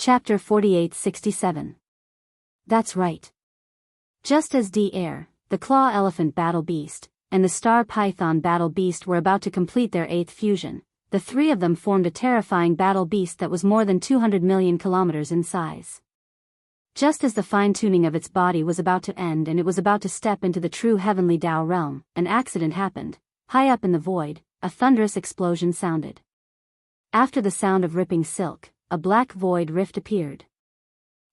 Chapter 4867. That's right. Just as D-Air, the claw elephant battle beast, and the star python battle beast were about to complete their 8th fusion, the three of them formed a terrifying battle beast that was more than 200 million kilometers in size. Just as the fine-tuning of its body was about to end and it was about to step into the true heavenly Tao realm, an accident happened. High up in the void, a thunderous explosion sounded. After the sound of ripping silk, a black void rift appeared.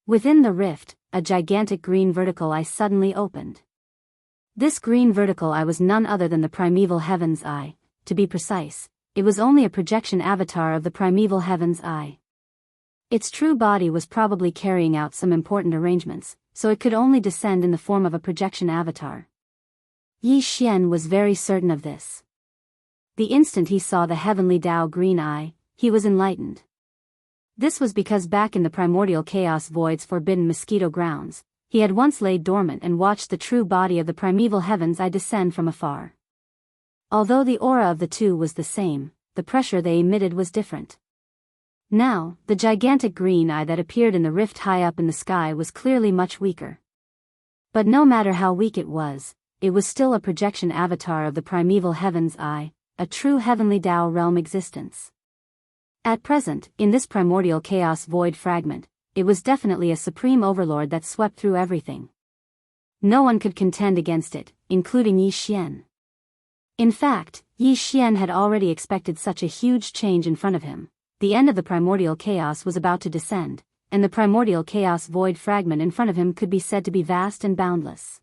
Within the rift, a gigantic green vertical eye suddenly opened. This green vertical eye was none other than the primeval heaven's eye. To be precise, it was only a projection avatar of the primeval heaven's eye. Its true body was probably carrying out some important arrangements, so it could only descend in the form of a projection avatar. Yi Xian was very certain of this. The instant he saw the heavenly Tao green eye, he was enlightened. This was because back in the primordial chaos void's forbidden mosquito grounds, he had once laid dormant and watched the true body of the primeval heaven's eye descend from afar. Although the aura of the two was the same, the pressure they emitted was different. Now, the gigantic green eye that appeared in the rift high up in the sky was clearly much weaker. But no matter how weak it was still a projection avatar of the primeval heaven's eye, a true heavenly Tao realm existence. At present, in this primordial chaos void fragment, it was definitely a supreme overlord that swept through everything. No one could contend against it, including Yi Xian. In fact, Yi Xian had already expected such a huge change in front of him. The end of the primordial chaos was about to descend, and the primordial chaos void fragment in front of him could be said to be vast and boundless.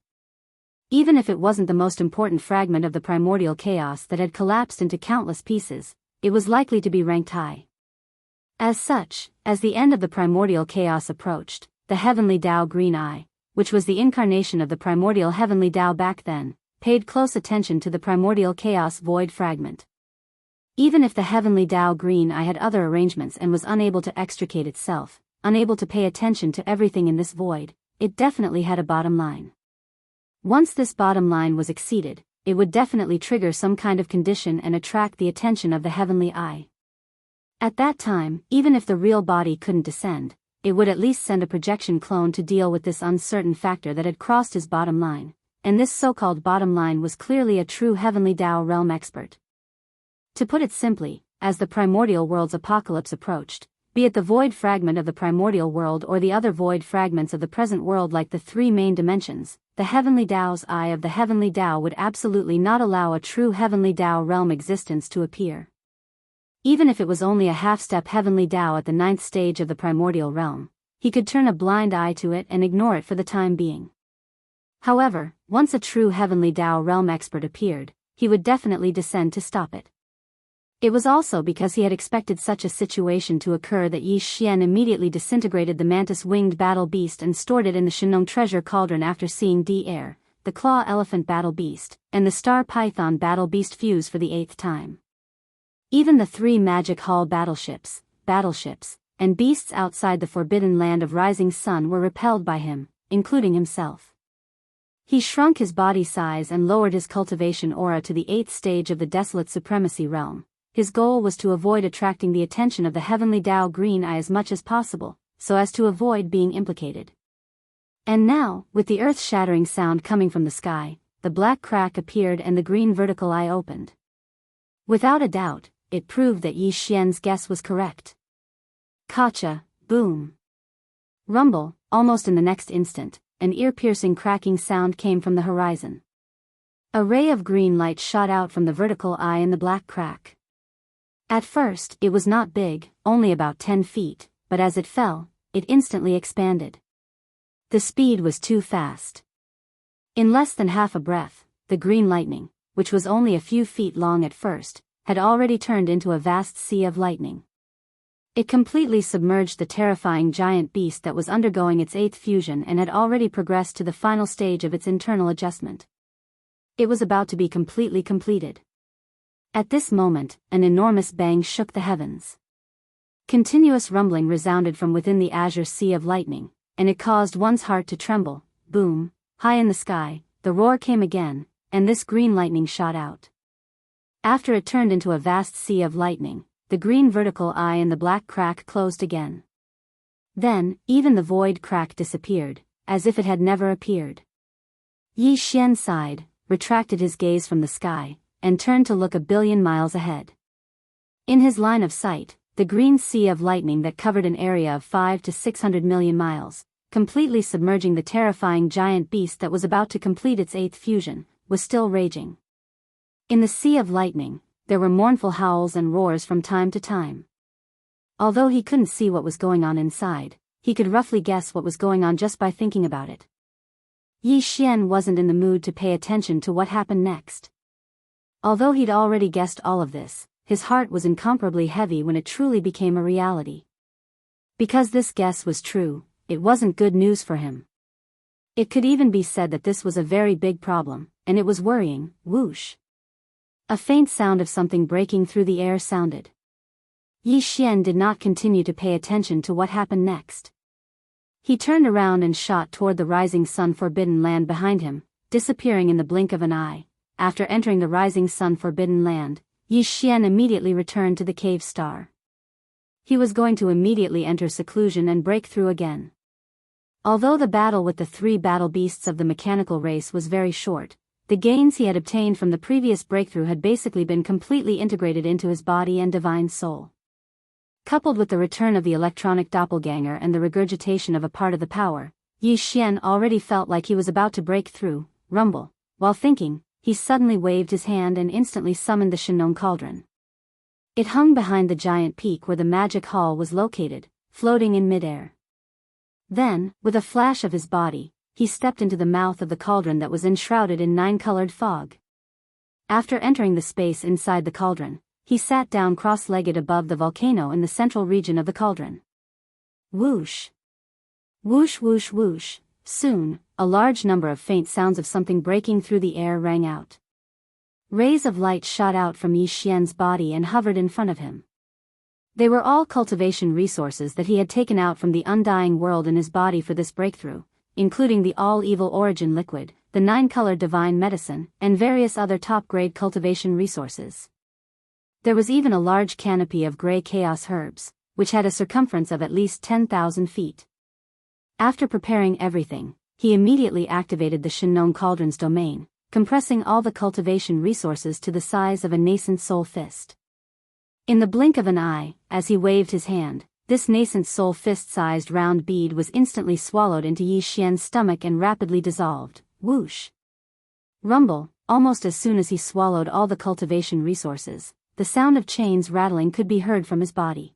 Even if it wasn't the most important fragment of the primordial chaos that had collapsed into countless pieces, it was likely to be ranked high. As such, as the end of the primordial chaos approached, the heavenly Tao green eye, which was the incarnation of the primordial heavenly Tao back then, paid close attention to the primordial chaos void fragment. Even if the heavenly Tao green eye had other arrangements and was unable to extricate itself, unable to pay attention to everything in this void, it definitely had a bottom line. Once this bottom line was exceeded, it would definitely trigger some kind of condition and attract the attention of the heavenly eye. At that time, even if the real body couldn't descend, it would at least send a projection clone to deal with this uncertain factor that had crossed his bottom line, and this so-called bottom line was clearly a true heavenly Tao realm expert. To put it simply, as the primordial world's apocalypse approached, be it the void fragment of the primordial world or the other void fragments of the present world like the three main dimensions, the heavenly Tao's eye of the heavenly Tao would absolutely not allow a true heavenly Tao realm existence to appear. Even if it was only a half-step heavenly Tao at the 9th stage of the primordial realm, he could turn a blind eye to it and ignore it for the time being. However, once a true heavenly Tao realm expert appeared, he would definitely descend to stop it. It was also because he had expected such a situation to occur that Yi Xian immediately disintegrated the mantis-winged battle beast and stored it in the Shenong treasure cauldron after seeing D-Air, the claw elephant battle beast, and the star python battle beast fuse for the 8th time. Even the 3 magic hall battleships, and beasts outside the forbidden land of rising sun were repelled by him, including himself. He shrunk his body size and lowered his cultivation aura to the 8th stage of the desolate supremacy realm. His goal was to avoid attracting the attention of the heavenly Tao green eye as much as possible, so as to avoid being implicated. And now, with the earth-shattering sound coming from the sky, the black crack appeared and the green vertical eye opened. Without a doubt, it proved that Yi Xian's guess was correct. Kacha, boom. Rumble, almost in the next instant, an ear-piercing cracking sound came from the horizon. A ray of green light shot out from the vertical eye in the black crack. At first, it was not big, only about 10 feet, but as it fell, it instantly expanded. The speed was too fast. In less than half a breath, the green lightning, which was only a few feet long at first, had already turned into a vast sea of lightning. It completely submerged the terrifying giant beast that was undergoing its 8th fusion and had already progressed to the final stage of its internal adjustment. It was about to be completely completed. At this moment, an enormous bang shook the heavens. Continuous rumbling resounded from within the azure sea of lightning, and it caused one's heart to tremble. Boom, high in the sky, the roar came again, and this green lightning shot out. After it turned into a vast sea of lightning, the green vertical eye and the black crack closed again. Then, even the void crack disappeared, as if it had never appeared. Yi Xian sighed, retracted his gaze from the sky, and turned to look 1,000,000,000 miles ahead. In his line of sight, the green sea of lightning that covered an area of 5 to 600 million miles, completely submerging the terrifying giant beast that was about to complete its 8th fusion, was still raging. In the sea of lightning, there were mournful howls and roars from time to time. Although he couldn't see what was going on inside, he could roughly guess what was going on just by thinking about it. Yi Xian wasn't in the mood to pay attention to what happened next. Although he'd already guessed all of this, his heart was incomparably heavy when it truly became a reality. Because this guess was true, it wasn't good news for him. It could even be said that this was a very big problem, and it was worrying. Whoosh! A faint sound of something breaking through the air sounded. Yi Xian did not continue to pay attention to what happened next. He turned around and shot toward the rising sun forbidden land behind him, disappearing in the blink of an eye. After entering the rising sun forbidden land, Yi Xian immediately returned to the cave star. He was going to immediately enter seclusion and break through again. Although the battle with the 3 battle beasts of the mechanical race was very short, the gains he had obtained from the previous breakthrough had basically been completely integrated into his body and divine soul. Coupled with the return of the electronic doppelganger and the regurgitation of a part of the power, Yi Xian already felt like he was about to break through. Rumble. While thinking, he suddenly waved his hand and instantly summoned the Shinnon Cauldron. It hung behind the giant peak where the magic hall was located, floating in midair. Then, with a flash of his body, he stepped into the mouth of the cauldron that was enshrouded in 9-colored fog. After entering the space inside the cauldron, he sat down cross-legged above the volcano in the central region of the cauldron. Whoosh! Whoosh whoosh whoosh! Soon, a large number of faint sounds of something breaking through the air rang out. Rays of light shot out from Yi Xian's body and hovered in front of him. They were all cultivation resources that he had taken out from the undying world in his body for this breakthrough, including the all-evil origin liquid, the 9-colored divine medicine, and various other top-grade cultivation resources. There was even a large canopy of gray chaos herbs, which had a circumference of at least 10,000 feet. After preparing everything, he immediately activated the Shinnon Cauldron's domain, compressing all the cultivation resources to the size of a nascent soul fist. In the blink of an eye, as he waved his hand, this nascent soul fist-sized round bead was instantly swallowed into Yi Xian's stomach and rapidly dissolved. Whoosh! Rumble. Almost as soon as he swallowed all the cultivation resources, the sound of chains rattling could be heard from his body.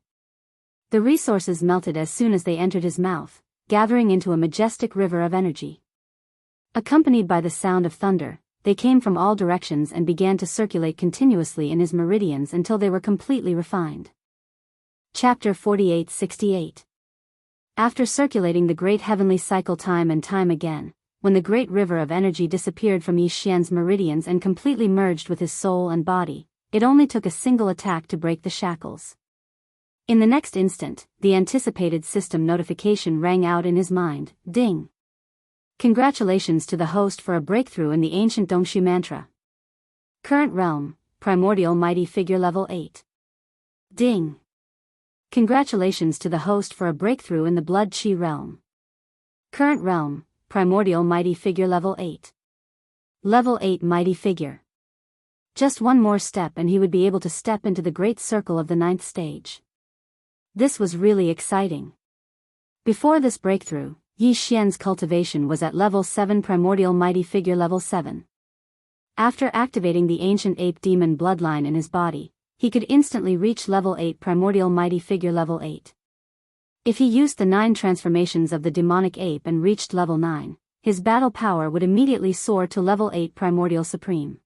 The resources melted as soon as they entered his mouth, gathering into a majestic river of energy. Accompanied by the sound of thunder, they came from all directions and began to circulate continuously in his meridians until they were completely refined. Chapter 48-68. After circulating the great heavenly cycle time and time again, when the great river of energy disappeared from Yi Xian's meridians and completely merged with his soul and body, it only took a single attack to break the shackles. In the next instant, the anticipated system notification rang out in his mind. Ding! Congratulations to the host for a breakthrough in the ancient Dongxi mantra. Current realm, primordial mighty figure level 8. Ding! Congratulations to the host for a breakthrough in the blood chi realm. Current realm, primordial mighty figure level 8. Level 8 mighty figure. Just one more step and he would be able to step into the great circle of the 9th stage. This was really exciting. Before this breakthrough, Yi Xian's cultivation was at level 7 primordial mighty figure level 7. After activating the ancient ape demon bloodline in his body, he could instantly reach level 8 primordial mighty figure level 8. If he used the 9 transformations of the demonic ape and reached level 9, his battle power would immediately soar to level 8 primordial supreme.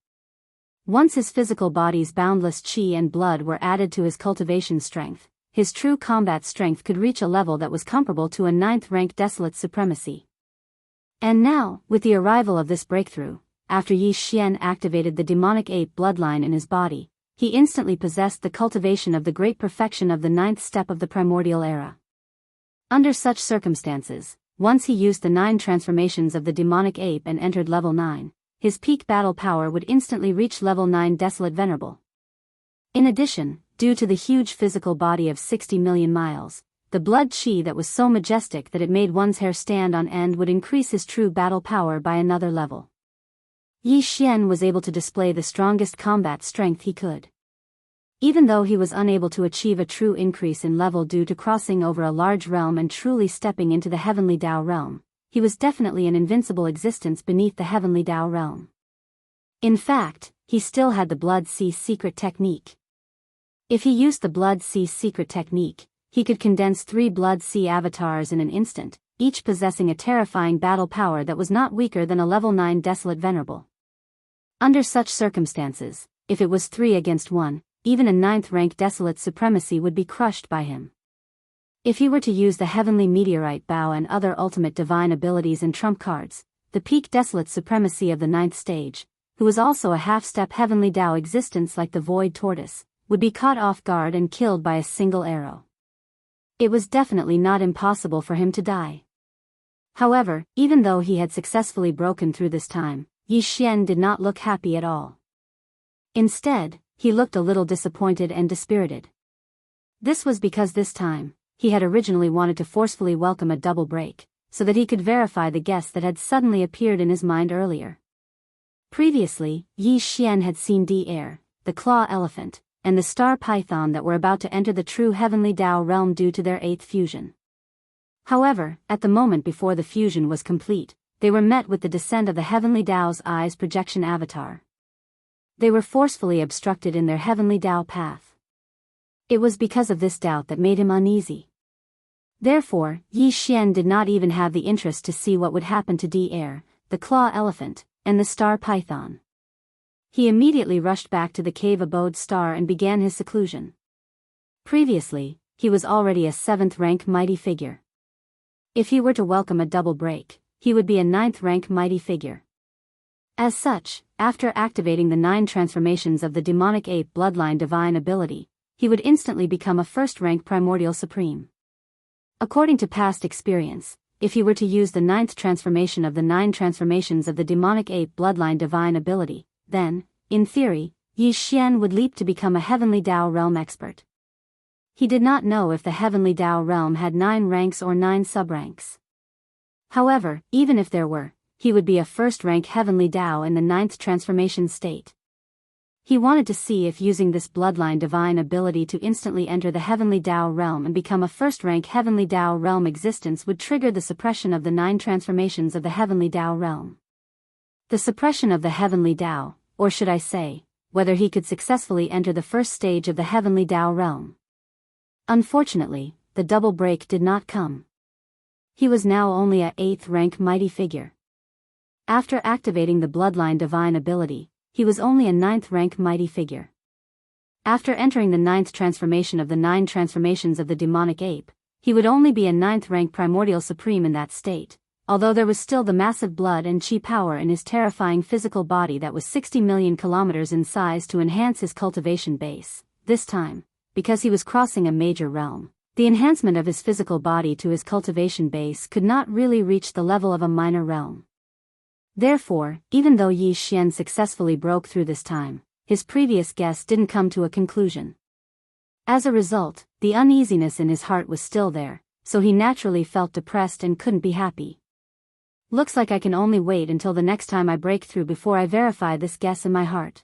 Once his physical body's boundless chi and blood were added to his cultivation strength, his true combat strength could reach a level that was comparable to a 9th-rank desolate supremacy. And now, with the arrival of this breakthrough, after Yi Xian activated the demonic ape bloodline in his body, he instantly possessed the cultivation of the great perfection of the 9th step of the primordial era. Under such circumstances, once he used the 9 transformations of the demonic ape and entered level 9, his peak battle power would instantly reach level 9 desolate venerable. In addition, due to the huge physical body of 60 million miles, the blood chi that was so majestic that it made one's hair stand on end would increase his true battle power by another level. Yi Xian was able to display the strongest combat strength he could. Even though he was unable to achieve a true increase in level due to crossing over a large realm and truly stepping into the heavenly Tao realm, he was definitely an invincible existence beneath the heavenly Tao realm. In fact, he still had the Blood Sea secret technique. If he used the Blood Sea secret technique, he could condense 3 Blood Sea avatars in an instant, each possessing a terrifying battle power that was not weaker than a level 9 Desolate Venerable. Under such circumstances, if it was 3 against 1, even a 9th rank Desolate Supremacy would be crushed by him. If he were to use the Heavenly Meteorite Bow and other ultimate divine abilities and trump cards, the peak Desolate Supremacy of the 9th stage, who was also a half-step Heavenly Tao existence like the Void Tortoise, would be caught off guard and killed by a single arrow. It was definitely not impossible for him to die. However, even though he had successfully broken through this time, Yi Xian did not look happy at all. Instead, he looked a little disappointed and dispirited. This was because this time, he had originally wanted to forcefully welcome a double break, so that he could verify the guess that had suddenly appeared in his mind earlier. Previously, Yi Xian had seen D-Air, the Claw Elephant, and the Star Python that were about to enter the true Heavenly Tao realm due to their 8th fusion. However, at the moment before the fusion was complete, they were met with the descent of the Heavenly Tao's eyes projection avatar. They were forcefully obstructed in their Heavenly Tao path. It was because of this doubt that made him uneasy. Therefore, Yi Xian did not even have the interest to see what would happen to D-Air, the Claw Elephant, and the Star Python. He immediately rushed back to the cave abode star and began his seclusion. Previously, he was already a 7th rank mighty figure. If he were to welcome a double break, he would be a 9th rank mighty figure. As such, after activating the 9 transformations of the demonic ape bloodline divine ability, he would instantly become a 1st rank primordial supreme. According to past experience, if he were to use the 9th transformation of the 9 transformations of the demonic ape bloodline divine ability, then, in theory, Yi Xian would leap to become a Heavenly Tao realm expert. He did not know if the Heavenly Tao realm had 9 ranks or 9 subranks. However, even if there were, he would be a 1st rank Heavenly Tao in the 9th transformation state. He wanted to see if using this bloodline divine ability to instantly enter the Heavenly Tao realm and become a 1st rank Heavenly Tao realm existence would trigger the suppression of the 9 transformations of the Heavenly Tao realm. The suppression of the Heavenly Tao, or should I say, whether he could successfully enter the 1st stage of the Heavenly Tao realm. Unfortunately, the double break did not come. He was now only a 8th rank mighty figure. After activating the bloodline divine ability, he was only a 9th rank mighty figure. After entering the 9th transformation of the 9 transformations of the demonic ape, he would only be a 9th rank primordial supreme in that state, although there was still the massive blood and chi power in his terrifying physical body that was 60 million kilometers in size to enhance his cultivation base. This time, because he was crossing a major realm, the enhancement of his physical body to his cultivation base could not really reach the level of a minor realm. Therefore, even though Yi Xian successfully broke through this time, his previous guess didn't come to a conclusion. As a result, the uneasiness in his heart was still there, so he naturally felt depressed and couldn't be happy. Looks like I can only wait until the next time I break through before I verify this guess in my heart.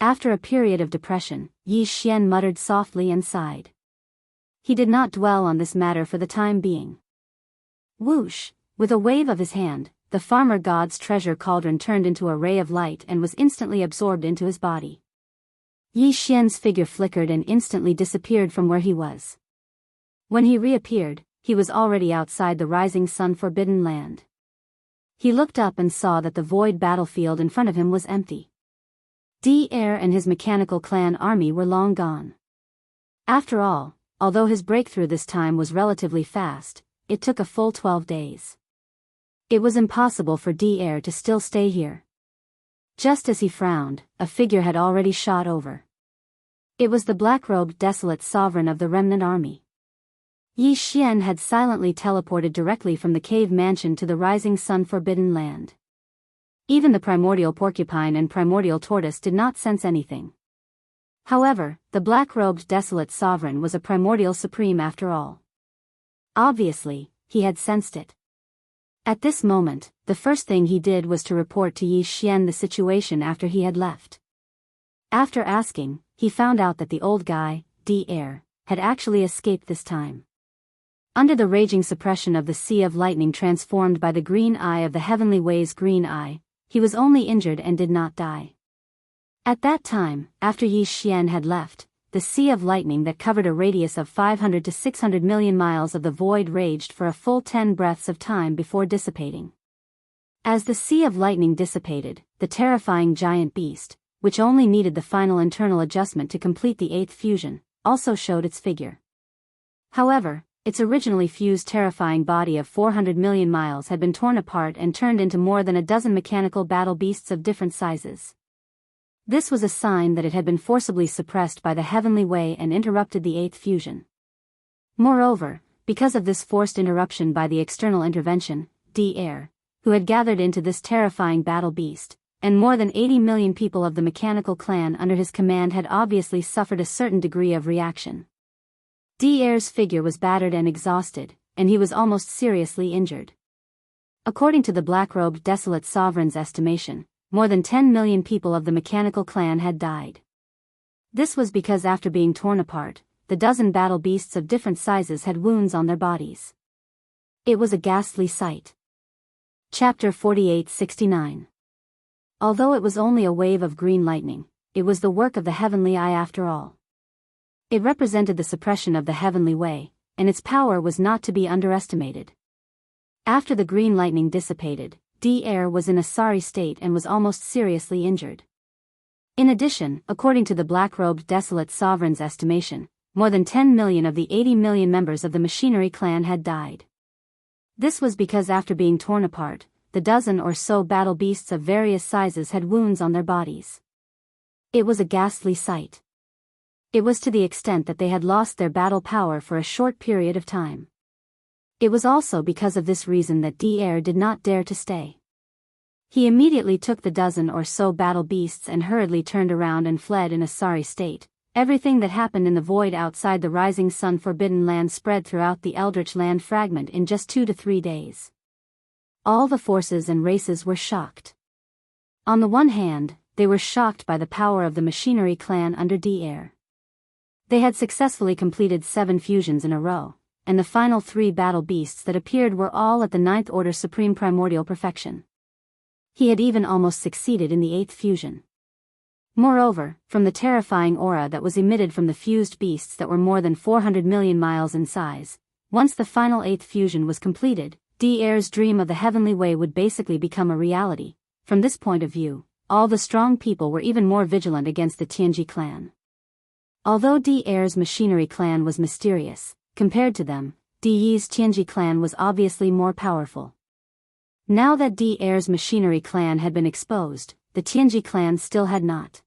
After a period of depression, Yi Xian muttered softly and sighed. He did not dwell on this matter for the time being. Whoosh! With a wave of his hand, the farmer god's treasure cauldron turned into a ray of light and was instantly absorbed into his body. Yi Xian's figure flickered and instantly disappeared from where he was. When he reappeared, he was already outside the rising sun forbidden land. He looked up and saw that the void battlefield in front of him was empty. D-Air and his mechanical clan army were long gone. After all, although his breakthrough this time was relatively fast, it took a full 12 days. It was impossible for D-Air to still stay here. Just as he frowned, a figure had already shot over. It was the black-robed desolate sovereign of the remnant army. Yi Xian had silently teleported directly from the cave mansion to the rising sun forbidden land. Even the primordial porcupine and primordial tortoise did not sense anything. However, the black-robed desolate sovereign was a primordial supreme after all. Obviously, he had sensed it. At this moment, the first thing he did was to report to Yi Xian the situation after he had left. After asking, he found out that the old guy, D-Air, had actually escaped this time. Under the raging suppression of the sea of lightning transformed by the green eye of the heavenly way's green eye, he was only injured and did not die. At that time, after Yi Xian had left, the sea of lightning that covered a radius of 500 to 600 million miles of the void raged for a full 10 breaths of time before dissipating. As the sea of lightning dissipated, the terrifying giant beast, which only needed the final internal adjustment to complete the 8th fusion, also showed its figure. However, its originally fused terrifying body of 400 million miles had been torn apart and turned into more than a dozen mechanical battle beasts of different sizes. This was a sign that it had been forcibly suppressed by the heavenly way and interrupted the 8th fusion. Moreover, because of this forced interruption by the external intervention, D-Air, who had gathered into this terrifying battle beast, and more than 80 million people of the mechanical clan under his command had obviously suffered a certain degree of reaction. D-Air's figure was battered and exhausted, and he was almost seriously injured. According to the black-robed desolate sovereign's estimation, more than 10 million people of the mechanical clan had died. This was because after being torn apart, the dozen battle beasts of different sizes had wounds on their bodies. It was a ghastly sight. Chapter 48-69. Although it was only a wave of green lightning, it was the work of the heavenly eye after all. It represented the suppression of the heavenly way, and its power was not to be underestimated. After the green lightning dissipated, D-Air was in a sorry state and was almost seriously injured. In addition, according to the black-robed desolate sovereign's estimation, more than 10 million of the 80 million members of the machinery clan had died. This was because after being torn apart, the dozen or so battle beasts of various sizes had wounds on their bodies. It was a ghastly sight. It was to the extent that they had lost their battle power for a short period of time. It was also because of this reason that D-Air did not dare to stay. He immediately took the dozen or so battle beasts and hurriedly turned around and fled in a sorry state. Everything that happened in the void outside the rising sun forbidden land spread throughout the eldritch land fragment in just 2 to 3 days. All the forces and races were shocked. On the one hand, they were shocked by the power of the machinery clan under D-Air. They had successfully completed 7 fusions in a row, and the final 3 battle beasts that appeared were all at the 9th order supreme primordial perfection. He had even almost succeeded in the 8th fusion. Moreover, from the terrifying aura that was emitted from the fused beasts that were more than 400 million miles in size, once the final 8th fusion was completed, D-Air's dream of the heavenly way would basically become a reality. From this point of view, all the strong people were even more vigilant against the Tianji clan. Although D-Air's machinery clan was mysterious, compared to them, D-Yi's Tianji clan was obviously more powerful. Now that D-Air's machinery clan had been exposed, the Tianji clan still had not.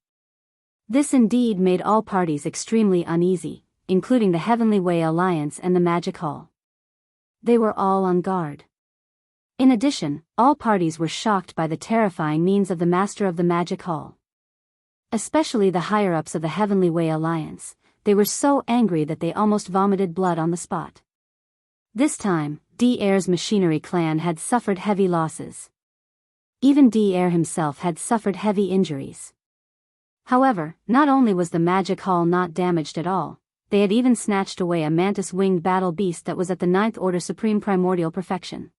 This indeed made all parties extremely uneasy, including the Heavenly Way Alliance and the Magic Hall. They were all on guard. In addition, all parties were shocked by the terrifying means of the Master of the Magic Hall. Especially the higher-ups of the Heavenly Way Alliance. They were so angry that they almost vomited blood on the spot. This time, D-Air's machinery clan had suffered heavy losses. Even D-Air himself had suffered heavy injuries. However, not only was the Magic Hall not damaged at all, they had even snatched away a mantis-winged battle beast that was at the 9th order supreme primordial perfection.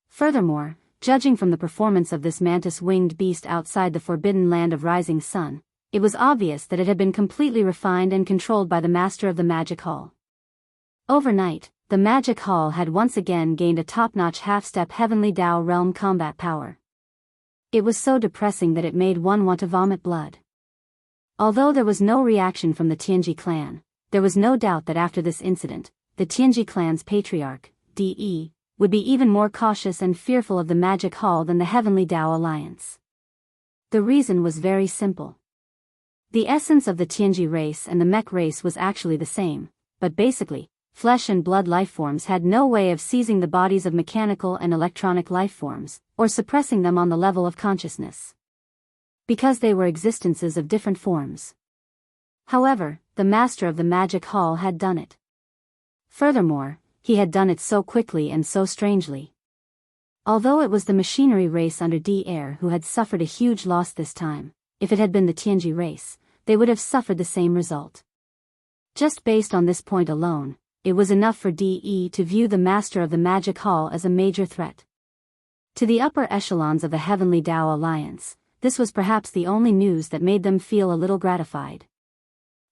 Furthermore, judging from the performance of this mantis-winged beast outside the forbidden land of Rising Sun, it was obvious that it had been completely refined and controlled by the Master of the Magic Hall. Overnight, the Magic Hall had once again gained a top-notch half-step Heavenly Dao realm combat power. It was so depressing that it made one want to vomit blood. Although there was no reaction from the Tianji clan, there was no doubt that after this incident, the Tianji clan's patriarch, D.E., would be even more cautious and fearful of the Magic Hall than the Heavenly Dao Alliance. The reason was very simple. The essence of the Tianji race and the mech race was actually the same, but basically, flesh and blood lifeforms had no way of seizing the bodies of mechanical and electronic lifeforms, or suppressing them on the level of consciousness. Because they were existences of different forms. However, the Master of the Magic Hall had done it. Furthermore, he had done it so quickly and so strangely. Although it was the machinery race under D-Air who had suffered a huge loss this time, if it had been the Tianji race, they would have suffered the same result. Just based on this point alone, it was enough for DE to view the master of the Magic Hall as a major threat. To the upper echelons of the Heavenly Tao Alliance, this was perhaps the only news that made them feel a little gratified.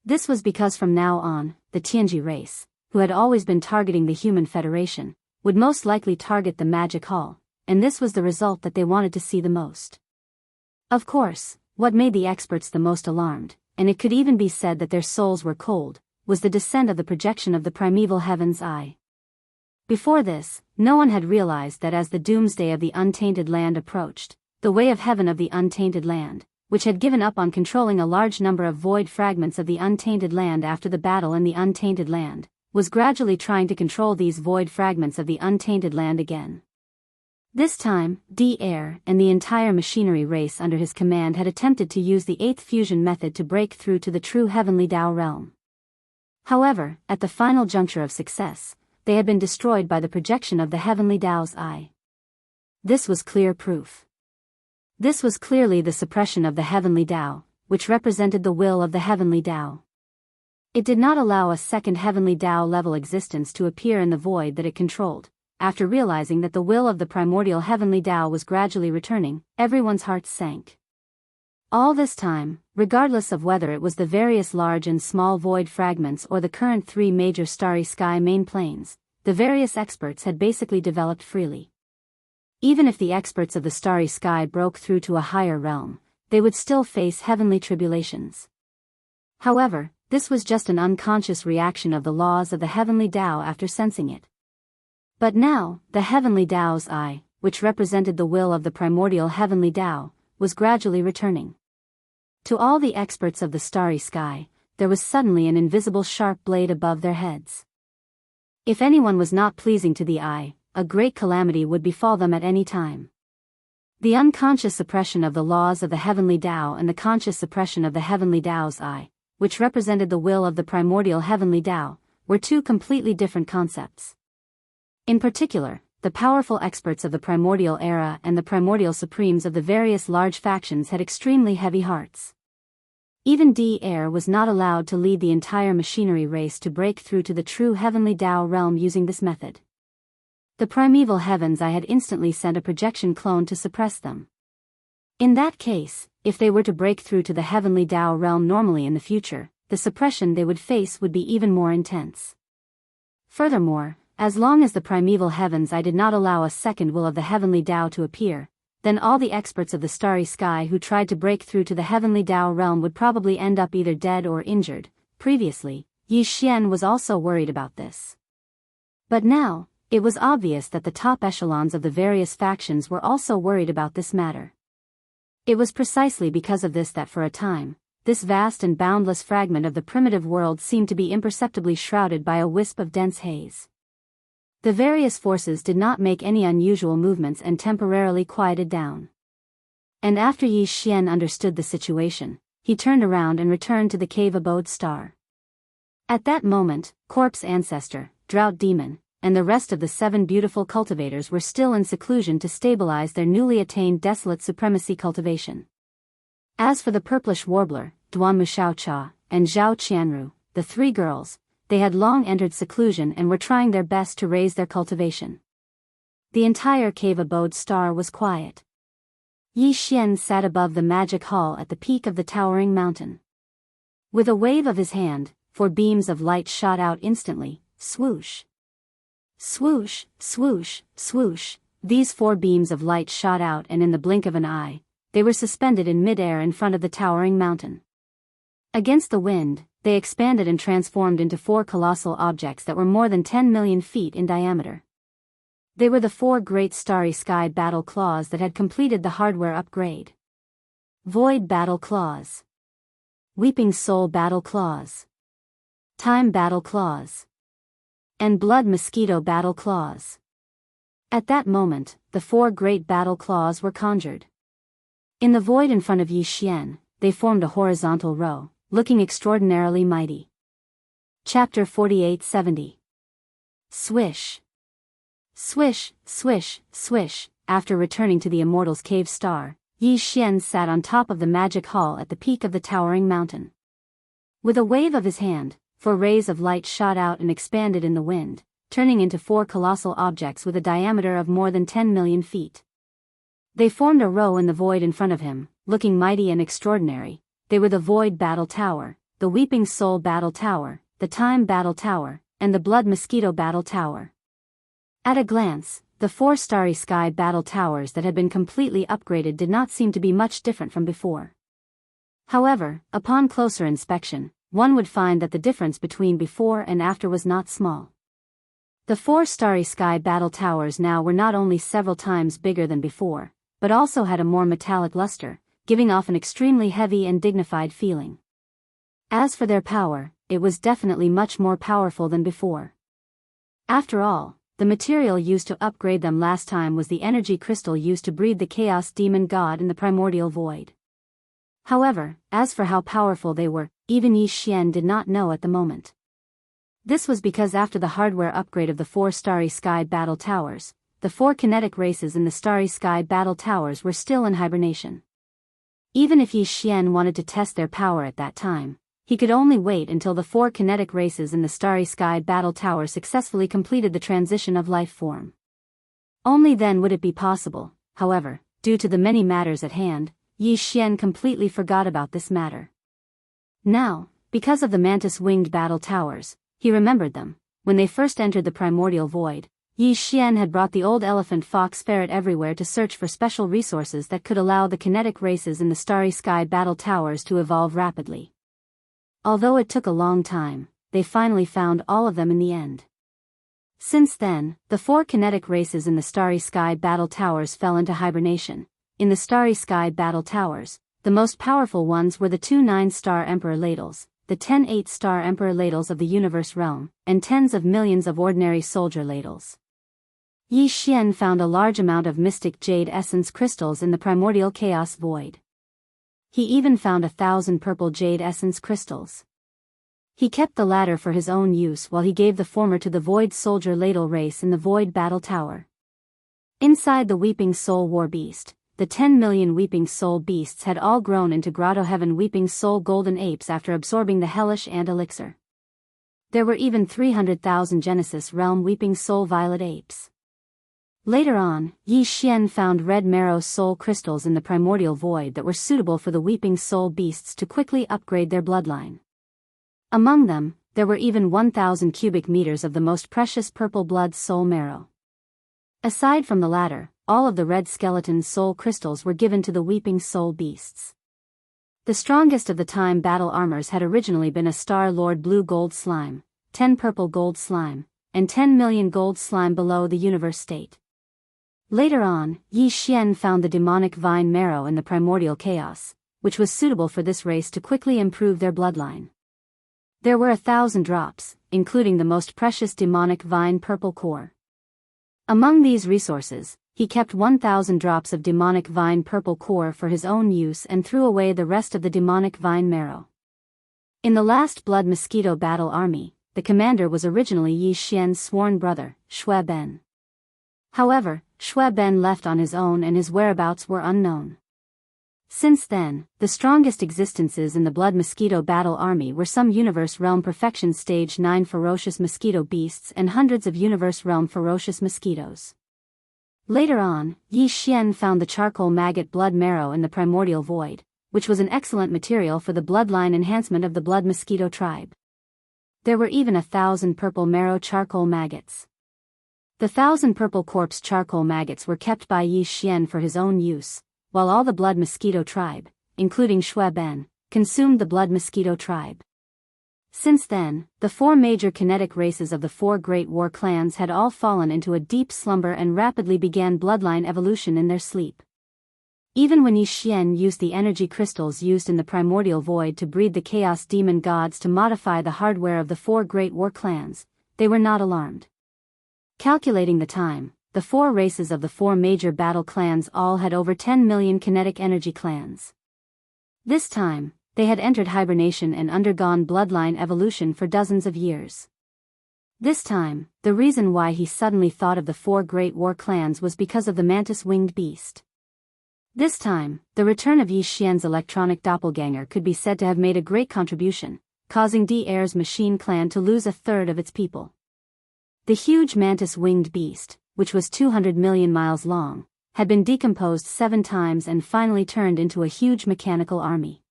This was because from now on, the Tianji race, who had always been targeting the Human Federation, would most likely target the Magic Hall, and this was the result that they wanted to see the most. Of course, what made the experts the most alarmed, and it could even be said that their souls were cold, was the descent of the projection of the primeval heaven's eye. Before this, no one had realized that as the doomsday of the untainted land approached, the way of heaven of the untainted land, which had given up on controlling a large number of void fragments of the untainted land after the battle in the untainted land, was gradually trying to control these void fragments of the untainted land again. This time, D-Air and the entire machinery race under his command had attempted to use the 8th fusion method to break through to the true Heavenly Tao realm. However, at the final juncture of success, they had been destroyed by the projection of the Heavenly Tao's eye. This was clear proof. This was clearly the suppression of the Heavenly Tao, which represented the will of the Heavenly Tao. It did not allow a second Heavenly Tao-level existence to appear in the void that it controlled. After realizing that the will of the primordial Heavenly Tao was gradually returning, everyone's hearts sank. All this time, regardless of whether it was the various large and small void fragments or the current 3 major starry sky main planes, the various experts had basically developed freely. Even if the experts of the starry sky broke through to a higher realm, they would still face heavenly tribulations. However, this was just an unconscious reaction of the laws of the Heavenly Tao after sensing it. But now, the Heavenly Tao's eye, which represented the will of the primordial Heavenly Tao, was gradually returning. To all the experts of the starry sky, there was suddenly an invisible sharp blade above their heads. If anyone was not pleasing to the eye, a great calamity would befall them at any time. The unconscious suppression of the laws of the Heavenly Tao and the conscious suppression of the Heavenly Tao's eye, which represented the will of the primordial Heavenly Tao, were 2 completely different concepts. In particular, the powerful experts of the primordial era and the primordial supremes of the various large factions had extremely heavy hearts. Even D-Air was not allowed to lead the entire machinery race to break through to the true Heavenly Tao realm using this method. The primeval heavens I had instantly sent a projection clone to suppress them. In that case, if they were to break through to the Heavenly Tao realm normally in the future, the suppression they would face would be even more intense. Furthermore, as long as the primeval heavens I did not allow a second will of the Heavenly Tao to appear, then all the experts of the starry sky who tried to break through to the Heavenly Tao realm would probably end up either dead or injured. Previously, Yi Xian was also worried about this. But now, it was obvious that the top echelons of the various factions were also worried about this matter. It was precisely because of this that for a time, this vast and boundless fragment of the primitive world seemed to be imperceptibly shrouded by a wisp of dense haze. The various forces did not make any unusual movements and temporarily quieted down. And after Yi Xian understood the situation, he turned around and returned to the cave abode star. At that moment, Corpse Ancestor, Drought Demon, and the rest of the 7 beautiful cultivators were still in seclusion to stabilize their newly attained desolate supremacy cultivation. As for the Purplish Warbler, Duan Muxiaocha, and Zhao Qianru, the 3 girls, they had long entered seclusion and were trying their best to raise their cultivation. The entire cave abode star was quiet. Yi Xian sat above the magic hall at the peak of the towering mountain. With a wave of his hand, 4 beams of light shot out instantly, swoosh. Swoosh, swoosh, swoosh, these 4 beams of light shot out and in the blink of an eye, they were suspended in mid-air in front of the towering mountain. Against the wind, they expanded and transformed into 4 colossal objects that were more than 10 million feet in diameter. They were the 4 great starry sky battle claws that had completed the hardware upgrade. Void battle claws. Weeping soul battle claws. Time battle claws. And blood mosquito battle claws. At that moment, the 4 great battle claws were conjured. In the void in front of Yi Xian, they formed a horizontal row, looking extraordinarily mighty. Chapter 4870. Swish. Swish, swish, swish. After returning to the Immortal's cave star, Yi Xian sat on top of the magic hall at the peak of the towering mountain. With a wave of his hand, 4 rays of light shot out and expanded in the wind, turning into 4 colossal objects with a diameter of more than 10 million feet. They formed a row in the void in front of him, looking mighty and extraordinary. They were the Void Battle Tower, the Weeping Soul Battle Tower, the Time Battle Tower, and the Blood Mosquito Battle Tower. At a glance, the 4 starry sky battle towers that had been completely upgraded did not seem to be much different from before. However, upon closer inspection, one would find that the difference between before and after was not small. The 4 starry sky battle towers now were not only several times bigger than before, but also had a more metallic luster, giving off an extremely heavy and dignified feeling. As for their power, it was definitely much more powerful than before. After all, the material used to upgrade them last time was the energy crystal used to breed the chaos demon god in the primordial void. However, as for how powerful they were, even Yi Xian did not know at the moment. This was because after the hardware upgrade of the 4 starry sky battle towers, the 4 kinetic races in the starry sky battle towers were still in hibernation. Even if Yi Xian wanted to test their power at that time, he could only wait until the 4 kinetic races in the starry sky battle tower successfully completed the transition of life form. Only then would it be possible. However, due to the many matters at hand, Yi Xian completely forgot about this matter. Now, because of the mantis-winged battle towers, he remembered them. When they first entered the primordial void, Yi Xian had brought the old elephant fox ferret everywhere to search for special resources that could allow the kinetic races in the starry sky battle towers to evolve rapidly. Although it took a long time, they finally found all of them in the end. Since then, the 4 kinetic races in the starry sky battle towers fell into hibernation. In the starry sky battle towers, the most powerful ones were the 2 9-star Emperor Ladles, the 10 8-star Emperor Ladles of the universe realm, and tens of millions of ordinary soldier ladles. Yi Xian found a large amount of mystic jade essence crystals in the primordial chaos void. He even found 1,000 purple jade essence crystals. He kept the latter for his own use while he gave the former to the void soldier ladle race in the void battle tower. Inside the weeping soul war beast, the 10 million weeping soul beasts had all grown into grotto heaven weeping soul golden apes after absorbing the hellish and elixir. There were even 300,000 Genesis realm weeping soul violet apes. Later on, Yi Xian found red marrow soul crystals in the primordial void that were suitable for the weeping soul beasts to quickly upgrade their bloodline. Among them, there were even 1,000 cubic meters of the most precious purple blood soul marrow. Aside from the latter, all of the red skeleton soul crystals were given to the weeping soul beasts. The strongest of the time battle armors had originally been a Star Lord blue gold slime, 10 purple gold slime, and 10 million gold slime below the universe state. Later on, Yi Xian found the demonic vine marrow in the primordial chaos, which was suitable for this race to quickly improve their bloodline. There were 1,000 drops, including the most precious demonic vine purple core. Among these resources, he kept 1,000 drops of demonic vine purple core for his own use and threw away the rest of the demonic vine marrow. In the last blood mosquito battle army, the commander was originally Yi Xian's sworn brother, Shui Ben. However, Shui Ben left on his own and his whereabouts were unknown. Since then, the strongest existences in the blood mosquito battle army were some universe realm perfection stage 9 ferocious mosquito beasts and hundreds of universe realm ferocious mosquitoes. Later on, Yi Xian found the charcoal maggot blood marrow in the primordial void, which was an excellent material for the bloodline enhancement of the blood mosquito tribe. There were even 1,000 purple marrow charcoal maggots. The 1,000 purple corpse charcoal maggots were kept by Yi Xian for his own use, while all the blood mosquito tribe, including Shui Ben, consumed the blood mosquito tribe. Since then, the 4 major kinetic races of the 4 great war clans had all fallen into a deep slumber and rapidly began bloodline evolution in their sleep. Even when Yi Xian used the energy crystals used in the primordial void to breed the chaos demon gods to modify the hardware of the 4 great war clans, they were not alarmed. Calculating the time, the 4 races of the 4 major battle clans all had over 10 million kinetic energy clans. This time, they had entered hibernation and undergone bloodline evolution for dozens of years. This time, the reason why he suddenly thought of the four great war clans was because of the mantis-winged beast. This time, the return of Yi Xian's electronic doppelganger could be said to have made a great contribution, causing D'Air's machine clan to lose a third of its people. The huge mantis-winged beast, which was 200 million miles long, had been decomposed 7 times and finally turned into a huge mechanical army.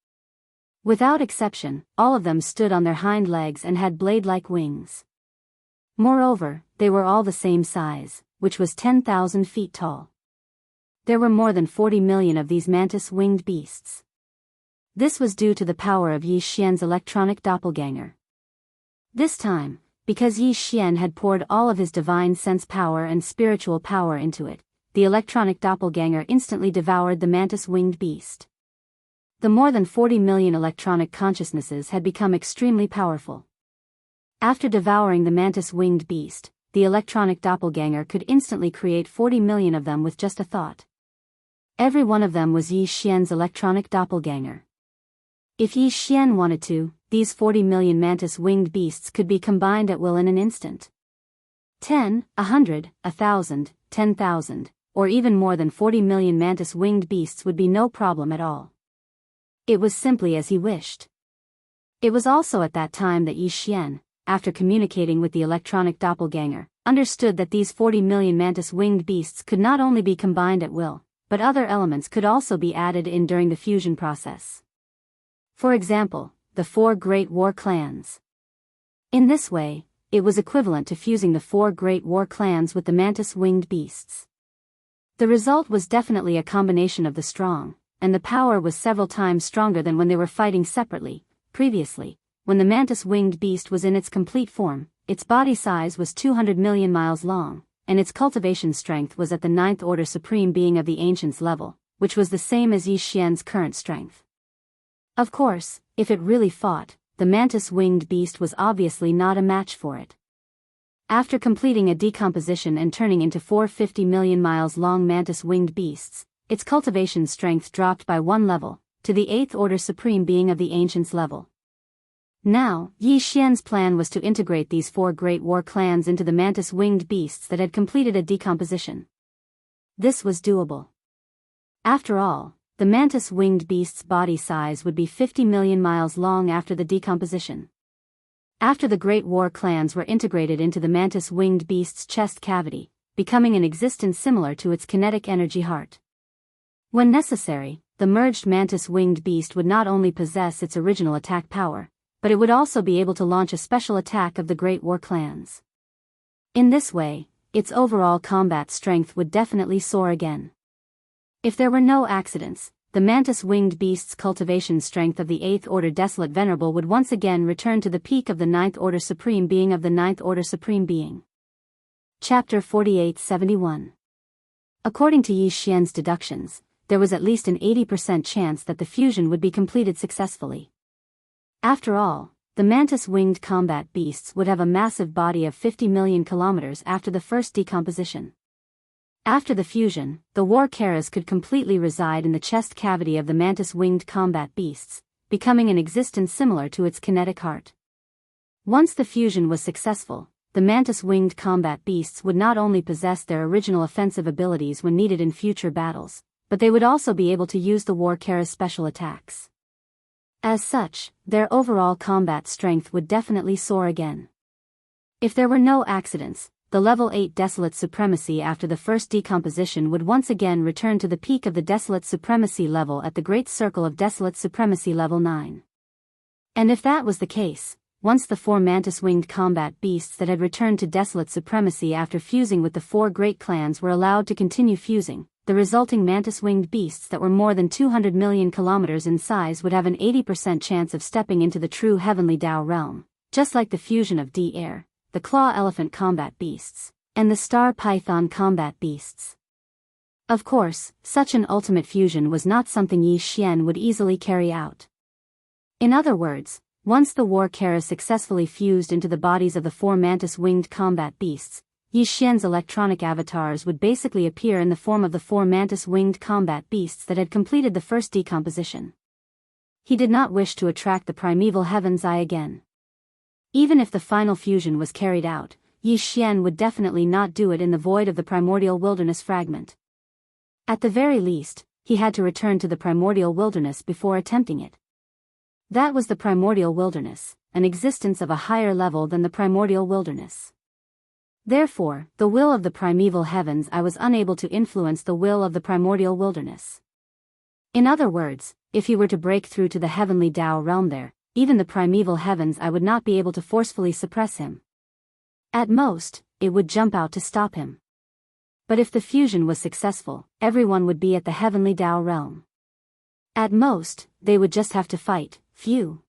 Without exception, all of them stood on their hind legs and had blade-like wings. Moreover, they were all the same size, which was 10,000 feet tall. There were more than 40 million of these mantis-winged beasts. This was due to the power of Yi Xian's electronic doppelganger. This time, because Yi Xian had poured all of his divine sense power and spiritual power into it, the electronic doppelganger instantly devoured the mantis-winged beast. The more than 40 million electronic consciousnesses had become extremely powerful. After devouring the mantis-winged beast, the electronic doppelganger could instantly create 40 million of them with just a thought. Every one of them was Yi Xian's electronic doppelganger. If Yi Xian wanted to, these 40 million mantis-winged beasts could be combined at will in an instant. 10, 100, 1,000, 10,000, or even more than 40 million mantis-winged beasts would be no problem at all. It was simply as he wished. It was also at that time that Yi Xian, after communicating with the electronic doppelganger, understood that these 40 million mantis-winged beasts could not only be combined at will, but other elements could also be added in during the fusion process. For example, the 4 great war clans. In this way, it was equivalent to fusing the 4 great war clans with the mantis-winged beasts. The result was definitely a combination of the strong, and the power was several times stronger than when they were fighting separately. Previously, when the mantis-winged beast was in its complete form, its body size was 200 million miles long, and its cultivation strength was at the 9th order supreme being of the ancients level, which was the same as Yi Xian's current strength. Of course, if it really fought, the mantis-winged beast was obviously not a match for it. After completing a decomposition and turning into 450 million miles long mantis-winged beasts, its cultivation strength dropped by 1 level, to the 8th order supreme being of the ancients level. Now, Yi Xian's plan was to integrate these 4 great war clans into the mantis-winged beasts that had completed a decomposition. This was doable. After all, the mantis-winged beast's body size would be 50 million miles long after the decomposition. After the great war clans were integrated into the mantis-winged beast's chest cavity, becoming an existence similar to its kinetic energy heart. When necessary, the merged mantis-winged beast would not only possess its original attack power, but it would also be able to launch a special attack of the great war clans. In this way, its overall combat strength would definitely soar again. If there were no accidents, the mantis-winged beast's cultivation strength of the 8th order Desolate Venerable would once again return to the peak of the 9th order Supreme Being of the 9th order Supreme Being. Chapter 4871. According to Yi Xian's deductions, there was at least an 80% chance that the fusion would be completed successfully. After all, the mantis-winged combat beasts would have a massive body of 50 million kilometers after the first decomposition. After the fusion, the war Karas could completely reside in the chest cavity of the mantis-winged combat beasts, becoming an existence similar to its kinetic heart. Once the fusion was successful, the mantis-winged combat beasts would not only possess their original offensive abilities when needed in future battles, but they would also be able to use the war Karas' special attacks. As such, their overall combat strength would definitely soar again. If there were no accidents, the level 8 Desolate Supremacy after the first decomposition would once again return to the peak of the Desolate Supremacy level at the Great Circle of Desolate Supremacy level 9. And if that was the case, once the 4 mantis-winged combat beasts that had returned to Desolate Supremacy after fusing with the 4 great clans were allowed to continue fusing, the resulting mantis-winged beasts that were more than 200 million kilometers in size would have an 80% chance of stepping into the true heavenly Tao realm, just like the fusion of D'Air, the claw elephant combat beasts, and the star python combat beasts. Of course, such an ultimate fusion was not something Yi Xian would easily carry out. In other words, once the war Karas successfully fused into the bodies of the 4 mantis-winged combat beasts, Yi Xian's electronic avatars would basically appear in the form of the 4 mantis-winged combat beasts that had completed the first decomposition. He did not wish to attract the primeval heaven's eye again. Even if the final fusion was carried out, Yi Xian would definitely not do it in the void of the primordial wilderness fragment. At the very least, he had to return to the primordial wilderness before attempting it. That was the primordial wilderness, an existence of a higher level than the primordial wilderness. Therefore, the will of the primeval heavens I was unable to influence the will of the primordial wilderness. In other words, if he were to break through to the heavenly Tao realm there, even the primeval heavens I would not be able to forcefully suppress him. At most, it would jump out to stop him. But if the fusion was successful, everyone would be at the heavenly Tao realm. At most, they would just have to fight, phew.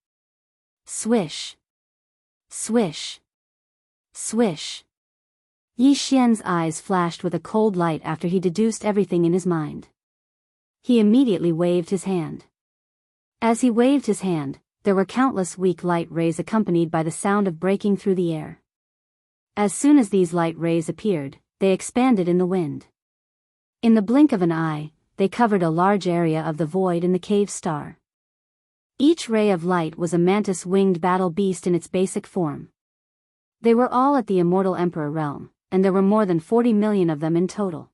Swish. Swish. Swish. Yi Xian's eyes flashed with a cold light after he deduced everything in his mind. He immediately waved his hand. As he waved his hand, there were countless weak light rays accompanied by the sound of breaking through the air. As soon as these light rays appeared, they expanded in the wind. In the blink of an eye, they covered a large area of the void in the cave star. Each ray of light was a mantis-winged battle beast in its basic form. They were all at the immortal Emperor realm, and there were more than 40 million of them in total.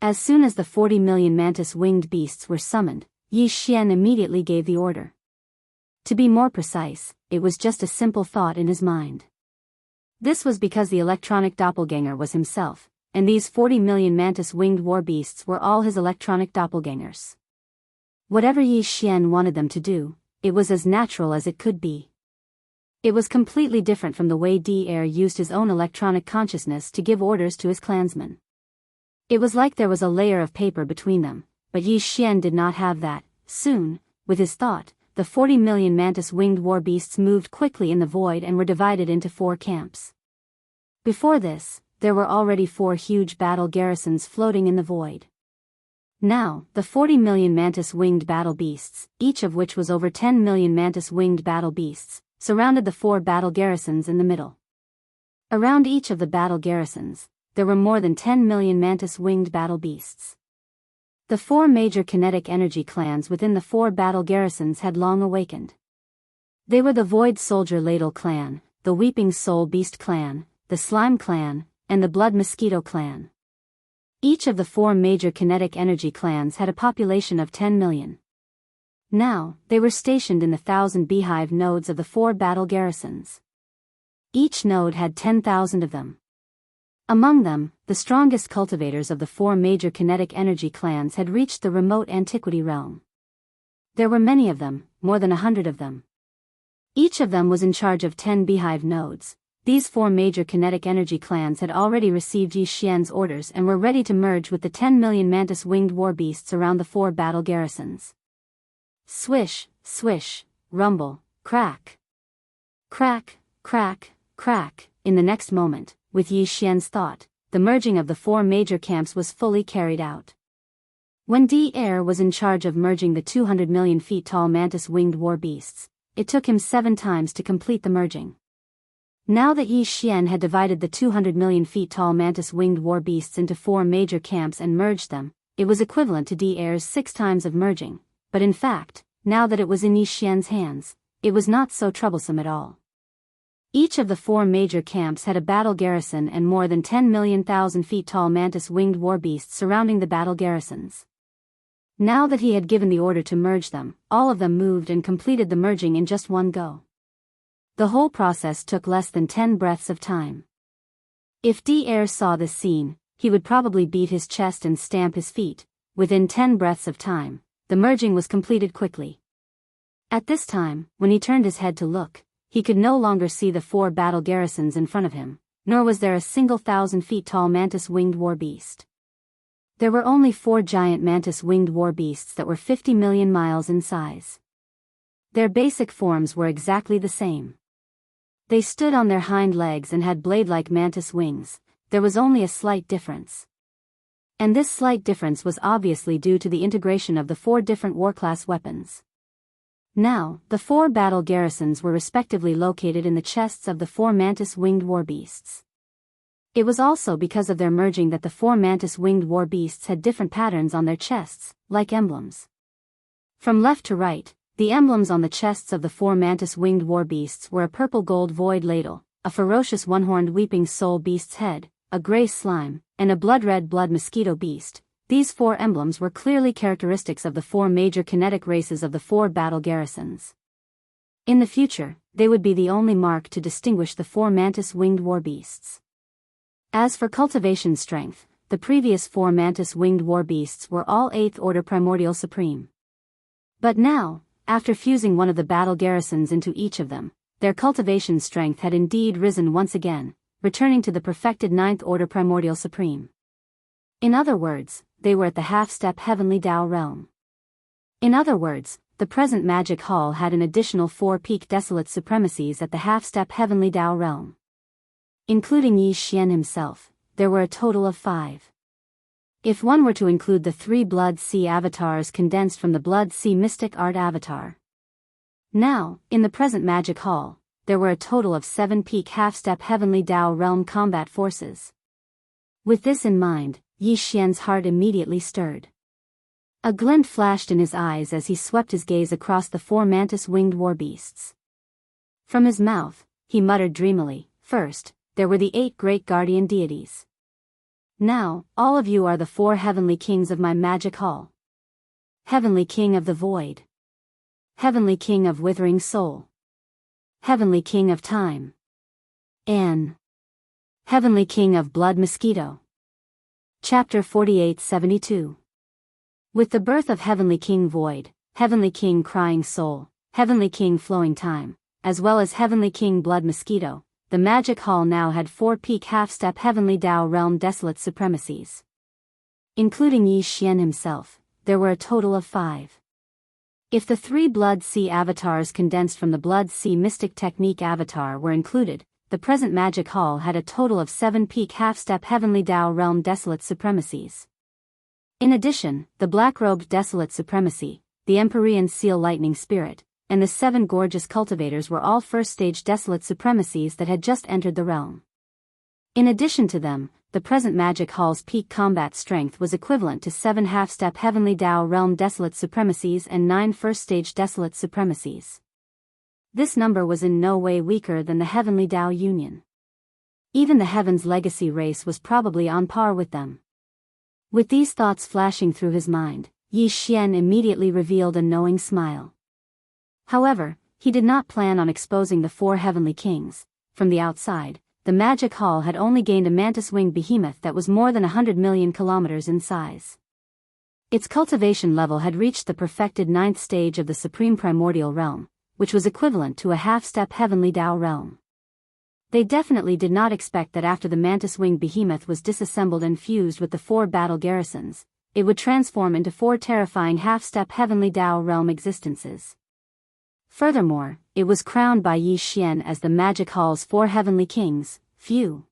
As soon as the 40 million mantis-winged beasts were summoned, Yi Xian immediately gave the order. To be more precise, it was just a simple thought in his mind. This was because the electronic doppelganger was himself, and these 40 million mantis-winged war beasts were all his electronic doppelgangers. Whatever Yi Xian wanted them to do, it was as natural as it could be. It was completely different from the way D-Air used his own electronic consciousness to give orders to his clansmen. It was like there was a layer of paper between them, but Yi Xian did not have that. Soon, with his thought, the 40 million mantis-winged war beasts moved quickly in the void and were divided into 4 camps. Before this, there were already 4 huge battle garrisons floating in the void. Now, the 40 million mantis-winged battle beasts, each of which was over 10 million mantis-winged battle beasts, surrounded the 4 battle garrisons in the middle. Around each of the battle garrisons, there were more than 10 million mantis-winged battle beasts. The 4 major kinetic energy clans within the 4 battle garrisons had long awakened. They were the Void Soldier Ladle clan, the Weeping Soul Beast clan, the Slime clan, and the Blood Mosquito clan. Each of the 4 major kinetic energy clans had a population of 10 million. Now, they were stationed in the 1,000 beehive nodes of the 4 battle garrisons. Each node had 10,000 of them. Among them, the strongest cultivators of the 4 major kinetic energy clans had reached the remote antiquity realm. There were many of them, more than 100 of them. Each of them was in charge of 10 beehive nodes. These 4 major kinetic energy clans had already received Yi Xian's orders and were ready to merge with the 10 million mantis-winged war beasts around the 4 battle garrisons. Swish, swish, rumble, crack. Crack, crack, crack. In the next moment, with Yi Xian's thought, the merging of the 4 major camps was fully carried out. When D-Air was in charge of merging the 200 million feet tall mantis-winged war beasts, it took him 7 times to complete the merging. Now that Yi Xian had divided the 200 million feet tall mantis-winged war beasts into 4 major camps and merged them, it was equivalent to D-Air's 6 times of merging, but in fact, now that it was in Yi Xian's hands, it was not so troublesome at all. Each of the 4 major camps had a battle garrison and more than 10 million thousand feet tall mantis-winged war beasts surrounding the battle garrisons. Now that he had given the order to merge them, all of them moved and completed the merging in just one go. The whole process took less than 10 breaths of time. If D-Air saw this scene, he would probably beat his chest and stamp his feet. Within 10 breaths of time, the merging was completed quickly. At this time, when he turned his head to look, he could no longer see the 4 battle garrisons in front of him, nor was there a single 1,000 feet tall mantis-winged war beast. There were only 4 giant mantis-winged war beasts that were 50 million miles in size. Their basic forms were exactly the same. They stood on their hind legs and had blade-like mantis wings. There was only a slight difference. And this slight difference was obviously due to the integration of the 4 different war-class weapons. Now, the 4 battle garrisons were respectively located in the chests of the 4 mantis-winged war beasts. It was also because of their merging that the 4 mantis-winged war beasts had different patterns on their chests, like emblems. From left to right, The emblems on the chests of the 4 mantis-winged war beasts were a purple gold void ladle, a ferocious one-horned weeping soul beast's head, a grey slime, and a blood-red blood mosquito beast. These 4 emblems were clearly characteristics of the 4 major kinetic races of the 4 battle garrisons. In the future, they would be the only mark to distinguish the 4 mantis-winged war beasts. As for cultivation strength, the previous 4 mantis-winged war beasts were all 8th order primordial supreme. But now, after fusing one of the battle garrisons into each of them, their cultivation strength had indeed risen once again, returning to the perfected 9th order primordial supreme. In other words, they were at the half-step heavenly Tao realm. In other words, the present magic hall had an additional 4 peak desolate supremacies at the half-step heavenly Tao realm. Including Yi Xian himself, there were a total of 5. If one were to include the 3 Blood Sea avatars condensed from the Blood Sea Mystic Art avatar. Now, in the present magic hall, there were a total of 7 peak half-step heavenly Tao realm combat forces. With this in mind, Yi Xian's heart immediately stirred. A glint flashed in his eyes as he swept his gaze across the 4 mantis-winged war beasts. From his mouth, he muttered dreamily, "First, there were the 8 great guardian deities. Now, all of you are the 4 heavenly kings of my magic hall. Heavenly King of the Void. Heavenly King of Withering Soul. Heavenly King of Time. And Heavenly King of Blood Mosquito." Chapter 4872. With the birth of Heavenly King Void, Heavenly King Crying Soul, Heavenly King Flowing Time, as well as Heavenly King Blood Mosquito, the magic hall now had 4 peak half-step heavenly Tao realm desolate supremacies. Including Yi Xian himself, there were a total of 5. If the 3 Blood Sea avatars condensed from the Blood Sea Mystic Technique avatar were included, the present magic hall had a total of 7 peak half-step heavenly Tao realm desolate supremacies. In addition, the black-robed desolate supremacy, the Empyrean Seal Lightning Spirit, and the 7 gorgeous cultivators were all first-stage desolate supremacies that had just entered the realm. In addition to them, the present magic hall's peak combat strength was equivalent to 7 half-step heavenly Tao realm desolate supremacies and 9 first-stage desolate supremacies. This number was in no way weaker than the heavenly Tao Union. Even the Heaven's Legacy race was probably on par with them. With these thoughts flashing through his mind, Yi Xian immediately revealed a knowing smile. However, he did not plan on exposing the 4 heavenly kings. From the outside, the magic hall had only gained a mantis-winged behemoth that was more than 100 million kilometers in size. Its cultivation level had reached the perfected 9th stage of the supreme primordial realm, which was equivalent to a half-step heavenly Tao realm. They definitely did not expect that after the mantis-winged behemoth was disassembled and fused with the 4 battle garrisons, it would transform into 4 terrifying half-step heavenly Tao realm existences. Furthermore, it was crowned by Yi Xian as the magic hall's 4 heavenly kings. Phew!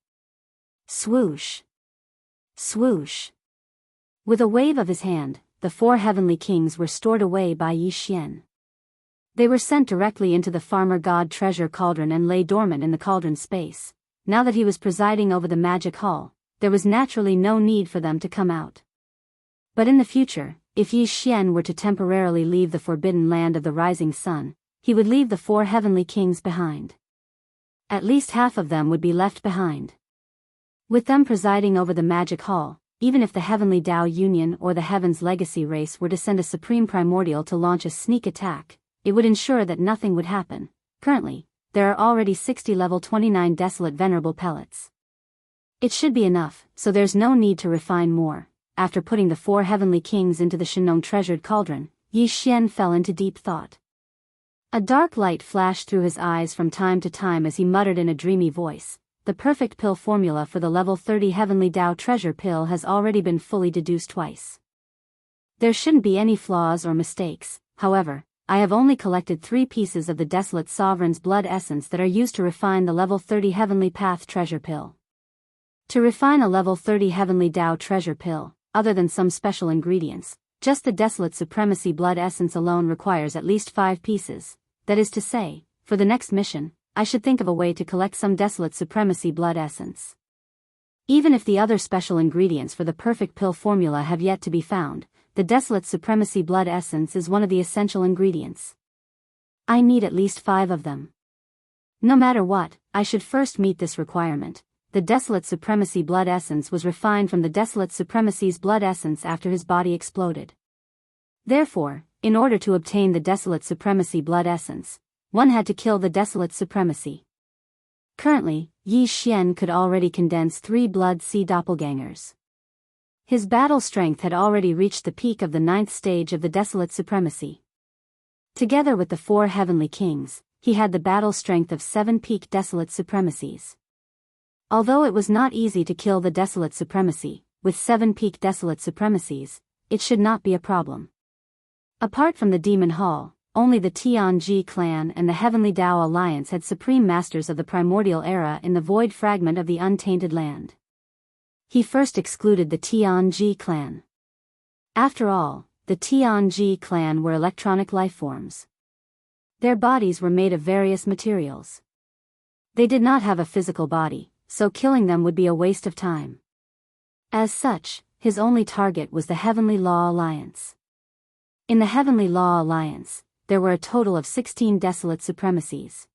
Swoosh! Swoosh! With a wave of his hand, the 4 heavenly kings were stored away by Yi Xian. They were sent directly into the farmer god treasure cauldron and lay dormant in the cauldron space. Now that he was presiding over the magic hall, there was naturally no need for them to come out. But in the future, if Yi Xian were to temporarily leave the forbidden land of the rising sun, he would leave the 4 heavenly kings behind. At least half of them would be left behind. With them presiding over the magic hall, even if the Heavenly Tao Union or the Heaven's Legacy race were to send a supreme primordial to launch a sneak attack, it would ensure that nothing would happen. Currently, there are already 60 level 29 desolate venerable pellets. It should be enough, so there's no need to refine more. After putting the 4 heavenly kings into the Shenong treasured cauldron, Yi Xian fell into deep thought. A dark light flashed through his eyes from time to time as he muttered in a dreamy voice, "The perfect pill formula for the level 30 heavenly Tao treasure pill has already been fully deduced twice. There shouldn't be any flaws or mistakes. However, I have only collected 3 pieces of the Desolate Sovereign's blood essence that are used to refine the level 30 Heavenly Path treasure pill. To refine a level 30 Heavenly Tao treasure pill, other than some special ingredients, just the Desolate Supremacy blood essence alone requires at least 5 pieces. That is to say, for the next mission, I should think of a way to collect some Desolate Supremacy blood essence. Even if the other special ingredients for the perfect pill formula have yet to be found, the Desolate Supremacy blood essence is one of the essential ingredients. I need at least 5 of them. No matter what, I should first meet this requirement. The Desolate Supremacy blood essence was refined from the Desolate Supremacy's blood essence after his body exploded. Therefore, in order to obtain the Desolate Supremacy blood essence, one had to kill the Desolate Supremacy. Currently, Yi Xian could already condense 3 Blood Sea doppelgangers. His battle strength had already reached the peak of the 9th stage of the Desolate Supremacy. Together with the 4 Heavenly Kings, he had the battle strength of 7 peak Desolate Supremacies. Although it was not easy to kill the Desolate Supremacy, with 7 peak Desolate Supremacies, it should not be a problem. Apart from the Demon Hall, only the Tianji clan and the Heavenly Dao Alliance had supreme masters of the primordial era in the void fragment of the untainted land. He first excluded the Tianji clan. After all, the Tianji clan were electronic lifeforms. Their bodies were made of various materials. They did not have a physical body, so killing them would be a waste of time. As such, his only target was the Heavenly Law Alliance. In the Heavenly Law Alliance, there were a total of 16 Desolate Supremacies.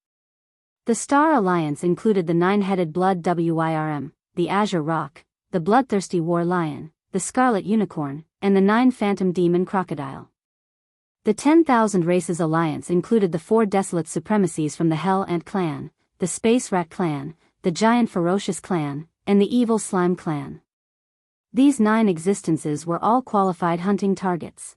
The Star Alliance included the 9-headed Blood Wyrm, the Azure Rock, the Bloodthirsty War Lion, the Scarlet Unicorn, and the 9 Phantom Demon Crocodile. The 10,000 Races Alliance included the 4 Desolate Supremacies from the Hell Ant Clan, the Space Rat Clan, the Giant Ferocious Clan, and the Evil Slime Clan. These 9 existences were all qualified hunting targets.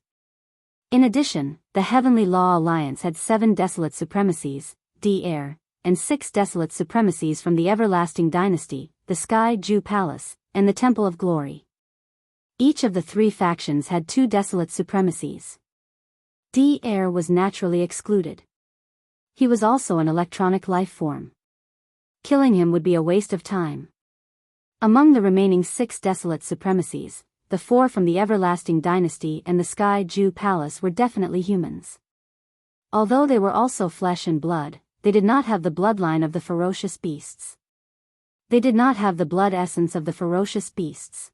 In addition, the Heavenly Law Alliance had 7 Desolate Supremacies, D-Air, and 6 Desolate Supremacies from the Everlasting Dynasty, the Sky Ju Palace, and the Temple of Glory. Each of the 3 factions had 2 Desolate Supremacies. D-Air was naturally excluded. He was also an electronic life form. Killing him would be a waste of time. Among the remaining 6 Desolate Supremacies, the 4 from the Everlasting Dynasty and the Sky Ju Palace were definitely humans. Although they were also flesh and blood, they did not have the bloodline of the ferocious beasts. They did not have the blood essence of the ferocious beasts.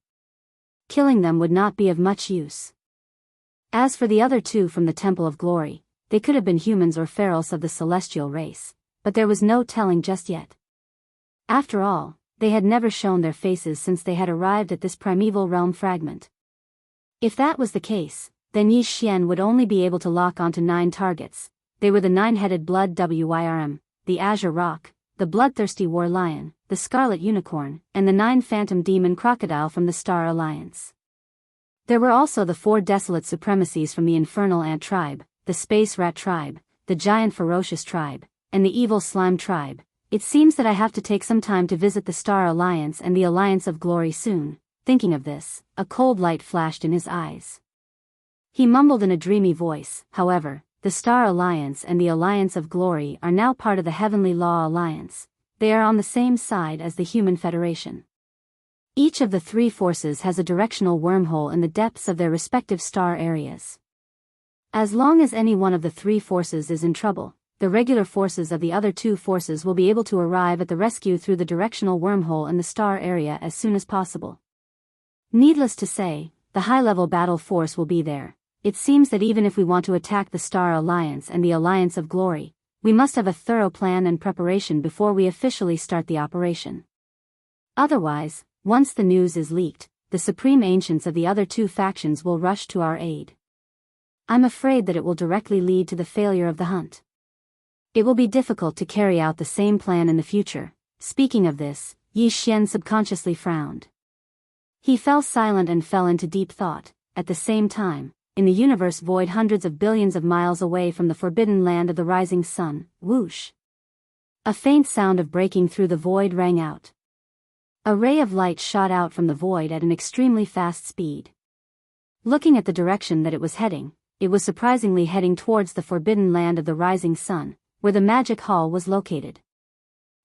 Killing them would not be of much use. As for the other 2 from the Temple of Glory, they could have been humans or ferals of the celestial race, but there was no telling just yet. After all, they had never shown their faces since they had arrived at this primeval realm fragment. If that was the case, then Yi Xian would only be able to lock onto 9 targets. They were the 9-headed Blood Wyrm, the Azure Rock, the Bloodthirsty War Lion, the Scarlet Unicorn, and the 9 Phantom Demon Crocodile from the Star Alliance. There were also the 4 Desolate Supremacies from the Infernal Ant Tribe, the Space Rat Tribe, the Giant Ferocious Tribe, and the Evil Slime Tribe. It seems that I have to take some time to visit the Star Alliance and the Alliance of Glory soon. Thinking of this, a cold light flashed in his eyes. He mumbled in a dreamy voice, however, the Star Alliance and the Alliance of Glory are now part of the Heavenly Law Alliance. They are on the same side as the Human Federation. Each of the 3 forces has a directional wormhole in the depths of their respective star areas. As long as any one of the 3 forces is in trouble, the regular forces of the other 2 forces will be able to arrive at the rescue through the directional wormhole in the star area as soon as possible. Needless to say, the high-level battle force will be there. It seems that even if we want to attack the Star Alliance and the Alliance of Glory, we must have a thorough plan and preparation before we officially start the operation. Otherwise, once the news is leaked, the supreme ancients of the other 2 factions will rush to our aid. I'm afraid that it will directly lead to the failure of the hunt. It will be difficult to carry out the same plan in the future. Speaking of this, Yi Xian subconsciously frowned. He fell silent and fell into deep thought. At the same time, in the universe void hundreds of billions of miles away from the forbidden land of the rising sun, whoosh! A faint sound of breaking through the void rang out. A ray of light shot out from the void at an extremely fast speed. Looking at the direction that it was heading, it was surprisingly heading towards the forbidden land of the rising sun, where the magic hall was located.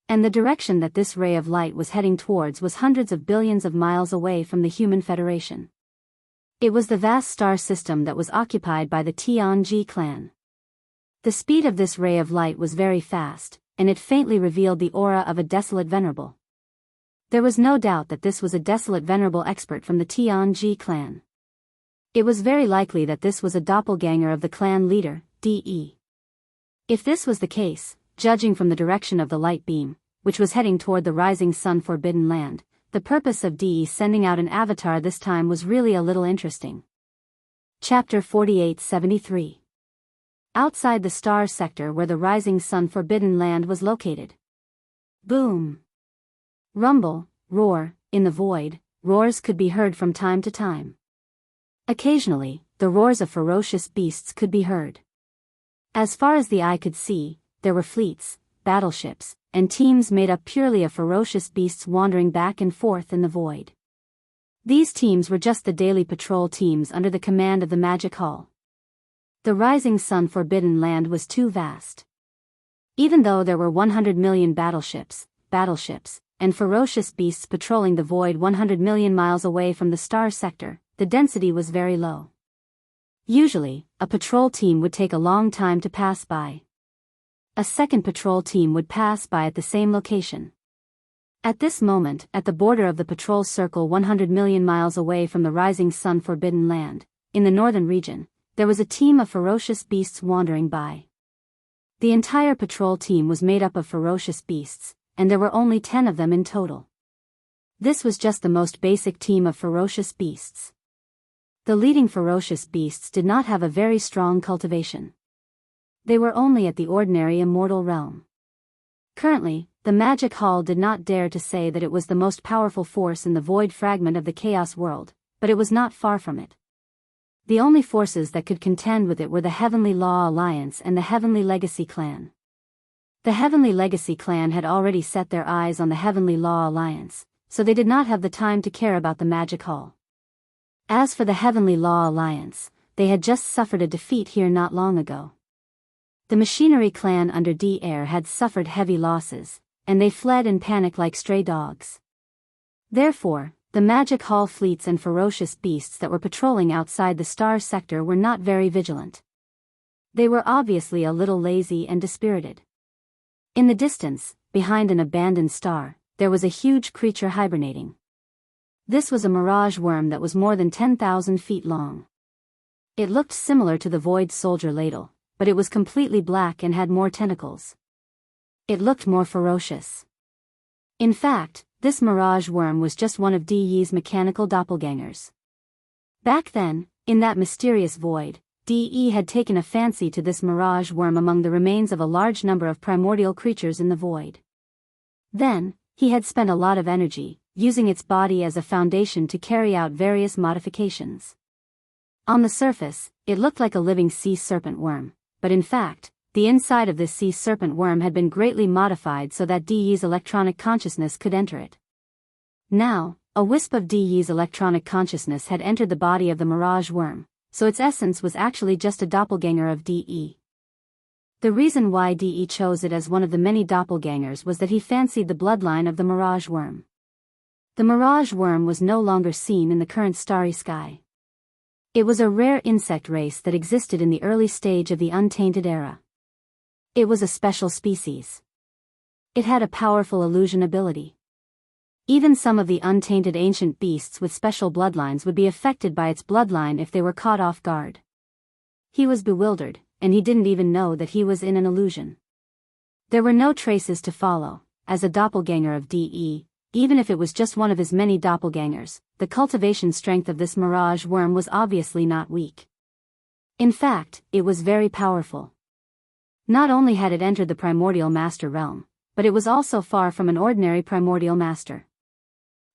And the direction that this ray of light was heading towards was hundreds of billions of miles away from the Human Federation. It was the vast star system that was occupied by the Tianji clan. The speed of this ray of light was very fast, and it faintly revealed the aura of a desolate venerable. There was no doubt that this was a desolate venerable expert from the Tianji clan. It was very likely that this was a doppelganger of the clan leader, De. If this was the case, judging from the direction of the light beam, which was heading toward the rising sun forbidden land, the purpose of DE sending out an avatar this time was really a little interesting. Chapter 4873. Outside the star sector where the rising sun forbidden land was located. Boom. Rumble, roar, in the void, roars could be heard from time to time. Occasionally, the roars of ferocious beasts could be heard. As far as the eye could see, there were fleets, battleships, and teams made up purely of ferocious beasts wandering back and forth in the void. These teams were just the daily patrol teams under the command of the Magic Hall. The rising sun forbidden land was too vast. Even though there were 100 million battleships, and ferocious beasts patrolling the void 100 million miles away from the star sector, the density was very low. Usually, a patrol team would take a long time to pass by. A second patrol team would pass by at the same location. At this moment, at the border of the patrol circle 100 million miles away from the rising sun forbidden land, in the northern region, there was a team of ferocious beasts wandering by. The entire patrol team was made up of ferocious beasts, and there were only 10 of them in total. This was just the most basic team of ferocious beasts. The leading ferocious beasts did not have a very strong cultivation. They were only at the ordinary immortal realm. Currently, the Magic Hall did not dare to say that it was the most powerful force in the void fragment of the Chaos world, but it was not far from it. The only forces that could contend with it were the Heavenly Law Alliance and the Heavenly Legacy Clan. The Heavenly Legacy Clan had already set their eyes on the Heavenly Law Alliance, so they did not have the time to care about the Magic Hall. As for the Heavenly Law Alliance, they had just suffered a defeat here not long ago. The Machinery Clan under D-Air had suffered heavy losses, and they fled in panic like stray dogs. Therefore, the Magic Hall fleets and ferocious beasts that were patrolling outside the star sector were not very vigilant. They were obviously a little lazy and dispirited. In the distance, behind an abandoned star, there was a huge creature hibernating. This was a mirage worm that was more than 10,000 feet long. It looked similar to the Void Soldier ladle, but it was completely black and had more tentacles. It looked more ferocious. In fact, this mirage worm was just one of DE's mechanical doppelgangers. Back then, in that mysterious void, DE had taken a fancy to this mirage worm among the remains of a large number of primordial creatures in the void. Then, he had spent a lot of energy, using its body as a foundation to carry out various modifications. On the surface, it looked like a living sea serpent worm, but in fact, the inside of this sea serpent worm had been greatly modified so that DE's electronic consciousness could enter it. Now, a wisp of DE's electronic consciousness had entered the body of the mirage worm, so its essence was actually just a doppelganger of DE. The reason why DE chose it as one of the many doppelgangers was that he fancied the bloodline of the mirage worm. The mirage worm was no longer seen in the current starry sky. It was a rare insect race that existed in the early stage of the Untainted Era. It was a special species. It had a powerful illusion ability. Even some of the untainted ancient beasts with special bloodlines would be affected by its bloodline if they were caught off guard. He was bewildered, and he didn't even know that he was in an illusion. There were no traces to follow. As a doppelganger of DE, even if it was just one of his many doppelgangers, the cultivation strength of this mirage worm was obviously not weak. In fact, it was very powerful. Not only had it entered the primordial master realm, but it was also far from an ordinary primordial master.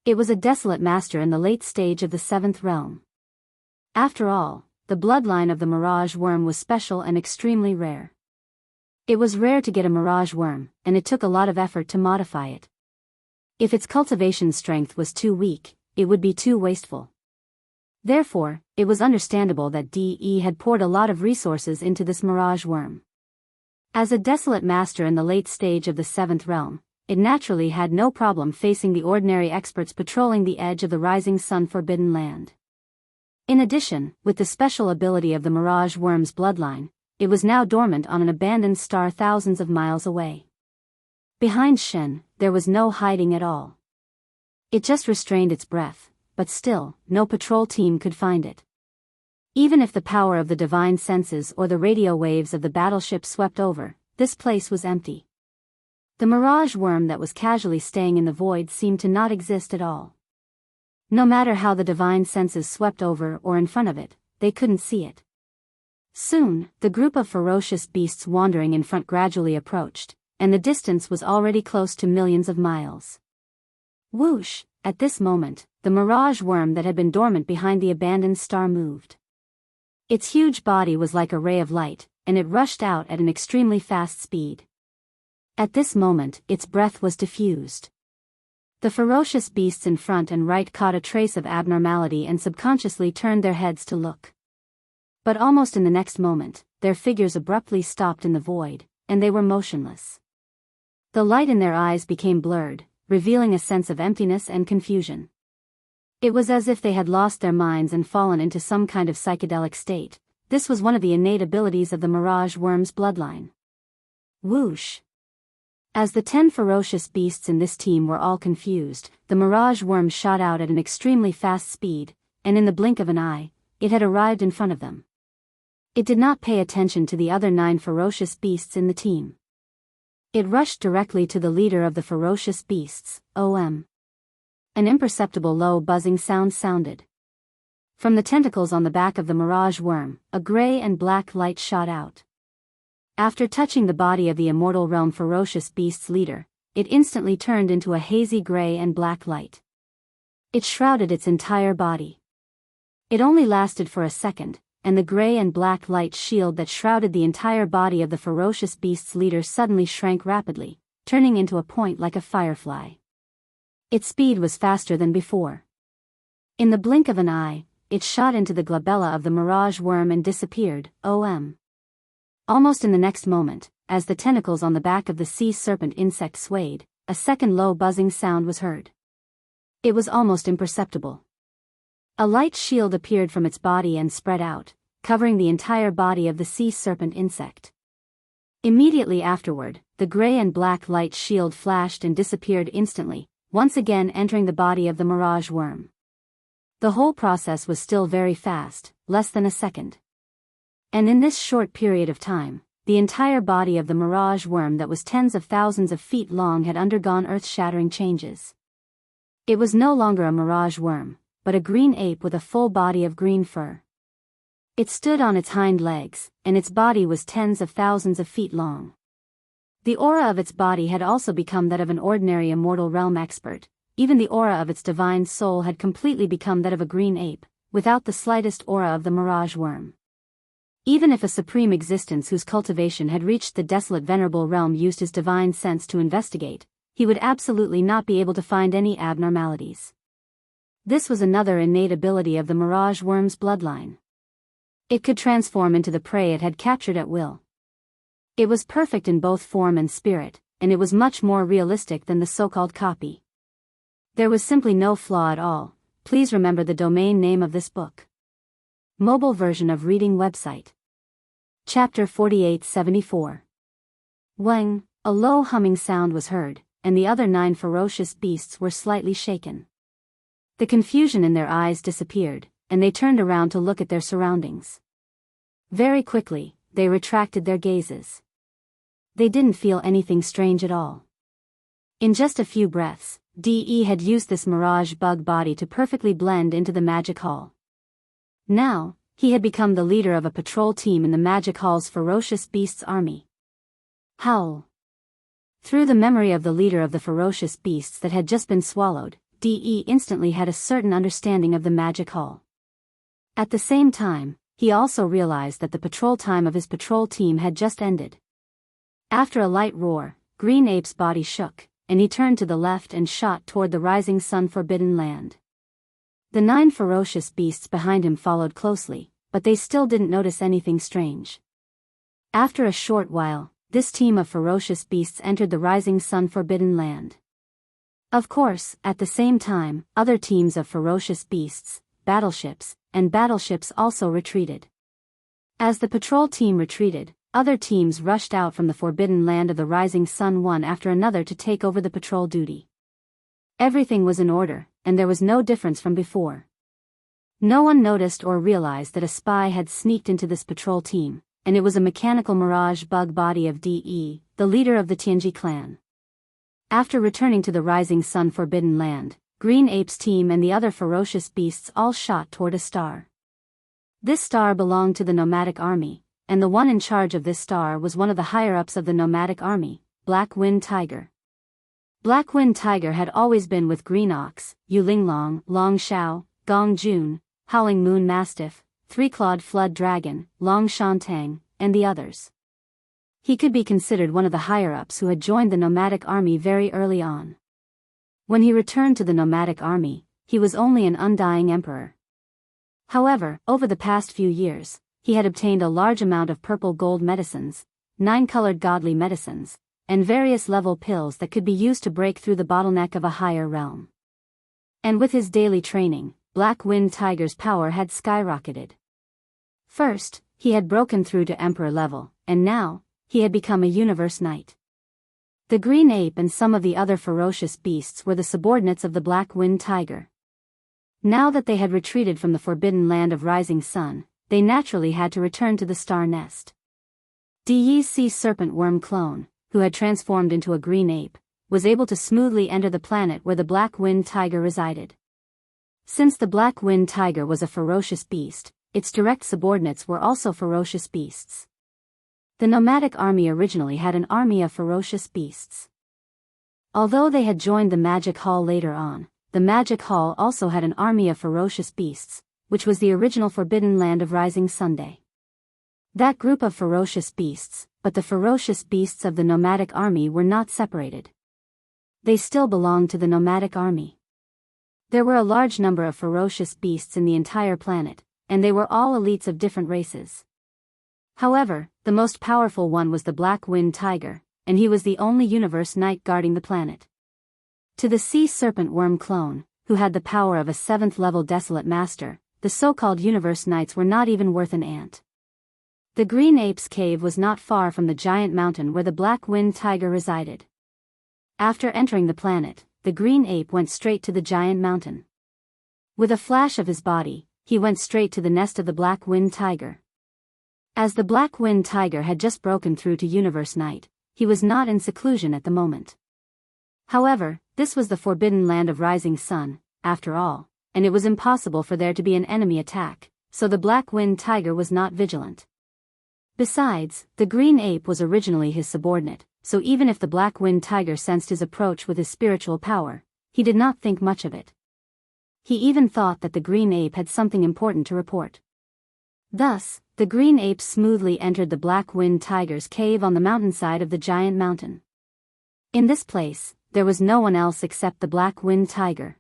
It was a desolate master in the late stage of the 7th realm. After all, the bloodline of the mirage worm was special and extremely rare. It was rare to get a mirage worm, and it took a lot of effort to modify it. If its cultivation strength was too weak, it would be too wasteful. Therefore, it was understandable that DE had poured a lot of resources into this mirage worm. As a desolate master in the late stage of the 7th realm, it naturally had no problem facing the ordinary experts patrolling the edge of the rising sun forbidden land. In addition, with the special ability of the mirage worm's bloodline, it was now dormant on an abandoned star thousands of miles away. Behind Shen, there was no hiding at all. It just restrained its breath, but still, no patrol team could find it. Even if the power of the divine senses or the radio waves of the battleship swept over, this place was empty. The mirage worm that was casually staying in the void seemed to not exist at all. No matter how the divine senses swept over or in front of it, they couldn't see it. Soon, the group of ferocious beasts wandering in front gradually approached, and the distance was already close to millions of miles. Whoosh! At this moment, the mirage worm that had been dormant behind the abandoned star moved. Its huge body was like a ray of light, and it rushed out at an extremely fast speed. At this moment, its breath was diffused. The ferocious beasts in front and right caught a trace of abnormality and subconsciously turned their heads to look. But almost in the next moment, their figures abruptly stopped in the void, and they were motionless. The light in their eyes became blurred, revealing a sense of emptiness and confusion. It was as if they had lost their minds and fallen into some kind of psychedelic state. This was one of the innate abilities of the mirage worm's bloodline. Whoosh! As the 10 ferocious beasts in this team were all confused, the mirage worm shot out at an extremely fast speed, and in the blink of an eye, it had arrived in front of them. It did not pay attention to the other 9 ferocious beasts in the team. It rushed directly to the leader of the ferocious beasts, OM. An imperceptible low buzzing sound sounded. From the tentacles on the back of the mirage worm, a gray and black light shot out. After touching the body of the immortal realm ferocious beast's leader, it instantly turned into a hazy gray and black light. It shrouded its entire body. It only lasted for a second, and the gray and black light shield that shrouded the entire body of the ferocious beast's leader suddenly shrank rapidly, turning into a point like a firefly. Its speed was faster than before. In the blink of an eye, it shot into the glabella of the mirage worm and disappeared, Almost in the next moment, as the tentacles on the back of the sea serpent insect swayed, a second low buzzing sound was heard. It was almost imperceptible. A light shield appeared from its body and spread out, covering the entire body of the sea serpent insect. Immediately afterward, the gray and black light shield flashed and disappeared instantly, once again entering the body of the mirage worm. The whole process was still very fast, less than a second. And in this short period of time, the entire body of the mirage worm that was tens of thousands of feet long had undergone earth-shattering changes. It was no longer a mirage worm, but a green ape with a full body of green fur. It stood on its hind legs, and its body was tens of thousands of feet long. The aura of its body had also become that of an ordinary immortal realm expert. Even the aura of its divine soul had completely become that of a green ape, without the slightest aura of the mirage worm. Even if a supreme existence whose cultivation had reached the desolate venerable realm used his divine sense to investigate, he would absolutely not be able to find any abnormalities. This was another innate ability of the mirage worm's bloodline. It could transform into the prey it had captured at will. It was perfect in both form and spirit, and it was much more realistic than the so-called copy. There was simply no flaw at all. Please remember the domain name of this book. Mobile version of reading website. Chapter 4874. Wang, a low humming sound was heard, and the other 9 ferocious beasts were slightly shaken. The confusion in their eyes disappeared, and they turned around to look at their surroundings. Very quickly, they retracted their gazes. They didn't feel anything strange at all. In just a few breaths, DE had used this mirage bug body to perfectly blend into the magic hall. Now, he had become the leader of a patrol team in the magic hall's ferocious beasts army. Howl. Through the memory of the leader of the ferocious beasts that had just been swallowed, DE instantly had a certain understanding of the magic hall. At the same time, he also realized that the patrol time of his patrol team had just ended. After a light roar, Green Ape's body shook, and he turned to the left and shot toward the rising sun forbidden land. The 9 ferocious beasts behind him followed closely, but they still didn't notice anything strange. After a short while, this team of ferocious beasts entered the rising sun forbidden land. Of course, at the same time, other teams of ferocious beasts, battleships also retreated. As the patrol team retreated, other teams rushed out from the forbidden land of the rising sun one after another to take over the patrol duty. Everything was in order, and there was no difference from before. No one noticed or realized that a spy had sneaked into this patrol team, and it was a mechanical mirage bug body of DE, the leader of the Tianji clan. After returning to the Rising Sun Forbidden Land, Green Ape's team and the other ferocious beasts all shot toward a star. This star belonged to the nomadic army, and the one in charge of this star was one of the higher-ups of the nomadic army, Black Wind Tiger. Black Wind Tiger had always been with Green Ox, Yu Linglong, Long Xiao, Gong Jun, Howling Moon Mastiff, Three-Clawed Flood Dragon, Long Shantang, and the others. He could be considered one of the higher-ups who had joined the nomadic army very early on. When he returned to the nomadic army, he was only an undying emperor. However, over the past few years, he had obtained a large amount of purple gold medicines, 9-colored godly medicines, and various level pills that could be used to break through the bottleneck of a higher realm. And with his daily training, Black Wind Tiger's power had skyrocketed. First, he had broken through to emperor level, and now, he had become a universe knight. The Green Ape and some of the other ferocious beasts were the subordinates of the Black Wind Tiger. Now that they had retreated from the forbidden land of Rising Sun, they naturally had to return to the star nest. Di's sea serpent worm clone, who had transformed into a green ape, was able to smoothly enter the planet where the Black Wind Tiger resided. Since the Black Wind Tiger was a ferocious beast, its direct subordinates were also ferocious beasts. The nomadic army originally had an army of ferocious beasts. Although they had joined the Magic Hall later on, the Magic Hall also had an army of ferocious beasts, which was the original forbidden land of Rising Sunday. That group of ferocious beasts, but the ferocious beasts of the nomadic army were not separated. They still belonged to the nomadic army. There were a large number of ferocious beasts in the entire planet, and they were all elites of different races. However, the most powerful one was the Black Wind Tiger, and he was the only universe knight guarding the planet. To the sea serpent worm clone, who had the power of a 7th-level desolate master, the so-called universe knights were not even worth an ant. The Green Ape's cave was not far from the giant mountain where the Black Wind Tiger resided. After entering the planet, the Green Ape went straight to the giant mountain. With a flash of his body, he went straight to the nest of the Black Wind Tiger. As the Black Wind Tiger had just broken through to Universe Knight, he was not in seclusion at the moment. However, this was the forbidden land of Rising Sun, after all, and it was impossible for there to be an enemy attack, so the Black Wind Tiger was not vigilant. Besides, the Green Ape was originally his subordinate, so even if the Black Wind Tiger sensed his approach with his spiritual power, he did not think much of it. He even thought that the Green Ape had something important to report. Thus, the Green Ape smoothly entered the Black Wind Tiger's cave on the mountainside of the giant mountain. In this place, there was no one else except the Black Wind Tiger.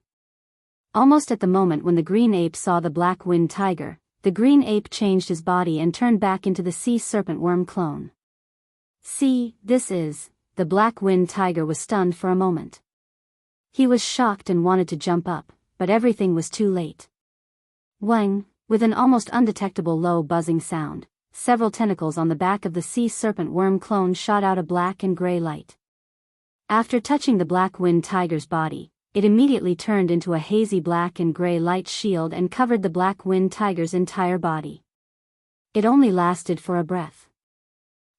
Almost at the moment when the Green Ape saw the Black Wind Tiger, the Green Ape changed his body and turned back into the sea serpent worm clone. See, this is, the Black Wind Tiger was stunned for a moment. He was shocked and wanted to jump up, but everything was too late. Wang, with an almost undetectable low buzzing sound, several tentacles on the back of the sea serpent worm clone shot out a black and gray light. After touching the Black Wind Tiger's body, it immediately turned into a hazy black and gray light shield and covered the Black Wind Tiger's entire body. It only lasted for a breath.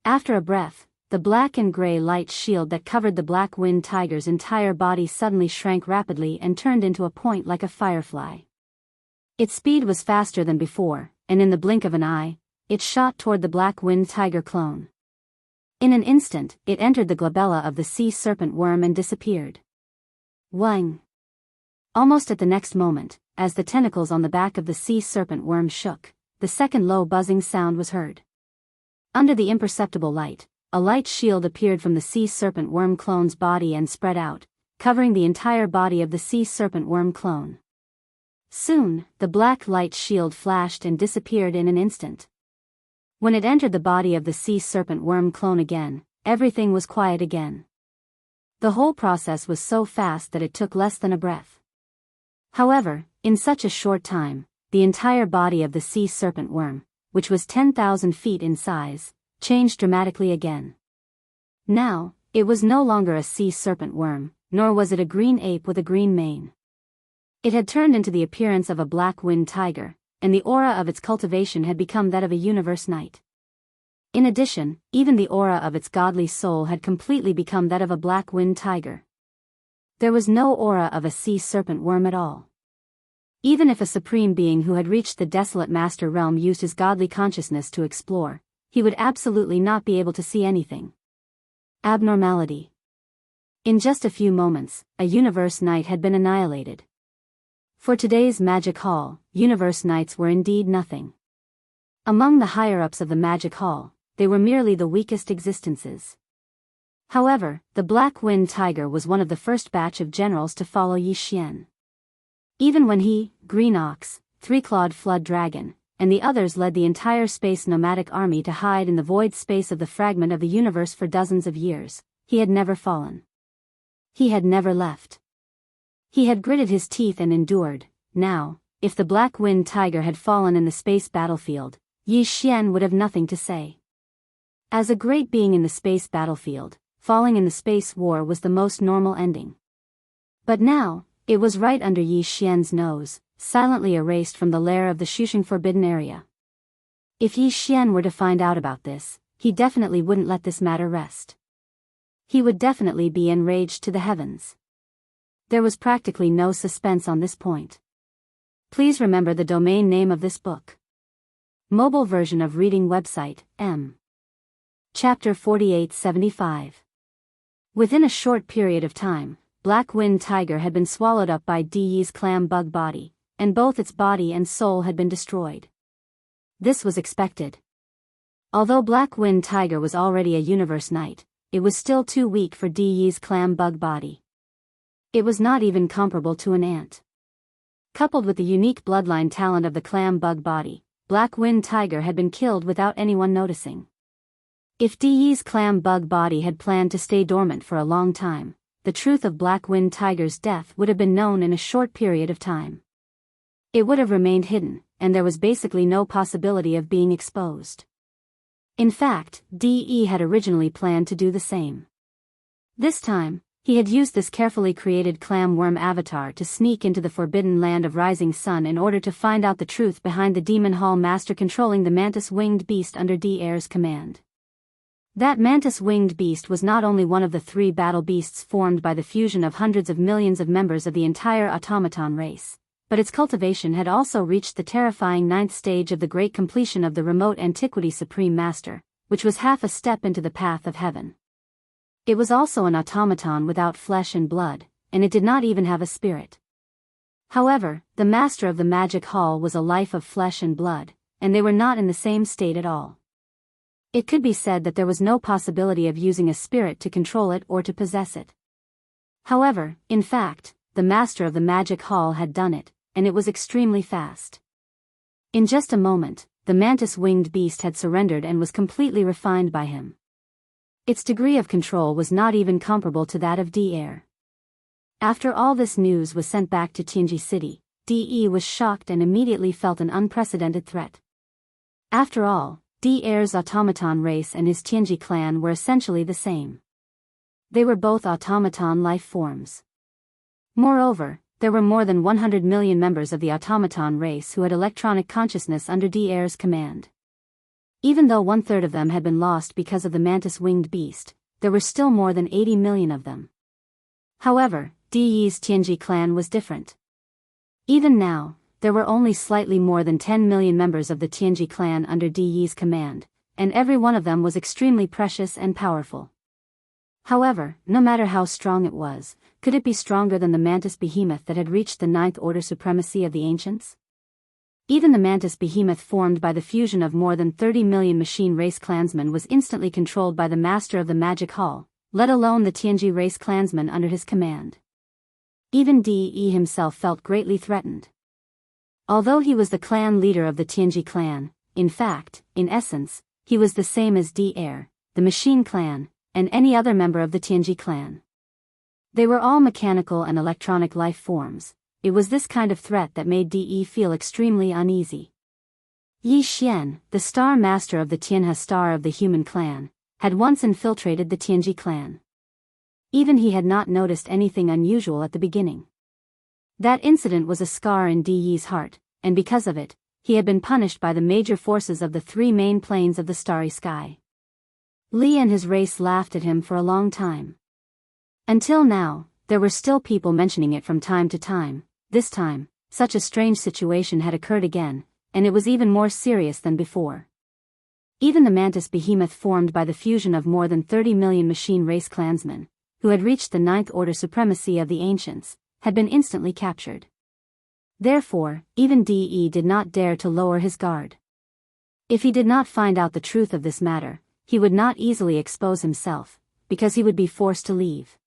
After a breath, the black and gray light shield that covered the Black Wind Tiger's entire body suddenly shrank rapidly and turned into a point like a firefly. Its speed was faster than before, and in the blink of an eye, it shot toward the Black Wind Tiger clone. In an instant, it entered the glabella of the sea serpent worm and disappeared. Wang. Almost at the next moment, as the tentacles on the back of the sea serpent worm shook, the second low buzzing sound was heard. Under the imperceptible light, a light shield appeared from the sea serpent worm clone's body and spread out, covering the entire body of the sea serpent worm clone. Soon, the black light shield flashed and disappeared in an instant. When it entered the body of the sea serpent worm clone again, everything was quiet again. The whole process was so fast that it took less than a breath. However, in such a short time, the entire body of the sea serpent worm, which was 10,000 feet in size, changed dramatically again. Now, it was no longer a sea serpent worm, nor was it a green ape with a green mane. It had turned into the appearance of a black-winged tiger, and the aura of its cultivation had become that of a universe knight. In addition, even the aura of its godly soul had completely become that of a black-winged tiger. There was no aura of a sea serpent worm at all. Even if a supreme being who had reached the desolate master realm used his godly consciousness to explore, he would absolutely not be able to see anything. Abnormality. In just a few moments, a universe knight had been annihilated. For today's magic hall, universe knights were indeed nothing. Among the higher-ups of the magic hall, they were merely the weakest existences. However, the black-winged tiger was one of the first batch of generals to follow Yi Xian. Even when he, Green Ox, Three-Clawed Flood Dragon, and the others led the entire space nomadic army to hide in the void space of the fragment of the universe for dozens of years, he had never fallen. He had never left. He had gritted his teeth and endured. Now, if the black-winged tiger had fallen in the space battlefield, Yi Xian would have nothing to say. As a great being in the space battlefield, falling in the space war was the most normal ending. But now, it was right under Yi Xian's nose, silently erased from the lair of the Shushing Forbidden Area. If Yi Xian were to find out about this, he definitely wouldn't let this matter rest. He would definitely be enraged to the heavens. There was practically no suspense on this point. Please remember the domain name of this book. Mobile version of reading website, M. Chapter 4875. Within a short period of time, Black-Winged Tiger had been swallowed up by Di's clam bug body, and both its body and soul had been destroyed. This was expected. Although Black-Winged Tiger was already a universe knight, it was still too weak for Di's clam bug body. It was not even comparable to an ant. Coupled with the unique bloodline talent of the clam bug body, Black-Winged Tiger had been killed without anyone noticing. If Di's clam bug body had planned to stay dormant for a long time, the truth of Black-Winged Tiger's death would have been known in a short period of time. It would have remained hidden, and there was basically no possibility of being exposed. In fact, DE had originally planned to do the same. This time, he had used this carefully created clam worm avatar to sneak into the forbidden land of Rising Sun in order to find out the truth behind the Demon Hall Master controlling the mantis-winged beast under D-Air's command. That mantis-winged beast was not only one of the 3 battle beasts formed by the fusion of hundreds of millions of members of the entire automaton race, but its cultivation had also reached the terrifying 9th stage of the great completion of the remote antiquity Supreme Master, which was half a step into the path of heaven. It was also an automaton without flesh and blood, and it did not even have a spirit. However, the master of the magic hall was a life of flesh and blood, and they were not in the same state at all. It could be said that there was no possibility of using a spirit to control it or to possess it. However, in fact, the master of the magic hall had done it, and it was extremely fast. In just a moment, the mantis-winged beast had surrendered and was completely refined by him. Its degree of control was not even comparable to that of D-Air. After all this news was sent back to Tianji City, DE was shocked and immediately felt an unprecedented threat. After all, D-Air's automaton race and his Tianji clan were essentially the same. They were both automaton life forms. Moreover, there were more than 100 million members of the automaton race who had electronic consciousness under D-Air's command. Even though 1/3 of them had been lost because of the mantis-winged beast, there were still more than 80 million of them. However, Di's Tianji clan was different. Even now, there were only slightly more than 10 million members of the Tianji clan under Di's command, and every one of them was extremely precious and powerful. However, no matter how strong it was, could it be stronger than the mantis behemoth that had reached the 9th order supremacy of the ancients? Even the mantis behemoth formed by the fusion of more than 30 million machine race clansmen was instantly controlled by the master of the magic hall, let alone the Tianji race clansmen under his command. Even DE himself felt greatly threatened. Although he was the clan leader of the Tianji clan, in fact, in essence, he was the same as D-Air, the machine clan, and any other member of the Tianji clan. They were all mechanical and electronic life forms. It was this kind of threat that made DE feel extremely uneasy. Yi Xian, the star master of the Tianhe star of the human clan, had once infiltrated the Tianji clan. Even he had not noticed anything unusual at the beginning. That incident was a scar in De's heart, and because of it, he had been punished by the major forces of the three main planes of the starry sky. Li and his race laughed at him for a long time. Until now, there were still people mentioning it from time to time. This time, such a strange situation had occurred again, and it was even more serious than before. Even the mantis behemoth formed by the fusion of more than 30 million machine race clansmen, who had reached the ninth order supremacy of the ancients, had been instantly captured. Therefore, even De did not dare to lower his guard. If he did not find out the truth of this matter, he would not easily expose himself, because he would be forced to leave.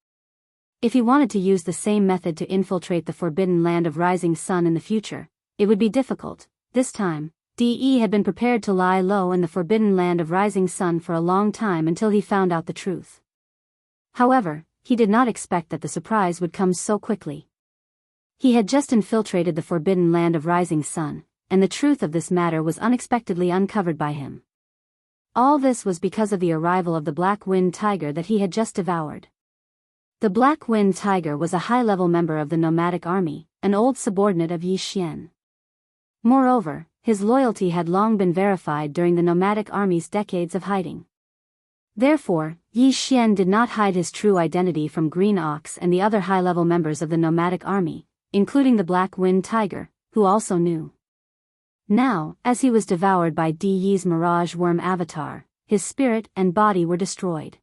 If he wanted to use the same method to infiltrate the forbidden land of rising sun in the future, it would be difficult. This time, De had been prepared to lie low in the forbidden land of rising sun for a long time until he found out the truth. However, he did not expect that the surprise would come so quickly. He had just infiltrated the forbidden land of rising sun, and the truth of this matter was unexpectedly uncovered by him. All this was because of the arrival of the black-winged tiger that he had just devoured. The black-winged tiger was a high-level member of the nomadic army, an old subordinate of Yi Xian. Moreover, his loyalty had long been verified during the nomadic army's decades of hiding. Therefore, Yi Xian did not hide his true identity from Green Ox and the other high-level members of the nomadic army, including the black-winged tiger, who also knew. Now, as he was devoured by De's mirage worm avatar, his spirit and body were destroyed.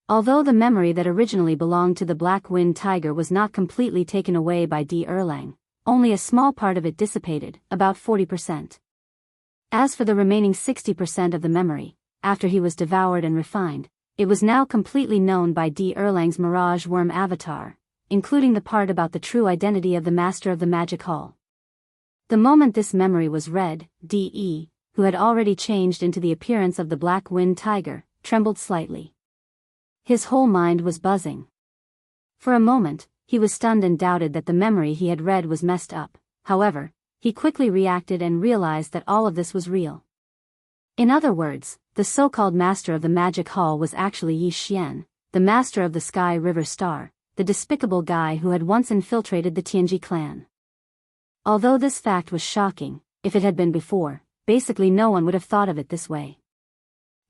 Although the memory that originally belonged to the black-winged tiger was not completely taken away by De Erlang, only a small part of it dissipated, about 40%. As for the remaining 60% of the memory, after he was devoured and refined, it was now completely known by De Erlang's mirage worm avatar, including the part about the true identity of the master of the magic hall. The moment this memory was read, De, who had already changed into the appearance of the black-winged tiger, trembled slightly. His whole mind was buzzing. For a moment, he was stunned and doubted that the memory he had read was messed up. However, he quickly reacted and realized that all of this was real. In other words, the so-called master of the magic hall was actually Yi Xian, the master of the Sky River Star, the despicable guy who had once infiltrated the Tianji clan. Although this fact was shocking, if it had been before, basically no one would have thought of it this way.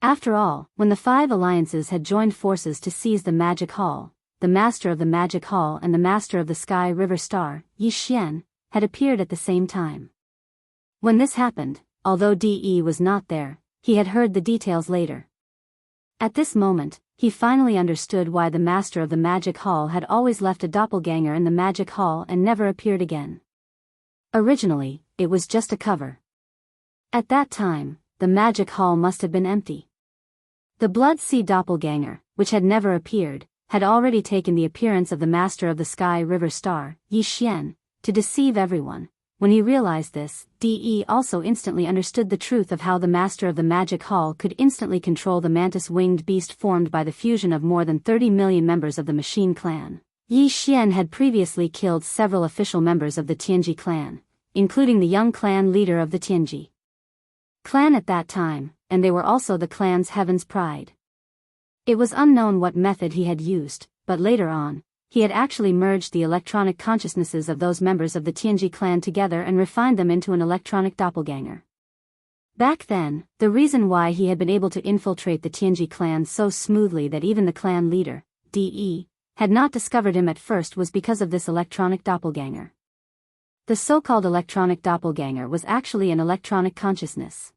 After all, when the five alliances had joined forces to seize the magic hall, the master of the magic hall and the master of the Sky River Star, Yi Xian, had appeared at the same time. When this happened, although De was not there, he had heard the details later. At this moment, he finally understood why the master of the magic hall had always left a doppelganger in the magic hall and never appeared again. Originally, it was just a cover. At that time, the magic hall must have been empty. The Blood Sea doppelganger, which had never appeared, had already taken the appearance of the master of the Sky River Star, Yi Xian, to deceive everyone. When he realized this, De also instantly understood the truth of how the master of the magic hall could instantly control the mantis-winged beast formed by the fusion of more than 30 million members of the machine clan. Yi Xian had previously killed several official members of the Tianji clan, including the young clan leader of the Tianji clan at that time, and they were also the clan's heaven's pride. It was unknown what method he had used, but later on, he had actually merged the electronic consciousnesses of those members of the Tianji clan together and refined them into an electronic doppelganger. Back then, the reason why he had been able to infiltrate the Tianji clan so smoothly that even the clan leader, De, had not discovered him at first was because of this electronic doppelganger. The so-called electronic doppelganger was actually an electronic consciousness.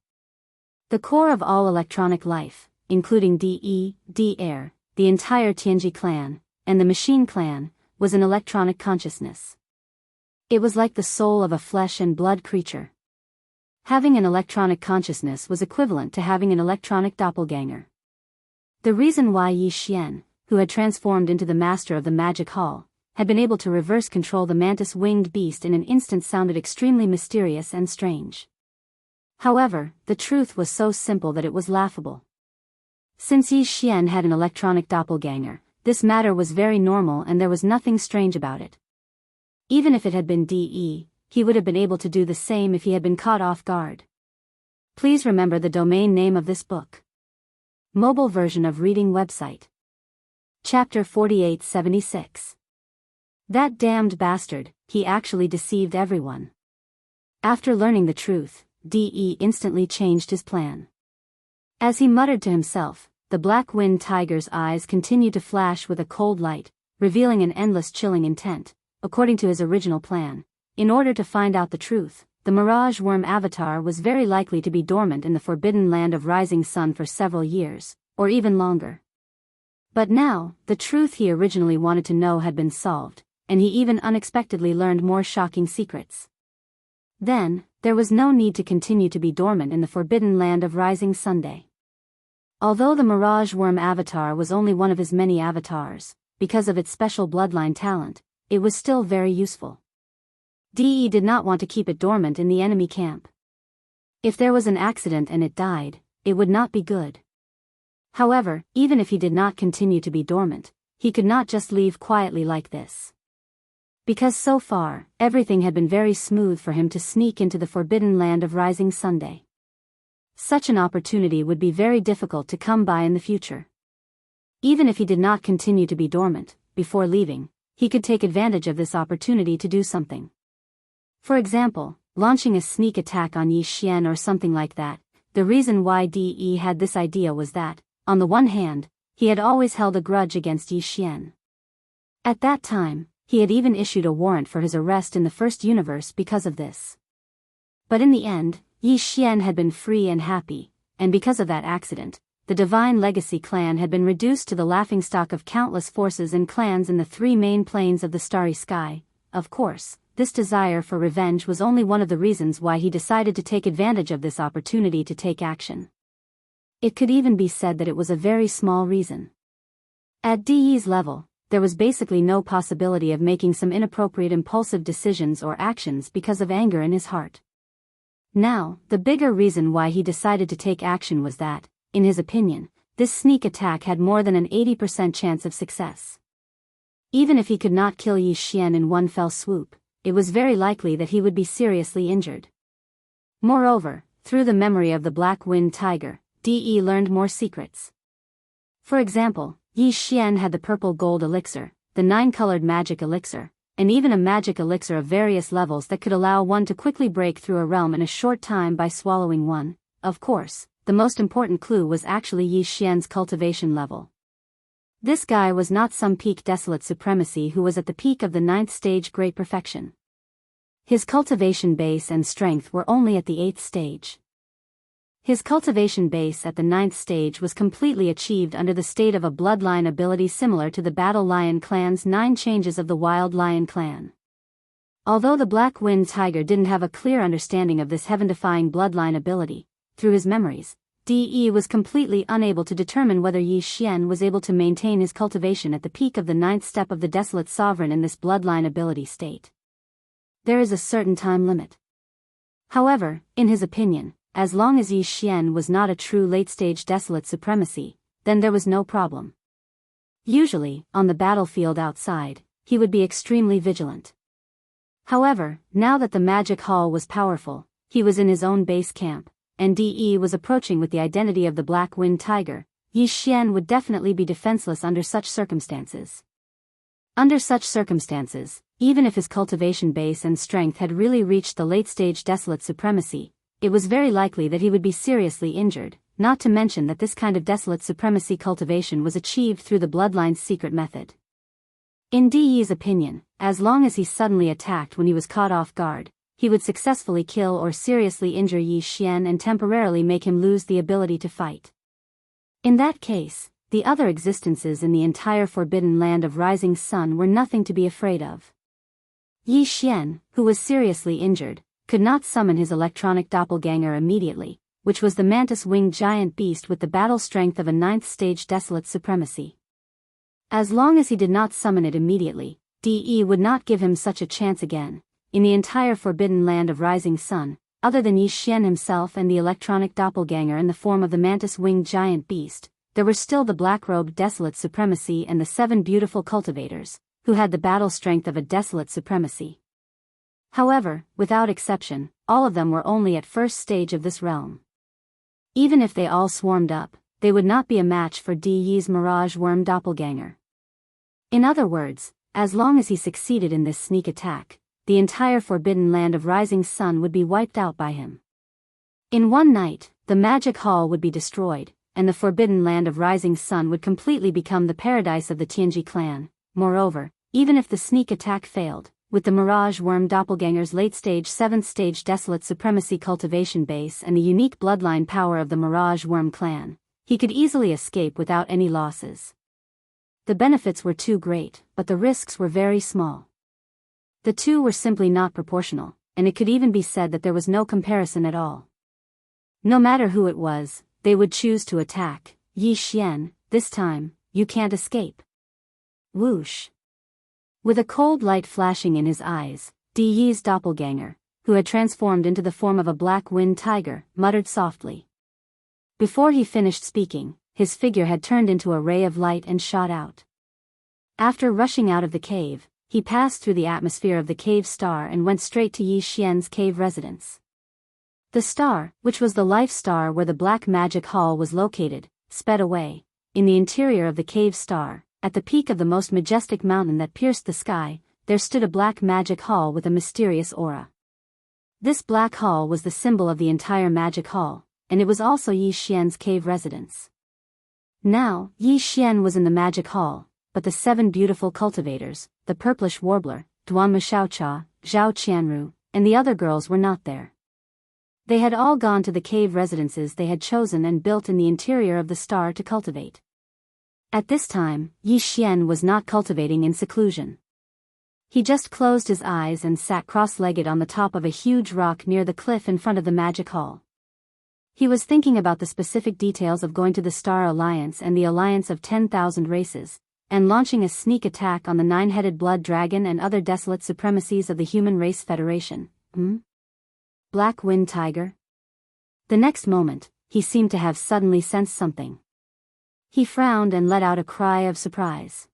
The core of all electronic life, including De, De-Air, the entire Tianji clan, and the machine clan, was an electronic consciousness. It was like the soul of a flesh and blood creature. Having an electronic consciousness was equivalent to having an electronic doppelganger. The reason why Yi Xian, who had transformed into the master of the magic hall, had been able to reverse control the mantis-winged beast in an instant sounded extremely mysterious and strange. However, the truth was so simple that it was laughable. Since Yi Xian had an electronic doppelganger, this matter was very normal and there was nothing strange about it. Even if it had been De, he would have been able to do the same if he had been caught off guard. Please remember the domain name of this book. Mobile version of reading website. Chapter 4876. That damned bastard, he actually deceived everyone. After learning the truth, De instantly changed his plan. As he muttered to himself, the black-winged tiger's eyes continued to flash with a cold light, revealing an endless chilling intent. According to his original plan, in order to find out the truth, the Mirage Worm avatar was very likely to be dormant in the forbidden land of rising sun for several years, or even longer. But now, the truth he originally wanted to know had been solved, and he even unexpectedly learned more shocking secrets. Then, there was no need to continue to be dormant in the forbidden land of rising Sunday. Although the Mirage Worm avatar was only one of his many avatars, because of its special bloodline talent, it was still very useful. De did not want to keep it dormant in the enemy camp. If there was an accident and it died, it would not be good. However, even if he did not continue to be dormant, he could not just leave quietly like this. Because so far, everything had been very smooth for him to sneak into the forbidden land of rising Sunday. Such an opportunity would be very difficult to come by in the future. Even if he did not continue to be dormant, before leaving, he could take advantage of this opportunity to do something. For example, launching a sneak attack on Yi Xian or something like that. The reason why De had this idea was that, on the one hand, he had always held a grudge against Yi Xian. At that time, he had even issued a warrant for his arrest in the first universe because of this. But in the end, Yi Xian had been free and happy, and because of that accident, the Divine Legacy clan had been reduced to the laughingstock of countless forces and clans in the three main planes of the starry sky. Of course, this desire for revenge was only one of the reasons why he decided to take advantage of this opportunity to take action. It could even be said that it was a very small reason. At De's level, there was basically no possibility of making some inappropriate impulsive decisions or actions because of anger in his heart. Now, the bigger reason why he decided to take action was that, in his opinion, this sneak attack had more than an 80% chance of success. Even if he could not kill Yi Xian in one fell swoop, it was very likely that he would be seriously injured. Moreover, through the memory of the black-winged tiger, De learned more secrets. For example, Yi Xian had the purple gold elixir, the 9-colored magic elixir, and even a magic elixir of various levels that could allow one to quickly break through a realm in a short time by swallowing one. Of course, the most important clue was actually Yi Xian's cultivation level. This guy was not some peak desolate supremacy who was at the peak of the 9th stage great perfection. His cultivation base and strength were only at the 8th stage. His cultivation base at the 9th stage was completely achieved under the state of a bloodline ability similar to the Battle Lion clan's 9 changes of the Wild Lion clan. Although the Black-Winged Tiger didn't have a clear understanding of this heaven-defying bloodline ability, through his memories, De was completely unable to determine whether Yi Xian was able to maintain his cultivation at the peak of the 9th step of the Desolate Sovereign in this bloodline ability state. There is a certain time limit. However, in his opinion, as long as Yi Xian was not a true late-stage desolate supremacy, then there was no problem. Usually, on the battlefield outside, he would be extremely vigilant. However, now that the magic hall was powerful, he was in his own base camp, and De was approaching with the identity of the Black-Winged Tiger. Yi Xian would definitely be defenseless under such circumstances. Under such circumstances, even if his cultivation base and strength had really reached the late-stage desolate supremacy, it was very likely that he would be seriously injured, not to mention that this kind of desolate supremacy cultivation was achieved through the bloodline's secret method. In De's opinion, as long as he suddenly attacked when he was caught off guard, he would successfully kill or seriously injure Yi Xian and temporarily make him lose the ability to fight. In that case, the other existences in the entire forbidden land of rising sun were nothing to be afraid of. Yi Xian, who was seriously injured, could not summon his electronic doppelganger immediately, which was the mantis-winged giant beast with the battle strength of a 9th stage desolate supremacy. As long as he did not summon it immediately, De would not give him such a chance again. In the entire forbidden land of rising sun, other than Yi Xian himself and the electronic doppelganger in the form of the mantis-winged giant beast, there were still the black-robed desolate supremacy and the 7 beautiful cultivators, who had the battle strength of a desolate supremacy. However, without exception, all of them were only at first stage of this realm. Even if they all swarmed up, they would not be a match for De's Mirage Worm doppelganger. In other words, as long as he succeeded in this sneak attack, the entire forbidden land of Rising Sun would be wiped out by him. In one night, the magic hall would be destroyed, and the forbidden land of Rising Sun would completely become the paradise of the Tianji clan. Moreover, even if the sneak attack failed, with the Mirage Worm Doppelganger's late-stage 7th-stage Desolate Supremacy cultivation base and the unique bloodline power of the Mirage Worm clan, he could easily escape without any losses. The benefits were too great, but the risks were very small. The two were simply not proportional, and it could even be said that there was no comparison at all. No matter who it was, they would choose to attack. Yi Xian, this time, you can't escape. Whoosh. With a cold light flashing in his eyes, Di Yi's doppelganger, who had transformed into the form of a black-winged tiger, muttered softly. Before he finished speaking, his figure had turned into a ray of light and shot out. After rushing out of the cave, he passed through the atmosphere of the cave star and went straight to Yi Xian's cave residence. The star, which was the life star where the black magic hall was located, sped away. In the interior of the cave star, at the peak of the most majestic mountain that pierced the sky, there stood a black magic hall with a mysterious aura. This black hall was the symbol of the entire magic hall, and it was also Yi Xian's cave residence. Now, Yi Xian was in the magic hall, but the 7 beautiful cultivators, the purplish warbler, Duan Xiaocha, Zhao Qianru, and the other girls were not there. They had all gone to the cave residences they had chosen and built in the interior of the star to cultivate. At this time, Yi Xian was not cultivating in seclusion. He just closed his eyes and sat cross-legged on the top of a huge rock near the cliff in front of the magic hall. He was thinking about the specific details of going to the Star Alliance and the Alliance of 10,000 races, and launching a sneak attack on the 9-headed blood dragon and other desolate supremacies of the Human Race Federation. Black-winged tiger? The next moment, he seemed to have suddenly sensed something. He frowned and let out a cry of surprise.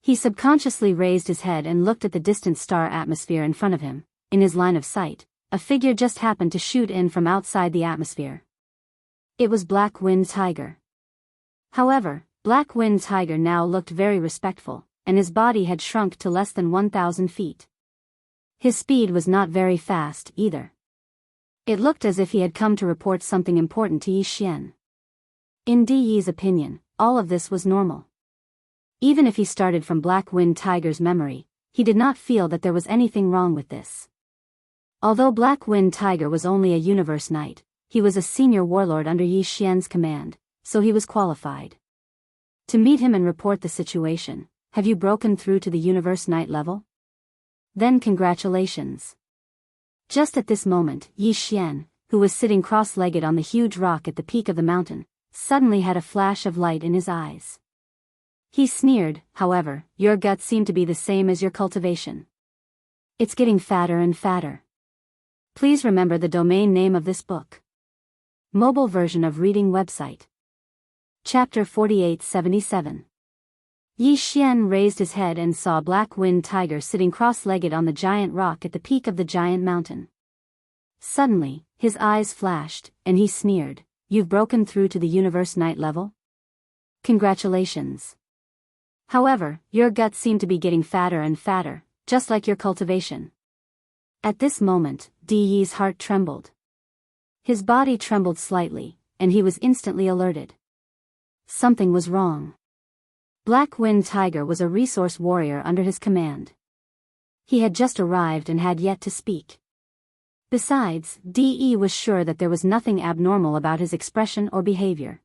He subconsciously raised his head and looked at the distant star atmosphere in front of him. In his line of sight, a figure just happened to shoot in from outside the atmosphere. It was Black-winged Tiger. However, Black-winged Tiger now looked very respectful, and his body had shrunk to less than 1,000 feet. His speed was not very fast, either. It looked as if he had come to report something important to Yi Xian. In Di Yi's opinion, all of this was normal. Even if he started from Black-winged Tiger's memory, he did not feel that there was anything wrong with this. Although Black-winged Tiger was only a universe knight, he was a senior warlord under Yi Xian's command, so he was qualified to meet him and report the situation. Have you broken through to the universe knight level? Then congratulations. Just at this moment, Yi Xian, who was sitting cross-legged on the huge rock at the peak of the mountain, suddenly had a flash of light in his eyes. He sneered, however, your guts seem to be the same as your cultivation. It's getting fatter and fatter. Please remember the domain name of this book. Mobile version of reading website. Chapter 4877. Yi Xian raised his head and saw Black-winged Tiger sitting cross-legged on the giant rock at the peak of the giant mountain. Suddenly, his eyes flashed, and he sneered, you've broken through to the universe knight level? Congratulations. However, your guts seem to be getting fatter and fatter, just like your cultivation. At this moment, Di Yi's heart trembled. His body trembled slightly, and he was instantly alerted. Something was wrong. Black-winged Tiger was a resource warrior under his command. He had just arrived and had yet to speak. Besides, Di was sure that there was nothing abnormal about his expression or behavior.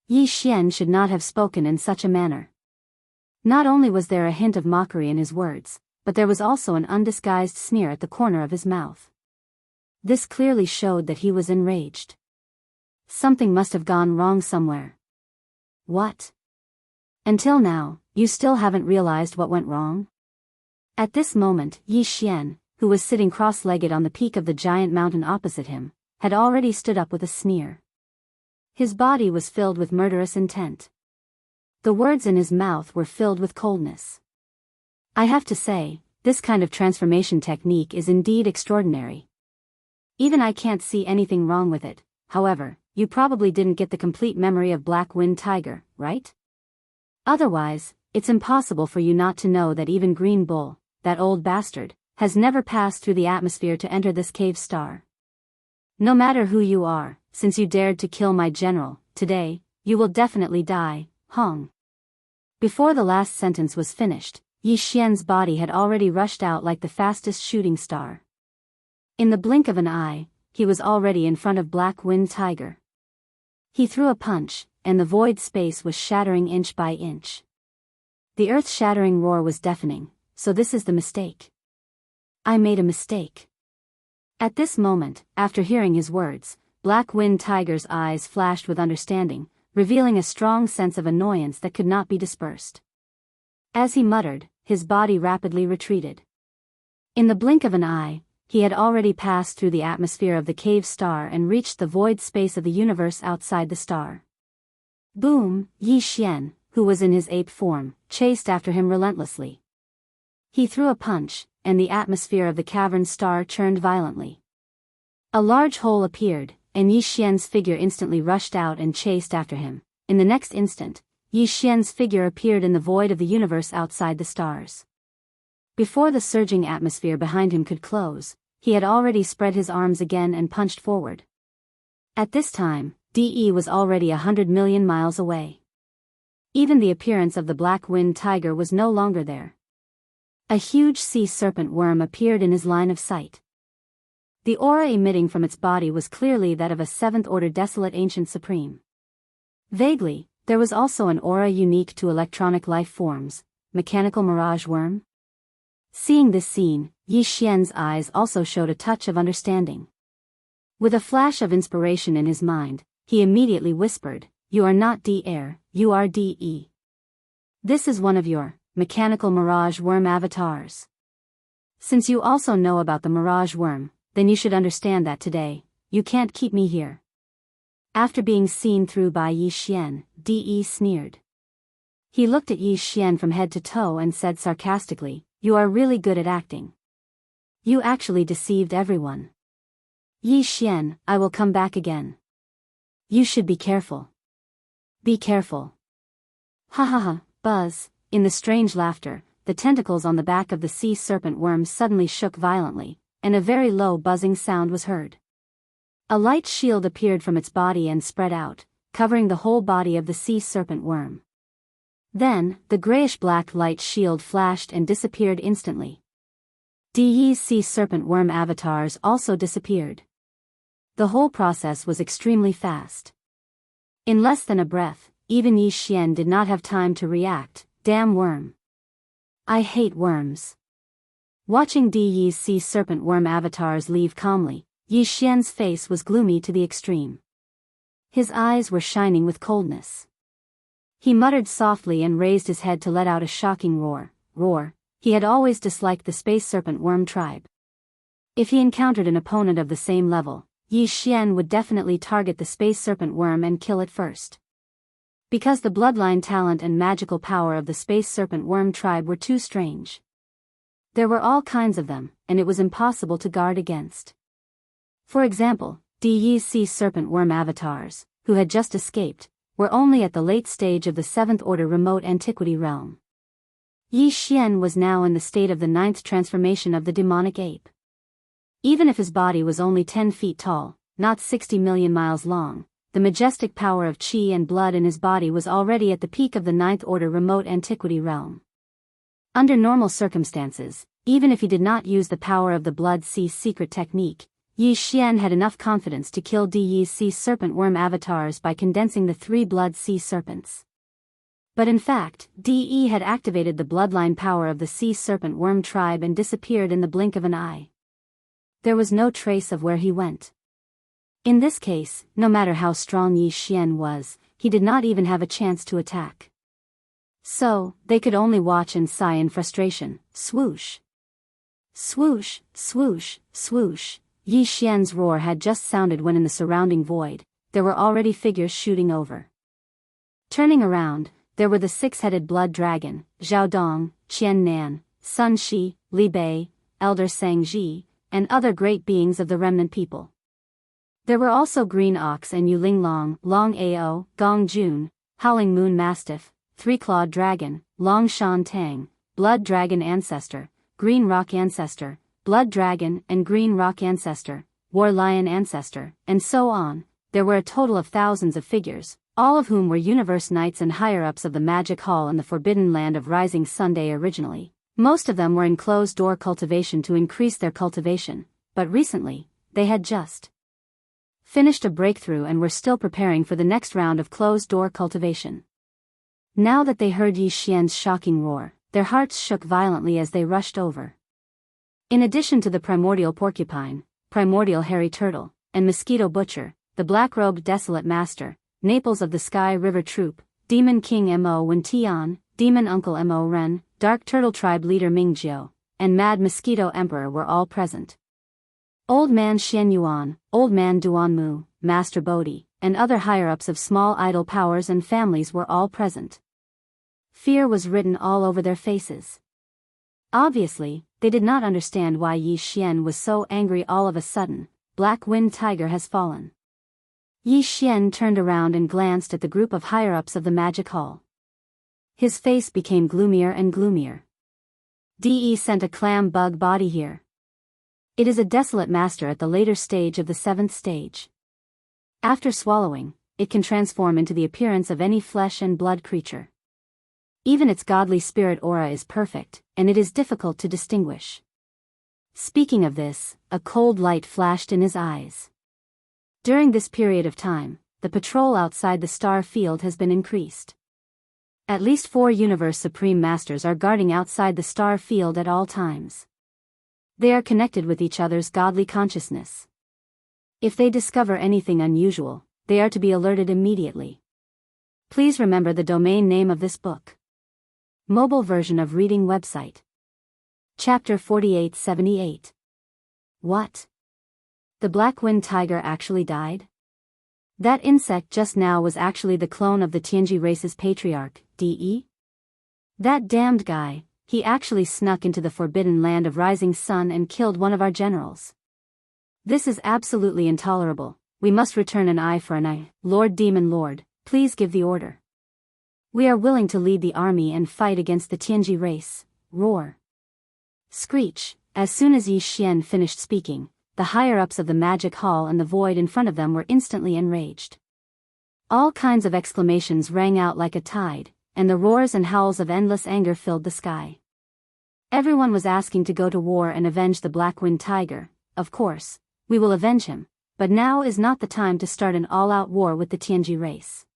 Yi Xian should not have spoken in such a manner. Not only was there a hint of mockery in his words, but there was also an undisguised sneer at the corner of his mouth. This clearly showed that he was enraged. Something must have gone wrong somewhere. What? Until now, you still haven't realized what went wrong? At this moment, Yi Xian, who was sitting cross-legged on the peak of the giant mountain opposite him, had already stood up with a sneer. His body was filled with murderous intent. The words in his mouth were filled with coldness. I have to say, this kind of transformation technique is indeed extraordinary. Even I can't see anything wrong with it. However, you probably didn't get the complete memory of Black-winged Tiger, right? Otherwise, it's impossible for you not to know that even Green Bull, that old bastard, has never passed through the atmosphere to enter this cave star. No matter who you are, since you dared to kill my general, today, you will definitely die, Hong. Before the last sentence was finished, Yi Xian's body had already rushed out like the fastest shooting star. In the blink of an eye, he was already in front of Black Wind Tiger. He threw a punch, and the void space was shattering inch by inch. The earth-shattering roar was deafening, so this is the mistake. I made a mistake. At this moment, after hearing his words, Black Wind Tiger's eyes flashed with understanding, revealing a strong sense of annoyance that could not be dispersed. As he muttered, his body rapidly retreated. In the blink of an eye, he had already passed through the atmosphere of the cave star and reached the void space of the universe outside the star. Boom! Yi Xian, who was in his ape form, chased after him relentlessly. He threw a punch, and the atmosphere of the cavern star churned violently. A large hole appeared, and Yi Xian's figure instantly rushed out and chased after him. In the next instant, Yi Xian's figure appeared in the void of the universe outside the stars. Before the surging atmosphere behind him could close, he had already spread his arms again and punched forward. At this time, DE was already 100 million miles away. Even the appearance of the Black Wind Tiger was no longer there. A huge sea serpent worm appeared in his line of sight. The aura emitting from its body was clearly that of a seventh-order desolate ancient supreme. Vaguely, there was also an aura unique to electronic life forms, mechanical mirage worm. Seeing this scene, Yi Xian's eyes also showed a touch of understanding. With a flash of inspiration in his mind, he immediately whispered, "You are not D-Air, you are DE. This is one of your mechanical mirage worm avatars. Since you also know about the mirage worm, then you should understand that today, you can't keep me here." After being seen through by Yi Xian, DE sneered. He looked at Yi Xian from head to toe and said sarcastically, "You are really good at acting. You actually deceived everyone. Yi Xian, I will come back again. You should be careful. Be careful." Ha ha ha, buzz. In the strange laughter, the tentacles on the back of the sea serpent worm suddenly shook violently, and a very low buzzing sound was heard. A light shield appeared from its body and spread out, covering the whole body of the sea serpent worm. Then, the grayish-black light shield flashed and disappeared instantly. DE's sea serpent worm avatars also disappeared. The whole process was extremely fast. In less than a breath, even Yi Xian did not have time to react. Damn worm. I hate worms. Watching DE's sea serpent worm avatars leave calmly, Yi Xian's face was gloomy to the extreme. His eyes were shining with coldness. He muttered softly and raised his head to let out a shocking roar. He had always disliked the space serpent worm tribe. If he encountered an opponent of the same level, Yi Xian would definitely target the space serpent worm and kill it first. Because the bloodline talent and magical power of the space serpent worm tribe were too strange. There were all kinds of them, and it was impossible to guard against. For example, DE's sea serpent worm avatars, who had just escaped, were only at the late stage of the 7th order remote antiquity realm. Yi Xian was now in the state of the 9th transformation of the demonic ape. Even if his body was only 10 feet tall, not 60 million miles long, the majestic power of qi and blood in his body was already at the peak of the 9th order remote antiquity realm. Under normal circumstances, even if he did not use the power of the blood sea secret technique, Yi Xian had enough confidence to kill DE's sea serpent worm avatars by condensing the 3 blood sea serpents. But in fact, DE had activated the bloodline power of the sea serpent worm tribe and disappeared in the blink of an eye. There was no trace of where he went. In this case, no matter how strong Yi Xian was, he did not even have a chance to attack. So, they could only watch and sigh in frustration. Swoosh. Swoosh, swoosh, swoosh. Yi Xian's roar had just sounded when in the surrounding void, there were already figures shooting over. Turning around, there were the 6-headed blood dragon, Zhao Dong, Qian Nan, Sun Shi, Li Bei, Elder Sang Ji, and other great beings of the remnant people. There were also Green Ox and Yu Ling Long, Long Ao, Gong Jun, Howling Moon Mastiff, 3-clawed dragon, Long Shan Tang, Blood Dragon Ancestor, Green Rock Ancestor, blood dragon and green rock ancestor, war lion ancestor, and so on. There were a total of thousands of figures, all of whom were universe knights and higher-ups of the magic hall in the forbidden land of Rising Sunday originally. Most of them were in closed-door cultivation to increase their cultivation, but recently, they had just finished a breakthrough and were still preparing for the next round of closed-door cultivation. Now that they heard Yi Xian's shocking roar, their hearts shook violently as they rushed over. In addition to the primordial porcupine, primordial hairy turtle, and mosquito butcher, the black-robed desolate master, Naples of the Sky River Troop, Demon King Mo Wen Tian, Demon Uncle Mo Ren, Dark Turtle Tribe Leader Ming Jiao, and Mad Mosquito Emperor were all present. Old Man Xian Yuan, Old Man Duan Mu, Master Bodhi, and other higher-ups of small idol powers and families were all present. Fear was written all over their faces. Obviously, they did not understand why Yi Xian was so angry all of a sudden. Black Wind Tiger has fallen. Yi Xian turned around and glanced at the group of higher-ups of the magic hall. His face became gloomier and gloomier. De sent a clam bug body here. It is a desolate master at the later stage of the 7th stage. After swallowing, it can transform into the appearance of any flesh and blood creature. Even its godly spirit aura is perfect, and it is difficult to distinguish. Speaking of this, a cold light flashed in his eyes. During this period of time, the patrol outside the star field has been increased. At least 4 Universe Supreme Masters are guarding outside the star field at all times. They are connected with each other's godly consciousness. If they discover anything unusual, they are to be alerted immediately. Please remember the domain name of this book. Mobile version of reading website. Chapter 4878. What? The Black Wind Tiger actually died? That insect just now was actually the clone of the Tianji race's patriarch, De? That damned guy, he actually snuck into the forbidden land of Rising Sun and killed one of our generals. This is absolutely intolerable. We must return an eye for an eye. Lord Demon Lord, please give the order. We are willing to lead the army and fight against the Tianji race. Roar. Screech. As soon as Yi Xian finished speaking, the higher-ups of the magic hall and the void in front of them were instantly enraged. All kinds of exclamations rang out like a tide, and the roars and howls of endless anger filled the sky. Everyone was asking to go to war and avenge the Black Wind Tiger. Of course, we will avenge him, but now is not the time to start an all-out war with the Tianji race.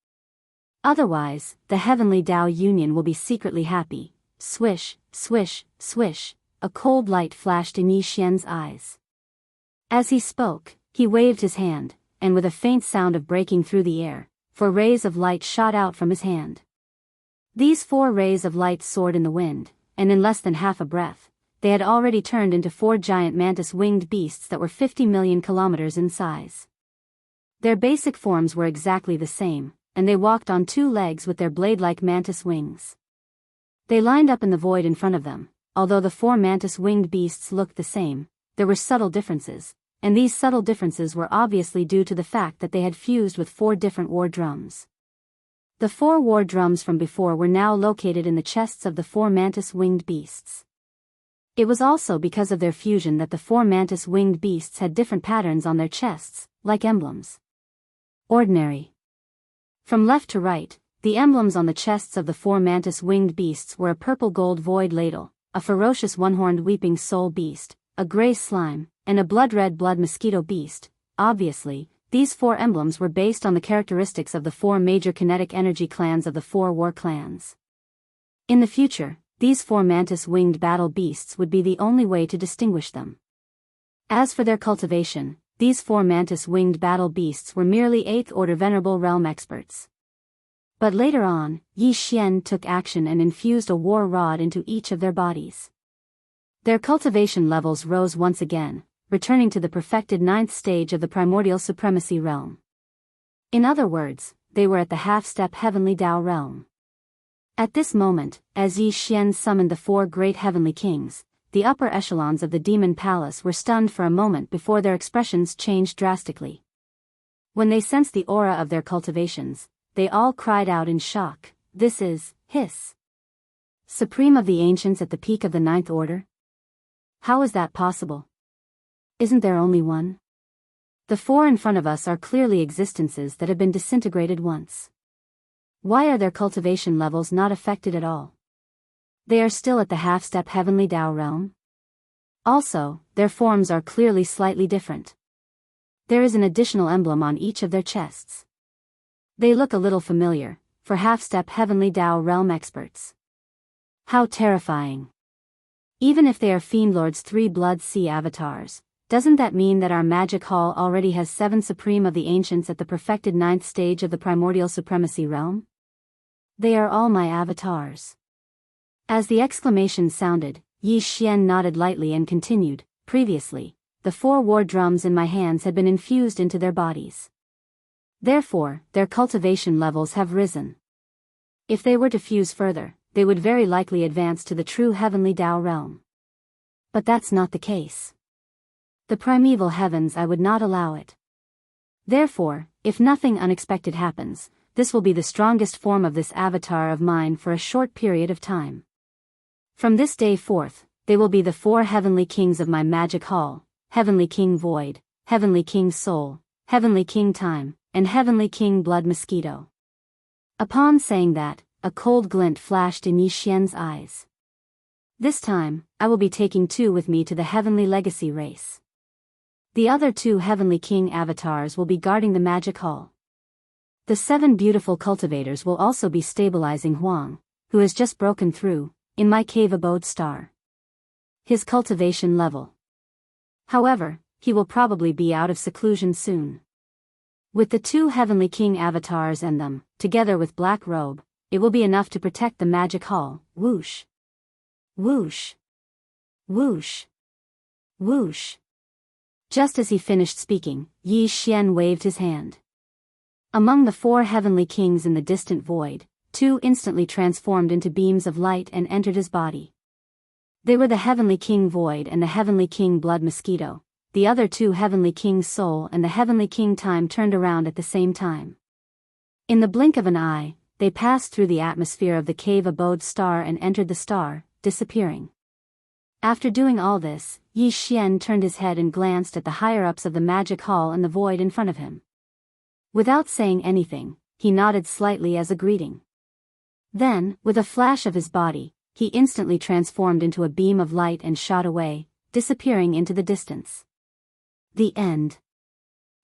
Otherwise, the Heavenly Tao Union will be secretly happy. Swish, swish, swish, a cold light flashed in Yi Xian's eyes. As he spoke, he waved his hand, and with a faint sound of breaking through the air, 4 rays of light shot out from his hand. These 4 rays of light soared in the wind, and in less than half a breath, they had already turned into 4 giant mantis-winged beasts that were 50 million kilometers in size. Their basic forms were exactly the same, and they walked on 2 legs with their blade-like mantis wings. They lined up in the void in front of them. Although the 4 mantis-winged beasts looked the same, there were subtle differences, and these subtle differences were obviously due to the fact that they had fused with 4 different war drums. The 4 war drums from before were now located in the chests of the 4 mantis-winged beasts. It was also because of their fusion that the 4 mantis-winged beasts had different patterns on their chests, like emblems. Ordinary. From left to right, the emblems on the chests of the 4 mantis-winged beasts were a purple gold void ladle, a ferocious one-horned weeping soul beast, a gray slime, and a blood-red blood mosquito beast. Obviously, these 4 emblems were based on the characteristics of the 4 major kinetic energy clans of the 4 war clans. In the future, these 4 mantis-winged battle beasts would be the only way to distinguish them. As for their cultivation, these 4 mantis-winged battle beasts were merely 8th order venerable realm experts. But later on, Yi Xian took action and infused a war rod into each of their bodies. Their cultivation levels rose once again, returning to the perfected 9th stage of the primordial supremacy realm. In other words, they were at the half-step heavenly Tao realm. At this moment, as Yi Xian summoned the 4 great heavenly kings, the upper echelons of the demon palace were stunned for a moment before their expressions changed drastically. When they sensed the aura of their cultivations, they all cried out in shock. This is, hiss. Supreme of the ancients at the peak of the 9th order? How is that possible? Isn't there only one? The four in front of us are clearly existences that have been disintegrated once. Why are their cultivation levels not affected at all? They are still at the half-step heavenly Tao realm. Also, their forms are clearly slightly different. There is an additional emblem on each of their chests. They look a little familiar, for half-step heavenly Tao realm experts. How terrifying. Even if they are Fiendlord's 3 Blood Sea avatars, doesn't that mean that our magic hall already has 7 Supreme of the Ancients at the perfected 9th stage of the primordial supremacy realm? They are all my avatars. As the exclamation sounded, Yi Xian nodded lightly and continued, previously, the 4 war drums in my hands had been infused into their bodies. Therefore, their cultivation levels have risen. If they were to fuse further, they would very likely advance to the true heavenly Tao realm. But that's not the case. The primeval heavens I would not allow it. Therefore, if nothing unexpected happens, this will be the strongest form of this avatar of mine for a short period of time. From this day forth, they will be the 4 heavenly kings of my magic hall, Heavenly King Void, Heavenly King Soul, Heavenly King Time, and Heavenly King Blood Mosquito. Upon saying that, a cold glint flashed in Yi Xian's eyes. This time, I will be taking 2 with me to the Heavenly Legacy race. The other 2 Heavenly King avatars will be guarding the magic hall. The 7 beautiful cultivators will also be stabilizing Huang, who has just broken through, in my cave abode star. His cultivation level. However, he will probably be out of seclusion soon. With the 2 Heavenly King avatars and them, together with Black Robe, it will be enough to protect the magic hall. Whoosh. Whoosh. Whoosh. Whoosh. Just as he finished speaking, Yi Xian waved his hand. Among the 4 heavenly kings in the distant void, 2 instantly transformed into beams of light and entered his body. They were the Heavenly King Void and the Heavenly King Blood Mosquito. The other 2 Heavenly King Soul and the Heavenly King Time turned around at the same time. In the blink of an eye, they passed through the atmosphere of the cave abode star and entered the star, disappearing. After doing all this, Yi Xian turned his head and glanced at the higher-ups of the magic hall and the void in front of him. Without saying anything, he nodded slightly as a greeting. Then, with a flash of his body, he instantly transformed into a beam of light and shot away, disappearing into the distance. The end.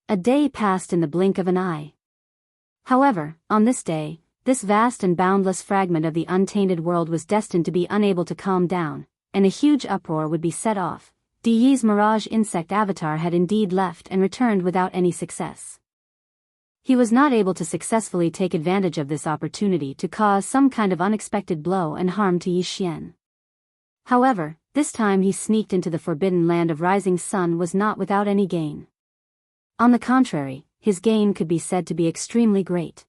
A day passed in the blink of an eye. However, on this day, this vast and boundless fragment of the untainted world was destined to be unable to calm down, and a huge uproar would be set off. Di Yi's Mirage Insect avatar had indeed left and returned without any success. He was not able to successfully take advantage of this opportunity to cause some kind of unexpected blow and harm to Yi Xian. However, this time he sneaked into the forbidden land of Rising Sun was not without any gain. On the contrary, his gain could be said to be extremely great.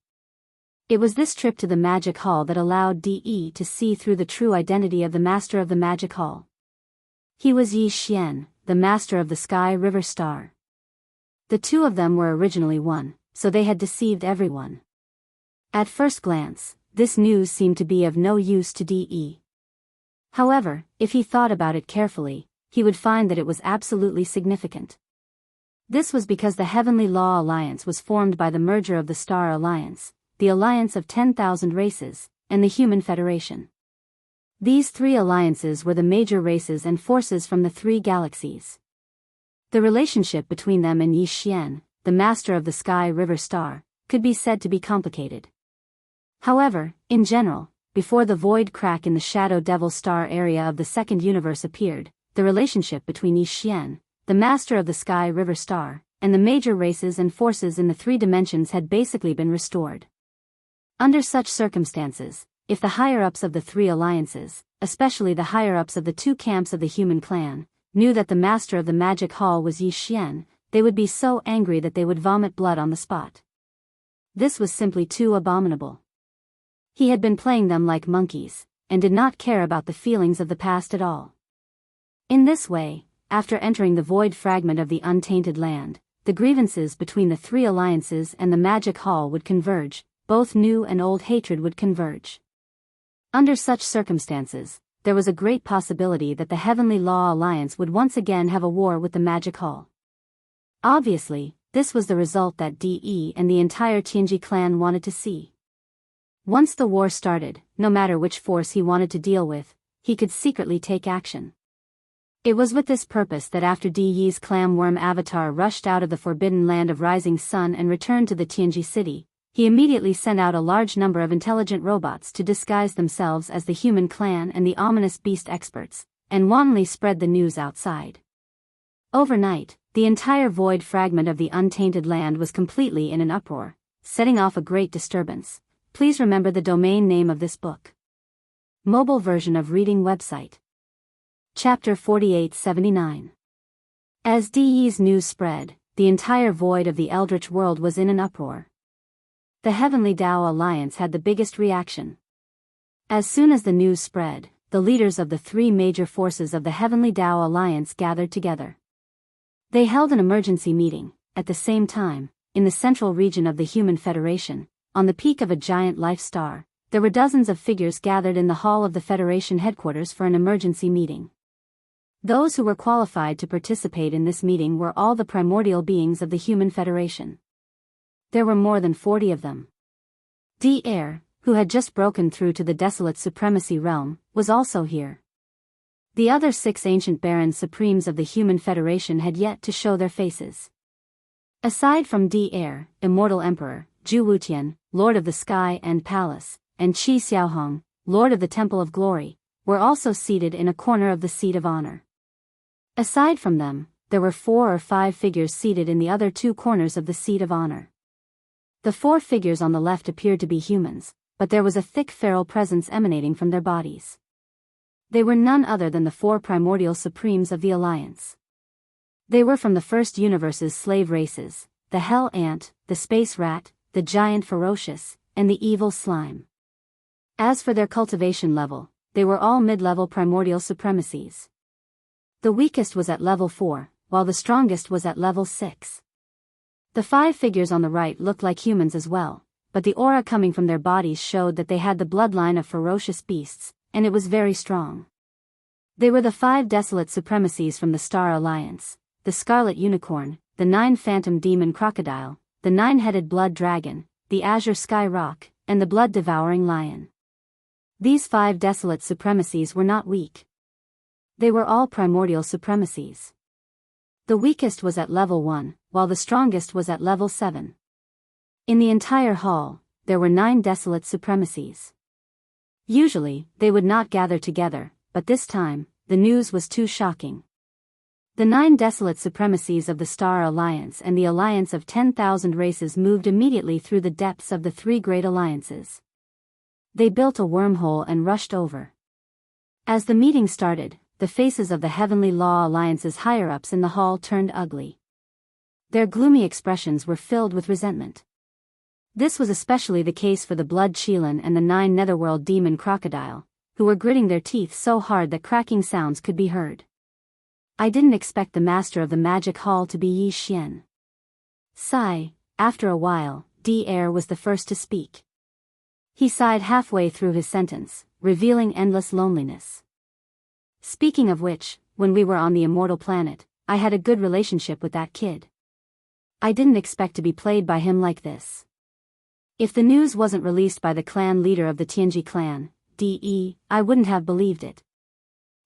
It was this trip to the magic hall that allowed Di to see through the true identity of the master of the magic hall. He was Yi Xian, the master of the Sky River Star. The 2 of them were originally one, so they had deceived everyone. At first glance, this news seemed to be of no use to Di. However, if he thought about it carefully, he would find that it was absolutely significant. This was because the Heavenly Law Alliance was formed by the merger of the Star Alliance, the Alliance of 10,000 Races, and the Human Federation. These 3 alliances were the major races and forces from the 3 galaxies. The relationship between them and Yi Xian, the master of the Sky River Star, could be said to be complicated. However, in general, before the void crack in the Shadow Devil Star area of the second universe appeared, the relationship between Yi Xian, the master of the Sky River Star, and the major races and forces in the 3 dimensions had basically been restored. Under such circumstances, if the higher-ups of the 3 alliances, especially the higher-ups of the 2 camps of the human clan, knew that the master of the magic hall was Yi Xian, they would be so angry that they would vomit blood on the spot. This was simply too abominable. He had been playing them like monkeys, and did not care about the feelings of the past at all. In this way, after entering the void fragment of the untainted land, the grievances between the 3 alliances and the magic hall would converge, both new and old hatred would converge. Under such circumstances, there was a great possibility that the Heavenly Law Alliance would once again have a war with the Magic Hall. Obviously, this was the result that DE and the entire Tianji clan wanted to see. Once the war started, no matter which force he wanted to deal with, he could secretly take action. It was with this purpose that after DE's clamworm avatar rushed out of the forbidden land of Rising Sun and returned to the Tianji city, he immediately sent out a large number of intelligent robots to disguise themselves as the human clan and the ominous beast experts, and wantonly spread the news outside. Overnight, the entire void fragment of the untainted land was completely in an uproar, setting off a great disturbance. Please remember the domain name of this book. Mobile version of reading website. Chapter 4879. As DE's news spread, the entire void of the Eldritch world was in an uproar. The Heavenly Tao Alliance had the biggest reaction. As soon as the news spread, the leaders of the three major forces of the Heavenly Tao Alliance gathered together. They held an emergency meeting. At the same time, in the central region of the Human Federation, on the peak of a giant life star, there were dozens of figures gathered in the hall of the Federation headquarters for an emergency meeting. Those who were qualified to participate in this meeting were all the primordial beings of the Human Federation. There were more than 40 of them. D-Air, who had just broken through to the desolate supremacy realm, was also here. The other 6 ancient barons supremes of the Human Federation had yet to show their faces. Aside from D-Air, Immortal Emperor, Zhu Wutian, Lord of the Sky and Palace, and Qi Xiaohong, Lord of the Temple of Glory, were also seated in a corner of the Seat of Honor. Aside from them, there were 4 or 5 figures seated in the other 2 corners of the Seat of Honor. The 4 figures on the left appeared to be humans, but there was a thick feral presence emanating from their bodies. They were none other than the 4 primordial supremes of the Alliance. They were from the first universe's slave races, the Hell Ant, the Space Rat, the Giant Ferocious, and the Evil Slime. As for their cultivation level, they were all mid-level primordial supremacies. The weakest was at level 4, while the strongest was at level 6. The 5 figures on the right looked like humans as well, but the aura coming from their bodies showed that they had the bloodline of ferocious beasts, and it was very strong. They were the 5 desolate supremacies from the Star Alliance, the Scarlet Unicorn, the 9 Phantom Demon Crocodile, the 9-headed Blood Dragon, the Azure Sky Rock, and the Blood-Devouring Lion. These 5 desolate supremacies were not weak. They were all primordial supremacies. The weakest was at level 1, while the strongest was at level 7. In the entire hall, there were 9 desolate supremacies. Usually, they would not gather together, but this time, the news was too shocking. The 9 desolate supremacies of the Star Alliance and the alliance of 10,000 races moved immediately through the depths of the 3 great alliances. They built a wormhole and rushed over. As the meeting started, the faces of the Heavenly Law Alliance's higher-ups in the hall turned ugly. Their gloomy expressions were filled with resentment. This was especially the case for the Blood Chelan and the 9 Netherworld Demon Crocodile, who were gritting their teeth so hard that cracking sounds could be heard. I didn't expect the master of the Magic Hall to be Yi Xian. Sigh. After a while, D-Air was the first to speak. He sighed halfway through his sentence, revealing endless loneliness. Speaking of which, when we were on the immortal planet, I had a good relationship with that kid. I didn't expect to be played by him like this. If the news wasn't released by the clan leader of the Tianji clan, DE, I wouldn't have believed it.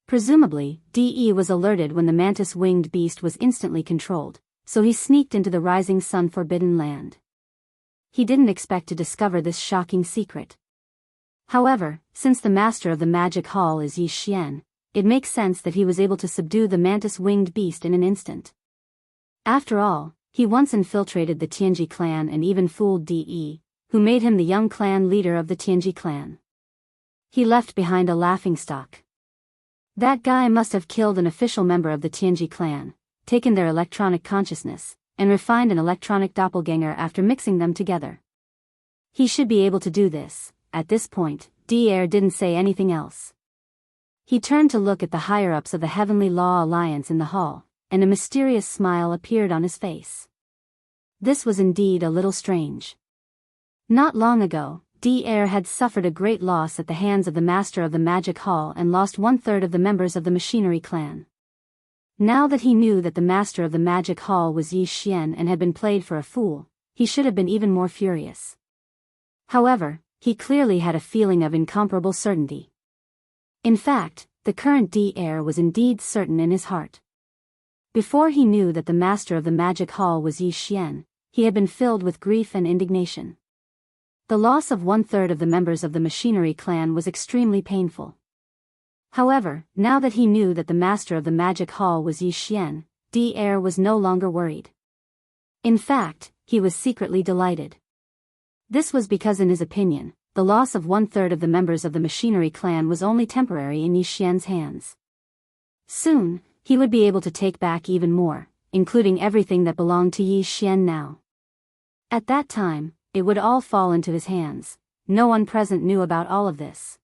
Presumably, DE was alerted when the mantis-winged beast was instantly controlled, so he sneaked into the Rising Sun Forbidden Land. He didn't expect to discover this shocking secret. However, since the master of the Magic Hall is Yi Xian, it makes sense that he was able to subdue the mantis-winged beast in an instant. After all, he once infiltrated the Tianji clan and even fooled DE, who made him the young clan leader of the Tianji clan. He left behind a laughingstock. That guy must have killed an official member of the Tianji clan, taken their electronic consciousness, and refined an electronic doppelganger after mixing them together. He should be able to do this. At this point, D-Air didn't say anything else. He turned to look at the higher-ups of the Heavenly Law Alliance in the hall, and a mysterious smile appeared on his face. This was indeed a little strange. Not long ago, D-Air had suffered a great loss at the hands of the master of the Magic Hall and lost 1/3 of the members of the Machinery clan. Now that he knew that the master of the Magic Hall was Yi Xian and had been played for a fool, he should have been even more furious. However, he clearly had a feeling of incomparable certainty. In fact, the current D-Air was indeed certain in his heart. Before he knew that the master of the Magic Hall was Yi Xian, he had been filled with grief and indignation. The loss of 1/3 of the members of the Machinery clan was extremely painful. However, now that he knew that the master of the Magic Hall was Yi Xian, D-Air was no longer worried. In fact, he was secretly delighted. This was because in his opinion, the loss of 1/3 of the members of the Machinery clan was only temporary in Yi Xian's hands. Soon, he would be able to take back even more, including everything that belonged to Yi Xian now. At that time, it would all fall into his hands. No one present knew about all of this.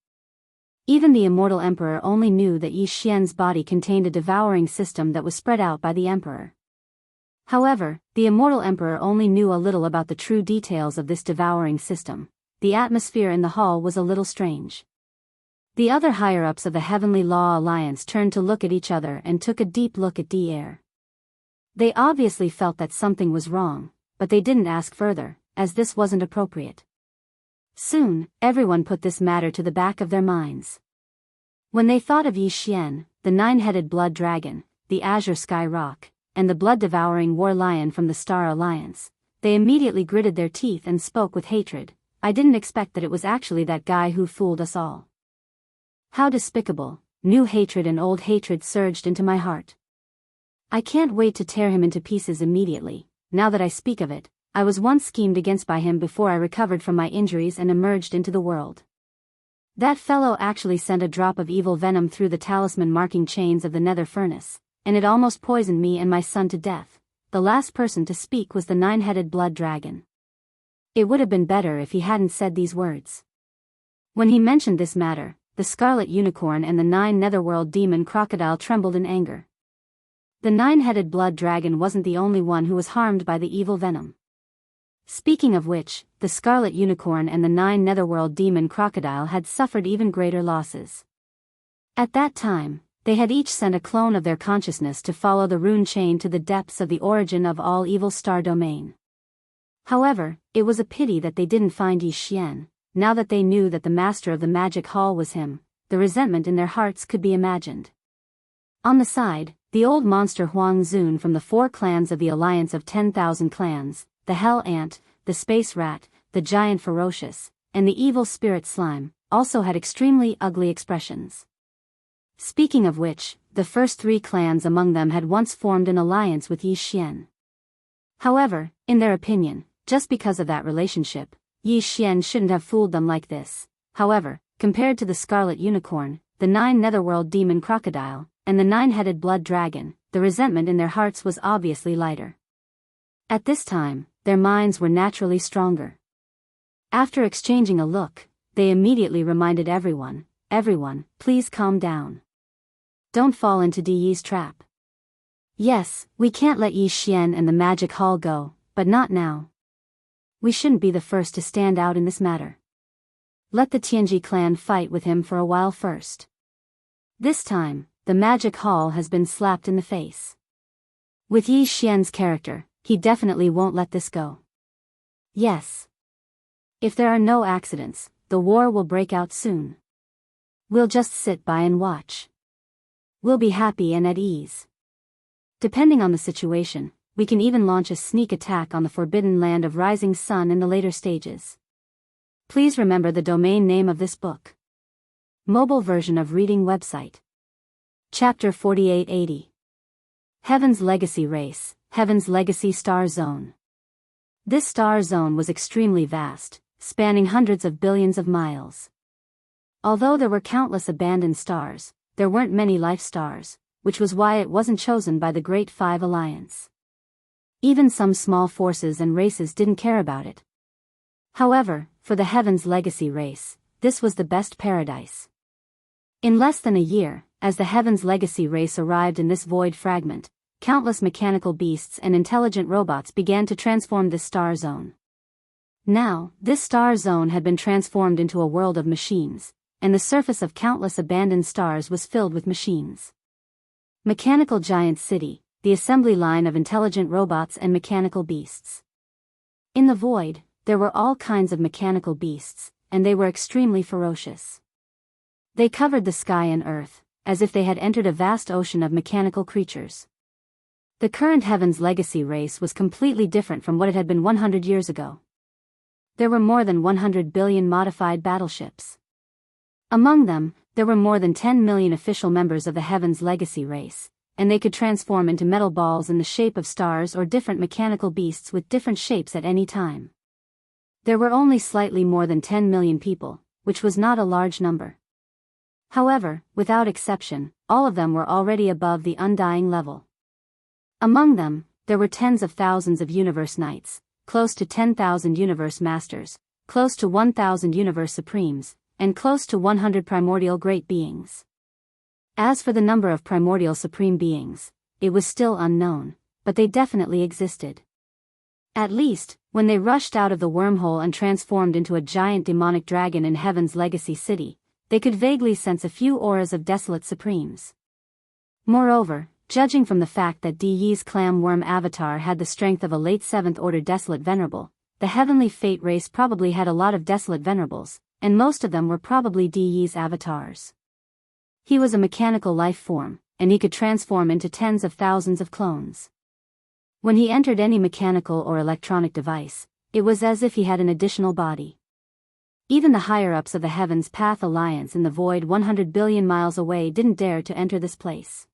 Even the immortal emperor only knew that Yi Xian's body contained a devouring system that was spread out by the emperor. However, the immortal emperor only knew a little about the true details of this devouring system. The atmosphere in the hall was a little strange. The other higher-ups of the Heavenly Law Alliance turned to look at each other and took a deep look at D-Air. They obviously felt that something was wrong, but they didn't ask further, as this wasn't appropriate. Soon, everyone put this matter to the back of their minds. When they thought of Yi Xian, the 9-headed blood dragon, the azure sky rock, and the blood-devouring war lion from the Star Alliance, they immediately gritted their teeth and spoke with hatred. I didn't expect that it was actually that guy who fooled us all. How despicable. New hatred and old hatred surged into my heart. I can't wait to tear him into pieces immediately. Now that I speak of it, I was once schemed against by him before I recovered from my injuries and emerged into the world. That fellow actually sent a drop of evil venom through the talisman marking chains of the nether furnace, and it almost poisoned me and my son to death. The last person to speak was the 9-headed blood dragon. It would have been better if he hadn't said these words. When he mentioned this matter, the Scarlet Unicorn and the 9 Netherworld Demon Crocodile trembled in anger. The 9-headed blood dragon wasn't the only one who was harmed by the evil venom. Speaking of which, the Scarlet Unicorn and the 9 Netherworld Demon Crocodile had suffered even greater losses. At that time, they had each sent a clone of their consciousness to follow the rune chain to the depths of the origin of all evil star domain. However, it was a pity that they didn't find Yi Xian. Now that they knew that the master of the Magic Hall was him, the resentment in their hearts could be imagined. On the side, the old monster Huang Zun from the 4 clans of the Alliance of 10,000 Clans, the Hell Ant, the Space Rat, the Giant Ferocious, and the Evil Spirit Slime, also had extremely ugly expressions. Speaking of which, the first 3 clans among them had once formed an alliance with Yi Xian. However, in their opinion, just because of that relationship, Yi Xian shouldn't have fooled them like this. However, compared to the Scarlet Unicorn, the 9 Netherworld Demon Crocodile, and the 9-headed blood dragon, the resentment in their hearts was obviously lighter. At this time, their minds were naturally stronger. After exchanging a look, they immediately reminded everyone, please calm down. Don't fall into Di's trap. Yes, we can't let Yi Xian and the Magic Hall go, but not now. We shouldn't be the first to stand out in this matter. Let the Tianji clan fight with him for a while first. This time, the Magic Hall has been slapped in the face. With Yi Xian's character, he definitely won't let this go. Yes. If there are no accidents, the war will break out soon. We'll just sit by and watch. We'll be happy and at ease. Depending on the situation, we can even launch a sneak attack on the forbidden land of Rising Sun in the later stages. Please remember the domain name of this book. Mobile version of reading website. Chapter 4880. Heaven's Legacy Race, Heaven's Legacy Star Zone. This star zone was extremely vast, spanning hundreds of billions of miles. Although there were countless abandoned stars, there weren't many life stars, which was why it wasn't chosen by the Great Five Alliance. Even some small forces and races didn't care about it. However, for the Heaven's Legacy race, this was the best paradise. In less than a year, as the Heaven's Legacy race arrived in this void fragment, countless mechanical beasts and intelligent robots began to transform this star zone. Now, this star zone had been transformed into a world of machines, and the surface of countless abandoned stars was filled with machines. Mechanical Giant City, the assembly line of intelligent robots and mechanical beasts. In the void, there were all kinds of mechanical beasts, and they were extremely ferocious. They covered the sky and earth, as if they had entered a vast ocean of mechanical creatures. The current Heaven's Legacy race was completely different from what it had been 100 years ago. There were more than 100 billion modified battleships. Among them, there were more than 10 million official members of the Heaven's Legacy race, and they could transform into metal balls in the shape of stars or different mechanical beasts with different shapes at any time. There were only slightly more than 10 million people, which was not a large number. However, without exception, all of them were already above the undying level. Among them, there were tens of thousands of Universe Knights, close to 10,000 Universe Masters, close to 1,000 Universe Supremes, and close to 100 Primordial Great Beings. As for the number of Primordial Supreme Beings, it was still unknown, but they definitely existed. At least, when they rushed out of the wormhole and transformed into a giant demonic dragon in Heaven's Legacy City, they could vaguely sense a few auras of desolate Supremes. Moreover, judging from the fact that Deyi's clam worm avatar had the strength of a late 7th Order Desolate Venerable, the Heavenly Fate race probably had a lot of Desolate Venerables, and most of them were probably Deyi's avatars. He was a mechanical life form, and he could transform into tens of thousands of clones. When he entered any mechanical or electronic device, it was as if he had an additional body. Even the higher-ups of the Heaven's Path Alliance in the void 100 billion miles away didn't dare to enter this place.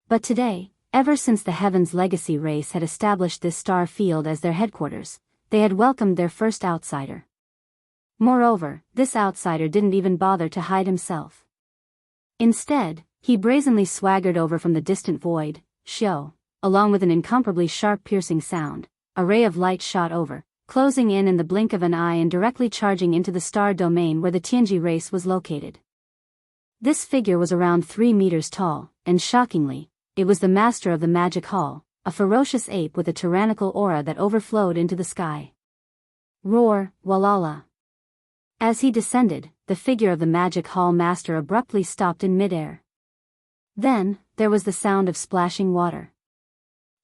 But today, ever since the Heaven's Legacy race had established this star field as their headquarters, they had welcomed their first outsider. Moreover, this outsider didn't even bother to hide himself. Instead, he brazenly swaggered over from the distant void, along with an incomparably sharp piercing sound. A ray of light shot over, closing in the blink of an eye and directly charging into the star domain where the Tianji race was located. This figure was around 3 meters tall, and shockingly, it was the master of the Magic Hall, a ferocious ape with a tyrannical aura that overflowed into the sky. Roar, Walala. As he descended, the figure of the Magic Hall master abruptly stopped in midair. Then, there was the sound of splashing water.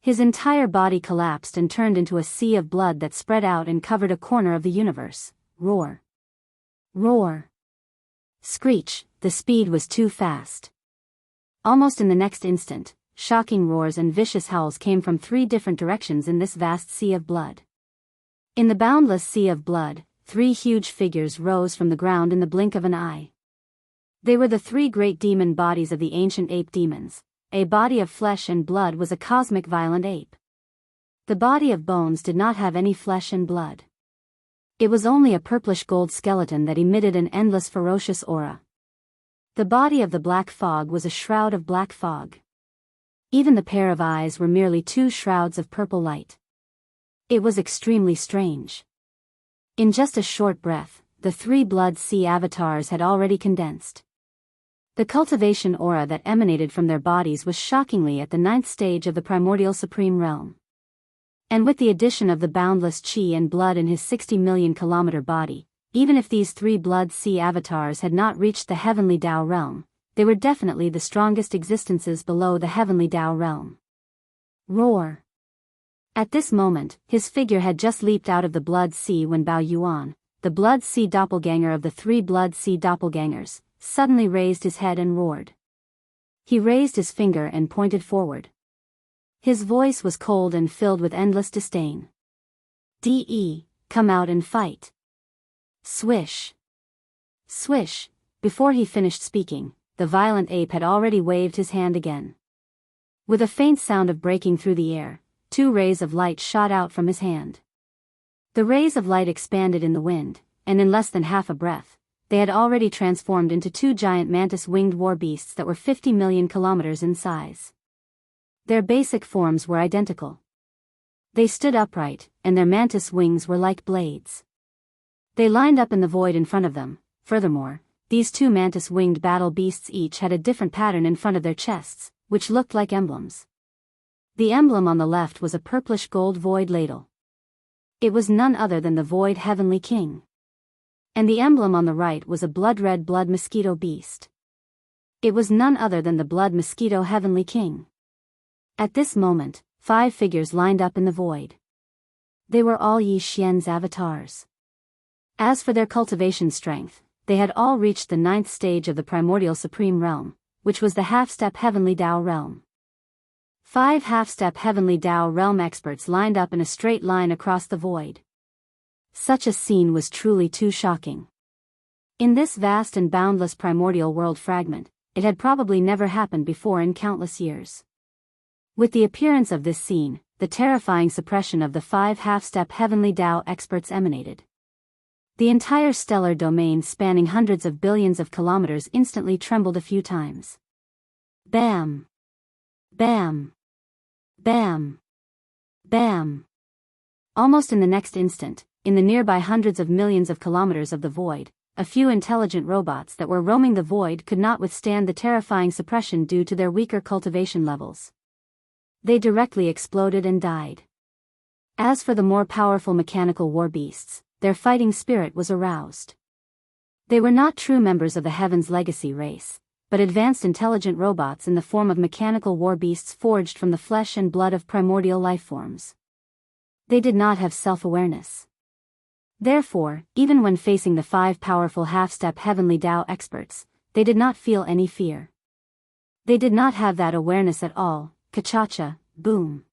His entire body collapsed and turned into a sea of blood that spread out and covered a corner of the universe. Roar. Roar. Screech, the speed was too fast. Almost in the next instant, shocking roars and vicious howls came from 3 different directions in this vast sea of blood. In the boundless sea of blood, 3 huge figures rose from the ground in the blink of an eye. They were the 3 great demon bodies of the ancient ape demons. A body of flesh and blood was a cosmic violent ape. The body of bones did not have any flesh and blood. It was only a purplish gold skeleton that emitted an endless ferocious aura. The body of the black fog was a shroud of black fog. Even the pair of eyes were merely 2 shrouds of purple light. It was extremely strange. In just a short breath, the 3 blood sea avatars had already condensed. The cultivation aura that emanated from their bodies was shockingly at the 9th stage of the primordial supreme realm. And with the addition of the boundless chi and blood in his 60 million kilometer body, even if these 3 blood sea avatars had not reached the heavenly Tao realm, they were definitely the strongest existences below the heavenly Tao realm. Roar. At this moment, his figure had just leaped out of the blood sea when Bao Yuan, the blood sea doppelganger of the 3 blood sea doppelgangers, suddenly raised his head and roared. He raised his finger and pointed forward. His voice was cold and filled with endless disdain. "De, come out and fight." Swish. Swish. Before he finished speaking, the violent ape had already waved his hand again. With a faint sound of breaking through the air, 2 rays of light shot out from his hand. The rays of light expanded in the wind, and in less than half a breath, they had already transformed into 2 giant mantis-winged war beasts that were 50 million kilometers in size. Their basic forms were identical. They stood upright, and their mantis wings were like blades. They lined up in the void in front of them. Furthermore, these 2 mantis-winged battle beasts each had a different pattern in front of their chests, which looked like emblems. The emblem on the left was a purplish gold void ladle. It was none other than the void heavenly king. And the emblem on the right was a blood-red blood mosquito beast. It was none other than the blood mosquito heavenly king. At this moment, 5 figures lined up in the void. They were all Yi Xian's avatars. As for their cultivation strength, they had all reached the 9th stage of the primordial supreme realm, which was the half-step heavenly Tao realm. 5 half-step heavenly Tao realm experts lined up in a straight line across the void. Such a scene was truly too shocking. In this vast and boundless primordial world fragment, it had probably never happened before in countless years. With the appearance of this scene, the terrifying suppression of the 5 half-step heavenly Tao experts emanated. The entire stellar domain spanning hundreds of billions of kilometers instantly trembled a few times. Bam! Bam! Bam! Bam! Almost in the next instant, in the nearby hundreds of millions of kilometers of the void, a few intelligent robots that were roaming the void could not withstand the terrifying suppression due to their weaker cultivation levels. They directly exploded and died. As for the more powerful mechanical war beasts, their fighting spirit was aroused. They were not true members of the Heaven's Legacy race, but advanced intelligent robots in the form of mechanical war beasts forged from the flesh and blood of primordial lifeforms. They did not have self-awareness. Therefore, even when facing the 5 powerful half-step heavenly Tao experts, they did not feel any fear. They did not have that awareness at all. Ka-cha-cha, boom.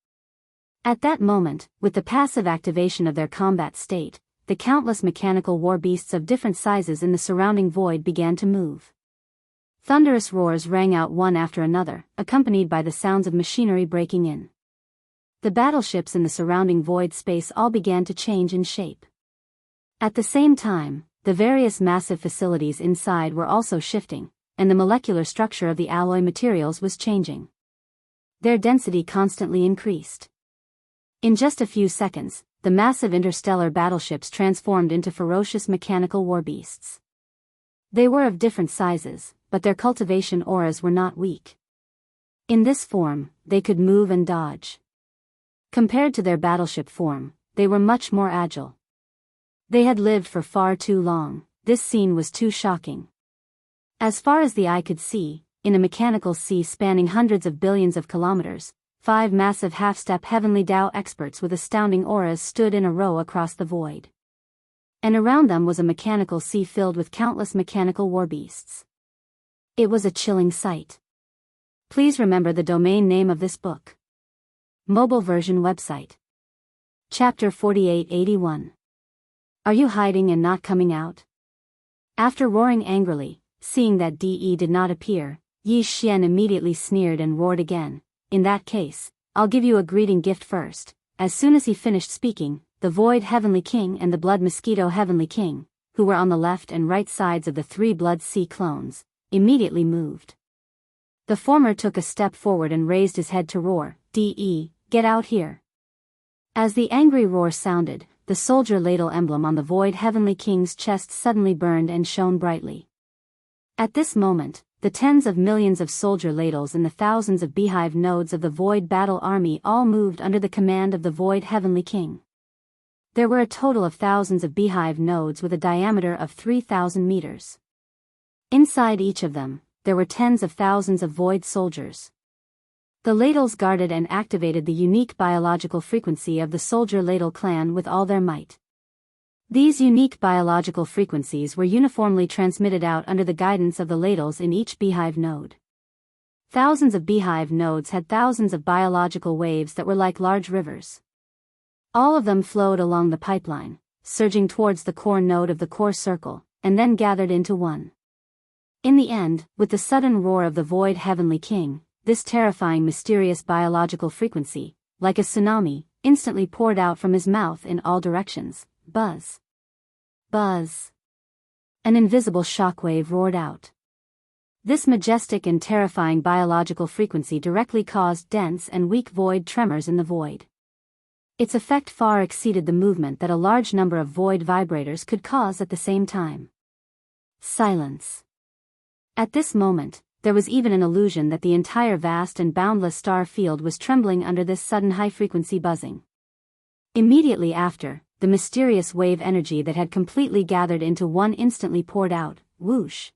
At that moment, with the passive activation of their combat state, the countless mechanical war beasts of different sizes in the surrounding void began to move. Thunderous roars rang out one after another, accompanied by the sounds of machinery breaking in. The battleships in the surrounding void space all began to change in shape. At the same time, the various massive facilities inside were also shifting, and the molecular structure of the alloy materials was changing. Their density constantly increased. In just a few seconds, the massive interstellar battleships transformed into ferocious mechanical war beasts. They were of different sizes, but their cultivation auras were not weak. In this form, they could move and dodge. Compared to their battleship form, they were much more agile. They had lived for far too long. This scene was too shocking. As far as the eye could see, in a mechanical sea spanning hundreds of billions of kilometers, 5 massive half-step heavenly Tao experts with astounding auras stood in a row across the void. And around them was a mechanical sea filled with countless mechanical war beasts. It was a chilling sight. Please remember the domain name of this book. Mobile version website. Chapter 4881. Are you hiding and not coming out? After roaring angrily, seeing that DE did not appear, Yi Xian immediately sneered and roared again. In that case, I'll give you a greeting gift first. As soon as he finished speaking, the Void Heavenly King and the Blood Mosquito Heavenly King, who were on the left and right sides of the 3 Blood Sea clones, immediately moved. The former took a step forward and raised his head to roar, "DE, get out here." As the angry roar sounded, the soldier ladle emblem on the Void Heavenly King's chest suddenly burned and shone brightly. At this moment, the tens of millions of soldier ladles and the thousands of beehive nodes of the Void Battle Army all moved under the command of the Void Heavenly King. There were a total of thousands of beehive nodes with a diameter of 3,000 meters. Inside each of them, there were tens of thousands of Void soldiers. The ladles guarded and activated the unique biological frequency of the soldier ladle clan with all their might. These unique biological frequencies were uniformly transmitted out under the guidance of the ladles in each beehive node. Thousands of beehive nodes had thousands of biological waves that were like large rivers. All of them flowed along the pipeline, surging towards the core node of the core circle, and then gathered into one. In the end, with the sudden roar of the Void Heavenly King, this terrifying mysterious biological frequency, like a tsunami, instantly poured out from his mouth in all directions. Buzz. Buzz. An invisible shockwave roared out. This majestic and terrifying biological frequency directly caused dense and weak void tremors in the void. Its effect far exceeded the movement that a large number of void vibrators could cause at the same time. Silence. At this moment, there was even an illusion that the entire vast and boundless star field was trembling under this sudden high-frequency buzzing. Immediately after, the mysterious wave energy that had completely gathered into one instantly poured out, whoosh.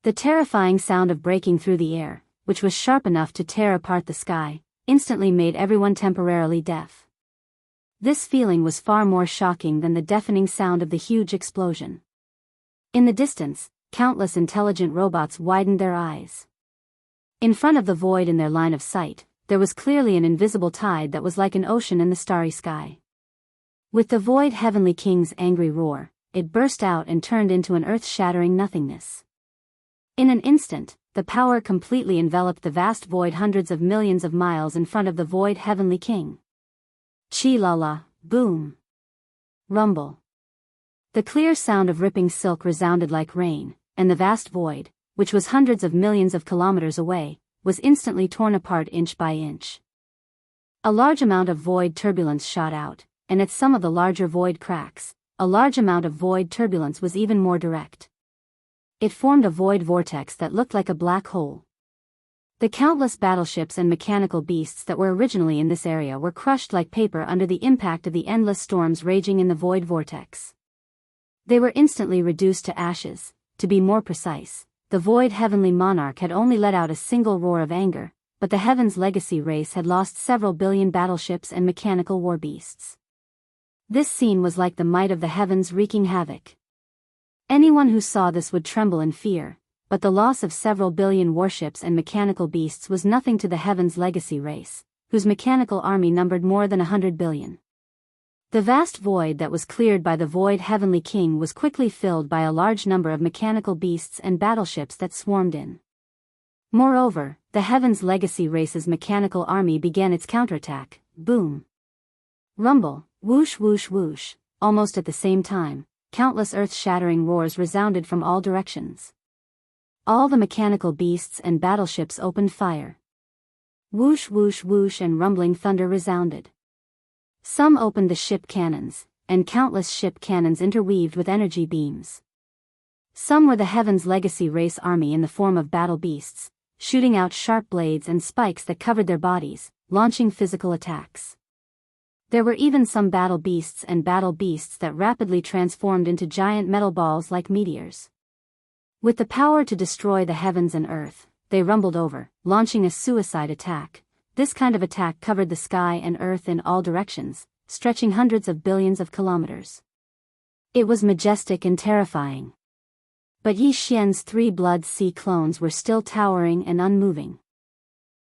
The terrifying sound of breaking through the air, which was sharp enough to tear apart the sky, instantly made everyone temporarily deaf. This feeling was far more shocking than the deafening sound of the huge explosion. In the distance, countless intelligent robots widened their eyes. In front of the void in their line of sight, there was clearly an invisible tide that was like an ocean in the starry sky. With the void heavenly king's angry roar, it burst out and turned into an earth-shattering nothingness. In an instant, the power completely enveloped the vast void hundreds of millions of miles in front of the void heavenly king. Chi-la-la, boom. Rumble. The clear sound of ripping silk resounded like rain, and the vast void, which was hundreds of millions of kilometers away, was instantly torn apart inch by inch. A large amount of void turbulence shot out, and at some of the larger void cracks, a large amount of void turbulence was even more direct. It formed a void vortex that looked like a black hole. The countless battleships and mechanical beasts that were originally in this area were crushed like paper under the impact of the endless storms raging in the void vortex. They were instantly reduced to ashes. To be more precise, the void heavenly monarch had only let out a single roar of anger, but the Heaven's Legacy race had lost several billion battleships and mechanical war beasts. This scene was like the might of the heavens wreaking havoc. Anyone who saw this would tremble in fear, but the loss of several billion warships and mechanical beasts was nothing to the Heaven's Legacy race, whose mechanical army numbered more than 100 billion. The vast void that was cleared by the void heavenly king was quickly filled by a large number of mechanical beasts and battleships that swarmed in. Moreover, the Heaven's Legacy race's mechanical army began its counterattack, boom. Rumble, whoosh whoosh whoosh, almost at the same time, countless earth-shattering roars resounded from all directions. All the mechanical beasts and battleships opened fire. Whoosh whoosh whoosh and rumbling thunder resounded. Some opened the ship cannons, and countless ship cannons interweaved with energy beams. Some were the Heaven's Legacy race army in the form of battle beasts, shooting out sharp blades and spikes that covered their bodies, launching physical attacks. There were even some battle beasts that rapidly transformed into giant metal balls like meteors. With the power to destroy the heavens and earth, they rumbled over, launching a suicide attack. This kind of attack covered the sky and earth in all directions, stretching hundreds of billions of kilometers. It was majestic and terrifying. But Yi Xian's 3 Blood Sea clones were still towering and unmoving.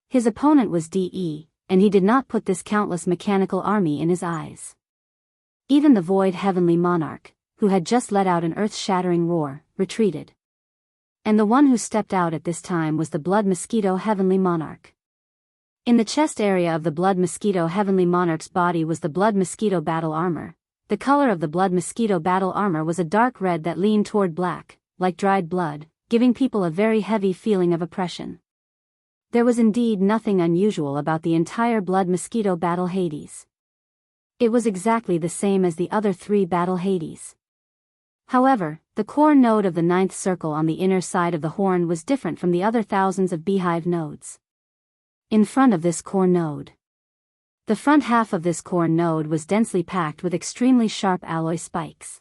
His opponent was De, and he did not put this countless mechanical army in his eyes. Even the void heavenly monarch, who had just let out an earth-shattering roar, retreated. And the one who stepped out at this time was the Blood Mosquito heavenly monarch. In the chest area of the Blood Mosquito heavenly monarch's body was the Blood Mosquito battle armor. The color of the Blood Mosquito battle armor was a dark red that leaned toward black, like dried blood, giving people a very heavy feeling of oppression. There was indeed nothing unusual about the entire Blood Mosquito battle Hades. It was exactly the same as the other 3 battle Hades. However, the core node of the 9th circle on the inner side of the horn was different from the other thousands of beehive nodes. In front of this core node, the front half of this core node was densely packed with extremely sharp alloy spikes.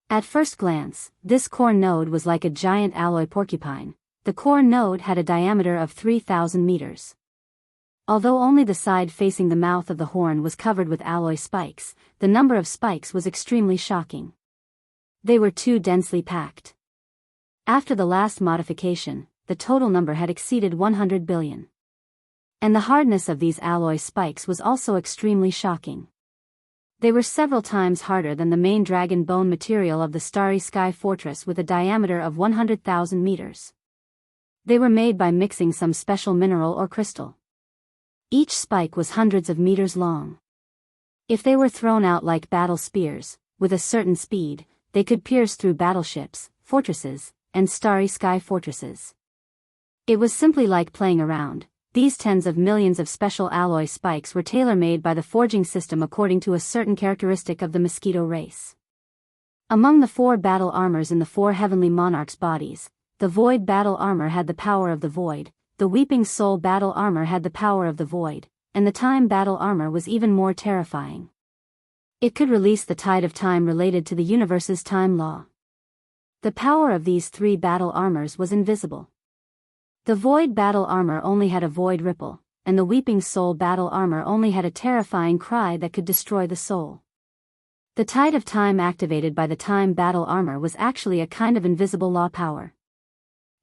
At first glance, this core node was like a giant alloy porcupine. The core node had a diameter of 3,000 meters. Although only the side facing the mouth of the horn was covered with alloy spikes, the number of spikes was extremely shocking. They were too densely packed. After the last modification, the total number had exceeded 100 billion. And the hardness of these alloy spikes was also extremely shocking. They were several times harder than the main dragon bone material of the Starry Sky Fortress with a diameter of 100,000 meters. They were made by mixing some special mineral or crystal. Each spike was hundreds of meters long. If they were thrown out like battle spears, with a certain speed, they could pierce through battleships, fortresses, and starry sky fortresses. It was simply like playing around. These tens of millions of special alloy spikes were tailor-made by the forging system according to a certain characteristic of the mosquito race. Among the 4 battle armors in the 4 heavenly monarchs' bodies, the Void battle armor had the power of the Void, the Weeping Soul battle armor had the power of the Void, and the Time battle armor was even more terrifying. It could release the tide of time related to the universe's time law. The power of these 3 battle armors was invisible. The void battle armor only had a void ripple, and the weeping soul battle armor only had a terrifying cry that could destroy the soul. The tide of time activated by the time battle armor was actually a kind of invisible law power.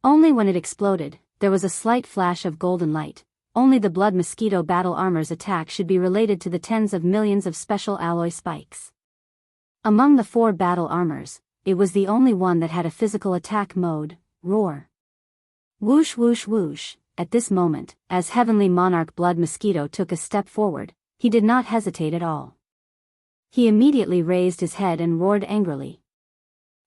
Only when it exploded, there was a slight flash of golden light. Only the blood mosquito battle armor's attack should be related to the tens of millions of special alloy spikes. Among the 4 battle armors, it was the only one that had a physical attack mode, roar. Whoosh whoosh whoosh. At this moment, as Heavenly Monarch Blood Mosquito took a step forward, he did not hesitate at all. He immediately raised his head and roared angrily.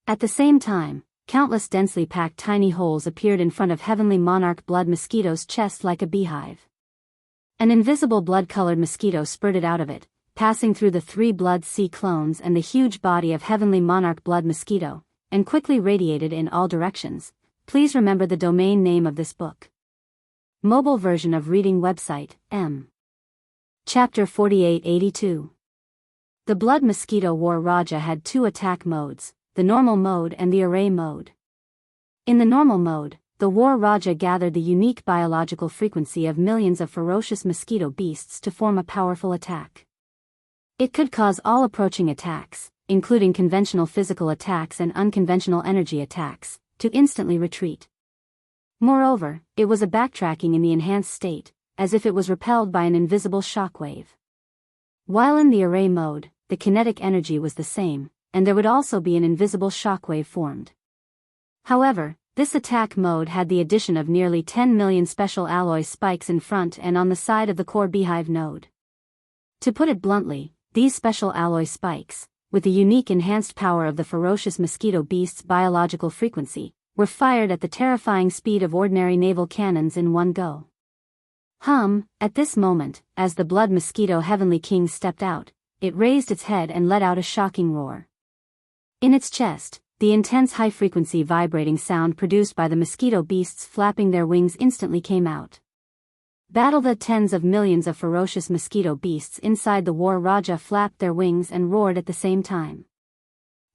At the same time, countless densely packed tiny holes appeared in front of Heavenly Monarch Blood Mosquito's chest like a beehive. An invisible blood-colored mosquito spurted out of it, passing through the 3 Blood Sea clones and the huge body of Heavenly Monarch Blood Mosquito, and quickly radiated in all directions. Please remember the domain name of this book. Mobile version of reading website, M. Chapter 4882. The Blood Mosquito War Raja had 2 attack modes, the normal mode and the array mode. In the normal mode, the War Raja gathered the unique biological frequency of millions of ferocious mosquito beasts to form a powerful attack. It could cause all approaching attacks, including conventional physical attacks and unconventional energy attacks, to instantly retreat. Moreover, it was a backtracking in the enhanced state, as if it was repelled by an invisible shockwave. While in the array mode, the kinetic energy was the same, and there would also be an invisible shockwave formed. However, this attack mode had the addition of nearly 10 million special alloy spikes in front and on the side of the core beehive node. To put it bluntly, these special alloy spikes, with the unique enhanced power of the ferocious mosquito beast's biological frequency, were fired at the terrifying speed of ordinary naval cannons in one go. At this moment, as the Blood Mosquito Heavenly King stepped out, it raised its head and let out a shocking roar. In its chest, the intense high-frequency vibrating sound produced by the mosquito beasts flapping their wings instantly came out. Battle the tens of millions of ferocious mosquito beasts inside the War Raja flapped their wings and roared at the same time.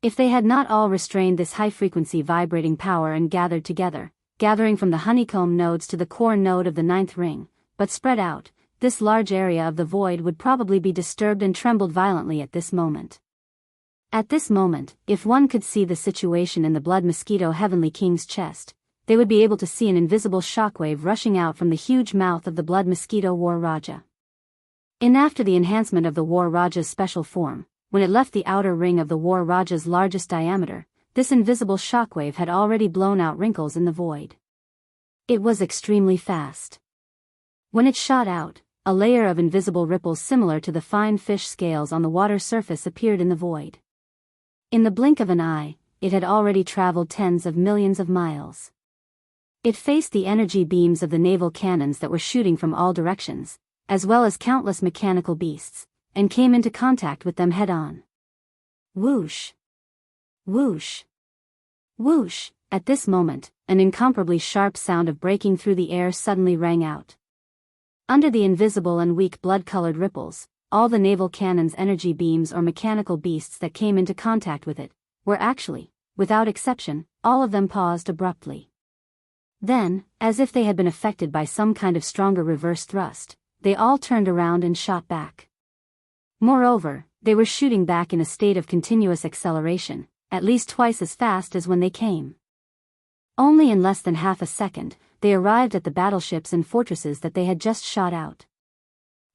If they had not all restrained this high-frequency vibrating power and gathered together, gathering from the honeycomb nodes to the core node of the 9th ring, but spread out, this large area of the void would probably be disturbed and trembled violently at this moment. At this moment, if one could see the situation in the Blood Mosquito Heavenly King's chest, they would be able to see an invisible shockwave rushing out from the huge mouth of the Blood Mosquito War Raja. After the enhancement of the War Raja's special form, when it left the outer ring of the War Raja's largest diameter, this invisible shockwave had already blown out wrinkles in the void. It was extremely fast. When it shot out, a layer of invisible ripples similar to the fine fish scales on the water surface appeared in the void. In the blink of an eye, it had already traveled tens of millions of miles. It faced the energy beams of the naval cannons that were shooting from all directions, as well as countless mechanical beasts, and came into contact with them head-on. Whoosh! Whoosh! Whoosh! At this moment, an incomparably sharp sound of breaking through the air suddenly rang out. Under the invisible and weak blood-colored ripples, all the naval cannon's energy beams or mechanical beasts that came into contact with it, were actually, without exception, all of them paused abruptly. Then, as if they had been affected by some kind of stronger reverse thrust, they all turned around and shot back. Moreover, they were shooting back in a state of continuous acceleration, at least twice as fast as when they came. Only in less than half a second, they arrived at the battleships and fortresses that they had just shot out.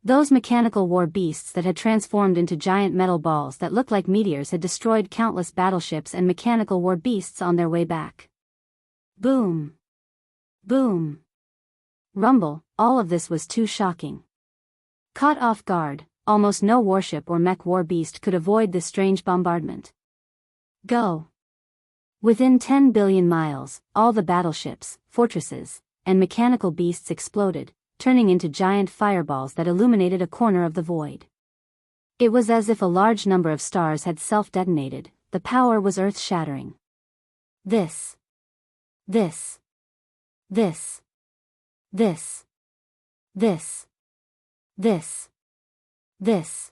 Those mechanical war beasts that had transformed into giant metal balls that looked like meteors had destroyed countless battleships and mechanical war beasts on their way back. Boom! Boom! Rumble, all of this was too shocking. Caught off guard, almost no warship or mech war beast could avoid this strange bombardment. Go! Within 10 billion miles, all the battleships, fortresses, and mechanical beasts exploded, turning into giant fireballs that illuminated a corner of the void. It was as if a large number of stars had self-detonated. The power was earth-shattering. This. This. This. This. This. This. This.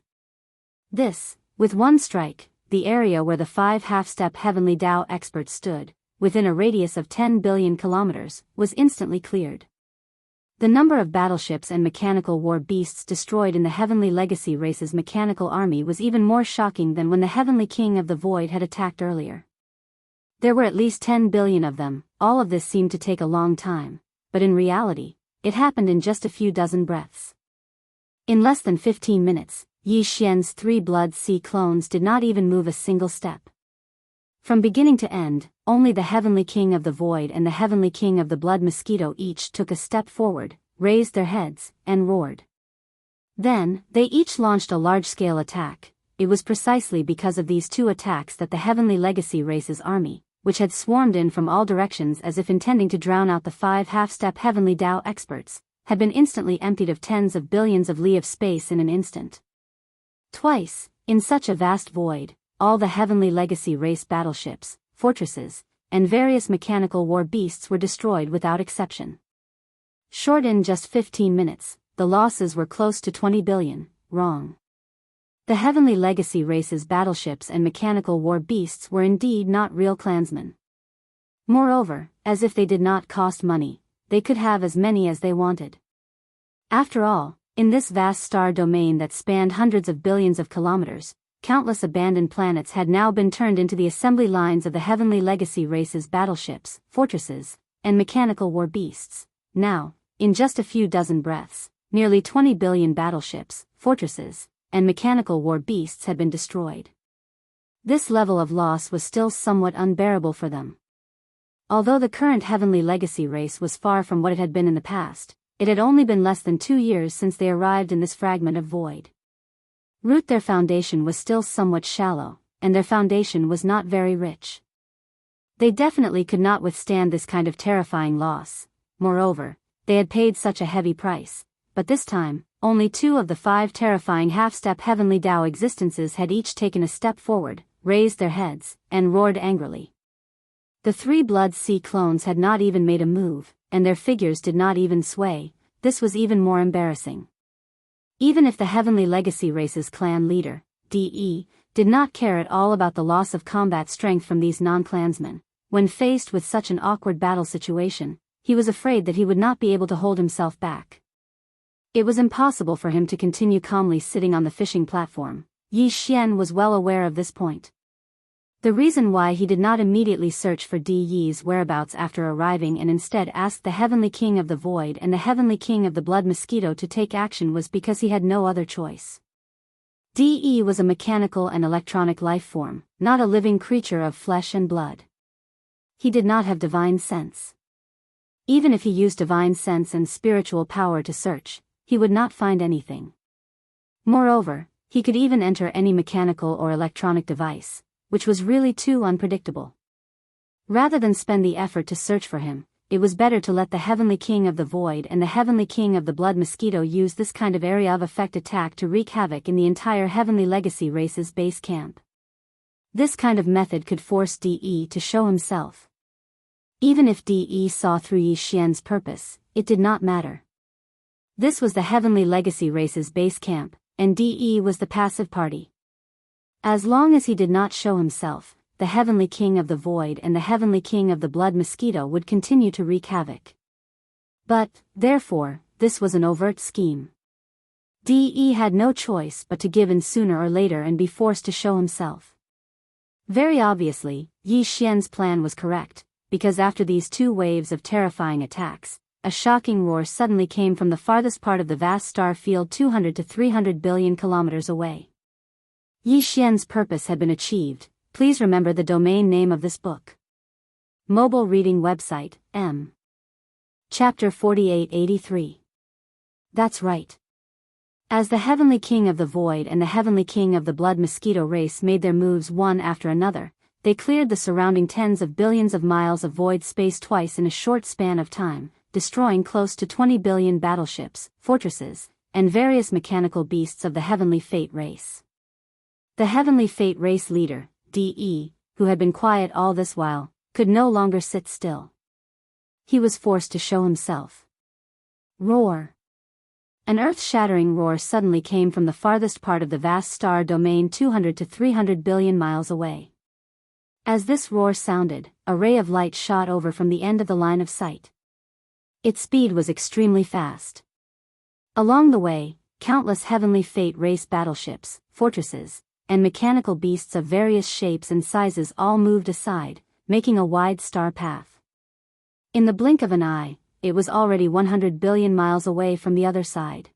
This. With one strike, the area where the 5 half-step heavenly Tao experts stood, within a radius of 10 billion kilometers, was instantly cleared. The number of battleships and mechanical war beasts destroyed in the Heavenly Legacy race's mechanical army was even more shocking than when the Heavenly King of the Void had attacked earlier. There were at least 10 billion of them. All of this seemed to take a long time, but in reality, it happened in just a few dozen breaths. In less than 15 minutes, Yi Xian's 3 Blood Sea clones did not even move a single step. From beginning to end, only the Heavenly King of the Void and the Heavenly King of the Blood Mosquito each took a step forward, raised their heads, and roared. Then, they each launched a large-scale attack. It was precisely because of these 2 attacks that the Heavenly Legacy race's army, which had swarmed in from all directions as if intending to drown out the 5 half-step Heavenly Tao experts, had been instantly emptied of tens of billions of li of space in an instant. Twice, in such a vast void, all the Heavenly Legacy race battleships, fortresses, and various mechanical war beasts were destroyed without exception. Short in just 15 minutes, the losses were close to 20 billion, wrong. The Heavenly Legacy race's battleships and mechanical war beasts were indeed not real clansmen. Moreover, as if they did not cost money, they could have as many as they wanted. After all, in this vast star domain that spanned hundreds of billions of kilometers, countless abandoned planets had now been turned into the assembly lines of the Heavenly Legacy race's battleships, fortresses, and mechanical war beasts. Now, in just a few dozen breaths, nearly 20 billion battleships, fortresses, and mechanical war beasts had been destroyed. This level of loss was still somewhat unbearable for them. Although the current Heavenly Legacy race was far from what it had been in the past, it had only been less than 2 years since they arrived in this fragment of void. Their foundation was still somewhat shallow, and their foundation was not very rich. They definitely could not withstand this kind of terrifying loss. Moreover, they had paid such a heavy price, but this time, only 2 of the 5 terrifying half-step Heavenly Tao existences had each taken a step forward, raised their heads, and roared angrily. The 3 Blood Sea clones had not even made a move, and their figures did not even sway. This was even more embarrassing. Even if the Heavenly Legacy race's clan leader, DE, did not care at all about the loss of combat strength from these non-clansmen, when faced with such an awkward battle situation, he was afraid that he would not be able to hold himself back. It was impossible for him to continue calmly sitting on the fishing platform. Yi Xian was well aware of this point. The reason why he did not immediately search for DE's whereabouts after arriving and instead asked the Heavenly King of the Void and the Heavenly King of the Blood Mosquito to take action was because he had no other choice. DE was a mechanical and electronic life form, not a living creature of flesh and blood. He did not have divine sense. Even if he used divine sense and spiritual power to search, he would not find anything. Moreover, he could even enter any mechanical or electronic device, which was really too unpredictable. Rather than spend the effort to search for him, it was better to let the Heavenly King of the Void and the Heavenly King of the Blood Mosquito use this kind of area of effect attack to wreak havoc in the entire Heavenly Legacy race's base camp. This kind of method could force DE to show himself. Even if DE saw through Yi Xian's purpose, it did not matter. This was the Heavenly Legacy race's base camp, and DE was the passive party. As long as he did not show himself, the Heavenly King of the Void and the Heavenly King of the Blood Mosquito would continue to wreak havoc. But, therefore, this was an overt scheme. DE had no choice but to give in sooner or later and be forced to show himself. Very obviously, Yi Xian's plan was correct, because after these 2 waves of terrifying attacks, a shocking roar suddenly came from the farthest part of the vast star field 200 to 300 billion kilometers away. Yi Xian's purpose had been achieved. Please remember the domain name of this book. Mobile reading website, M. Chapter 4883. That's right. As the Heavenly King of the Void and the Heavenly King of the Blood Mosquito race made their moves one after another, they cleared the surrounding tens of billions of miles of void space twice in a short span of time, destroying close to 20 billion battleships, fortresses, and various mechanical beasts of the Heavenly Fate race. The Heavenly Fate race leader, DE, who had been quiet all this while, could no longer sit still. He was forced to show himself. Roar. An earth-shattering roar suddenly came from the farthest part of the vast star domain 200 to 300 billion miles away. As this roar sounded, a ray of light shot over from the end of the line of sight. Its speed was extremely fast. Along the way, countless heavenly fate race battleships, fortresses, and mechanical beasts of various shapes and sizes all moved aside, making a wide star path. In the blink of an eye, it was already 100 billion miles away from the other side.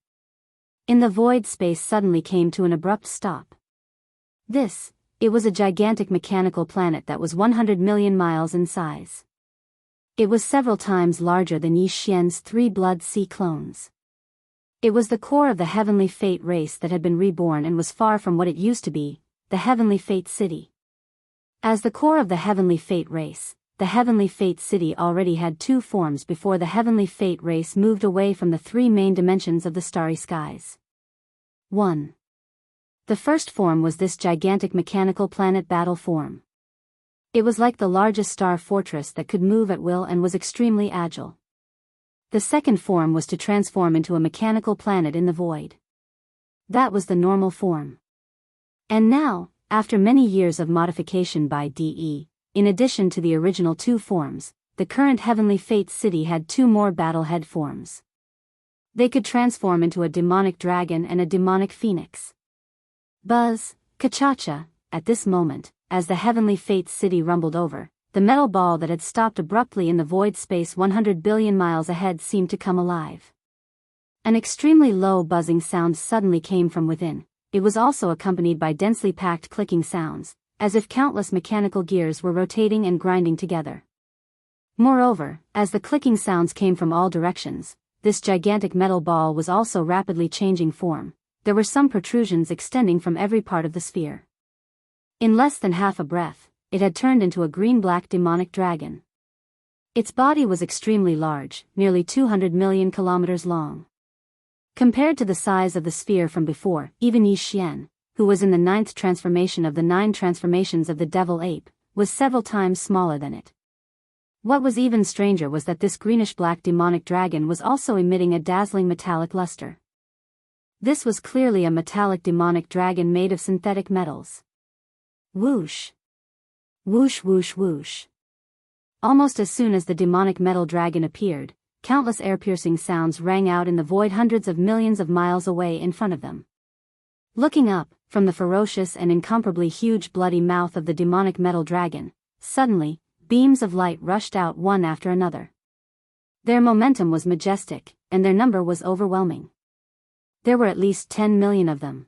In the void, space suddenly came to an abrupt stop. It was a gigantic mechanical planet that was 100 million miles in size. It was several times larger than Yi Xian's 3 Blood Sea clones. It was the core of the Heavenly Fate race that had been reborn and was far from what it used to be, the Heavenly Fate City. As the core of the Heavenly Fate race, the Heavenly Fate City already had 2 forms before the Heavenly Fate race moved away from the 3 main dimensions of the starry skies. 1. The first form was this gigantic mechanical planet battle form. It was like the largest star fortress that could move at will and was extremely agile. The second form was to transform into a mechanical planet in the void. That was the normal form. And now, after many years of modification by DE, in addition to the original 2 forms, the current Heavenly Fate City had 2 more battlehead forms. They could transform into a demonic dragon and a demonic phoenix. Buzz, Kachacha, at this moment, as the Heavenly Fate City rumbled over, the metal ball that had stopped abruptly in the void space 100 billion miles ahead seemed to come alive. An extremely low buzzing sound suddenly came from within. It was also accompanied by densely packed clicking sounds, as if countless mechanical gears were rotating and grinding together. Moreover, as the clicking sounds came from all directions, this gigantic metal ball was also rapidly changing form. There were some protrusions extending from every part of the sphere. In less than half a breath, it had turned into a green-black demonic dragon. Its body was extremely large, nearly 200 million kilometers long. Compared to the size of the sphere from before, even Yi Xian, who was in the 9th transformation of the 9 transformations of the devil ape, was several times smaller than it. What was even stranger was that this greenish-black demonic dragon was also emitting a dazzling metallic luster. This was clearly a metallic demonic dragon made of synthetic metals. Whoosh! Whoosh whoosh whoosh. Almost as soon as the demonic metal dragon appeared, countless air-piercing sounds rang out in the void hundreds of millions of miles away in front of them. Looking up, from the ferocious and incomparably huge bloody mouth of the demonic metal dragon, suddenly, beams of light rushed out one after another. Their momentum was majestic, and their number was overwhelming. There were at least 10 million of them.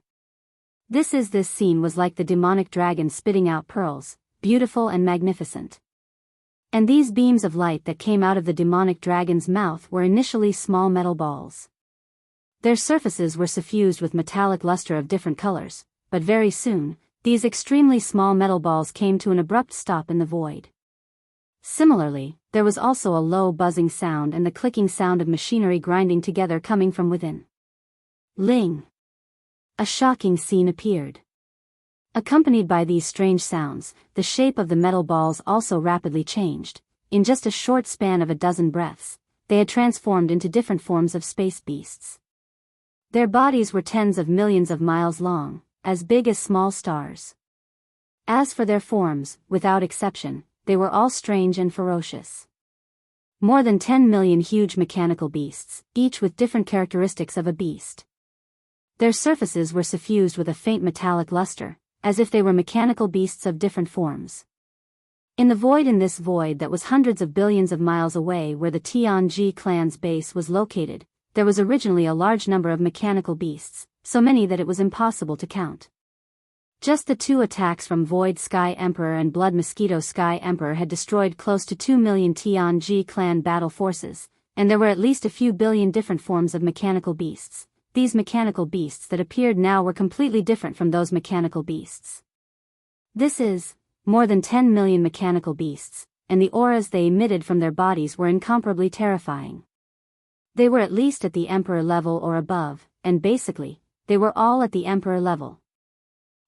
This scene was like the demonic dragon spitting out pearls, beautiful and magnificent. And these beams of light that came out of the demonic dragon's mouth were initially small metal balls. Their surfaces were suffused with metallic luster of different colors, but very soon, these extremely small metal balls came to an abrupt stop in the void. Similarly, there was also a low buzzing sound and the clicking sound of machinery grinding together coming from within. Ling! A shocking scene appeared. Accompanied by these strange sounds, the shape of the metal balls also rapidly changed. In just a short span of a dozen breaths, they had transformed into different forms of space beasts. Their bodies were tens of millions of miles long, as big as small stars. As for their forms, without exception, they were all strange and ferocious. More than 10 million huge mechanical beasts, each with different characteristics of a beast. Their surfaces were suffused with a faint metallic luster, as if they were mechanical beasts of different forms. In this void that was hundreds of billions of miles away where the Tianji clan's base was located, there was originally a large number of mechanical beasts, so many that it was impossible to count. Just the 2 attacks from Void Sky Emperor and Blood Mosquito Sky Emperor had destroyed close to 2 million Tianji clan battle forces, and there were at least a few billion different forms of mechanical beasts. These mechanical beasts that appeared now were completely different from those mechanical beasts. More than 10 million mechanical beasts, and the auras they emitted from their bodies were incomparably terrifying. They were at least at the Emperor level or above, and basically, they were all at the Emperor level.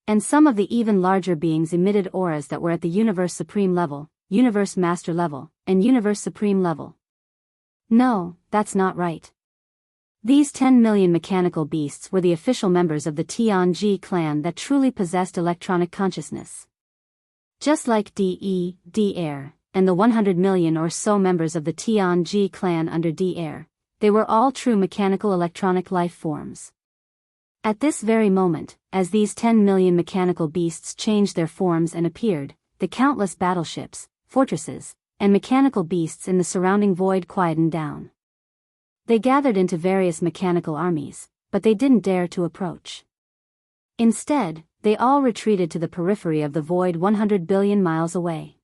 And some of the even larger beings emitted auras that were at the Universe Supreme level, Universe Master level, and Universe Supreme level. No, that's not right. These 10 million mechanical beasts were the official members of the Tianji clan that truly possessed electronic consciousness. Just like D-Air, and the 100 million or so members of the Tianji clan under D-Air, they were all true mechanical electronic life forms. At this very moment, as these 10 million mechanical beasts changed their forms and appeared, the countless battleships, fortresses, and mechanical beasts in the surrounding void quietened down. They gathered into various mechanical armies, but they didn't dare to approach. Instead, they all retreated to the periphery of the void 100 billion miles away.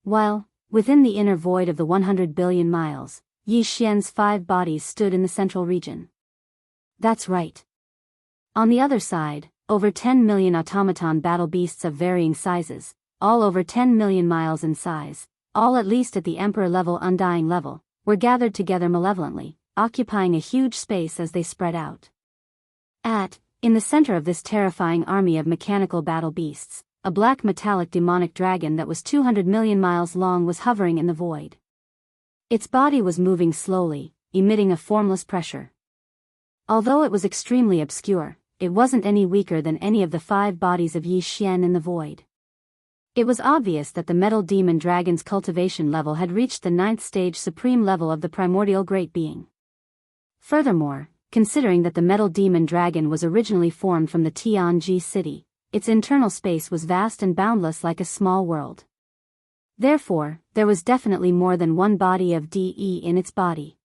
While, within the inner void of the 100 billion miles, Yi Xian's 5 bodies stood in the central region. That's right. On the other side, over 10 million automaton battle beasts of varying sizes, all over 10 million miles in size, all at least at the Emperor level undying level, were gathered together malevolently, occupying a huge space as they spread out. In the center of this terrifying army of mechanical battle beasts, a black metallic demonic dragon that was 200 million miles long was hovering in the void. Its body was moving slowly, emitting a formless pressure. Although it was extremely obscure, it wasn't any weaker than any of the 5 bodies of Yi Xian in the void. It was obvious that the metal demon dragon's cultivation level had reached the 9th stage supreme level of the primordial great being. Furthermore, considering that the metal demon dragon was originally formed from the Tianji city, its internal space was vast and boundless like a small world. Therefore, there was definitely more than one body of DE in its body.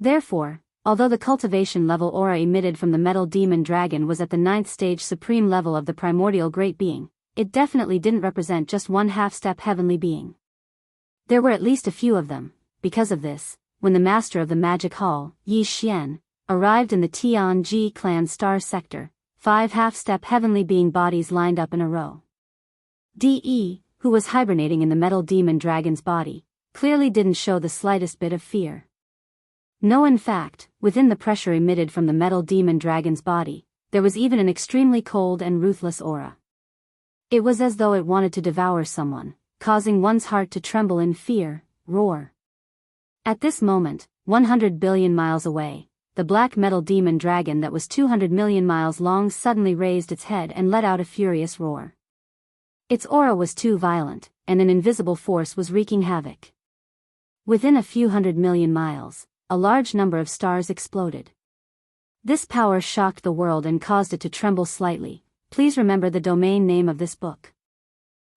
Therefore, although the cultivation level aura emitted from the metal demon dragon was at the 9th stage supreme level of the primordial great being, it definitely didn't represent just one half-step heavenly being. There were at least a few of them. Because of this, when the master of the magic hall, Yi Xian, arrived in the Tianji clan star sector, 5 half-step heavenly being bodies lined up in a row. DE, who was hibernating in the metal demon dragon's body, clearly didn't show the slightest bit of fear. No, in fact, within the pressure emitted from the metal demon dragon's body, there was even an extremely cold and ruthless aura. It was as though it wanted to devour someone, causing one's heart to tremble in fear, roar. At this moment, 100 billion miles away, the black metal demon dragon that was 200 million miles long suddenly raised its head and let out a furious roar. Its aura was too violent, and an invisible force was wreaking havoc. Within a few 100 million miles, a large number of stars exploded. This power shocked the world and caused it to tremble slightly. Please remember the domain name of this book.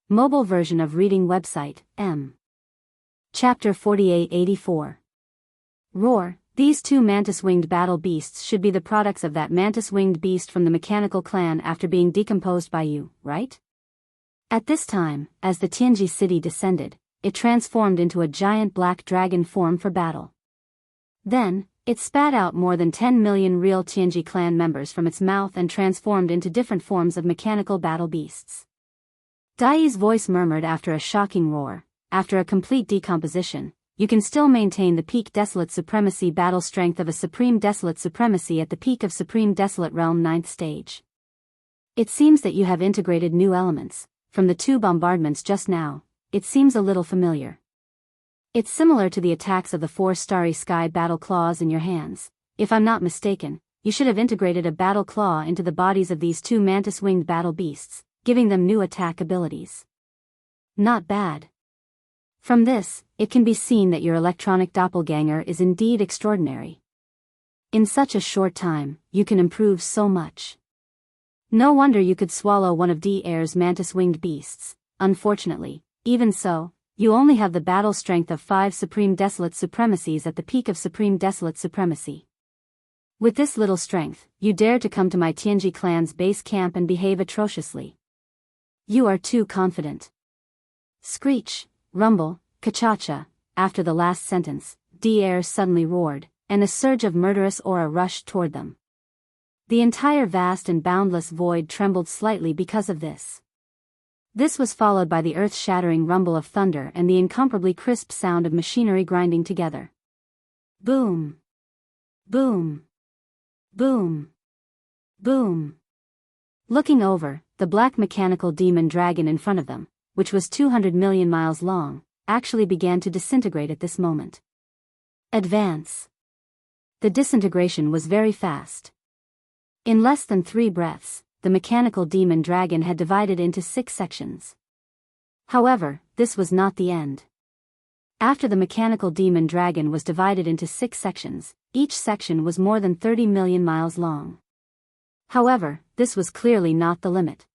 Mobile version of reading website, M. Chapter 4884. Roar. These 2 mantis-winged battle beasts should be the products of that mantis-winged beast from the mechanical clan after being decomposed by you, right? At this time, as the Tianji city descended, it transformed into a giant black dragon form for battle. Then, it spat out more than 10 million real Tianji clan members from its mouth and transformed into different forms of mechanical battle beasts. Dai's voice murmured after a shocking roar, after a complete decomposition, you can still maintain the peak desolate supremacy battle strength of a supreme desolate supremacy at the peak of supreme desolate realm 9th stage. It seems that you have integrated new elements. From the 2 bombardments just now, it seems a little familiar. It's similar to the attacks of the 4 starry sky battle claws in your hands. If I'm not mistaken, you should have integrated a battle claw into the bodies of these 2 mantis-winged battle beasts, giving them new attack abilities. Not bad. From this, it can be seen that your electronic doppelganger is indeed extraordinary. In such a short time, you can improve so much. No wonder you could swallow one of D-Air's mantis-winged beasts. Unfortunately, even so, you only have the battle strength of 5 supreme desolate supremacies at the peak of supreme desolate supremacy. With this little strength, you dare to come to my Tianji clan's base camp and behave atrociously. You are too confident. Screech, rumble, ka-cha-cha. After the last sentence, D-Air suddenly roared, and a surge of murderous aura rushed toward them. The entire vast and boundless void trembled slightly because of this. This was followed by the earth-shattering rumble of thunder and the incomparably crisp sound of machinery grinding together. Boom! Boom! Boom! Boom! Looking over, the black mechanical demon dragon in front of them, which was 200 million miles long, actually began to disintegrate at this moment. Advance! the disintegration was very fast. In less than 3 breaths, the mechanical demon dragon had divided into 6 sections. However, this was not the end. After the mechanical demon dragon was divided into 6 sections, each section was more than 30 million miles long. However, this was clearly not the limit.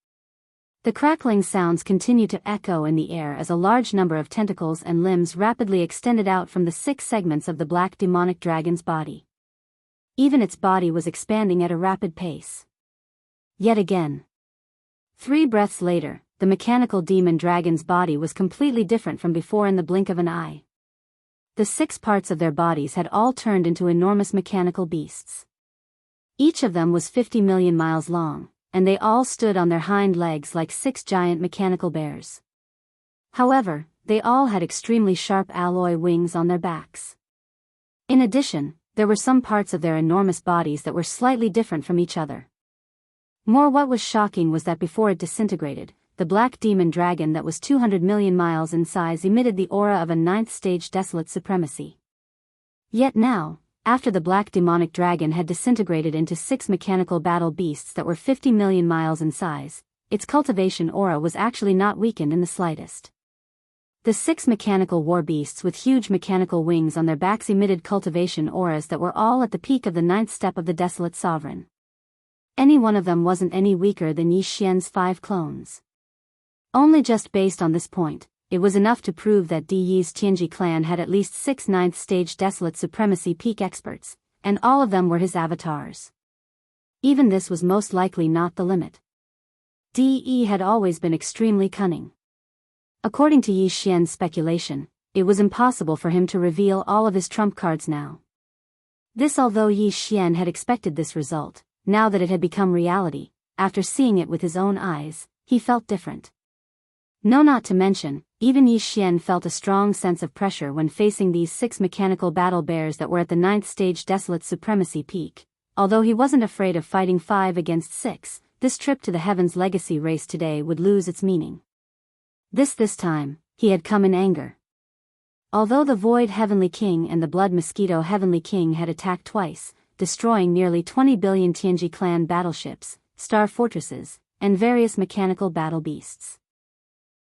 The crackling sounds continued to echo in the air as a large number of tentacles and limbs rapidly extended out from the 6 segments of the black demonic dragon's body. Even its body was expanding at a rapid pace. Yet again. 3 breaths later, the mechanical demon dragon's body was completely different from before in the blink of an eye. The 6 parts of their bodies had all turned into enormous mechanical beasts. Each of them was 50 million miles long, and they all stood on their hind legs like 6 giant mechanical bears. However, they all had extremely sharp alloy wings on their backs. In addition, there were some parts of their enormous bodies that were slightly different from each other. What was shocking was that before it disintegrated, the black demon dragon that was 200 million miles in size emitted the aura of a 9th stage desolate supremacy. Yet now, after the black demonic dragon had disintegrated into 6 mechanical battle beasts that were 50 million miles in size, its cultivation aura was actually not weakened in the slightest. The 6 mechanical war beasts with huge mechanical wings on their backs emitted cultivation auras that were all at the peak of the 9th step of the desolate sovereign. Any one of them wasn't any weaker than Yi Xian's 5 clones. Only just based on this point, it was enough to prove that Di Yi's Tianji clan had at least 6 9th stage desolate supremacy peak experts, and all of them were his avatars. Even this was most likely not the limit. Di Yi had always been extremely cunning. According to Yi Xian's speculation, it was impossible for him to reveal all of his trump cards now. This although Yi Xian had expected this result, now that it had become reality, after seeing it with his own eyes, he felt different. No, not to mention, even Yi Xian felt a strong sense of pressure when facing these 6 mechanical battle bears that were at the 9th stage desolate supremacy peak. Although he wasn't afraid of fighting 5 against 6, this trip to the Heavens Legacy race today would lose its meaning. This time, he had come in anger. Although the Void Heavenly King and the Blood Mosquito Heavenly King had attacked twice, destroying nearly 20 billion Tianji clan battleships, star fortresses, and various mechanical battle beasts.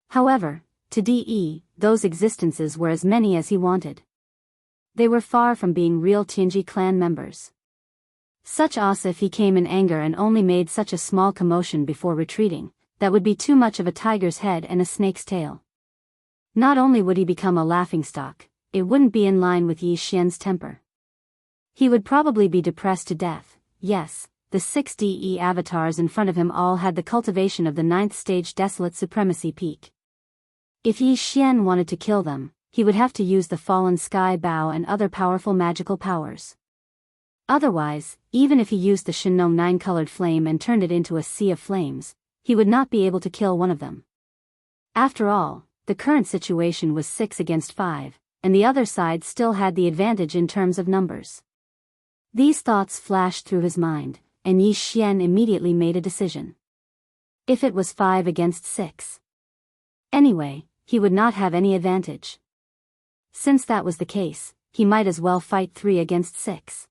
However, to Di, those existences were as many as he wanted. They were far from being real Tianji clan members. Such as if he came in anger and only made such a small commotion before retreating, that would be too much of a tiger's head and a snake's tail. Not only would he become a laughingstock, it wouldn't be in line with Yi Xian's temper. He would probably be depressed to death. Yes, the 6 Di avatars in front of him all had the cultivation of the 9th stage desolate supremacy peak. If Yi Xian wanted to kill them, he would have to use the fallen sky bow and other powerful magical powers. Otherwise, even if he used the Shinnom 9-colored flame and turned it into a sea of flames, he would not be able to kill one of them. After all, the current situation was 6 against 5, and the other side still had the advantage in terms of numbers. These thoughts flashed through his mind, and Yi Xian immediately made a decision. If it was 5 against 6. Anyway, he would not have any advantage. Since that was the case, he might as well fight 3 against 6.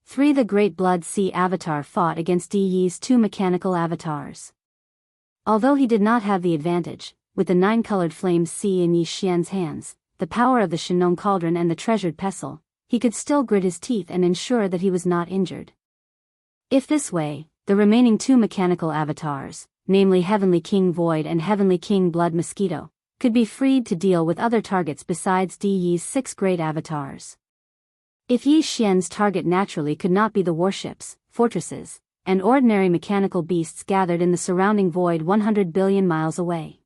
3 The Great Blood Sea Avatar fought against Di Yi's 2 mechanical avatars. Although he did not have the advantage, with the 9-colored flame sea in Yi Xian's hands, the power of the Shinnom cauldron and the treasured pestle, he could still grit his teeth and ensure that he was not injured. If this way, the remaining 2 mechanical avatars, namely Heavenly King Void and Heavenly King Blood Mosquito, could be freed to deal with other targets besides Di Yi's 6 great avatars. If Yi Xian's target naturally could not be the warships, fortresses, and ordinary mechanical beasts gathered in the surrounding void 100 billion miles away.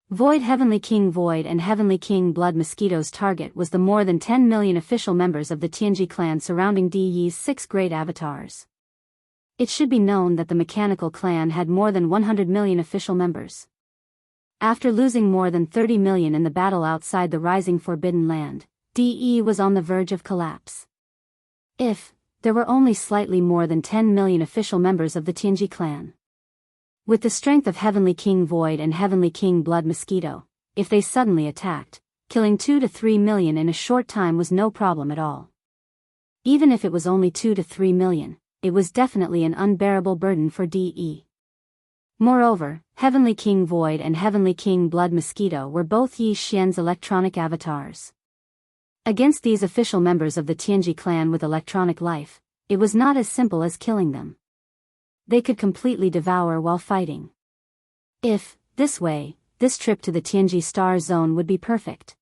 Void Heavenly King Void and Heavenly King Blood Mosquito's target was the more than 10 million official members of the Tianji clan surrounding Di Yi's 6 great avatars. It should be known that the mechanical clan had more than 100 million official members. After losing more than 30 million in the battle outside the rising Forbidden Land, Di was on the verge of collapse. If there were only slightly more than 10 million official members of the Tianji clan. With the strength of Heavenly King Void and Heavenly King Blood Mosquito, if they suddenly attacked, killing 2 to 3 million in a short time was no problem at all. Even if it was only 2 to 3 million, it was definitely an unbearable burden for DE. Moreover, Heavenly King Void and Heavenly King Blood Mosquito were both Yi Xian's electronic avatars. Against these official members of the Tianji clan with electronic life, it was not as simple as killing them. They could completely devour while fighting. If, this way, this trip to the Tianji Star Zone would be perfect.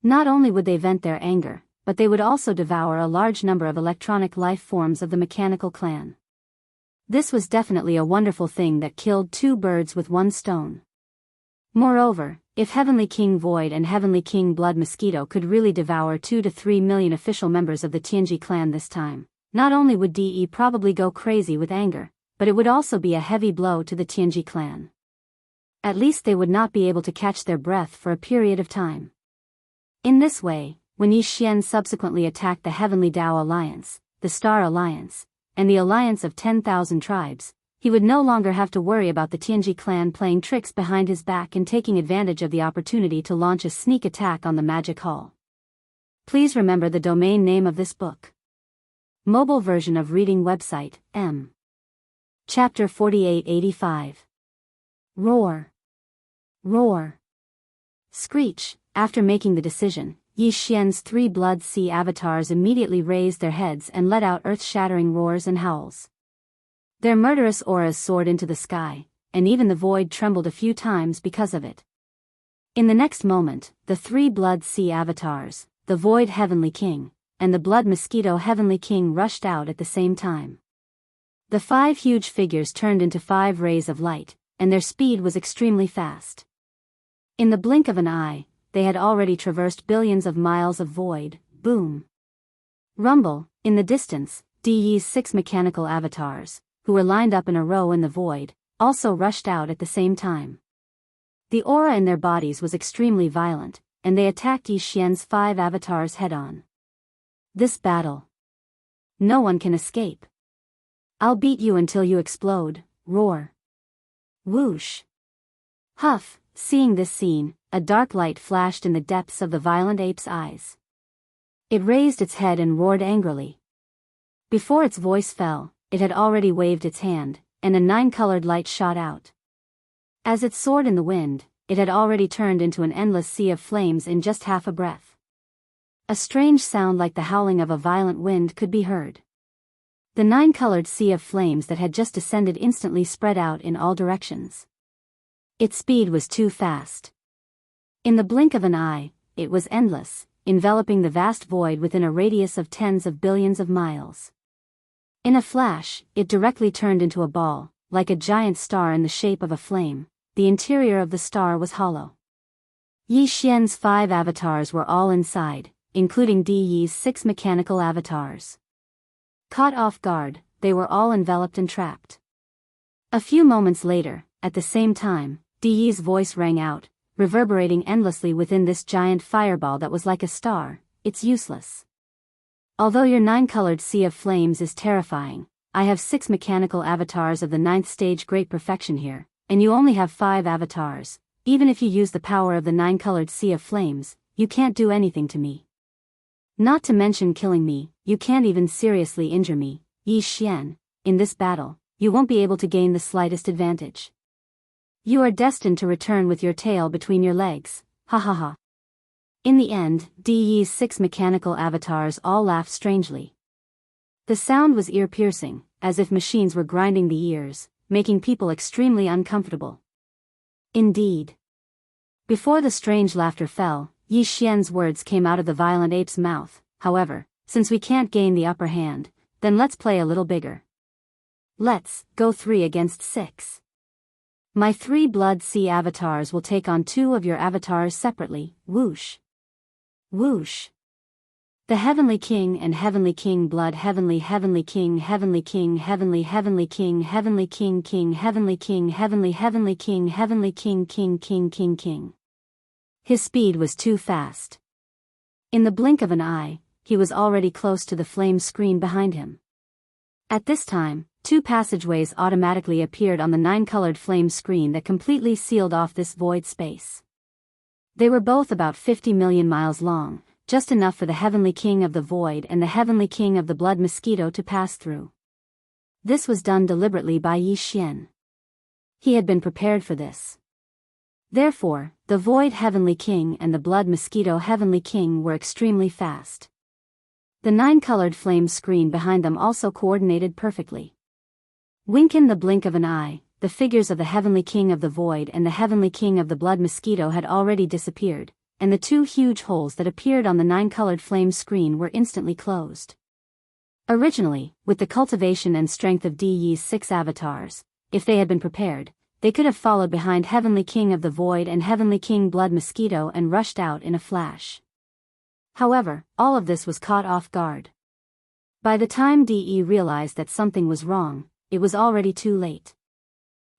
Not only would they vent their anger, but they would also devour a large number of electronic life forms of the mechanical clan. This was definitely a wonderful thing that killed 2 birds with 1 stone. Moreover, if Heavenly King Void and Heavenly King Blood Mosquito could really devour 2 to 3 million official members of the Tianji clan this time, not only would DE probably go crazy with anger, but it would also be a heavy blow to the Tianji clan. At least they would not be able to catch their breath for a period of time. In this way, when Yi Xian subsequently attacked the Heavenly Dao Alliance, the Star Alliance, and the Alliance of 10,000 Tribes, he would no longer have to worry about the Tianji clan playing tricks behind his back and taking advantage of the opportunity to launch a sneak attack on the Magic Hall. Please remember the domain name of this book. Mobile version of reading website, M. Chapter 4885. Roar. Roar. Screech. After making the decision, Yi Xian's 3 Blood Sea avatars immediately raised their heads and let out earth-shattering roars and howls. Their murderous auras soared into the sky, and even the void trembled a few times because of it. In the next moment, the 3 Blood Sea avatars, the Void Heavenly King, and the Blood Mosquito Heavenly King rushed out at the same time. The 5 huge figures turned into 5 rays of light, and their speed was extremely fast. In the blink of an eye, they had already traversed billions of miles of void. Boom. Rumble. In the distance, DE's 6 mechanical avatars, who were lined up in a row in the void, also rushed out at the same time. The aura in their bodies was extremely violent, and they attacked Yi Xian's 5 avatars head-on. This battle. No one can escape. I'll beat you until you explode. Roar. Whoosh. Huff. Seeing this scene, a dark light flashed in the depths of the violent ape's eyes. It raised its head and roared angrily. Before its voice fell, it had already waved its hand, and a 9-colored light shot out. As it soared in the wind, it had already turned into an endless sea of flames in just half a breath. A strange sound like the howling of a violent wind could be heard. The 9-colored sea of flames that had just descended instantly spread out in all directions. Its speed was too fast. In the blink of an eye, it was endless, enveloping the vast void within a radius of tens of billions of miles. In a flash, it directly turned into a ball, like a giant star in the shape of a flame. The interior of the star was hollow. Yi Xian's 5 avatars were all inside, including Di's 6 mechanical avatars. Caught off guard, they were all enveloped and trapped. A few moments later, at the same time, Di's voice rang out, reverberating endlessly within this giant fireball that was like a star. It's useless. Although your 9-colored sea of flames is terrifying, I have 6 mechanical avatars of the 9th stage great perfection here, and you only have 5 avatars. Even if you use the power of the 9-colored sea of flames, you can't do anything to me. Not to mention killing me, you can't even seriously injure me, Yi Xian. In this battle, you won't be able to gain the slightest advantage. You are destined to return with your tail between your legs, ha ha ha. In the end, Di's 6 mechanical avatars all laughed strangely. The sound was ear-piercing, as if machines were grinding the ears, making people extremely uncomfortable. Indeed. Before the strange laughter fell, Yi Xian's words came out of the violent ape's mouth. However, since we can't gain the upper hand, then let's play a little bigger. Let's go 3 against 6. My 3 Blood Sea avatars will take on 2 of your avatars separately. Whoosh. Whoosh. The Heavenly King and Heavenly King Blood Heavenly King Heavenly King Heavenly King Heavenly King King Heavenly King Heavenly King Heavenly King King. His speed was too fast. In the blink of an eye, he was already close to the flame screen behind him. At this time, 2 passageways automatically appeared on the 9-colored flame screen that completely sealed off this void space. They were both about 50 million miles long, just enough for the Heavenly King of the Void and the Heavenly King of the Blood Mosquito to pass through. This was done deliberately by Yi Xian. He had been prepared for this. Therefore, the Void Heavenly King and the Blood Mosquito Heavenly King were extremely fast. The 9-colored flame screen behind them also coordinated perfectly. Wink in the blink of an eye, the figures of the Heavenly King of the Void and the Heavenly King of the Blood Mosquito had already disappeared, and the 2 huge holes that appeared on the 9-colored flame screen were instantly closed. Originally, with the cultivation and strength of Yi's 6 avatars, if they had been prepared, they could have followed behind Heavenly King of the Void and Heavenly King Blood Mosquito and rushed out in a flash. However, all of this was caught off guard. By the time Yi realized that something was wrong, it was already too late.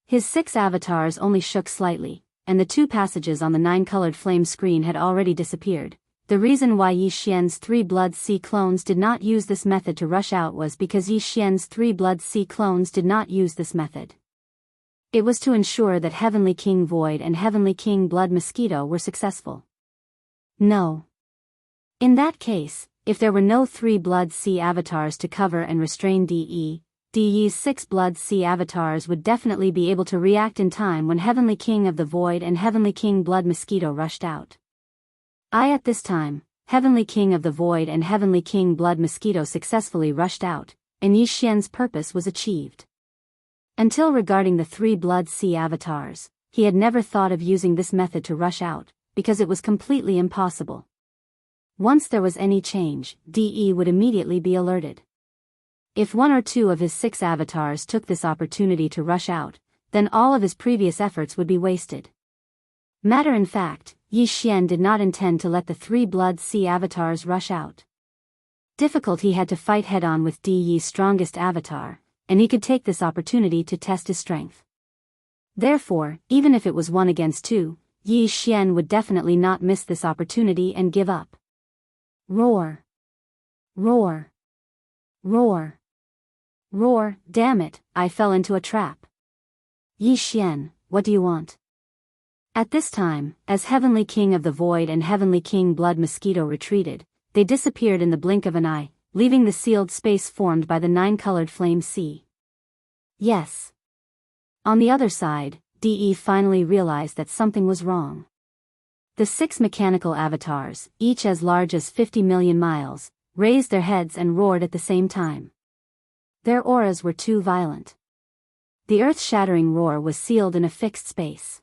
His 6 avatars only shook slightly, and the 2 passages on the 9-colored flame screen had already disappeared. The reason why Yi Xian's 3 Blood Sea clones did not use this method to rush out was because Yi Xian's 3 Blood Sea clones did not use this method. It was to ensure that Heavenly King Void and Heavenly King Blood Mosquito were successful. No. In that case, if there were no 3 Blood Sea avatars to cover and restrain Yi's 6 Blood Sea avatars would definitely be able to react in time when Heavenly King of the Void and Heavenly King Blood Mosquito rushed out. At this time, Heavenly King of the Void and Heavenly King Blood Mosquito successfully rushed out, and Yi Xian's purpose was achieved. Until regarding the 3 Blood Sea avatars, he had never thought of using this method to rush out, because it was completely impossible. Once there was any change, Yi would immediately be alerted. If 1 or 2 of his 6 avatars took this opportunity to rush out, then all of his previous efforts would be wasted. Matter in fact, Yi Xian did not intend to let the 3 Blood Sea avatars rush out. Difficult he had to fight head-on with Yi's strongest avatar, and he could take this opportunity to test his strength. Therefore, even if it was 1 against 2, Yi Xian would definitely not miss this opportunity and give up. Roar! Roar! Roar! Roar! Damn it, I fell into a trap. Yi Xian, what do you want? At this time, as Heavenly King of the Void and Heavenly King Blood Mosquito retreated, they disappeared in the blink of an eye, leaving the sealed space formed by the 9-colored flame sea. Yes. On the other side, Yi finally realized that something was wrong. The 6 mechanical avatars, each as large as 50 million miles, raised their heads and roared at the same time. Their auras were too violent. The earth-shattering roar was sealed in a fixed space.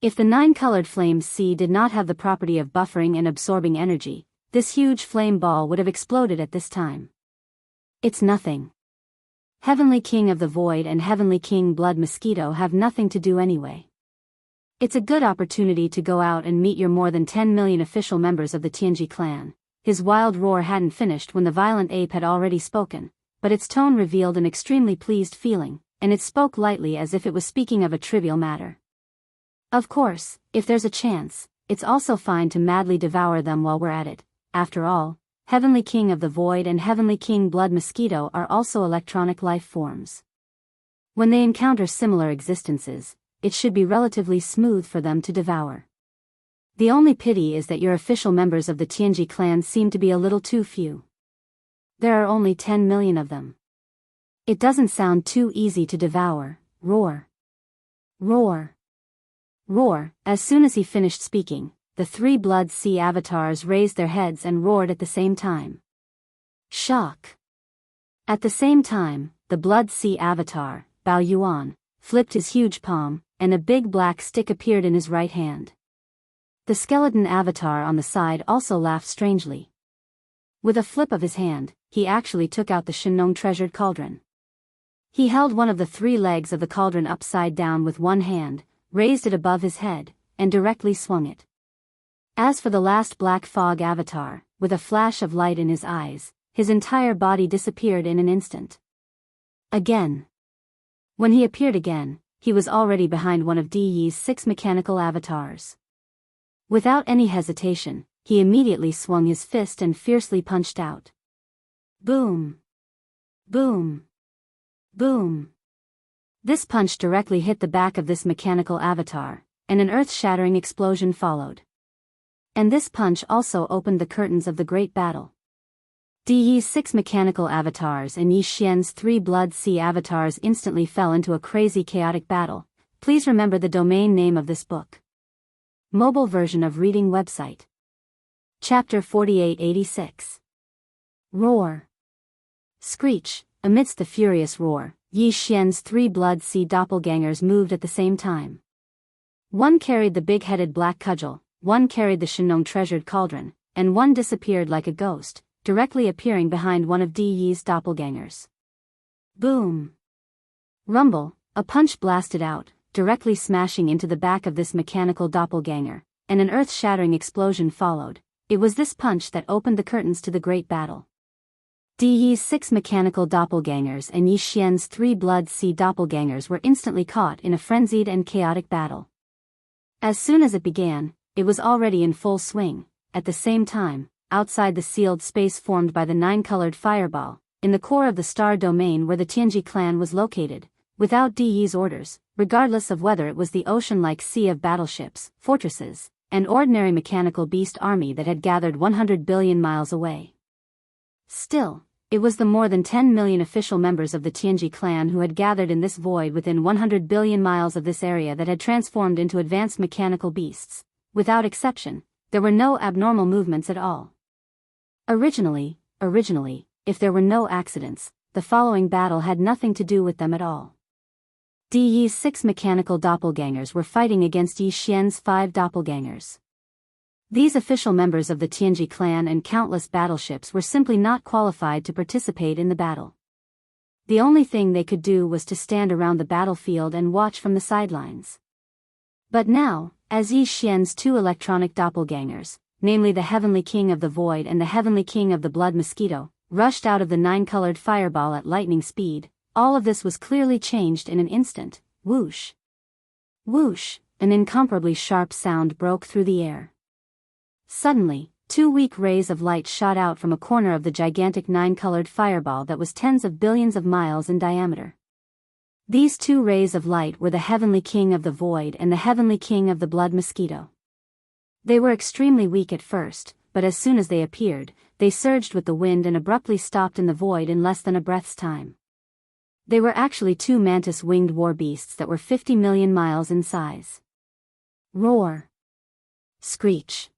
If the 9-colored flame sea did not have the property of buffering and absorbing energy, this huge flame ball would have exploded at this time. It's nothing. Heavenly King of the Void and Heavenly King Blood Mosquito have nothing to do anyway. It's a good opportunity to go out and meet your more than 10 million official members of the Tianji clan. His wild roar hadn't finished when the violent ape had already spoken, but its tone revealed an extremely pleased feeling, and it spoke lightly as if it was speaking of a trivial matter. Of course, if there's a chance, it's also fine to madly devour them while we're at it. After all, Heavenly King of the Void and Heavenly King Blood Mosquito are also electronic life forms. When they encounter similar existences, it should be relatively smooth for them to devour. The only pity is that your official members of the Tianji clan seem to be a little too few. There are only 10 million of them. It doesn't sound too easy to devour. Roar! Roar! Roar! As soon as he finished speaking, the 3 Blood Sea avatars raised their heads and roared at the same time. Shock! At the same time, the Blood Sea avatar, Bao Yuan, flipped his huge palm, and a big black stick appeared in his right hand. The skeleton avatar on the side also laughed strangely. With a flip of his hand, he actually took out the Shenong treasured cauldron. He held one of the 3 legs of the cauldron upside down with one hand, raised it above his head, and directly swung it. As for the last black fog avatar, with a flash of light in his eyes, his entire body disappeared in an instant. Again. When he appeared again, he was already behind one of Yi's 6 mechanical avatars. Without any hesitation, he immediately swung his fist and fiercely punched out. Boom! Boom! Boom! This punch directly hit the back of this mechanical avatar, and an earth-shattering explosion followed. And this punch also opened the curtains of the great battle. De Yi's 6 mechanical avatars and Yi Xian's 3 Blood Sea avatars instantly fell into a crazy chaotic battle. Please remember the domain name of this book. Mobile version of reading website. Chapter 4886. Roar. Screech. Amidst the furious roar, Yi Xian's 3 Blood Sea doppelgangers moved at the same time. One carried the big-headed black cudgel, one carried the Shenong treasured cauldron, and one disappeared like a ghost, directly appearing behind one of De Yi's doppelgangers. Boom! Rumble, a punch blasted out, directly smashing into the back of this mechanical doppelganger, and an earth-shattering explosion followed. It was this punch that opened the curtains to the great battle. De Yi's 6 mechanical doppelgangers and Yi Xian's 3 Blood Sea doppelgangers were instantly caught in a frenzied and chaotic battle. As soon as it began, it was already in full swing. At the same time, outside the sealed space formed by the 9-colored fireball, in the core of the star domain where the Tianji clan was located, without De Yi's orders, regardless of whether it was the ocean-like sea of battleships, fortresses, an ordinary mechanical beast army that had gathered 100 billion miles away. Still, it was the more than 10 million official members of the Tianji clan who had gathered in this void within 100 billion miles of this area that had transformed into advanced mechanical beasts. Without exception, there were no abnormal movements at all. Originally, if there were no accidents, the following battle had nothing to do with them at all. De Yi's 6 mechanical doppelgangers were fighting against Yi Xian's 5 doppelgangers. These official members of the Tianji clan and countless battleships were simply not qualified to participate in the battle. The only thing they could do was to stand around the battlefield and watch from the sidelines. But now, as Yi Xian's 2 electronic doppelgangers, namely the Heavenly King of the Void and the Heavenly King of the Blood Mosquito, rushed out of the 9-colored fireball at lightning speed, all of this was clearly changed in an instant. Whoosh! Whoosh! An incomparably sharp sound broke through the air. Suddenly, 2 weak rays of light shot out from a corner of the gigantic 9-colored fireball that was tens of billions of miles in diameter. These 2 rays of light were the Heavenly King of the Void and the Heavenly King of the Blood Mosquito. They were extremely weak at first, but as soon as they appeared, they surged with the wind and abruptly stopped in the void in less than a breath's time. They were actually 2 mantis-winged war beasts that were 50 million miles in size. Roar! Screech!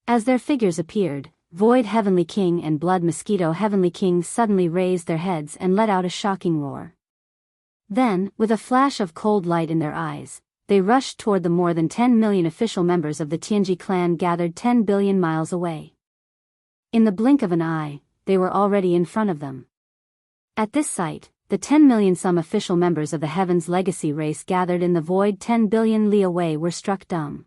As their figures appeared, Void Heavenly King and Blood Mosquito Heavenly King suddenly raised their heads and let out a shocking roar. Then, with a flash of cold light in their eyes, they rushed toward the more than 10 million official members of the Tianji clan gathered 10 billion miles away. In the blink of an eye, they were already in front of them. At this sight, the 10 million some official members of the Heaven's Legacy race gathered in the void 10 billion li away were struck dumb.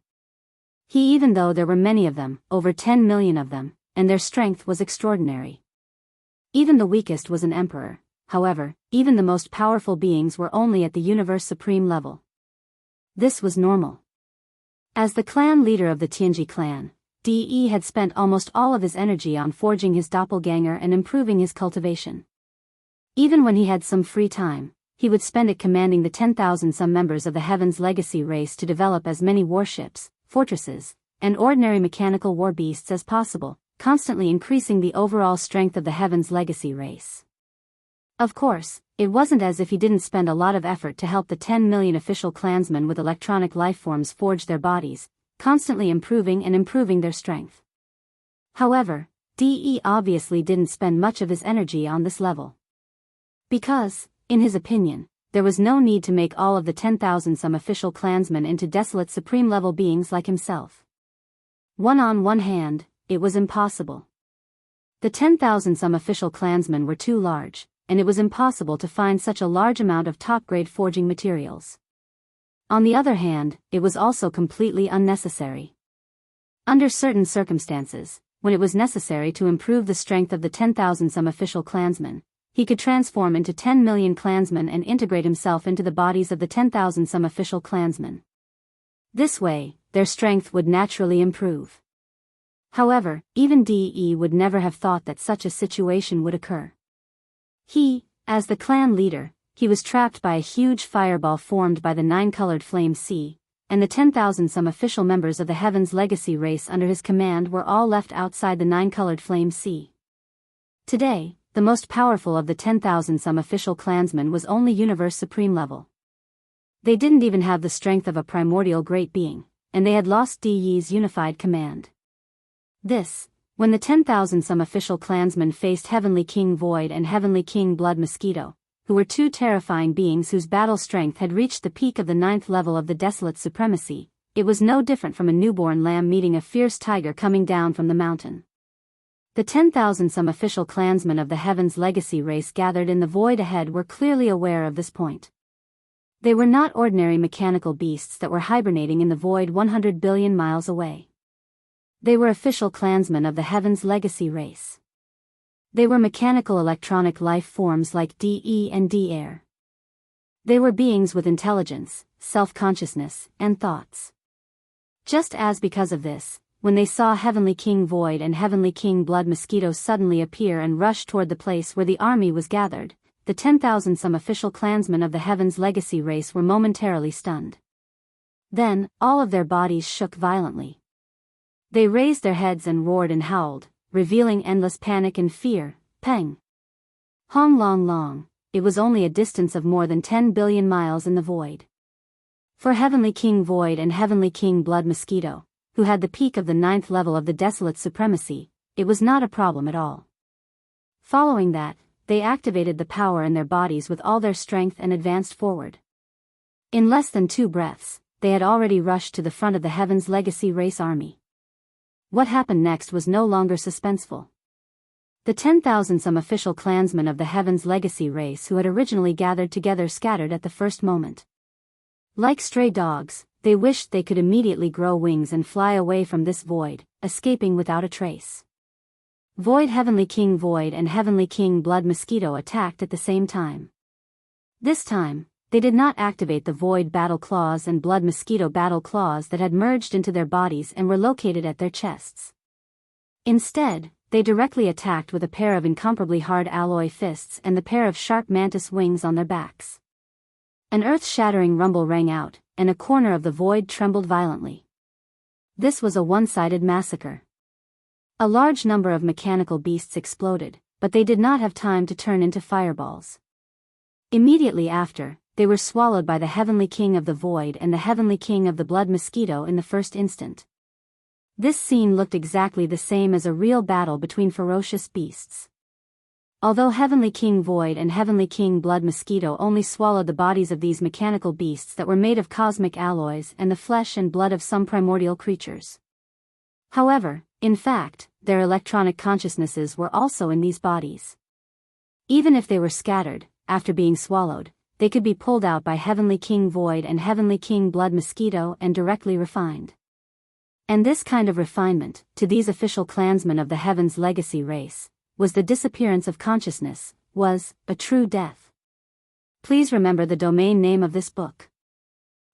Even though there were many of them, over 10 million of them, and their strength was extraordinary. Even the weakest was an emperor. However, even the most powerful beings were only at the universe supreme level. This was normal. As the clan leader of the Tianji clan, De Yi had spent almost all of his energy on forging his doppelganger and improving his cultivation. Even when he had some free time, he would spend it commanding the 10,000 some members of the Heaven's Legacy race to develop as many warships, fortresses, and ordinary mechanical war beasts as possible, constantly increasing the overall strength of the Heaven's Legacy race. Of course, it wasn't as if he didn't spend a lot of effort to help the 10 million official clansmen with electronic lifeforms forge their bodies, constantly improving their strength. However, De obviously didn't spend much of his energy on this level. Because, in his opinion, there was no need to make all of the 10,000 some official clansmen into desolate supreme-level beings like himself. On one hand, it was impossible. The 10,000 some official clansmen were too large, and it was impossible to find such a large amount of top-grade forging materials. On the other hand, it was also completely unnecessary. Under certain circumstances, when it was necessary to improve the strength of the 10,000 some official clansmen, he could transform into 10 million clansmen and integrate himself into the bodies of the 10,000 some official clansmen. This way, their strength would naturally improve. However, even De would never have thought that such a situation would occur. As the clan leader, he was trapped by a huge fireball formed by the 9-colored flame sea, and the 10,000 some official members of the Heaven's Legacy race under his command were all left outside the nine-colored flame sea. Today, the most powerful of the 10,000 some official clansmen was only Universe Supreme level. They didn't even have the strength of a primordial great being, and they had lost Di's unified command. When the 10,000 some official clansmen faced Heavenly King Void and Heavenly King Blood Mosquito, who were two terrifying beings whose battle strength had reached the peak of the 9th level of the Desolate Supremacy, it was no different from a newborn lamb meeting a fierce tiger coming down from the mountain. The 10,000 some official clansmen of the Heaven's Legacy race gathered in the void ahead were clearly aware of this point. They were not ordinary mechanical beasts that were hibernating in the void 100 billion miles away. They were official clansmen of the Heaven's Legacy race. They were mechanical electronic life forms like DE and D-Air. They were beings with intelligence, self-consciousness, and thoughts. Just as because of this, when they saw Heavenly King Void and Heavenly King Blood Mosquito suddenly appear and rush toward the place where the army was gathered, the 10,000 some official clansmen of the Heaven's Legacy race were momentarily stunned. Then, all of their bodies shook violently. They raised their heads and roared and howled, revealing endless panic and fear. Peng. Hong long long, it was only a distance of more than 10 billion miles in the void. For Heavenly King Void and Heavenly King Blood Mosquito, who had the peak of the 9th level of the Desolate Supremacy, it was not a problem at all. Following that, they activated the power in their bodies with all their strength and advanced forward. In less than 2 breaths, they had already rushed to the front of the Heaven's Legacy race army. What happened next was no longer suspenseful. The 10,000 some official clansmen of the Heaven's Legacy race who had originally gathered together scattered at the first moment. Like stray dogs, they wished they could immediately grow wings and fly away from this void, escaping without a trace. Void Heavenly King Void and Heavenly King Blood Mosquito attacked at the same time. This time, they did not activate the Void Battle Claws and Blood Mosquito Battle Claws that had merged into their bodies and were located at their chests. Instead, they directly attacked with a pair of incomparably hard alloy fists and the pair of sharp mantis wings on their backs. An earth-shattering rumble rang out, and a corner of the void trembled violently. This was a one-sided massacre. A large number of mechanical beasts exploded, but they did not have time to turn into fireballs. Immediately after, they were swallowed by the Heavenly King of the Void and the Heavenly King of the Blood Mosquito in the first instant. This scene looked exactly the same as a real battle between ferocious beasts. Although Heavenly King Void and Heavenly King Blood Mosquito only swallowed the bodies of these mechanical beasts that were made of cosmic alloys and the flesh and blood of some primordial creatures. However, in fact, their electronic consciousnesses were also in these bodies. Even if they were scattered, after being swallowed, they could be pulled out by Heavenly King Void and Heavenly King Blood Mosquito and directly refined. And this kind of refinement, to these official clansmen of the Heaven's Legacy race, was the disappearance of consciousness, was a true death. Please remember the domain name of this book.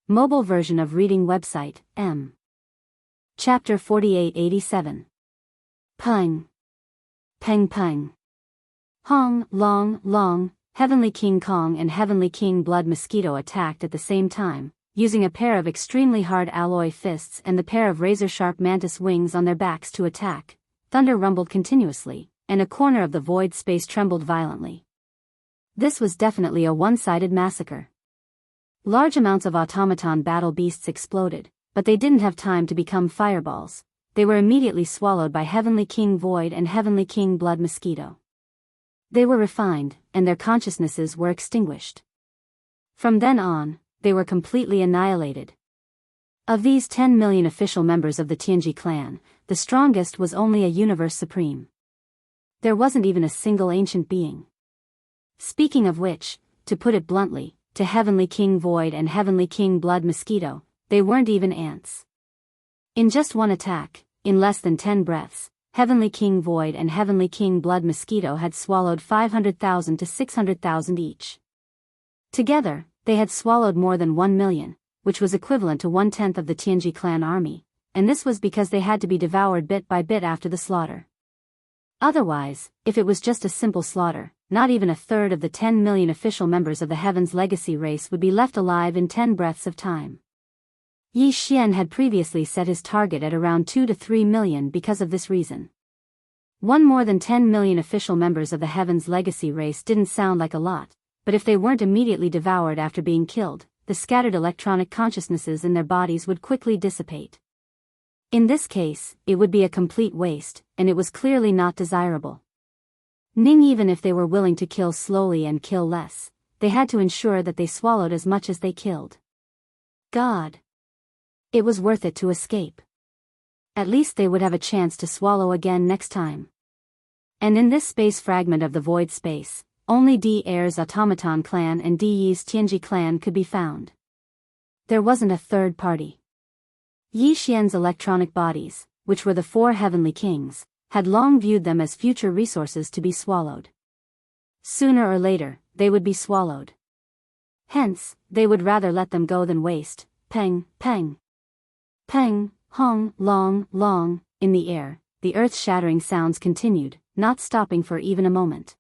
Mobile version of reading website, M. Chapter 4887. Peng. Peng peng. Hong, long, long, Heavenly King Kong and Heavenly King Blood Mosquito attacked at the same time, using a pair of extremely hard alloy fists and the pair of razor-sharp mantis wings on their backs to attack. Thunder rumbled continuously, and a corner of the void space trembled violently. This was definitely a one-sided massacre. Large amounts of automaton battle beasts exploded, but they didn't have time to become fireballs. They were immediately swallowed by Heavenly King Void and Heavenly King Blood Mosquito. They were refined, and their consciousnesses were extinguished. From then on, they were completely annihilated. Of these 10 million official members of the Tianji clan, the strongest was only a Universe Supreme. There wasn't even a single ancient being. Speaking of which, to put it bluntly, to Heavenly King Void and Heavenly King Blood Mosquito, they weren't even ants. In just one attack, in less than 10 breaths, Heavenly King Void and Heavenly King Blood Mosquito had swallowed 500,000 to 600,000 each. Together, they had swallowed more than 1 million, which was equivalent to 1/10 of the Tianji clan army, and this was because they had to be devoured bit by bit after the slaughter. Otherwise, if it was just a simple slaughter, not even a third of the 10 million official members of the Heaven's Legacy race would be left alive in 10 breaths of time. Yi Xian had previously set his target at around 2 to 3 million because of this reason. One more than 10 million official members of the Heaven's Legacy race didn't sound like a lot, but if they weren't immediately devoured after being killed, the scattered electronic consciousnesses in their bodies would quickly dissipate. In this case, it would be a complete waste, and it was clearly not desirable. Even if they were willing to kill slowly and kill less, they had to ensure that they swallowed as much as they killed. God! It was worth it to escape. At least they would have a chance to swallow again next time. And in this space fragment of the void space, only Di Er's automaton clan and Di Yi's Tianji clan could be found. There wasn't a third party. Yi Xian's electronic bodies, which were the 4 heavenly kings, had long viewed them as future resources to be swallowed. Sooner or later, they would be swallowed. Hence, they would rather let them go than waste. Peng, peng. Peng, hong, long, long, in the air, the earth-shattering sounds continued, not stopping for even a moment.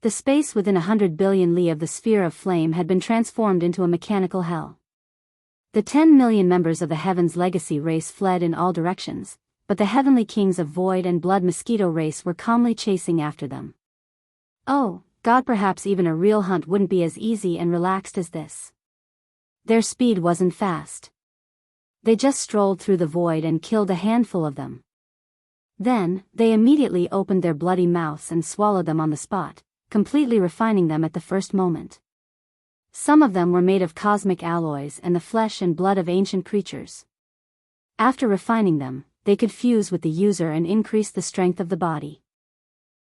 The space within 100 billion li of the sphere of flame had been transformed into a mechanical hell. The 10 million members of the Heaven's Legacy race fled in all directions, but the heavenly kings of Void and Blood Mosquito race were calmly chasing after them. Oh, God, perhaps even a real hunt wouldn't be as easy and relaxed as this. Their speed wasn't fast. They just strolled through the void and killed a handful of them. Then, they immediately opened their bloody mouths and swallowed them on the spot, completely refining them at the first moment. Some of them were made of cosmic alloys and the flesh and blood of ancient creatures. After refining them, they could fuse with the user and increase the strength of the body.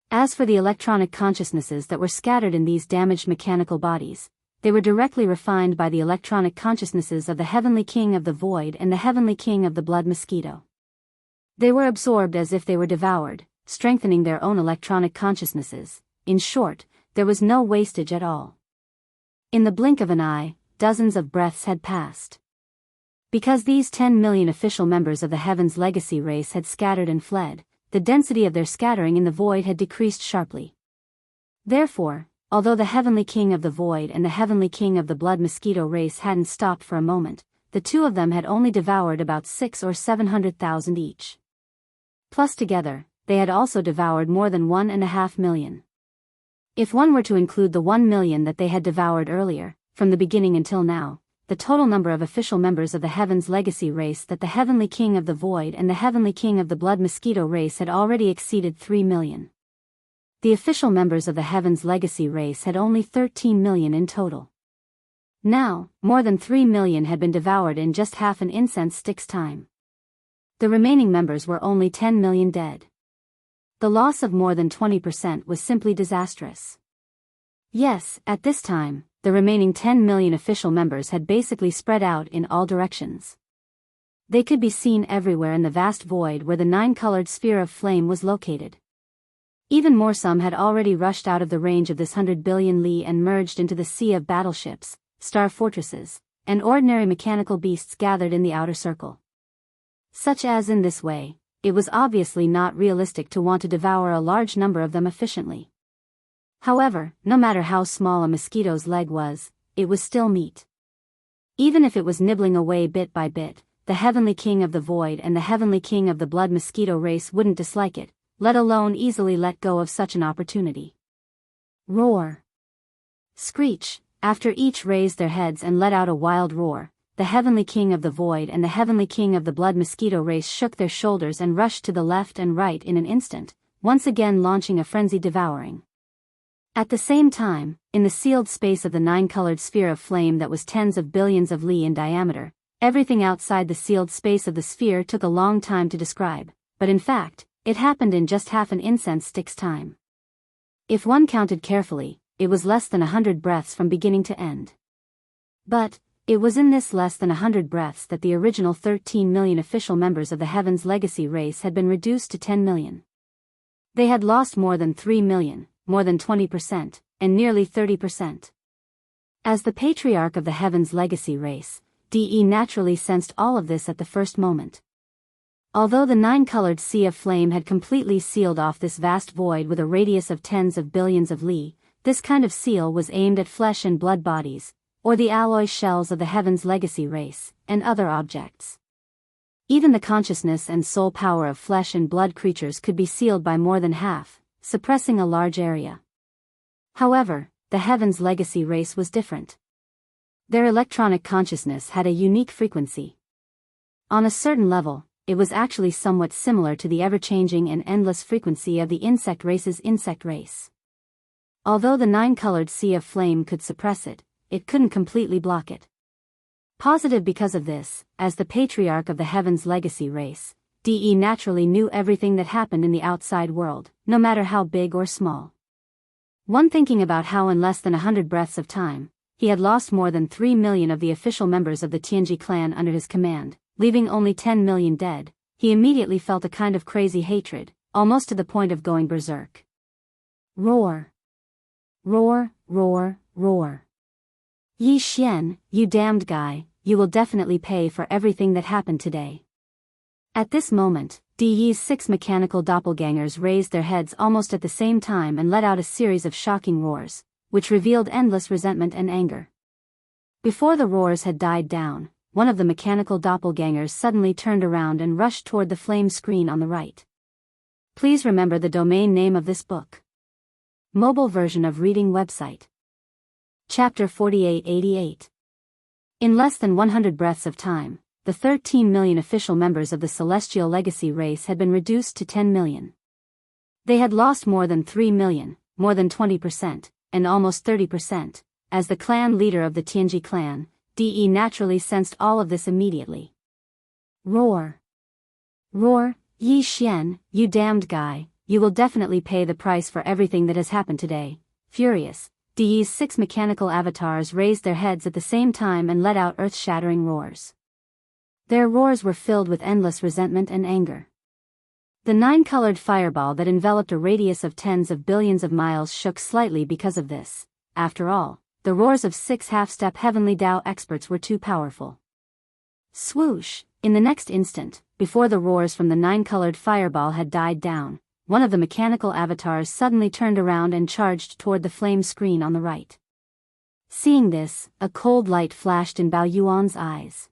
As for the electronic consciousnesses that were scattered in these damaged mechanical bodies, they were directly refined by the electronic consciousnesses of the Heavenly King of the Void and the Heavenly King of the Blood Mosquito. They were absorbed as if they were devoured, strengthening their own electronic consciousnesses. In short, there was no wastage at all. In the blink of an eye, dozens of breaths had passed. Because these 10 million official members of the Heaven's Legacy race had scattered and fled, the density of their scattering in the void had decreased sharply. Therefore, although the Heavenly King of the Void and the Heavenly King of the Blood Mosquito race hadn't stopped for a moment, the two of them had only devoured about 600,000 or 700,000 each. Plus together, they had also devoured more than 1.5 million. If one were to include the 1 million that they had devoured earlier, from the beginning until now, the total number of official members of the Heaven's Legacy race that the Heavenly King of the Void and the Heavenly King of the Blood Mosquito race had already exceeded 3 million. The official members of the Heaven's Legacy race had only 13 million in total. Now, more than 3 million had been devoured in just half an incense stick's time. The remaining members were only 10 million dead. The loss of more than 20% was simply disastrous. Yes, at this time, the remaining 10 million official members had basically spread out in all directions. They could be seen everywhere in the vast void where the 9-colored sphere of flame was located. Even more, some had already rushed out of the range of this 100 billion li and merged into the sea of battleships, star fortresses, and ordinary mechanical beasts gathered in the outer circle. Such as in this way, it was obviously not realistic to want to devour a large number of them efficiently. However, no matter how small a mosquito's leg was, it was still meat. Even if it was nibbling away bit by bit, the Heavenly King of the Void and the Heavenly King of the Blood Mosquito race wouldn't dislike it, let alone easily let go of such an opportunity. Roar. Screech. After each raised their heads and let out a wild roar, the Heavenly King of the Void and the Heavenly King of the Blood Mosquito race shook their shoulders and rushed to the left and right in an instant, once again launching a frenzied devouring. At the same time, in the sealed space of the 9-colored sphere of flame that was tens of billions of li in diameter, everything outside the sealed space of the sphere took a long time to describe, but in fact, it happened in just half an incense stick's time. If one counted carefully, it was less than 100 breaths from beginning to end. But, it was in this less than 100 breaths that the original 13 million official members of the Heaven's Legacy race had been reduced to 10 million. They had lost more than 3 million, more than 20%, and nearly 30%. As the patriarch of the Heaven's Legacy race, DE naturally sensed all of this at the first moment. Although the 9-colored sea of flame had completely sealed off this vast void with a radius of tens of billions of li, this kind of seal was aimed at flesh and blood bodies, or the alloy shells of the Heaven's Legacy race, and other objects. Even the consciousness and soul power of flesh and blood creatures could be sealed by more than half, suppressing a large area. However, the Heaven's Legacy race was different. Their electronic consciousness had a unique frequency. On a certain level, it was actually somewhat similar to the ever-changing and endless frequency of the insect race's insect race. Although the nine-colored sea of flame could suppress it, it couldn't completely block it. Positive because of this, as the patriarch of the Heaven's Legacy race, DE naturally knew everything that happened in the outside world, no matter how big or small. One thinking about how in less than 100 breaths of time, he had lost more than 3 million of the official members of the Tianji clan under his command, leaving only 10 million dead, he immediately felt a kind of crazy hatred, almost to the point of going berserk. Roar! Roar, roar, roar. Yi Xian, you damned guy, you will definitely pay for everything that happened today. At this moment, Di Yi's 6 mechanical doppelgangers raised their heads almost at the same time and let out a series of shocking roars, which revealed endless resentment and anger. Before the roars had died down, one of the mechanical doppelgangers suddenly turned around and rushed toward the flame screen on the right. Please remember the domain name of this book. Mobile version of reading website. Chapter 4888. In less than 100 breaths of time, the 13 million official members of the Celestial Legacy race had been reduced to 10 million. They had lost more than 3 million, more than 20%, and almost 30%. As the clan leader of the Tianji clan, DE naturally sensed all of this immediately. Roar! Roar, Yi Xian, you damned guy, you will definitely pay the price for everything that has happened today. Furious, DE's 6 mechanical avatars raised their heads at the same time and let out earth-shattering roars. Their roars were filled with endless resentment and anger. The 9-colored fireball that enveloped a radius of tens of billions of miles shook slightly because of this. After all, the roars of 6 half-step heavenly Dao experts were too powerful. Swoosh! In the next instant, before the roars from the 9-colored fireball had died down, one of the mechanical avatars suddenly turned around and charged toward the flame screen on the right. Seeing this, a cold light flashed in Bao Yuan's eyes.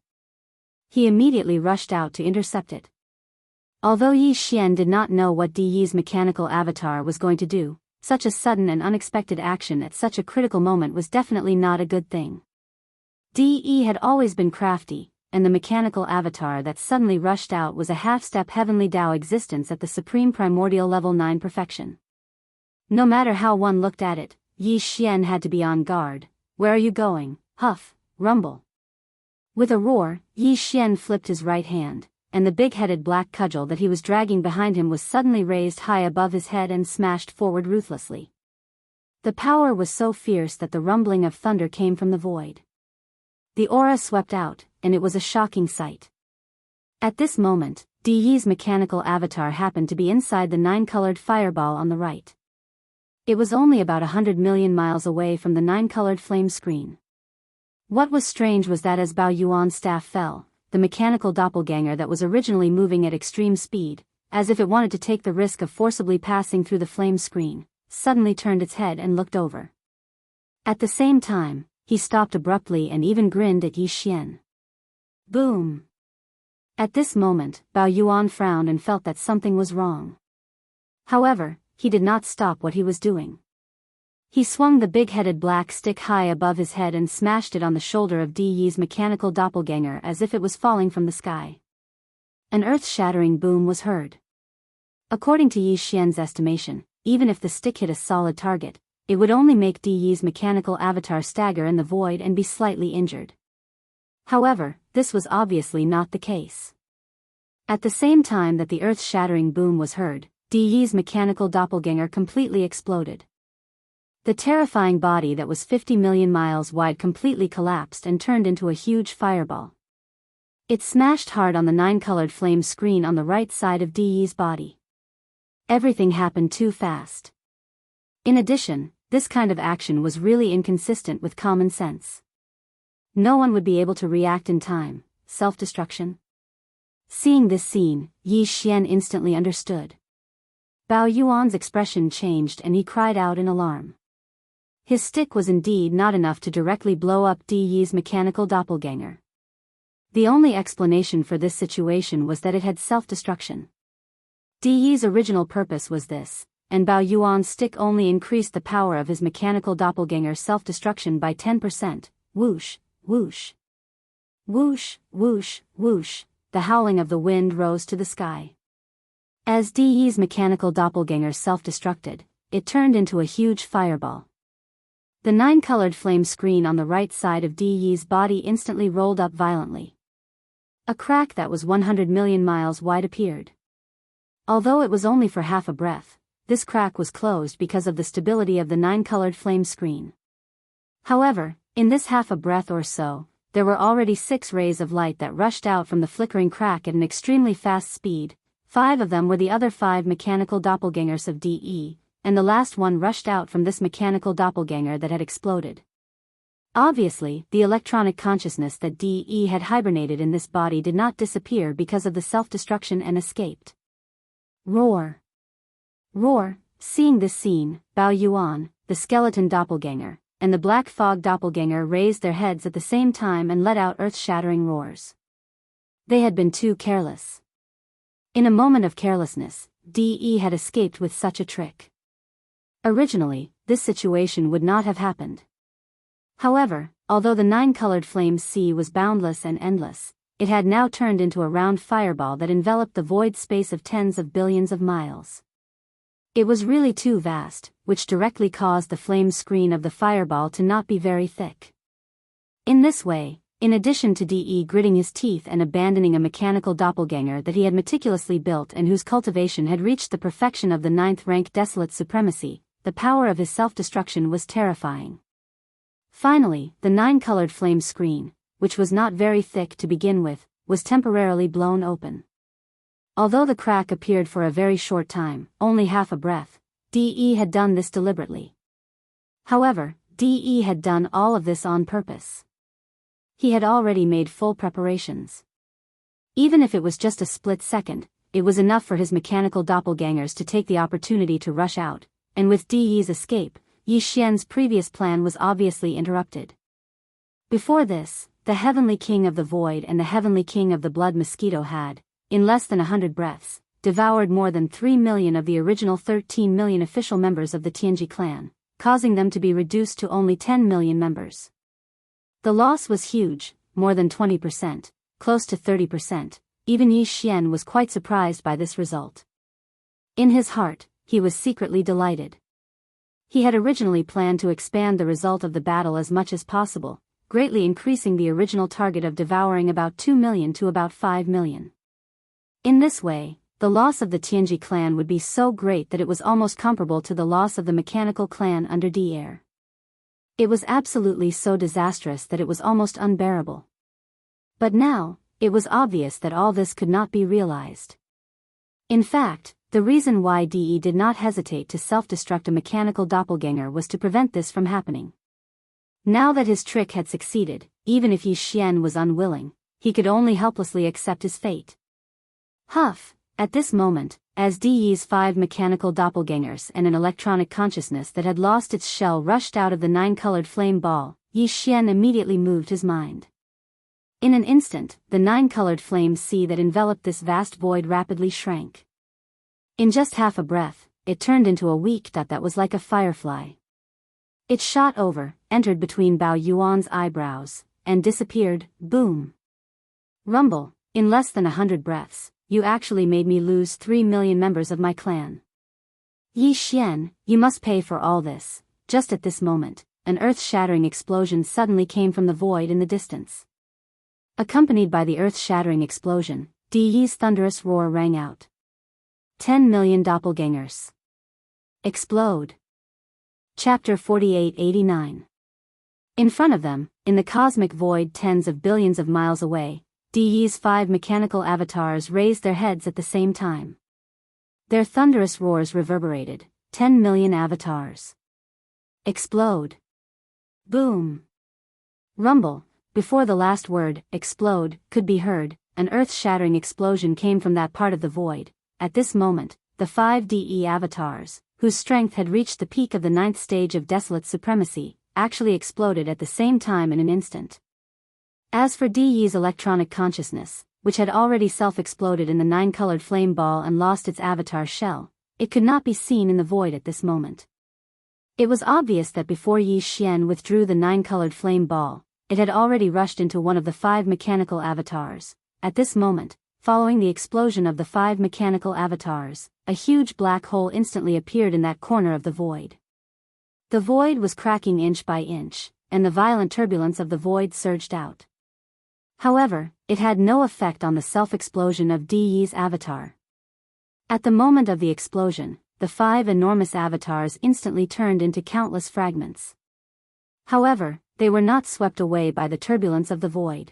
He immediately rushed out to intercept it. Although Yi Xian did not know what Di Yi's mechanical avatar was going to do, such a sudden and unexpected action at such a critical moment was definitely not a good thing. Di had always been crafty, and the mechanical avatar that suddenly rushed out was a half-step heavenly Dao existence at the supreme primordial level 9 perfection. No matter how one looked at it, Yi Xian had to be on guard. Where are you going? Huff, rumble. With a roar, Yi Xian flipped his right hand, and the big-headed black cudgel that he was dragging behind him was suddenly raised high above his head and smashed forward ruthlessly. The power was so fierce that the rumbling of thunder came from the void. The aura swept out, and it was a shocking sight. At this moment, Di Yi's mechanical avatar happened to be inside the 9-colored fireball on the right. It was only about 100 million miles away from the 9-colored flame screen. What was strange was that as Bao Yuan's staff fell, the mechanical doppelganger that was originally moving at extreme speed, as if it wanted to take the risk of forcibly passing through the flame screen, suddenly turned its head and looked over. At the same time, he stopped abruptly and even grinned at Yi Xian. Boom! At this moment, Bao Yuan frowned and felt that something was wrong. However, he did not stop what he was doing. He swung the big-headed black stick high above his head and smashed it on the shoulder of Di Yi's mechanical doppelganger as if it was falling from the sky. An earth-shattering boom was heard. According to Yi Xian's estimation, even if the stick hit a solid target, it would only make Di Yi's mechanical avatar stagger in the void and be slightly injured. However, this was obviously not the case. At the same time that the earth-shattering boom was heard, Di Yi's mechanical doppelganger completely exploded. The terrifying body that was 50 million miles wide completely collapsed and turned into a huge fireball. It smashed hard on the 9-colored flame screen on the right side of Di Yi's body. Everything happened too fast. In addition, this kind of action was really inconsistent with common sense. No one would be able to react in time. Self-destruction? Seeing this scene, Yi Xian instantly understood. Bao Yuan's expression changed and he cried out in alarm. His stick was indeed not enough to directly blow up De's mechanical doppelganger. The only explanation for this situation was that it had self-destruction. De's original purpose was this, and Bao Yuan's stick only increased the power of his mechanical doppelganger self-destruction by 10%. Whoosh, whoosh. Whoosh, whoosh, whoosh, the howling of the wind rose to the sky. As De's mechanical doppelganger self-destructed, it turned into a huge fireball. The 9-colored flame screen on the right side of De's body instantly rolled up violently. A crack that was 100 million miles wide appeared. Although it was only for half a breath, this crack was closed because of the stability of the 9-colored flame screen. However, in this half a breath or so, there were already 6 rays of light that rushed out from the flickering crack at an extremely fast speed. 5 of them were the other 5 mechanical doppelgangers of DE, and the last one rushed out from this mechanical doppelganger that had exploded. Obviously, the electronic consciousness that DE had hibernated in this body did not disappear because of the self-destruction and escaped. Roar! Roar! Seeing this scene, Bao Yuan, the skeleton doppelganger, and the black fog doppelganger raised their heads at the same time and let out earth-shattering roars. They had been too careless. In a moment of carelessness, DE had escaped with such a trick. Originally, this situation would not have happened. However, although the 9-colored flame sea was boundless and endless, it had now turned into a round fireball that enveloped the void space of tens of billions of miles. It was really too vast, which directly caused the flame screen of the fireball to not be very thick. In this way, in addition to DE gritting his teeth and abandoning a mechanical doppelganger that he had meticulously built and whose cultivation had reached the perfection of the 9th rank desolate supremacy, the power of his self-destruction was terrifying. Finally, the 9-colored flame screen, which was not very thick to begin with, was temporarily blown open. Although the crack appeared for a very short time, only half a breath, DE had done this deliberately. However, DE had done all of this on purpose. He had already made full preparations. Even if it was just a split second, it was enough for his mechanical doppelgangers to take the opportunity to rush out, and with DE's escape, Yi Xian's previous plan was obviously interrupted. Before this, the Heavenly King of the Void and the Heavenly King of the Blood Mosquito had, in less than 100 breaths, devoured more than 3 million of the original 13 million official members of the Tianji clan, causing them to be reduced to only 10 million members. The loss was huge, more than 20%, close to 30%, even Yi Xian was quite surprised by this result. In his heart, he was secretly delighted. He had originally planned to expand the result of the battle as much as possible, greatly increasing the original target of devouring about 2 million to about 5 million. In this way, the loss of the Tianji clan would be so great that it was almost comparable to the loss of the mechanical clan under Di'er. It was absolutely so disastrous that it was almost unbearable. But now, it was obvious that all this could not be realized. In fact, the reason why De did not hesitate to self-destruct a mechanical doppelganger was to prevent this from happening. Now that his trick had succeeded, even if Yi Xian was unwilling, he could only helplessly accept his fate. Huff! At this moment, as De's 5 mechanical doppelgangers and an electronic consciousness that had lost its shell rushed out of the 9-colored flame ball, Yi Xian immediately moved his mind. In an instant, the 9-colored flame sea that enveloped this vast void rapidly shrank. In just half a breath, it turned into a weak dot that was like a firefly. It shot over, entered between Bao Yuan's eyebrows, and disappeared. Boom! Rumble, in less than 100 breaths, you actually made me lose 3 million members of my clan. Yi Xian, you must pay for all this. Just at this moment, an earth-shattering explosion suddenly came from the void in the distance. Accompanied by the earth-shattering explosion, De's thunderous roar rang out. 10 million doppelgangers. Explode. Chapter 4889. In front of them, in the cosmic void tens of billions of miles away, De's 5 mechanical avatars raised their heads at the same time. Their thunderous roars reverberated. 10 million avatars. Explode. Boom. Rumble. Before the last word, explode, could be heard, an earth-shattering explosion came from that part of the void. At this moment, the 5 DE avatars, whose strength had reached the peak of the 9th stage of desolate supremacy, actually exploded at the same time in an instant. As for Deyi's electronic consciousness, which had already self-exploded in the 9-colored flame ball and lost its avatar shell, it could not be seen in the void at this moment. It was obvious that before Yi Xian withdrew the 9-colored flame ball, it had already rushed into one of the 5 mechanical avatars. At this moment, following the explosion of the 5 mechanical avatars, a huge black hole instantly appeared in that corner of the void. The void was cracking inch by inch, and the violent turbulence of the void surged out. However, it had no effect on the self-explosion of Deyi's avatar. At the moment of the explosion, the 5 enormous avatars instantly turned into countless fragments. However, they were not swept away by the turbulence of the void.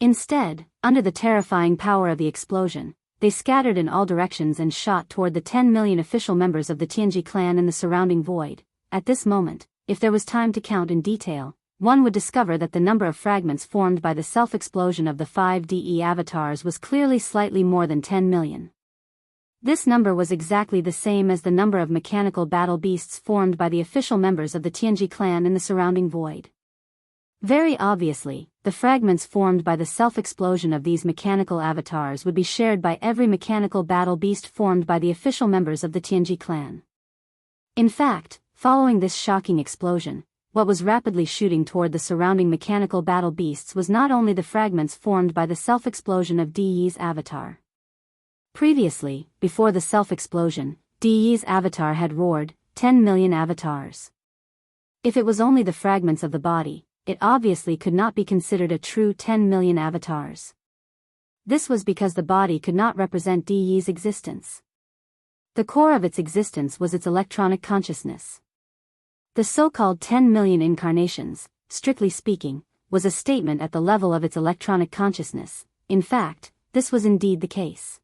Instead, under the terrifying power of the explosion, they scattered in all directions and shot toward the 10 million official members of the Tianji clan in the surrounding void. At this moment, if there was time to count in detail, one would discover that the number of fragments formed by the self-explosion of the 5 DE avatars was clearly slightly more than 10 million. This number was exactly the same as the number of mechanical battle beasts formed by the official members of the Tianji clan in the surrounding void. Very obviously, the fragments formed by the self-explosion of these mechanical avatars would be shared by every mechanical battle beast formed by the official members of the Tianji clan. In fact, following this shocking explosion, what was rapidly shooting toward the surrounding mechanical battle beasts was not only the fragments formed by the self-explosion of Deyi's avatar. Previously, before the self-explosion, Deyi's avatar had roared, 10 million avatars. If it was only the fragments of the body, it obviously could not be considered a true 10 million avatars. This was because the body could not represent Deyi's existence. The core of its existence was its electronic consciousness. The so-called 10 million incarnations, strictly speaking, was a statement at the level of its electronic consciousness. In fact, this was indeed the case.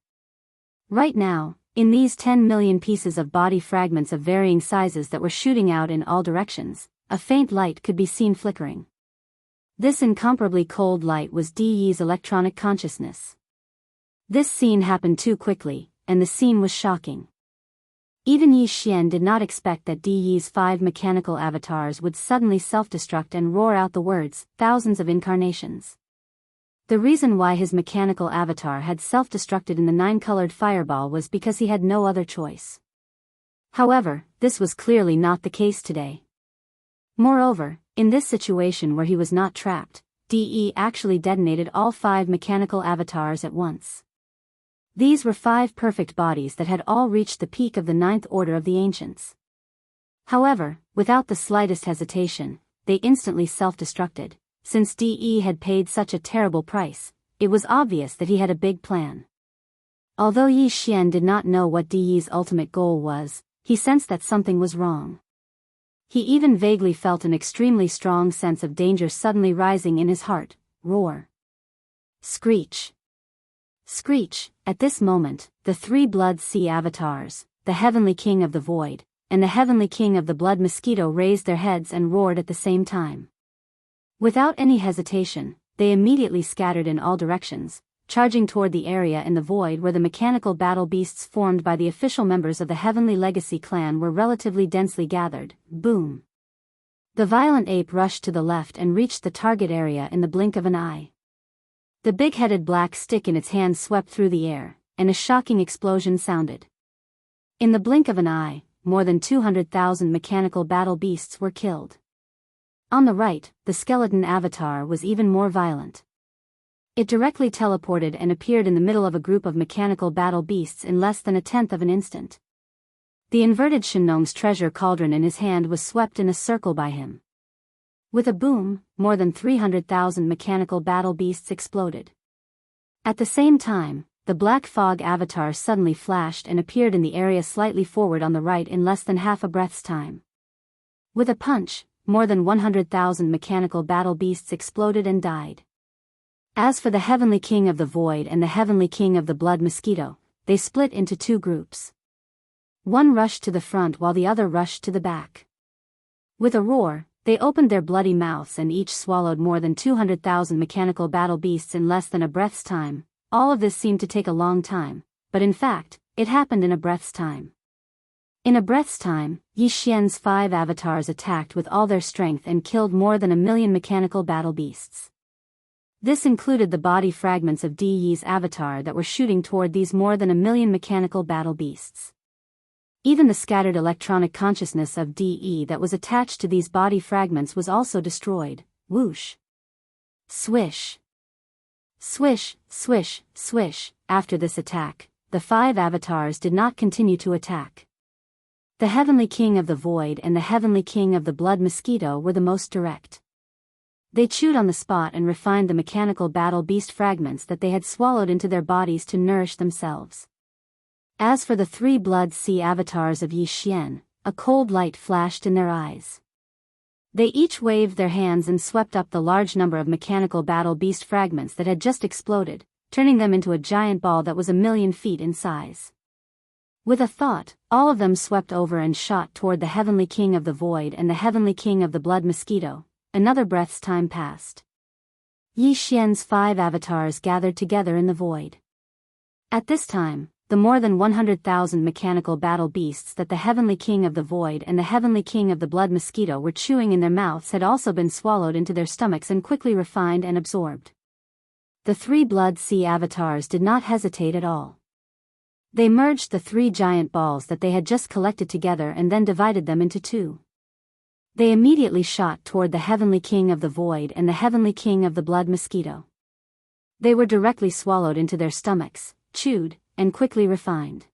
Right now, in these 10 million pieces of body fragments of varying sizes that were shooting out in all directions, a faint light could be seen flickering. This incomparably cold light was Deyi's electronic consciousness. This scene happened too quickly, and the scene was shocking. Even Yi Xian did not expect that Deyi's 5 mechanical avatars would suddenly self-destruct and roar out the words, thousands of incarnations. The reason why his mechanical avatar had self-destructed in the 9-colored fireball was because he had no other choice. However, this was clearly not the case today. Moreover, in this situation where he was not trapped, De actually detonated all 5 mechanical avatars at once. These were 5 perfect bodies that had all reached the peak of the 9th order of the ancients. However, without the slightest hesitation, they instantly self-destructed. Since De had paid such a terrible price, it was obvious that he had a big plan. Although Yi Xian did not know what Deyi's ultimate goal was, he sensed that something was wrong. He even vaguely felt an extremely strong sense of danger suddenly rising in his heart. Roar. Screech. Screech. At this moment, the 3 Blood Sea avatars, the Heavenly King of the Void, and the Heavenly King of the Blood Mosquito raised their heads and roared at the same time. Without any hesitation, they immediately scattered in all directions, charging toward the area in the void where the mechanical battle beasts formed by the official members of the Heavenly Legacy clan were relatively densely gathered. Boom! The violent ape rushed to the left and reached the target area in the blink of an eye. The big-headed black stick in its hand swept through the air, and a shocking explosion sounded. In the blink of an eye, more than 200,000 mechanical battle beasts were killed. On the right, the skeleton avatar was even more violent. It directly teleported and appeared in the middle of a group of mechanical battle beasts in less than a tenth of an instant. The inverted Shinnom's treasure cauldron in his hand was swept in a circle by him. With a boom, more than 300,000 mechanical battle beasts exploded. At the same time, the black fog avatar suddenly flashed and appeared in the area slightly forward on the right in less than half a breath's time. With a punch, more than 100,000 mechanical battle beasts exploded and died. As for the Heavenly King of the Void and the Heavenly King of the Blood Mosquito, they split into 2 groups. One rushed to the front while the other rushed to the back. With a roar, they opened their bloody mouths and each swallowed more than 200,000 mechanical battle beasts in less than a breath's time. All of this seemed to take a long time, but in fact, it happened in a breath's time. In a breath's time, Yi Xian's 5 avatars attacked with all their strength and killed more than 1,000,000 mechanical battle beasts. This included the body fragments of Di Yi's avatar that were shooting toward these more than 1,000,000 mechanical battle beasts. Even the scattered electronic consciousness of Di that was attached to these body fragments was also destroyed. Whoosh! Swish! Swish, swish, swish. After this attack, the 5 avatars did not continue to attack. The Heavenly King of the Void and the Heavenly King of the Blood Mosquito were the most direct. They chewed on the spot and refined the mechanical battle beast fragments that they had swallowed into their bodies to nourish themselves. As for the 3 blood sea avatars of Yi Xian, a cold light flashed in their eyes. They each waved their hands and swept up the large number of mechanical battle beast fragments that had just exploded, turning them into a giant ball that was 1,000,000 feet in size. With a thought, all of them swept over and shot toward the Heavenly King of the Void and the Heavenly King of the Blood Mosquito. Another breath's time passed. Yi Xian's 5 avatars gathered together in the void. At this time, the more than 100,000 mechanical battle beasts that the Heavenly King of the Void and the Heavenly King of the Blood Mosquito were chewing in their mouths had also been swallowed into their stomachs and quickly refined and absorbed. The 3 blood sea avatars did not hesitate at all. They merged the 3 giant balls that they had just collected together and then divided them into 2. They immediately shot toward the Heavenly King of the Void and the Heavenly King of the Blood Mosquito. They were directly swallowed into their stomachs, chewed, and quickly refined.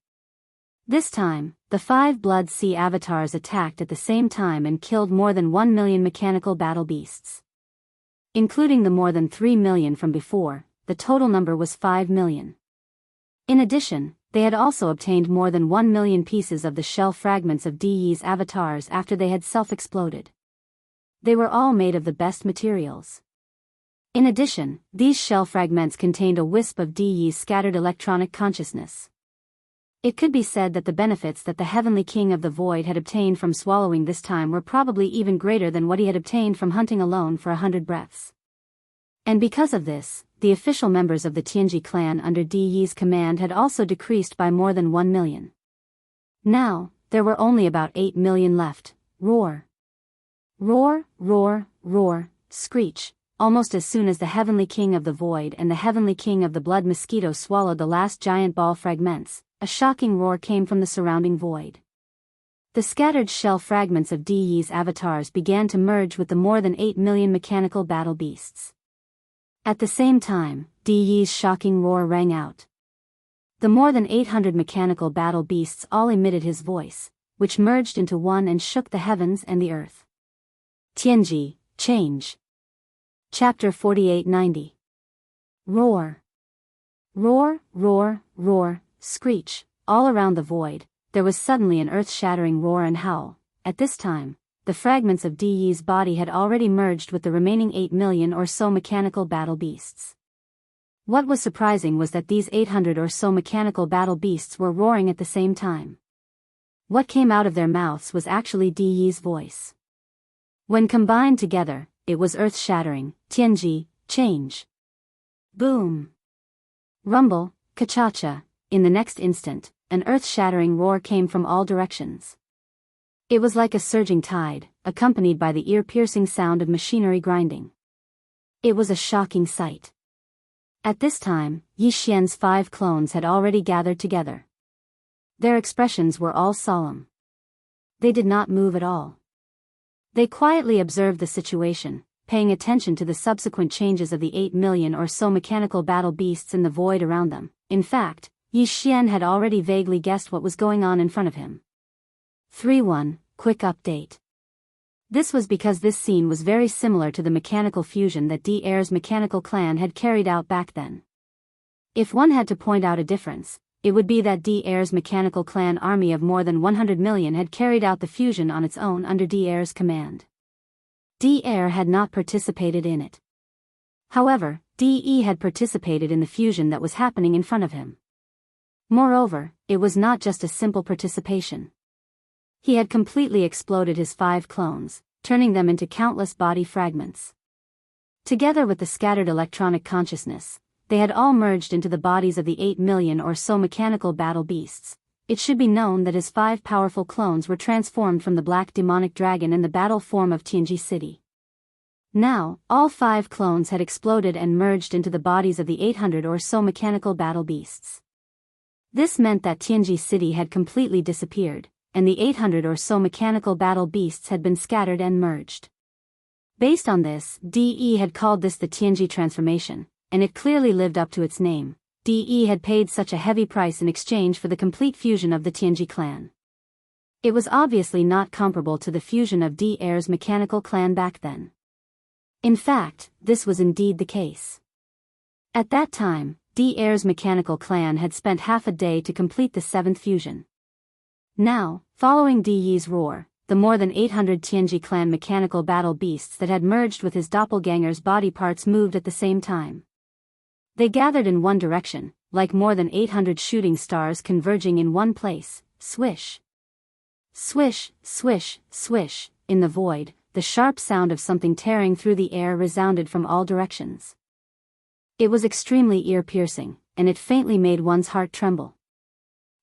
This time, the 5 blood sea avatars attacked at the same time and killed more than 1,000,000 mechanical battle beasts. Including the more than 3,000,000 from before, the total number was 5,000,000. In addition, they had also obtained more than 1,000,000 pieces of the shell fragments of Di Yi's avatars after they had self-exploded. They were all made of the best materials. In addition, these shell fragments contained a wisp of Di Yi's scattered electronic consciousness. It could be said that the benefits that the Heavenly King of the Void had obtained from swallowing this time were probably even greater than what he had obtained from hunting alone for 100 breaths. And because of this, the official members of the Tianji clan under Di Yi's command had also decreased by more than 1,000,000. Now, there were only about 8,000,000 left. Roar! Roar, roar, roar, screech. Almost as soon as the Heavenly King of the Void and the Heavenly King of the Blood Mosquito swallowed the last giant ball fragments, a shocking roar came from the surrounding void. The scattered shell fragments of Di Yi's avatars began to merge with the more than 8,000,000 mechanical battle beasts. At the same time, Di Yi's shocking roar rang out. The more than 800 mechanical battle beasts all emitted his voice, which merged into one and shook the heavens and the earth. Tianji, change. Chapter 4890. Roar. Roar, roar, roar, screech. All around the void, there was suddenly an earth-shattering roar and howl. At this time, the fragments of Di Yi's body had already merged with the remaining 8,000,000 or so mechanical battle beasts. What was surprising was that these 800 or so mechanical battle beasts were roaring at the same time. What came out of their mouths was actually Di Yi's voice. When combined together, it was earth-shattering. Tianji, change. Boom. Rumble, ka-cha-cha. In the next instant, an earth-shattering roar came from all directions. It was like a surging tide, accompanied by the ear-piercing sound of machinery grinding. It was a shocking sight. At this time, Yi Xian's 5 clones had already gathered together. Their expressions were all solemn. They did not move at all. They quietly observed the situation, paying attention to the subsequent changes of the 8,000,000 or so mechanical battle beasts in the void around them. In fact, Yi Xian had already vaguely guessed what was going on in front of him. 3.1 Quick update. This was because this scene was very similar to the mechanical fusion that Di Er's mechanical clan had carried out back then. If one had to point out a difference, it would be that Di Er's mechanical clan army of more than 100,000,000 had carried out the fusion on its own under Di Er's command. Di Er had not participated in it. However, Di had participated in the fusion that was happening in front of him. Moreover, it was not just a simple participation. He had completely exploded his 5 clones, turning them into countless body fragments. Together with the scattered electronic consciousness, they had all merged into the bodies of the 8,000,000 or so mechanical battle beasts. it should be known that his 5 powerful clones were transformed from the black demonic dragon in the battle form of Tianji City. Now, all 5 clones had exploded and merged into the bodies of the 800 or so mechanical battle beasts. This meant that Tianji City had completely disappeared, and the 800 or so mechanical battle beasts had been scattered and merged. Based on this, DE had called this the Tianji transformation, and it clearly lived up to its name. DE had paid such a heavy price in exchange for the complete fusion of the Tianji clan. It was obviously not comparable to the fusion of D-Air's mechanical clan back then. In fact, this was indeed the case. At that time, D-Air's mechanical clan had spent half a day to complete the 7th fusion. Now, following Di's roar, the more than 800 Tianji clan mechanical battle beasts that had merged with his doppelganger's body parts moved at the same time. They gathered in one direction, like more than 800 shooting stars converging in one place. Swish. Swish, swish, swish. In the void, the sharp sound of something tearing through the air resounded from all directions. It was extremely ear-piercing, and it faintly made one's heart tremble.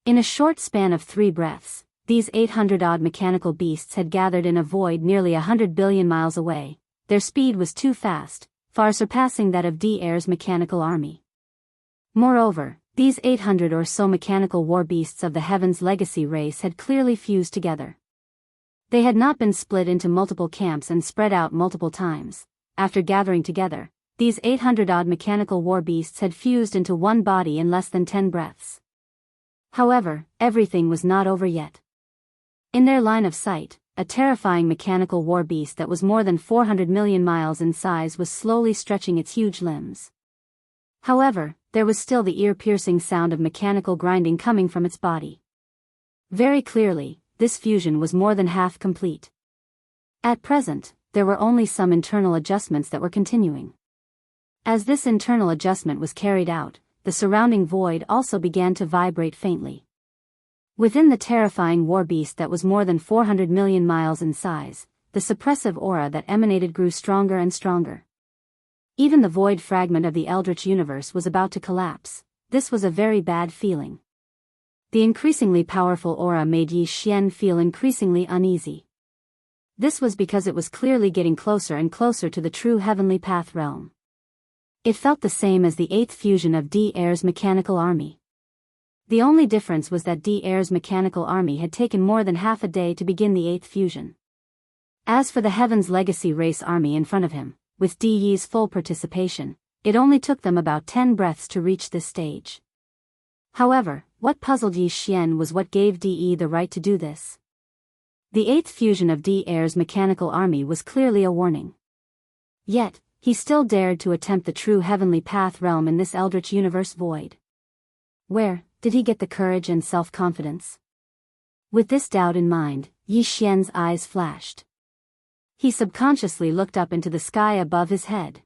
In a short span of 3 breaths, these 800-odd mechanical beasts had gathered in a void nearly 100 billion miles away. Their speed was too fast, far surpassing that of D-Air's mechanical army. Moreover, these 800 or so mechanical war beasts of the Heaven's Legacy race had clearly fused together. They had not been split into multiple camps and spread out multiple times. After gathering together, these 800-odd mechanical war beasts had fused into one body in less than 10 breaths. However, everything was not over yet. In their line of sight, a terrifying mechanical war beast that was more than 400 million miles in size was slowly stretching its huge limbs. However, there was still the ear-piercing sound of mechanical grinding coming from its body. Very clearly, this fusion was more than half complete. At present, there were only some internal adjustments that were continuing. As this internal adjustment was carried out, the surrounding void also began to vibrate faintly. Within the terrifying war beast that was more than 400 million miles in size, the suppressive aura that emanated grew stronger and stronger. Even the void fragment of the Eldritch universe was about to collapse. This was a very bad feeling. The increasingly powerful aura made Yi Xian feel increasingly uneasy. This was because it was clearly getting closer and closer to the true heavenly path realm. It felt the same as the 8th fusion of D-Air's mechanical army. The only difference was that D-Air's mechanical army had taken more than half a day to begin the 8th fusion. As for the Heaven's Legacy race army in front of him, with Di's full participation, it only took them about 10 breaths to reach this stage. However, what puzzled Yi Xian was what gave De the right to do this. The 8th fusion of D-Air's mechanical army was clearly a warning. Yet, he still dared to attempt the true heavenly path realm in this Eldritch universe void. Where did he get the courage and self-confidence? With this doubt in mind, Yi Xian's eyes flashed. He subconsciously looked up into the sky above his head.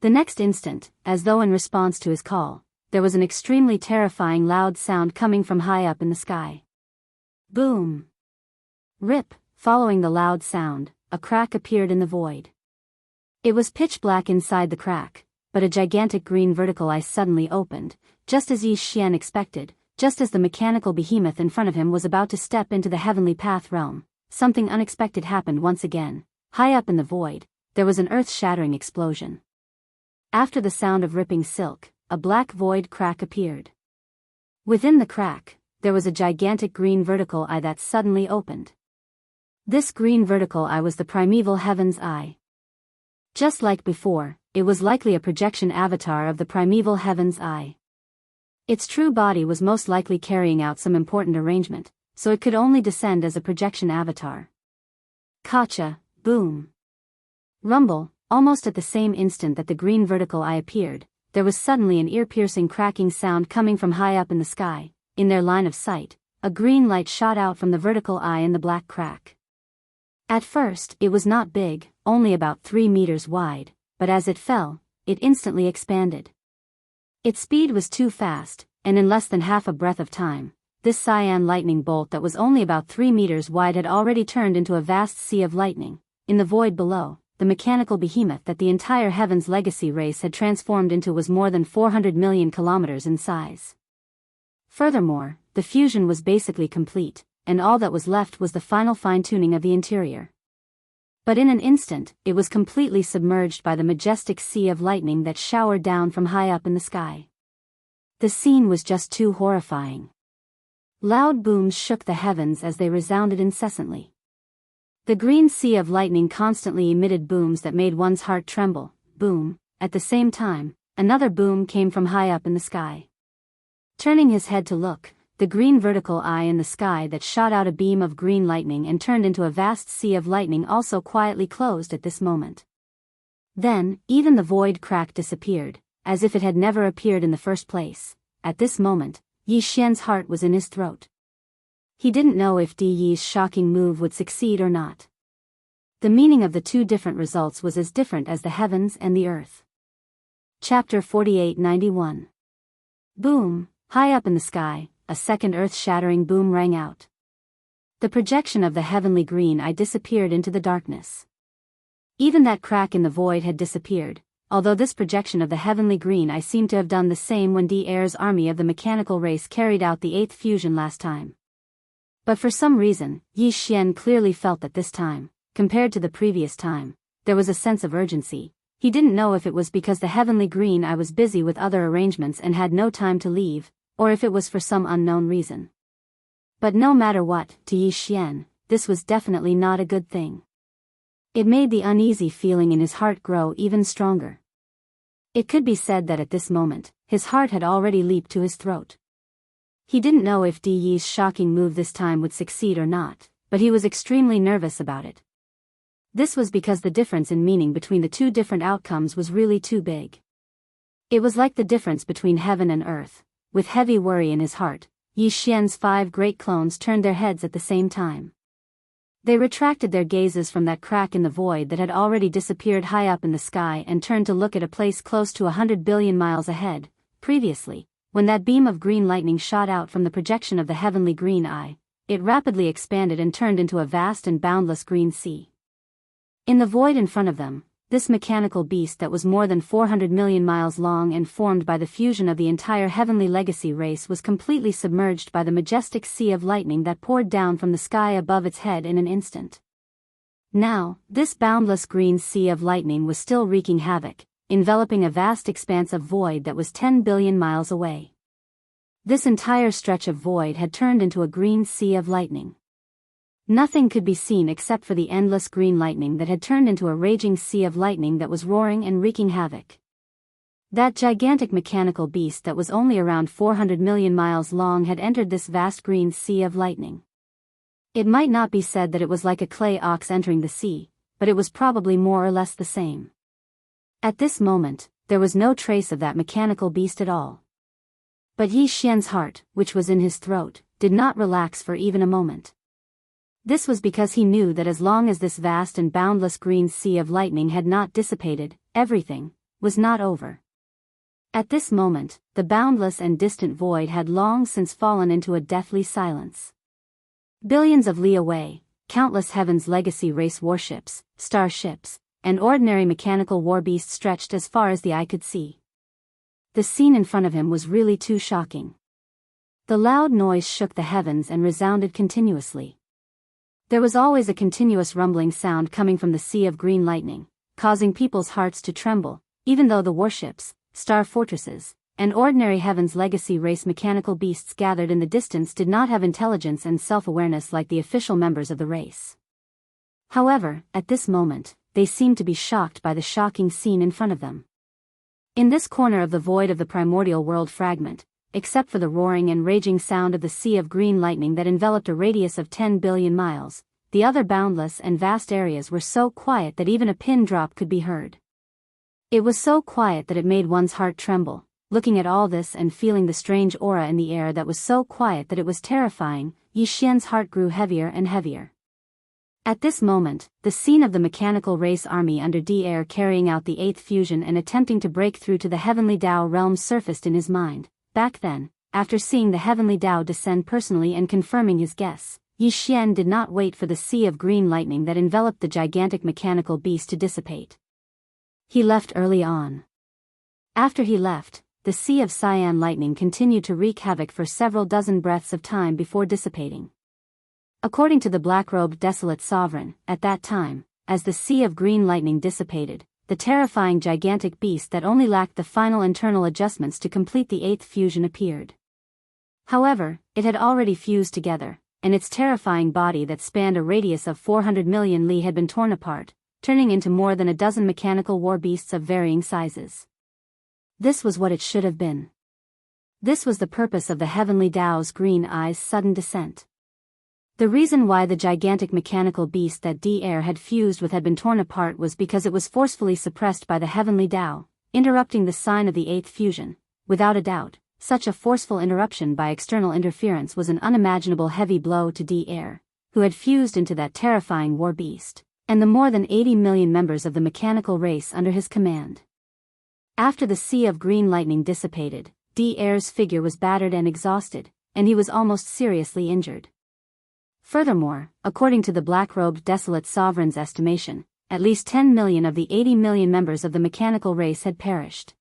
The next instant, as though in response to his call, there was an extremely terrifying loud sound coming from high up in the sky. Boom! Rip! Following the loud sound, a crack appeared in the void. It was pitch black inside the crack, but a gigantic green vertical eye suddenly opened, just as Yi Xian expected. Just as the mechanical behemoth in front of him was about to step into the heavenly path realm, something unexpected happened once again. High up in the void, there was an earth-shattering explosion. After the sound of ripping silk, a black void crack appeared. Within the crack, there was a gigantic green vertical eye that suddenly opened. This green vertical eye was the primeval heaven's eye. Just like before, it was likely a projection avatar of the primeval heaven's eye. Its true body was most likely carrying out some important arrangement, so it could only descend as a projection avatar. Kacha, boom. Rumble, almost at the same instant that the green vertical eye appeared, there was suddenly an ear-piercing cracking sound coming from high up in the sky. In their line of sight, a green light shot out from the vertical eye in the black crack. At first, it was not big, only about 3 meters wide, but as it fell, it instantly expanded. Its speed was too fast, and in less than half a breath of time, this cyan lightning bolt that was only about 3 meters wide had already turned into a vast sea of lightning. In the void below, the mechanical behemoth that the entire Heaven's Legacy race had transformed into was more than 400 million kilometers in size. Furthermore, the fusion was basically complete, and all that was left was the final fine-tuning of the interior. But in an instant, it was completely submerged by the majestic sea of lightning that showered down from high up in the sky. The scene was just too horrifying. Loud booms shook the heavens as they resounded incessantly. The green sea of lightning constantly emitted booms that made one's heart tremble. Boom. At the same time, another boom came from high up in the sky. Turning his head to look, the green vertical eye in the sky that shot out a beam of green lightning and turned into a vast sea of lightning also quietly closed at this moment. Then, even the void crack disappeared, as if it had never appeared in the first place. At this moment, Yi Xian's heart was in his throat. He didn't know if Di Yi's shocking move would succeed or not. The meaning of the two different results was as different as the heavens and the earth. Chapter 4891. Boom! High up in the sky, a second earth-shattering boom rang out. The projection of the heavenly green eye disappeared into the darkness. Even that crack in the void had disappeared, although this projection of the heavenly green eye seemed to have done the same when Di Er's army of the mechanical race carried out the 8th fusion last time. But for some reason, Yi Xian clearly felt that this time, compared to the previous time, there was a sense of urgency. He didn't know if it was because the heavenly green eye was busy with other arrangements and had no time to leave, or if it was for some unknown reason. But no matter what, to Yi Xian, this was definitely not a good thing. It made the uneasy feeling in his heart grow even stronger. It could be said that at this moment, his heart had already leaped to his throat. He didn't know if Di Yi's shocking move this time would succeed or not, but he was extremely nervous about it. This was because the difference in meaning between the two different outcomes was really too big. It was like the difference between heaven and earth. With heavy worry in his heart, Yi Xian's 5 great clones turned their heads at the same time. They retracted their gazes from that crack in the void that had already disappeared high up in the sky and turned to look at a place close to 100 billion miles ahead. Previously, when that beam of green lightning shot out from the projection of the heavenly green eye, it rapidly expanded and turned into a vast and boundless green sea. In the void in front of them, this mechanical beast that was more than 400 million miles long and formed by the fusion of the entire heavenly legacy race was completely submerged by the majestic sea of lightning that poured down from the sky above its head in an instant. Now, this boundless green sea of lightning was still wreaking havoc, enveloping a vast expanse of void that was 10 billion miles away. This entire stretch of void had turned into a green sea of lightning. Nothing could be seen except for the endless green lightning that had turned into a raging sea of lightning that was roaring and wreaking havoc. That gigantic mechanical beast that was only around 400 million miles long had entered this vast green sea of lightning. It might not be said that it was like a clay ox entering the sea, but it was probably more or less the same. At this moment, there was no trace of that mechanical beast at all. But Yi Xian's heart, which was in his throat, did not relax for even a moment. This was because he knew that as long as this vast and boundless green sea of lightning had not dissipated, everything was not over. At this moment, the boundless and distant void had long since fallen into a deathly silence. Billions of li away, countless Heaven's Legacy race warships, starships, and ordinary mechanical war beasts stretched as far as the eye could see. The scene in front of him was really too shocking. The loud noise shook the heavens and resounded continuously. There was always a continuous rumbling sound coming from the sea of green lightning, causing people's hearts to tremble, even though the warships, star fortresses, and ordinary Heaven's Legacy race mechanical beasts gathered in the distance did not have intelligence and self-awareness like the official members of the race. However, at this moment, they seemed to be shocked by the shocking scene in front of them. In this corner of the void of the primordial world fragment, except for the roaring and raging sound of the sea of green lightning that enveloped a radius of 10 billion miles, the other boundless and vast areas were so quiet that even a pin drop could be heard. It was so quiet that it made one's heart tremble, looking at all this and feeling the strange aura in the air that was so quiet that it was terrifying. Yi Xian's heart grew heavier and heavier. At this moment, the scene of the mechanical race army under Di Er carrying out the 8th fusion and attempting to break through to the heavenly Tao realm surfaced in his mind. Back then, after seeing the heavenly Tao descend personally and confirming his guess, Yi Xian did not wait for the sea of green lightning that enveloped the gigantic mechanical beast to dissipate. He left early on. After he left, the sea of cyan lightning continued to wreak havoc for several dozen breaths of time before dissipating. According to the black-robed desolate sovereign, at that time, as the sea of green lightning dissipated, the terrifying gigantic beast that only lacked the final internal adjustments to complete the 8th fusion appeared. However, it had already fused together, and its terrifying body that spanned a radius of 400 million li had been torn apart, turning into more than a dozen mechanical war beasts of varying sizes. This was what it should have been. This was the purpose of the heavenly Tao's green eye's sudden descent. The reason why the gigantic mechanical beast that D-Air had fused with had been torn apart was because it was forcefully suppressed by the heavenly Tao, interrupting the sign of the 8th fusion. Without a doubt, such a forceful interruption by external interference was an unimaginable heavy blow to D-Air, who had fused into that terrifying war beast, and the more than 80 million members of the mechanical race under his command. After the sea of green lightning dissipated, D-Air's figure was battered and exhausted, and he was almost seriously injured. Furthermore, according to the black-robed desolate sovereign's estimation, at least 10 million of the 80 million members of the mechanical race had perished.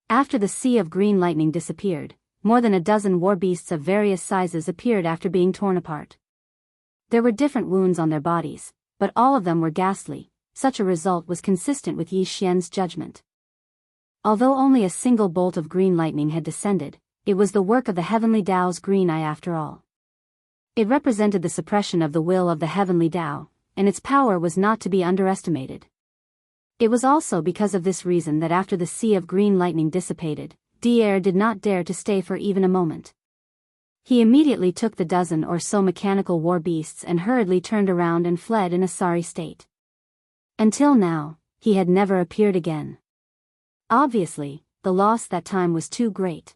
After the sea of green lightning disappeared, more than a dozen war beasts of various sizes appeared after being torn apart. There were different wounds on their bodies, but all of them were ghastly. Such a result was consistent with Yi Xian's judgment. Although only a single bolt of green lightning had descended, it was the work of the heavenly Tao's green eye after all. It represented the suppression of the will of the heavenly Tao, and its power was not to be underestimated. It was also because of this reason that after the sea of green lightning dissipated, D-Air did not dare to stay for even a moment. He immediately took the dozen or so mechanical war beasts and hurriedly turned around and fled in a sorry state. Until now, he had never appeared again. Obviously, the loss that time was too great.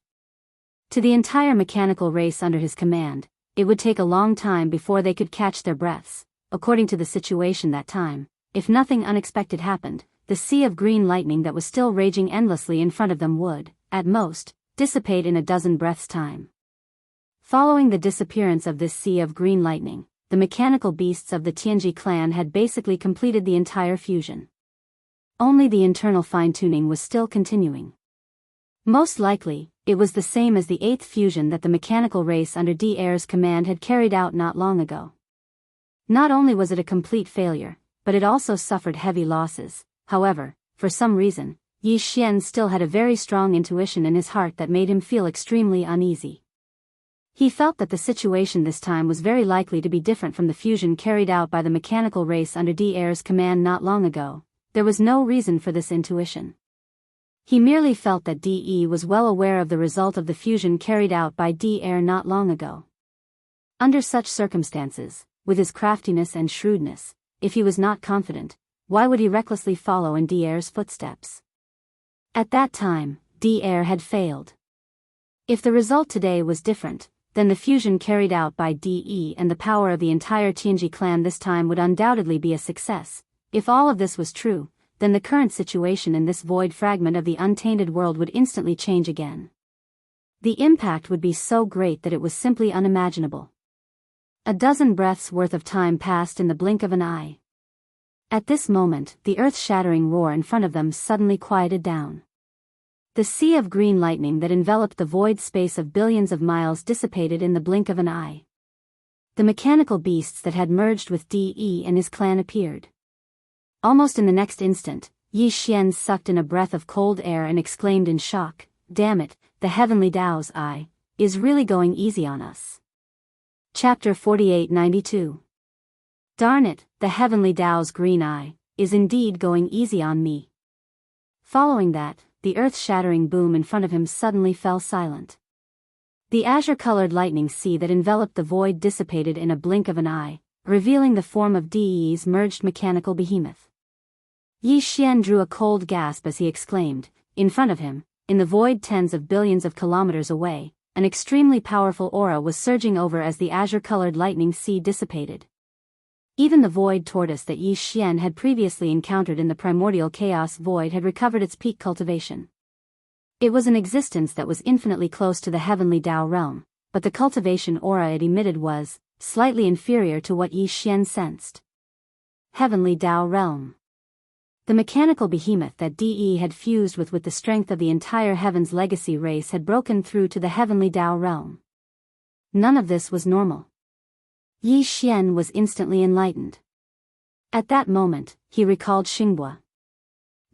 To the entire mechanical race under his command, it would take a long time before they could catch their breaths. According to the situation that time, if nothing unexpected happened, the sea of green lightning that was still raging endlessly in front of them would, at most, dissipate in a dozen breaths' time. Following the disappearance of this sea of green lightning, the mechanical beasts of the Tianji clan had basically completed the entire fusion. Only the internal fine-tuning was still continuing. Most likely, it was the same as the 8th fusion that the mechanical race under D-Air's command had carried out not long ago. Not only was it a complete failure, but it also suffered heavy losses. However, for some reason, Yi Xian still had a very strong intuition in his heart that made him feel extremely uneasy. He felt that the situation this time was very likely to be different from the fusion carried out by the mechanical race under D-Air's command not long ago. There was no reason for this intuition. He merely felt that D.E. was well aware of the result of the fusion carried out by D-Air not long ago. Under such circumstances, with his craftiness and shrewdness, if he was not confident, why would he recklessly follow in D-Air's footsteps? At that time, D-Air had failed. If the result today was different, then the fusion carried out by D.E. and the power of the entire Tianji clan this time would undoubtedly be a success. If all of this was true, then the current situation in this void fragment of the untainted world would instantly change again. The impact would be so great that it was simply unimaginable. A dozen breaths worth of time passed in the blink of an eye. At this moment, the earth-shattering roar in front of them suddenly quieted down. The sea of green lightning that enveloped the void space of billions of miles dissipated in the blink of an eye. The mechanical beasts that had merged with D.E. and his clan appeared. Almost in the next instant, Yi Xian sucked in a breath of cold air and exclaimed in shock, "Damn it, the heavenly Tao's eye is really going easy on us." Chapter 4892. Darn it, the heavenly Tao's green eye is indeed going easy on me. Following that, the earth-shattering boom in front of him suddenly fell silent. The azure-colored lightning sea that enveloped the void dissipated in a blink of an eye, revealing the form of D.E.'s merged mechanical behemoth. Yi Xian drew a cold gasp as he exclaimed, in front of him, in the void tens of billions of kilometers away, an extremely powerful aura was surging over as the azure-colored lightning sea dissipated. Even the void tortoise that Yi Xian had previously encountered in the primordial chaos void had recovered its peak cultivation. It was an existence that was infinitely close to the heavenly Tao realm, but the cultivation aura it emitted was slightly inferior to what Yi Xian sensed. Heavenly Tao realm. The mechanical behemoth that De had fused with the strength of the entire Heaven's legacy race had broken through to the heavenly Tao realm. None of this was normal. Yi Xian was instantly enlightened. At that moment, he recalled Xinghua.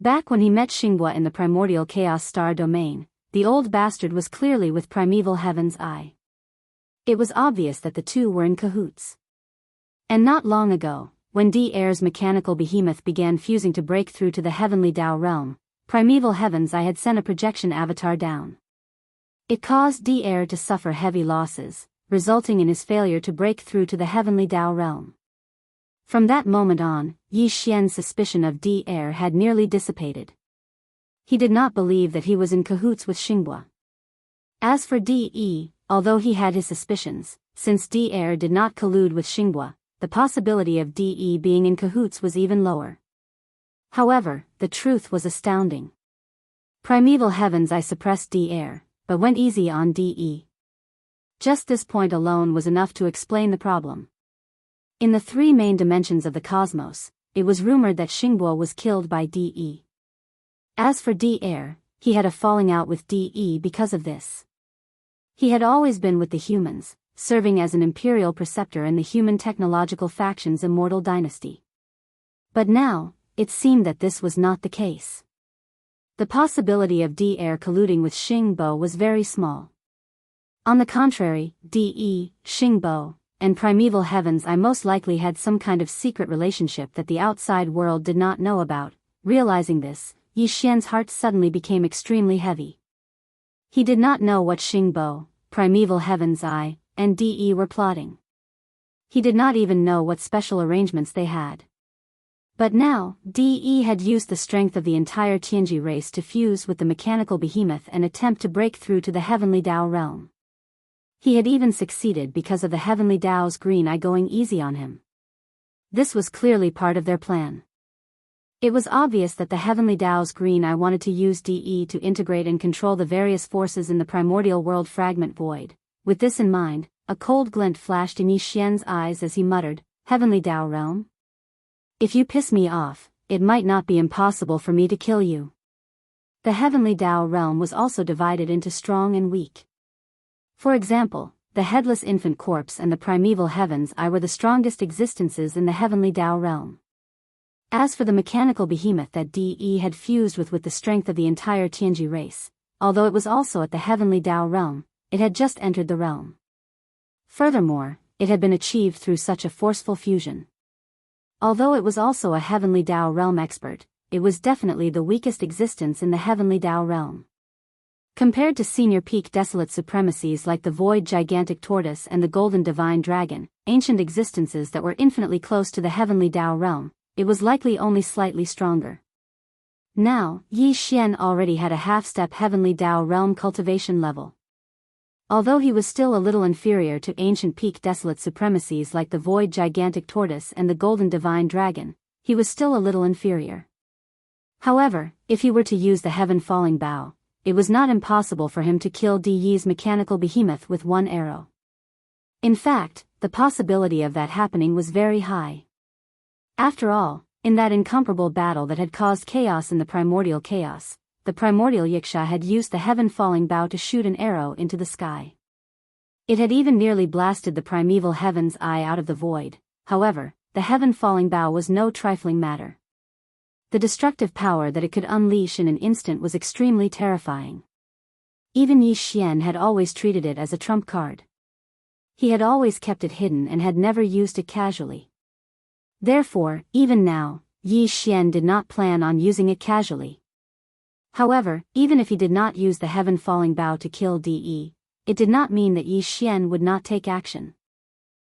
Back when he met Xinghua in the primordial chaos star domain, the old bastard was clearly with primeval Heaven's eye. It was obvious that the two were in cahoots. And not long ago, when De's mechanical behemoth began fusing to break through to the heavenly Tao realm, primeval Heaven's eye had sent a projection avatar down. It caused De to suffer heavy losses, resulting in his failure to break through to the heavenly Tao realm. From that moment on, Yi Xian's suspicion of De had nearly dissipated. He did not believe that he was in cahoots with Xinghua. As for De, although he had his suspicions, since De did not collude with Xinghua, the possibility of De being in cahoots was even lower. However, the truth was astounding. Primeval Heaven's eye suppressed De, but went easy on De. Just this point alone was enough to explain the problem. In the three main dimensions of the cosmos, it was rumored that Xinghua was killed by De. As for De, he had a falling out with De because of this. He had always been with the humans, serving as an imperial preceptor in the human technological faction's immortal dynasty. But now, it seemed that this was not the case. The possibility of De colluding with Xingbo was very small. On the contrary, De, Xingbo, and primeval Heaven's eye most likely had some kind of secret relationship that the outside world did not know about. Realizing this, Yi Xian's heart suddenly became extremely heavy. He did not know what Xingbo, primeval Heaven's eye, and De were plotting. He did not even know what special arrangements they had. But now, De had used the strength of the entire Tianji race to fuse with the mechanical behemoth and attempt to break through to the heavenly Tao realm. He had even succeeded because of the heavenly Tao's green eye going easy on him. This was clearly part of their plan. It was obvious that the heavenly Tao's green eye wanted to use De to integrate and control the various forces in the primordial world fragment void. With this in mind, a cold glint flashed in Yi Xian's eyes as he muttered, "Heavenly Tao realm? If you piss me off, it might not be impossible for me to kill you." The heavenly Tao realm was also divided into strong and weak. For example, the headless infant corpse and the primeval Heaven's eye were the strongest existences in the heavenly Tao realm. As for the mechanical behemoth that De had fused with the strength of the entire Tianji race, although it was also at the heavenly Tao realm, it had just entered the realm. Furthermore, it had been achieved through such a forceful fusion. Although it was also a heavenly Tao realm expert, it was definitely the weakest existence in the heavenly Tao realm. Compared to senior peak desolate supremacies like the void gigantic tortoise and the golden divine dragon, ancient existences that were infinitely close to the heavenly Tao realm, it was likely only slightly stronger. Now, Yi Xian already had a half-step heavenly Tao realm cultivation level. Although he was still a little inferior to ancient peak desolate supremacies like the void gigantic tortoise and the golden divine dragon, he was still a little inferior. However, if he were to use the heaven falling bow, it was not impossible for him to kill De's mechanical behemoth with one arrow. In fact, the possibility of that happening was very high. After all, in that incomparable battle that had caused chaos in the primordial chaos, the primordial Yiksha had used the heaven-falling bow to shoot an arrow into the sky. It had even nearly blasted the primeval Heaven's eye out of the void. However, the heaven-falling bow was no trifling matter. The destructive power that it could unleash in an instant was extremely terrifying. Even Yi Xian had always treated it as a trump card. He had always kept it hidden and had never used it casually. Therefore, even now, Yi Xian did not plan on using it casually. However, even if he did not use the heaven-falling bow to kill De, it did not mean that Yi Xian would not take action.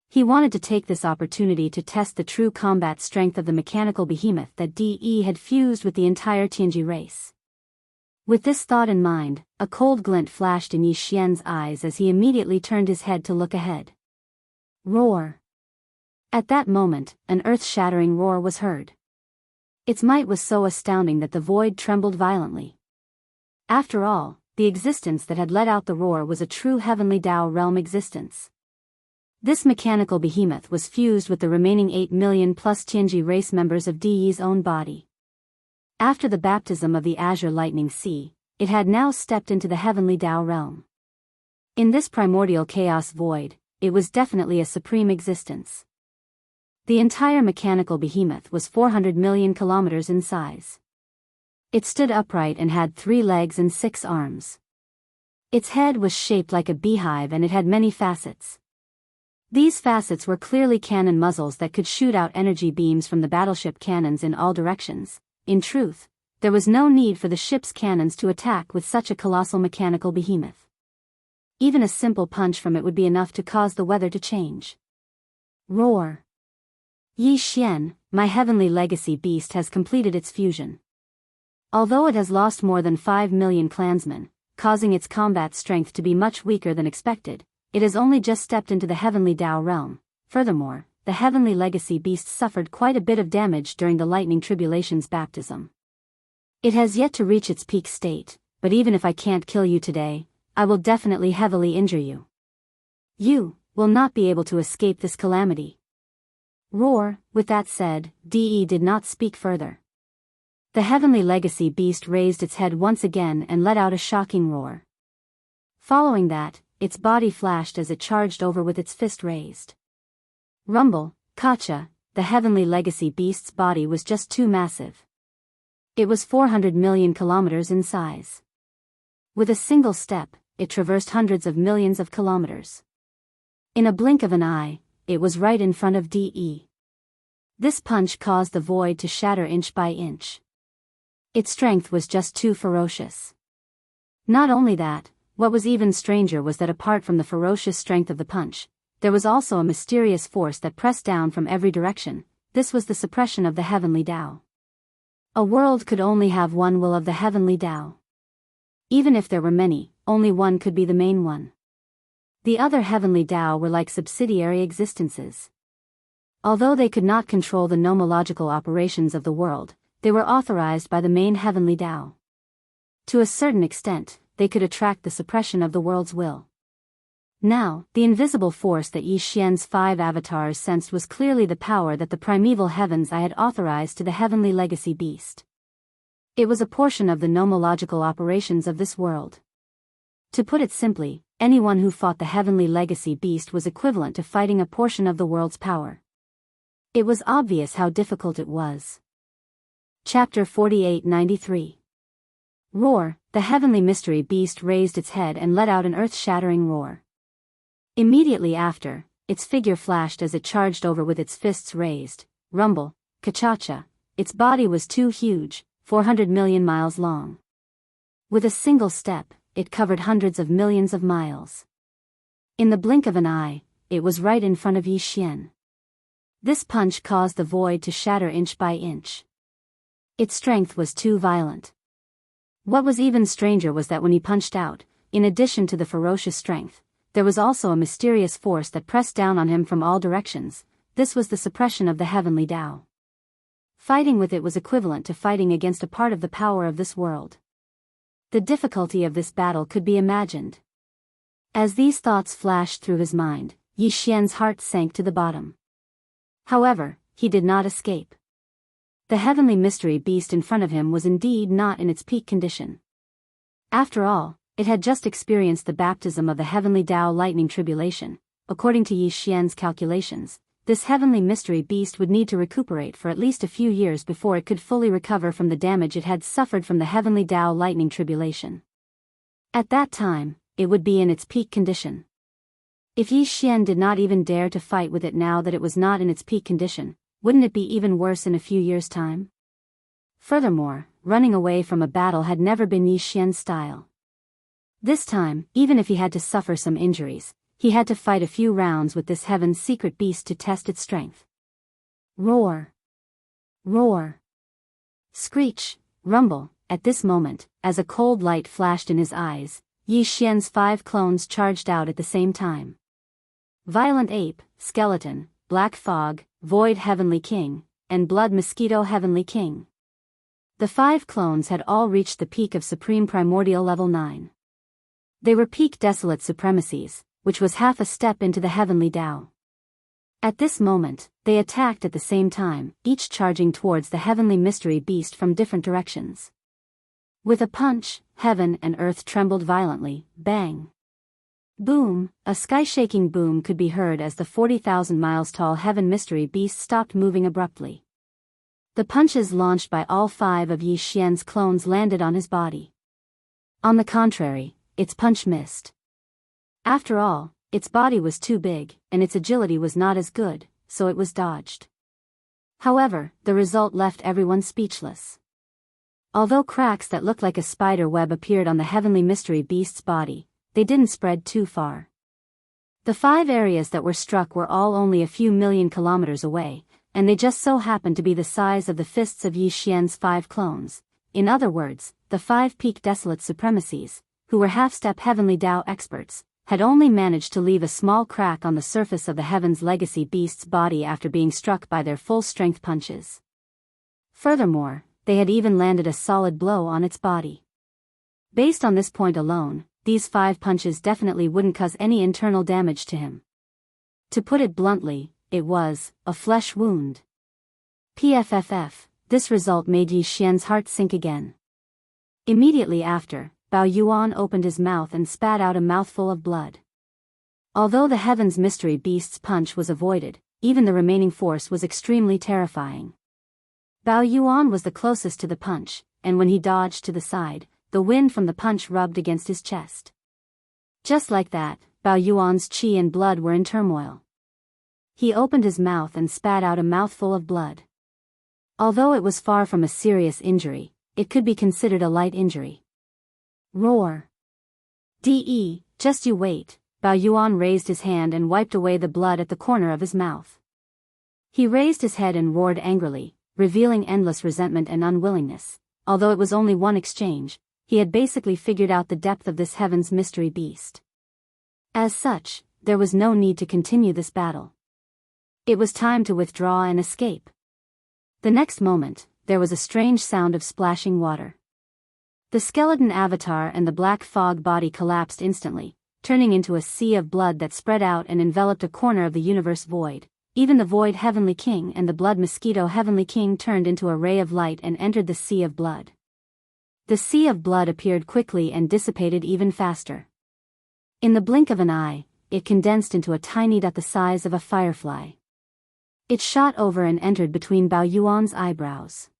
He wanted to take this opportunity to test the true combat strength of the mechanical behemoth that De had fused with the entire Tianji race. With this thought in mind, a cold glint flashed in Yi Xian's eyes as he immediately turned his head to look ahead. Roar! At that moment, an earth-shattering roar was heard. Its might was so astounding that the void trembled violently. After all, the existence that had let out the roar was a true heavenly Tao realm existence. This mechanical behemoth was fused with the remaining 8 million plus Tianji race members of De's own body. After the baptism of the azure lightning sea, it had now stepped into the heavenly Tao realm. In this primordial chaos void, it was definitely a supreme existence. The entire mechanical behemoth was 400 million kilometers in size. It stood upright and had 3 legs and 6 arms. Its head was shaped like a beehive and it had many facets. These facets were clearly cannon muzzles that could shoot out energy beams from the battleship cannons in all directions. In truth, there was no need for the ship's cannons to attack with such a colossal mechanical behemoth. Even a simple punch from it would be enough to cause the weather to change. Roar! Yi Xian, my heavenly legacy beast, has completed its fusion. Although it has lost more than 5 million clansmen, causing its combat strength to be much weaker than expected, it has only just stepped into the heavenly Tao realm. Furthermore, the heavenly legacy beast suffered quite a bit of damage during the lightning tribulation's baptism. It has yet to reach its peak state, but even if I can't kill you today, I will definitely heavily injure you. You will not be able to escape this calamity. Roar. With that said, De did not speak further. The heavenly legacy beast raised its head once again and let out a shocking roar. Following that, its body flashed as it charged over with its fist raised. Rumble, Kacha, the heavenly legacy beast's body was just too massive. It was 400 million kilometers in size. With a single step, it traversed hundreds of millions of kilometers. In a blink of an eye, it was right in front of De. This punch caused the void to shatter inch by inch. Its strength was just too ferocious. Not only that, what was even stranger was that apart from the ferocious strength of the punch, there was also a mysterious force that pressed down from every direction. This was the suppression of the heavenly Tao. A world could only have one will of the heavenly Tao. Even if there were many, only one could be the main one. The other heavenly Tao were like subsidiary existences. Although they could not control the nomological operations of the world, they were authorized by the main heavenly Tao. To a certain extent, they could attract the suppression of the world's will. Now, the invisible force that Yi Xian's 5 avatars sensed was clearly the power that the primeval heavens I had authorized to the heavenly legacy beast. It was a portion of the nomological operations of this world. To put it simply, anyone who fought the heavenly legacy beast was equivalent to fighting a portion of the world's power. It was obvious how difficult it was. Chapter 4893. Roar. The heavenly mystery beast raised its head and let out an earth-shattering roar. Immediately after, its figure flashed as it charged over with its fists raised. Rumble, Kachacha. Its body was too huge, 400 million miles long. With a single step, it covered hundreds of millions of miles. In the blink of an eye, it was right in front of Yi Xian. This punch caused the void to shatter inch by inch. Its strength was too violent. What was even stranger was that when he punched out, in addition to the ferocious strength, there was also a mysterious force that pressed down on him from all directions. This was the suppression of the heavenly Tao. Fighting with it was equivalent to fighting against a part of the power of this world. The difficulty of this battle could be imagined. As these thoughts flashed through his mind, Yi Xian's heart sank to the bottom. However, he did not escape. The heavenly mystery beast in front of him was indeed not in its peak condition. After all, it had just experienced the baptism of the heavenly Tao lightning tribulation. According to Yi Xian's calculations, this heavenly mystery beast would need to recuperate for at least a few years before it could fully recover from the damage it had suffered from the heavenly Tao lightning tribulation. At that time, it would be in its peak condition. If Yi Xian did not even dare to fight with it now that it was not in its peak condition, wouldn't it be even worse in a few years' time? Furthermore, running away from a battle had never been Yi Xian's style. This time, even if he had to suffer some injuries, he had to fight a few rounds with this heaven's secret beast to test its strength. Roar! Roar! Screech! Rumble! At this moment, as a cold light flashed in his eyes, Yi Xian's 5 clones charged out at the same time. Violent Ape, Skeleton, Black Fog, Void Heavenly King, and Blood Mosquito Heavenly King. The 5 clones had all reached the peak of Supreme Primordial Level 9. They were peak Desolate Supremacies, which was half a step into the heavenly Tao. At this moment, they attacked at the same time, each charging towards the heavenly mystery beast from different directions. With a punch, heaven and earth trembled violently. Bang! Boom! A sky-shaking boom could be heard as the 40,000 miles tall heaven mystery beast stopped moving abruptly. The punches launched by all 5 of Yi Xian's clones landed on his body. On the contrary, its punch missed. After all, its body was too big, and its agility was not as good, so it was dodged. However, the result left everyone speechless. Although cracks that looked like a spider web appeared on the heavenly mystery beast's body, they didn't spread too far. The 5 areas that were struck were all only a few million kilometers away, and they just so happened to be the size of the fists of Yi Xian's 5 clones. In other words, the 5 peak desolate supremacies, who were half-step heavenly Tao experts, had only managed to leave a small crack on the surface of the heaven's legacy beast's body after being struck by their full-strength punches. Furthermore, they had even landed a solid blow on its body. Based on this point alone, these 5 punches definitely wouldn't cause any internal damage to him. To put it bluntly, it was a flesh wound. PFFF, this result made Yi Xian's heart sink again. Immediately after, Bao Yuan opened his mouth and spat out a mouthful of blood. Although the heaven's mystery beast's punch was avoided, even the remaining force was extremely terrifying. Bao Yuan was the closest to the punch, and when he dodged to the side, the wind from the punch rubbed against his chest. Just like that, Bao Yuan's qi and blood were in turmoil. He opened his mouth and spat out a mouthful of blood. Although it was far from a serious injury, it could be considered a light injury. Roar! Just you wait. Bao Yuan raised his hand and wiped away the blood at the corner of his mouth. He raised his head and roared angrily, revealing endless resentment and unwillingness. Although it was only one exchange, he had basically figured out the depth of this heaven's mystery beast. As such, there was no need to continue this battle. It was time to withdraw and escape. The next moment, there was a strange sound of splashing water. The skeleton avatar and the black fog body collapsed instantly, turning into a sea of blood that spread out and enveloped a corner of the universe void. Even the void heavenly king and the blood mosquito heavenly king turned into a ray of light and entered the sea of blood. The sea of blood appeared quickly and dissipated even faster. In the blink of an eye, it condensed into a tiny dot the size of a firefly. It shot over and entered between Bao Yuan's eyebrows.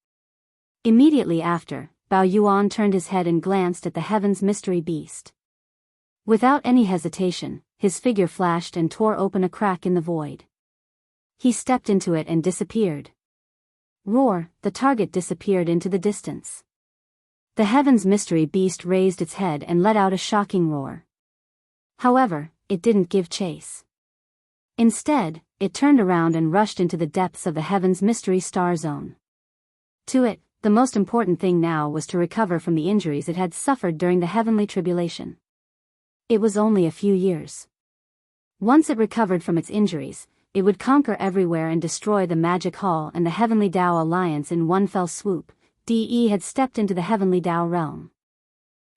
Immediately after, Bao Yuan turned his head and glanced at the heaven's mystery beast. Without any hesitation, his figure flashed and tore open a crack in the void. He stepped into it and disappeared. Roar! The target disappeared into the distance. The heaven's mystery beast raised its head and let out a shocking roar. However, it didn't give chase. Instead, it turned around and rushed into the depths of the heaven's mystery star zone. To it, the most important thing now was to recover from the injuries it had suffered during the heavenly tribulation. It was only a few years. Once it recovered from its injuries, it would conquer everywhere and destroy the Magic Hall and the Heavenly Tao Alliance in one fell swoop. De had stepped into the Heavenly Tao realm.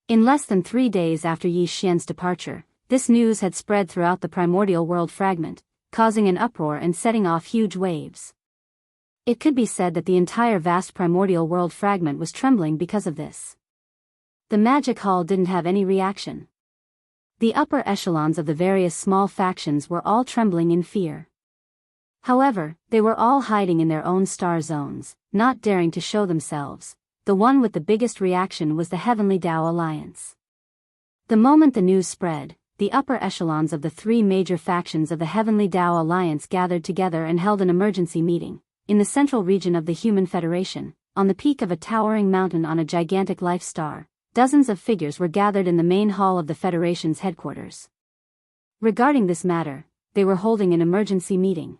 In less than 3 days after Yi Xian's departure, this news had spread throughout the primordial world fragment, causing an uproar and setting off huge waves. It could be said that the entire vast primordial world fragment was trembling because of this. The Magic Hall didn't have any reaction. The upper echelons of the various small factions were all trembling in fear. However, they were all hiding in their own star zones, not daring to show themselves. The one with the biggest reaction was the Heavenly Tao Alliance. The moment the news spread, the upper echelons of the 3 major factions of the Heavenly Tao Alliance gathered together and held an emergency meeting. In the central region of the Human Federation, on the peak of a towering mountain on a gigantic life star, dozens of figures were gathered in the main hall of the Federation's headquarters. Regarding this matter, they were holding an emergency meeting.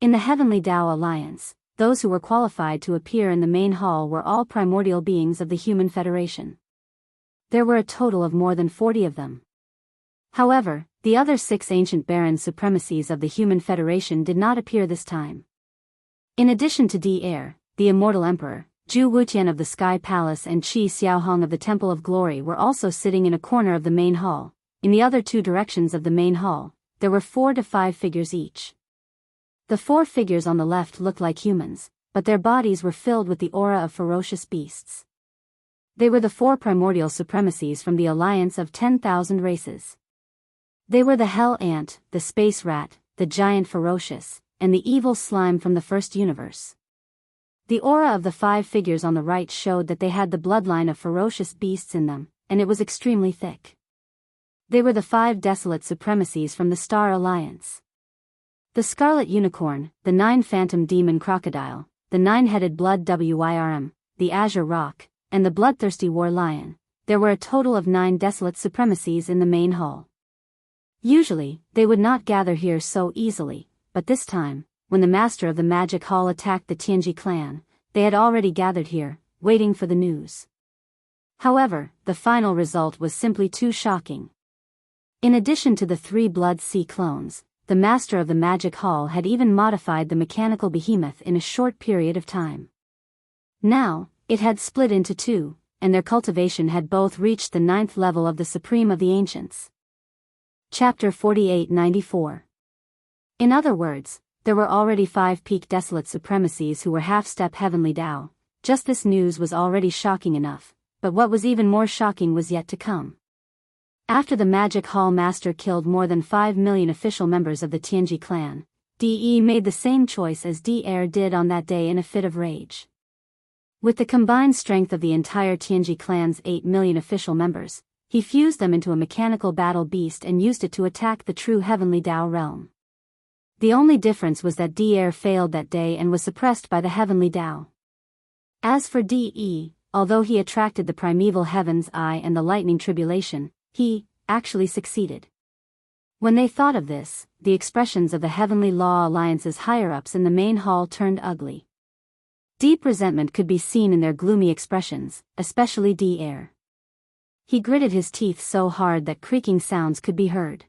In the Heavenly Tao Alliance, those who were qualified to appear in the main hall were all primordial beings of the Human Federation. There were a total of more than 40 of them. However, the other 6 ancient barons supremacies of the Human Federation did not appear this time. In addition to Di, the Immortal Emperor, Zhu Wutian of the Sky Palace and Qi Xiaohong of the Temple of Glory were also sitting in a corner of the main hall. In the other 2 directions of the main hall, there were 4 to 5 figures each. The four figures on the left looked like humans, but their bodies were filled with the aura of ferocious beasts. They were the four primordial supremacies from the alliance of 10,000 races. They were the hell ant, the space rat, the giant ferocious, and the evil slime from the first universe. The aura of the five figures on the right showed that they had the bloodline of ferocious beasts in them, and it was extremely thick. They were the five desolate supremacies from the Star Alliance. The Scarlet Unicorn, the Nine Phantom Demon Crocodile, the Nine-Headed Blood Wyrm, the Azure Rock, and the Bloodthirsty War Lion. There were a total of 9 desolate supremacies in the main hall. Usually, they would not gather here so easily, but this time, when the master of the Magic Hall attacked the Tianji clan, they had already gathered here, waiting for the news. However, the final result was simply too shocking. In addition to the 3 Blood Sea clones, the master of the Magic Hall had even modified the mechanical behemoth in a short period of time. Now, it had split into 2, and their cultivation had both reached the 9th level of the Supreme of the Ancients. Chapter 4894. In other words, there were already 5 peak desolate supremacies who were half-step heavenly Dao. Just this news was already shocking enough, but what was even more shocking was yet to come. After the Magic Hall Master killed more than 5 million official members of the Tianji clan, De made the same choice as De did on that day in a fit of rage. With the combined strength of the entire Tianji clan's 8 million official members, he fused them into a mechanical battle beast and used it to attack the true heavenly Dao realm. The only difference was that De failed that day and was suppressed by the heavenly Dao. As for De, although he attracted the primeval heaven's eye and the lightning tribulation, he actually succeeded. When they thought of this, the expressions of the Heavenly Law Alliance's higher-ups in the main hall turned ugly. Deep resentment could be seen in their gloomy expressions, especially De. He gritted his teeth so hard that creaking sounds could be heard.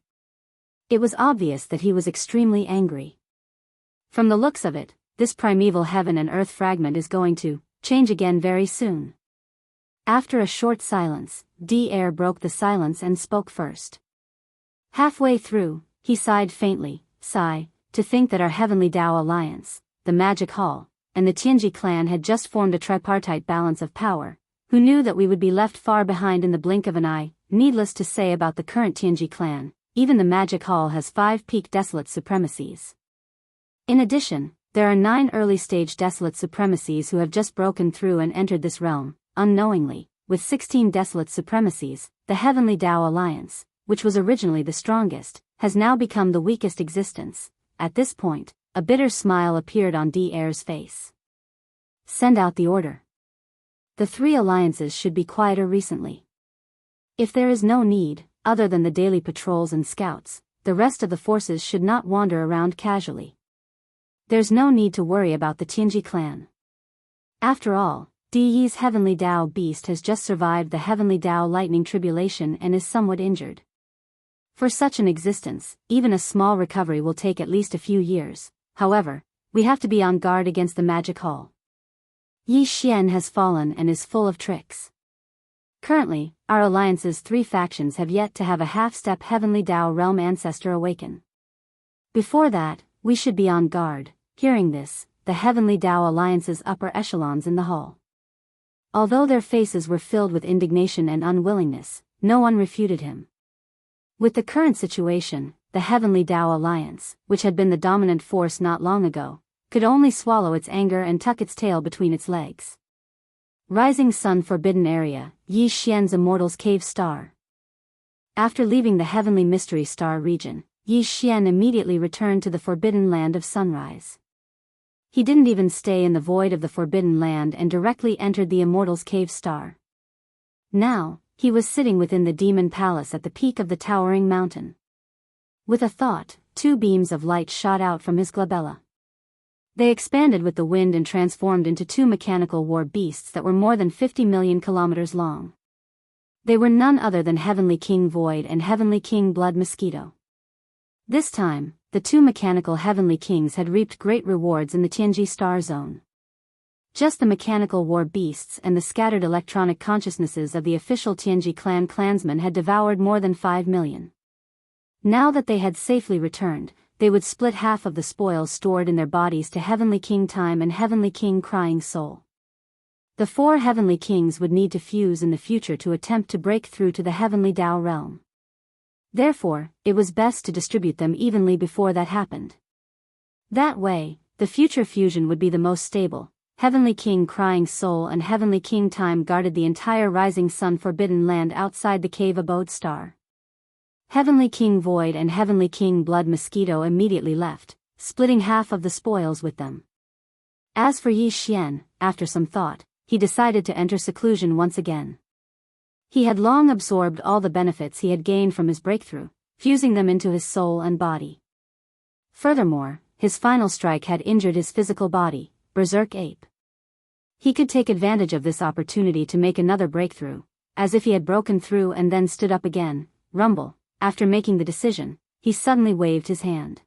It was obvious that he was extremely angry. From the looks of it, this primeval heaven and earth fragment is going to change again very soon. After a short silence, De broke the silence and spoke first. Halfway through, he sighed faintly, to think that our Heavenly Dao Alliance, the Magic Hall, and the Tianji clan had just formed a tripartite balance of power. Who knew that we would be left far behind in the blink of an eye? Needless to say about the current Tianji clan, even the Magic Hall has 5 peak desolate supremacies. In addition, there are 9 early-stage desolate supremacies who have just broken through and entered this realm, unknowingly. With 16 desolate supremacies, the Heavenly Dao Alliance, which was originally the strongest, has now become the weakest existence. At this point, a bitter smile appeared on De's face. Send out the order. The 3 alliances should be quieter recently. If there is no need, other than the daily patrols and scouts, the rest of the forces should not wander around casually. There's no need to worry about the Tianji clan. After all, De's Heavenly Dao beast has just survived the Heavenly Dao lightning tribulation and is somewhat injured. For such an existence, even a small recovery will take at least a few years. However, we have to be on guard against the Magic Hall. Yi Xian has fallen and is full of tricks. Currently, our alliance's 3 factions have yet to have a half-step Heavenly Dao realm ancestor awaken. Before that, we should be on guard. Hearing this, the Heavenly Dao Alliance's upper echelons in the hall. Although their faces were filled with indignation and unwillingness, no one refuted him. With the current situation, the Heavenly Dao Alliance, which had been the dominant force not long ago, could only swallow its anger and tuck its tail between its legs. Rising Sun Forbidden Area, Yi Xian's Immortal's Cave Star. After leaving the Heavenly Mystery Star region, Yi Xian immediately returned to the Forbidden Land of Sunrise. He didn't even stay in the void of the Forbidden Land and directly entered the Immortal's Cave Star. Now, he was sitting within the Demon Palace at the peak of the towering mountain. With a thought, 2 beams of light shot out from his glabella. They expanded with the wind and transformed into 2 mechanical war beasts that were more than 50 million kilometers long. They were none other than Heavenly King Void and Heavenly King Blood Mosquito. This time, the 2 mechanical Heavenly Kings had reaped great rewards in the Tianji Star Zone. Just the mechanical war beasts and the scattered electronic consciousnesses of the official Tianji clan clansmen had devoured more than 5 million. Now that they had safely returned, they would split half of the spoils stored in their bodies to Heavenly King Time and Heavenly King Crying Soul. The 4 Heavenly Kings would need to fuse in the future to attempt to break through to the Heavenly Tao realm. Therefore, it was best to distribute them evenly before that happened. That way, the future fusion would be the most stable. Heavenly King Crying Soul and Heavenly King Time guarded the entire Rising Sun Forbidden Land outside the cave abode star. Heavenly King Void and Heavenly King Blood Mosquito immediately left, splitting half of the spoils with them. As for Yi Xian, after some thought, he decided to enter seclusion once again. He had long absorbed all the benefits he had gained from his breakthrough, fusing them into his soul and body. Furthermore, his final strike had injured his physical body, Berserk Ape. He could take advantage of this opportunity to make another breakthrough, as if he had broken through and then stood up again. Rumble. After making the decision, he suddenly waved his hand.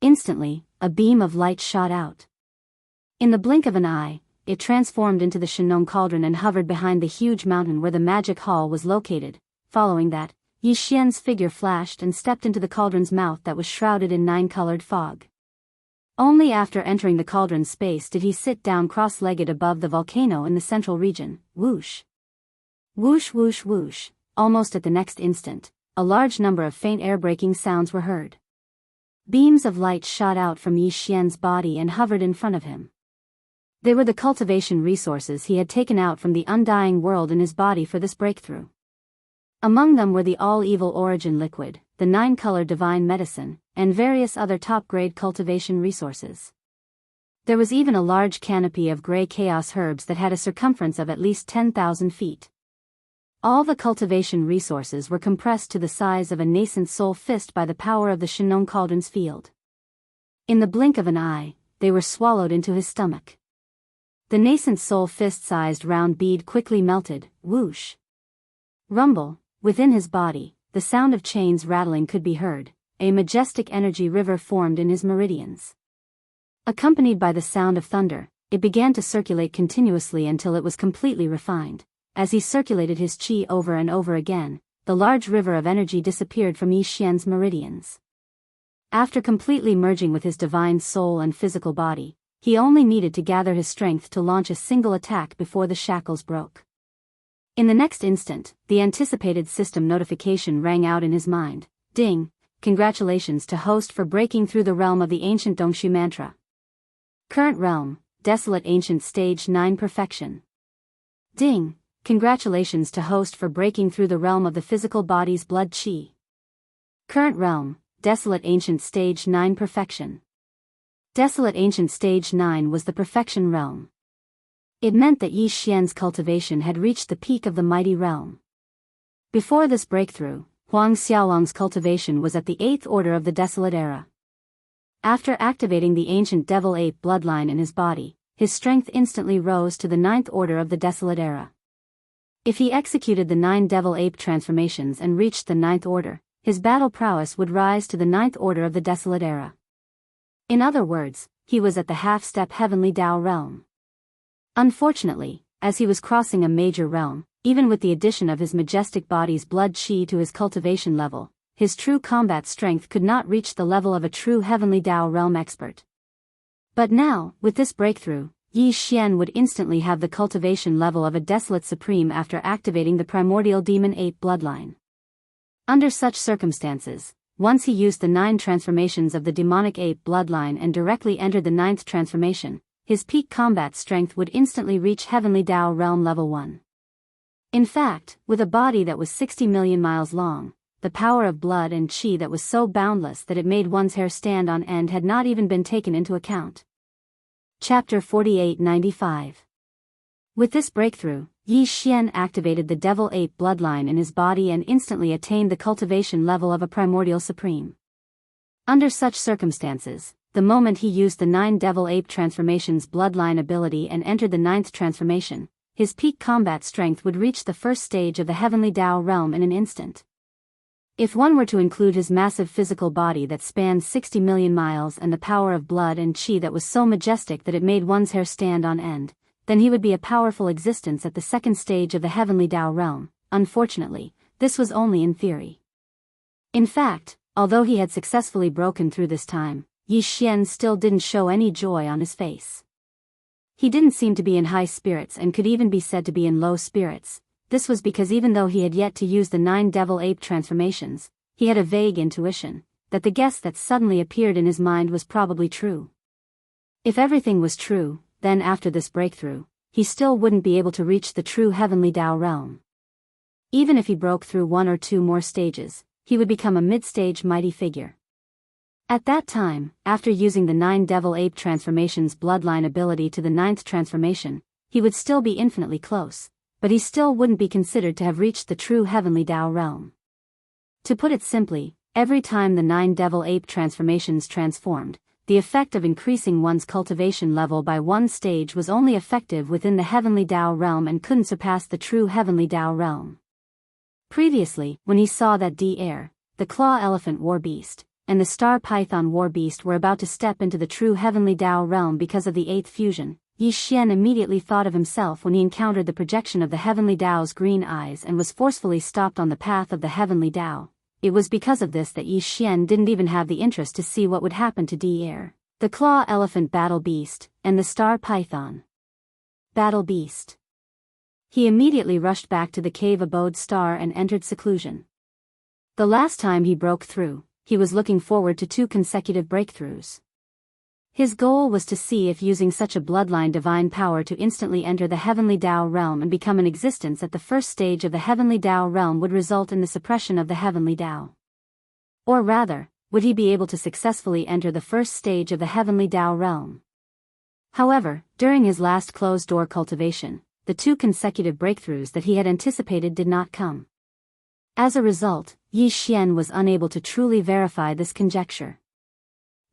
Instantly, a beam of light shot out. In the blink of an eye, it transformed into the Shinong Cauldron and hovered behind the huge mountain where the magic hall was located. Following that, Yi Xian's figure flashed and stepped into the cauldron's mouth that was shrouded in 9-colored fog. Only after entering the cauldron's space did he sit down cross-legged above the volcano in the central region. Whoosh! Whoosh whoosh whoosh. Almost at the next instant, a large number of faint air-breaking sounds were heard. Beams of light shot out from Yi Xian's body and hovered in front of him. They were the cultivation resources he had taken out from the undying world in his body for this breakthrough. Among them were the all-evil origin liquid, the 9-color divine medicine, and various other top-grade cultivation resources. There was even a large canopy of gray chaos herbs that had a circumference of at least 10,000 feet. All the cultivation resources were compressed to the size of a nascent soul fist by the power of the Shinong Cauldron's field. In the blink of an eye, they were swallowed into his stomach. The nascent soul fist-sized round bead quickly melted. Whoosh! Rumble. Within his body, the sound of chains rattling could be heard. A majestic energy river formed in his meridians. Accompanied by the sound of thunder, it began to circulate continuously until it was completely refined. As he circulated his qi over and over again, the large river of energy disappeared from Yi Xian's meridians. After completely merging with his divine soul and physical body, he only needed to gather his strength to launch a single attack before the shackles broke. In the next instant, the anticipated system notification rang out in his mind. Ding! Congratulations to host for breaking through the realm of the ancient Dongshu mantra. Current realm, Desolate Ancient Stage 9 Perfection. Ding! Congratulations to host for breaking through the realm of the physical body's blood qi. Current realm, Desolate Ancient Stage 9 Perfection. Desolate Ancient Stage 9 was the perfection realm. It meant that Yi Xian's cultivation had reached the peak of the mighty realm. Before this breakthrough, Huang Xiaolong's cultivation was at the 8th order of the Desolate Era. After activating the ancient Devil Ape bloodline in his body, his strength instantly rose to the 9th order of the Desolate Era. If he executed the 9 Devil Ape transformations and reached the 9th order, his battle prowess would rise to the 9th order of the Desolate Era. In other words, he was at the half-step Heavenly Tao realm. Unfortunately, as he was crossing a major realm, even with the addition of his majestic body's blood qi to his cultivation level, his true combat strength could not reach the level of a true Heavenly Tao realm expert. But now, with this breakthrough, Yi Xian would instantly have the cultivation level of a Desolate Supreme after activating the primordial Demon Ape bloodline. Under such circumstances, once he used the 9 transformations of the Demonic Ape bloodline and directly entered the 9th transformation, his peak combat strength would instantly reach Heavenly Tao realm level 1. In fact, with a body that was 60 million miles long, the power of blood and qi that was so boundless that it made one's hair stand on end had not even been taken into account. Chapter 4895. With this breakthrough, Yi Xian activated the Devil Ape bloodline in his body and instantly attained the cultivation level of a Primordial Supreme. Under such circumstances, the moment he used the 9 Devil Ape transformations bloodline ability and entered the 9th transformation, his peak combat strength would reach the first stage of the Heavenly Tao realm in an instant. If one were to include his massive physical body that spanned 60 million miles and the power of blood and qi that was so majestic that it made one's hair stand on end, then he would be a powerful existence at the second stage of the Heavenly Tao realm. Unfortunately, this was only in theory. In fact, although he had successfully broken through this time, Yi Xian still didn't show any joy on his face. He didn't seem to be in high spirits and could even be said to be in low spirits. This was because even though he had yet to use the 9 devil ape transformations, he had a vague intuition that the guess that suddenly appeared in his mind was probably true. If everything was true, then after this breakthrough, he still wouldn't be able to reach the true heavenly Tao realm. Even if he broke through 1 or 2 more stages, he would become a mid-stage mighty figure. At that time, after using the 9 devil ape transformations bloodline ability to the 9th transformation, he would still be infinitely close, but he still wouldn't be considered to have reached the true heavenly Tao realm. To put it simply, every time the 9 devil ape transformations transformed, the effect of increasing one's cultivation level by 1 stage was only effective within the heavenly Tao realm and couldn't surpass the true heavenly Tao realm. Previously, when he saw that the claw elephant war beast, and the star python war beast were about to step into the true heavenly Tao realm because of the 8th fusion, Yi Xian immediately thought of himself when he encountered the projection of the heavenly Tao's green eyes and was forcefully stopped on the path of the heavenly Tao. It was because of this that Yi Xian didn't even have the interest to see what would happen to the claw elephant battle beast, and the star python battle beast. He immediately rushed back to the cave abode star and entered seclusion. The last time he broke through, he was looking forward to 2 consecutive breakthroughs. His goal was to see if using such a bloodline divine power to instantly enter the heavenly Tao realm and become an existence at the first stage of the heavenly Tao realm would result in the suppression of the heavenly Tao. Or rather, would he be able to successfully enter the first stage of the heavenly Tao realm? However, during his last closed-door cultivation, the 2 consecutive breakthroughs that he had anticipated did not come. As a result, Yi Xian was unable to truly verify this conjecture.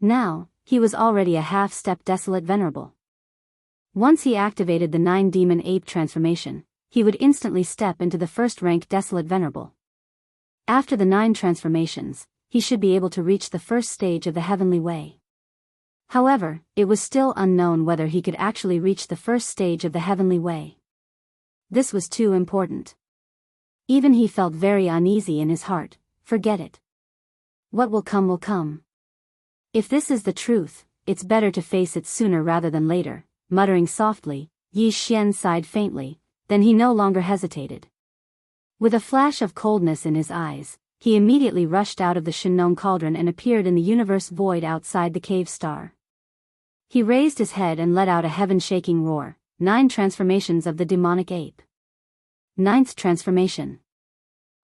Now, he was already a half-step desolate venerable. Once he activated the 9 demon ape transformation, he would instantly step into the first-rank desolate venerable. After the 9 transformations, he should be able to reach the first stage of the heavenly way. However, it was still unknown whether he could actually reach the first stage of the heavenly way. This was too important. Even he felt very uneasy in his heart. Forget it. What will come will come. If this is the truth, it's better to face it sooner rather than later. Muttering softly, Yi Xian sighed faintly, then he no longer hesitated. With a flash of coldness in his eyes, he immediately rushed out of the Shinnon cauldron and appeared in the universe void outside the cave star. He raised his head and let out a heaven-shaking roar. 9 transformations of the demonic ape. 9th transformation.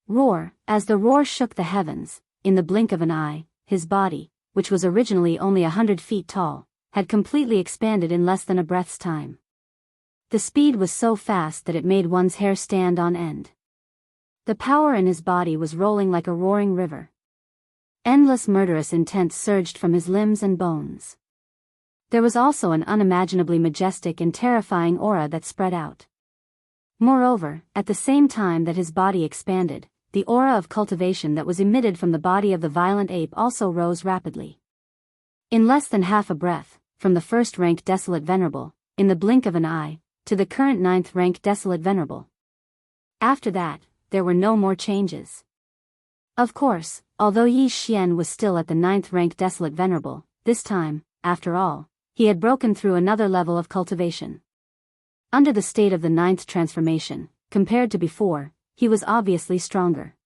Roar. As the roar shook the heavens, in the blink of an eye, his body, which was originally only 100 feet tall, had completely expanded in less than a breath's time. The speed was so fast that it made one's hair stand on end. The power in his body was rolling like a roaring river. Endless murderous intent surged from his limbs and bones. There was also an unimaginably majestic and terrifying aura that spread out. Moreover, at the same time that his body expanded, the aura of cultivation that was emitted from the body of the violent ape also rose rapidly. In less than half a breath, from the first-rank desolate venerable, in the blink of an eye, to the current 9th-rank desolate venerable. After that, there were no more changes. Of course, although Yi Xian was still at the 9th-rank desolate venerable, this time, after all, he had broken through another level of cultivation. Under the state of the 9th transformation, compared to before, he was obviously stronger.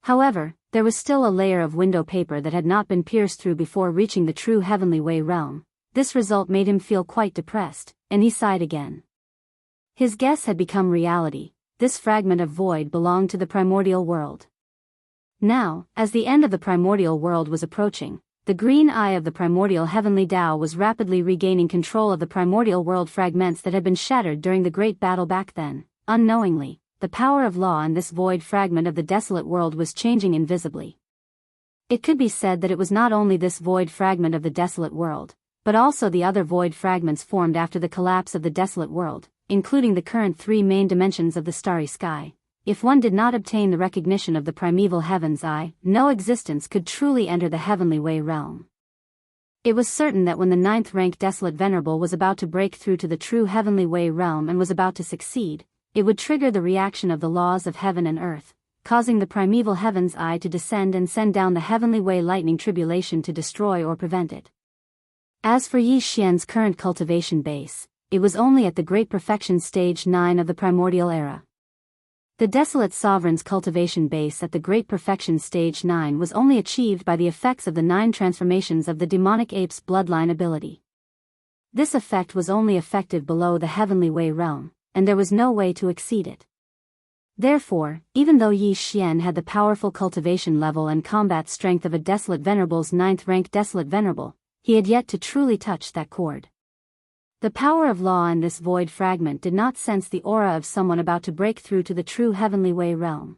However, there was still a layer of window paper that had not been pierced through before reaching the true heavenly way realm. This result made him feel quite depressed, and he sighed again. His guess had become reality. This fragment of void belonged to the primordial world. Now, as the end of the primordial world was approaching, the green eye of the primordial heavenly Tao was rapidly regaining control of the primordial world fragments that had been shattered during the great battle back then. Unknowingly, the power of law in this void fragment of the desolate world was changing invisibly. It could be said that it was not only this void fragment of the desolate world, but also the other void fragments formed after the collapse of the desolate world, including the current 3 main dimensions of the starry sky. If one did not obtain the recognition of the primeval heaven's eye, no existence could truly enter the heavenly way realm. It was certain that when the 9th-rank desolate venerable was about to break through to the true heavenly way realm and was about to succeed, it would trigger the reaction of the laws of heaven and earth. causing the primeval heaven's eye to descend and send down the heavenly way lightning tribulation to destroy or prevent it. As for Yi Xian's current cultivation base, it was only at the Great Perfection Stage 9 of the Primordial Era. The Desolate Sovereign's cultivation base at the Great Perfection Stage 9 was only achieved by the effects of the 9 transformations of the demonic ape's bloodline ability. This effect was only effective below the Heavenly Way realm, and there was no way to exceed it. Therefore, even though Yi Xian had the powerful cultivation level and combat strength of a Desolate Venerable's 9th rank Desolate Venerable, he had yet to truly touch that chord. The power of law in this void fragment did not sense the aura of someone about to break through to the true Heavenly Way realm.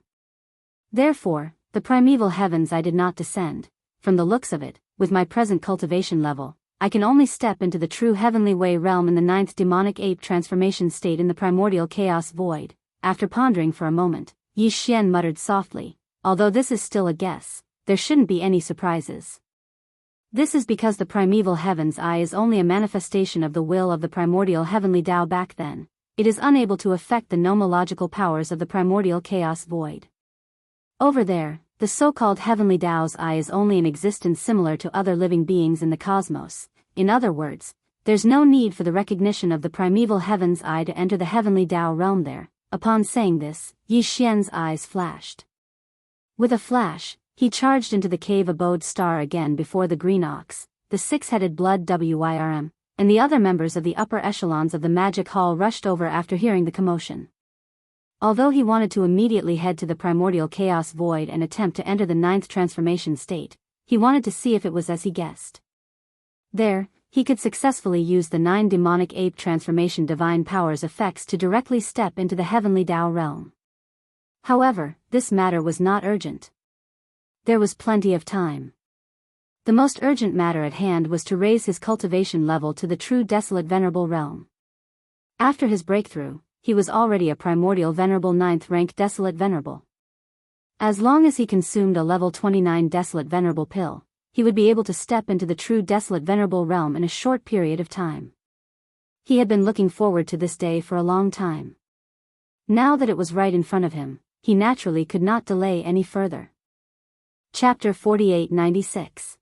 Therefore, the primeval heavens I did not descend. From the looks of it, with my present cultivation level, I can only step into the true Heavenly Way realm in the 9th demonic ape transformation state in the primordial chaos void. After pondering for a moment, Yi Xian muttered softly, although this is still a guess, there shouldn't be any surprises. This is because the primeval heaven's eye is only a manifestation of the will of the primordial heavenly Tao back then. It is unable to affect the nomological powers of the primordial chaos void. Over there, the so-called heavenly Tao's eye is only an existence similar to other living beings in the cosmos. In other words, there's no need for the recognition of the primeval heaven's eye to enter the heavenly Tao realm there. Upon saying this, Yi Xian's eyes flashed. With a flash, he charged into the cave abode star again before the green ox, the 6-headed blood Wyrm, and the other members of the upper echelons of the magic hall rushed over after hearing the commotion. Although he wanted to immediately head to the primordial chaos void and attempt to enter the 9th transformation state, he wanted to see if it was as he guessed. There, he could successfully use the 9 demonic ape transformation divine powers effects to directly step into the heavenly Tao realm. However, this matter was not urgent. There was plenty of time. The most urgent matter at hand was to raise his cultivation level to the true Desolate Venerable realm. After his breakthrough, he was already a primordial Venerable 9th rank Desolate Venerable. As long as he consumed a level 29 Desolate Venerable pill, he would be able to step into the true Desolate Venerable realm in a short period of time. He had been looking forward to this day for a long time. Now that it was right in front of him, he naturally could not delay any further. Chapter 4896.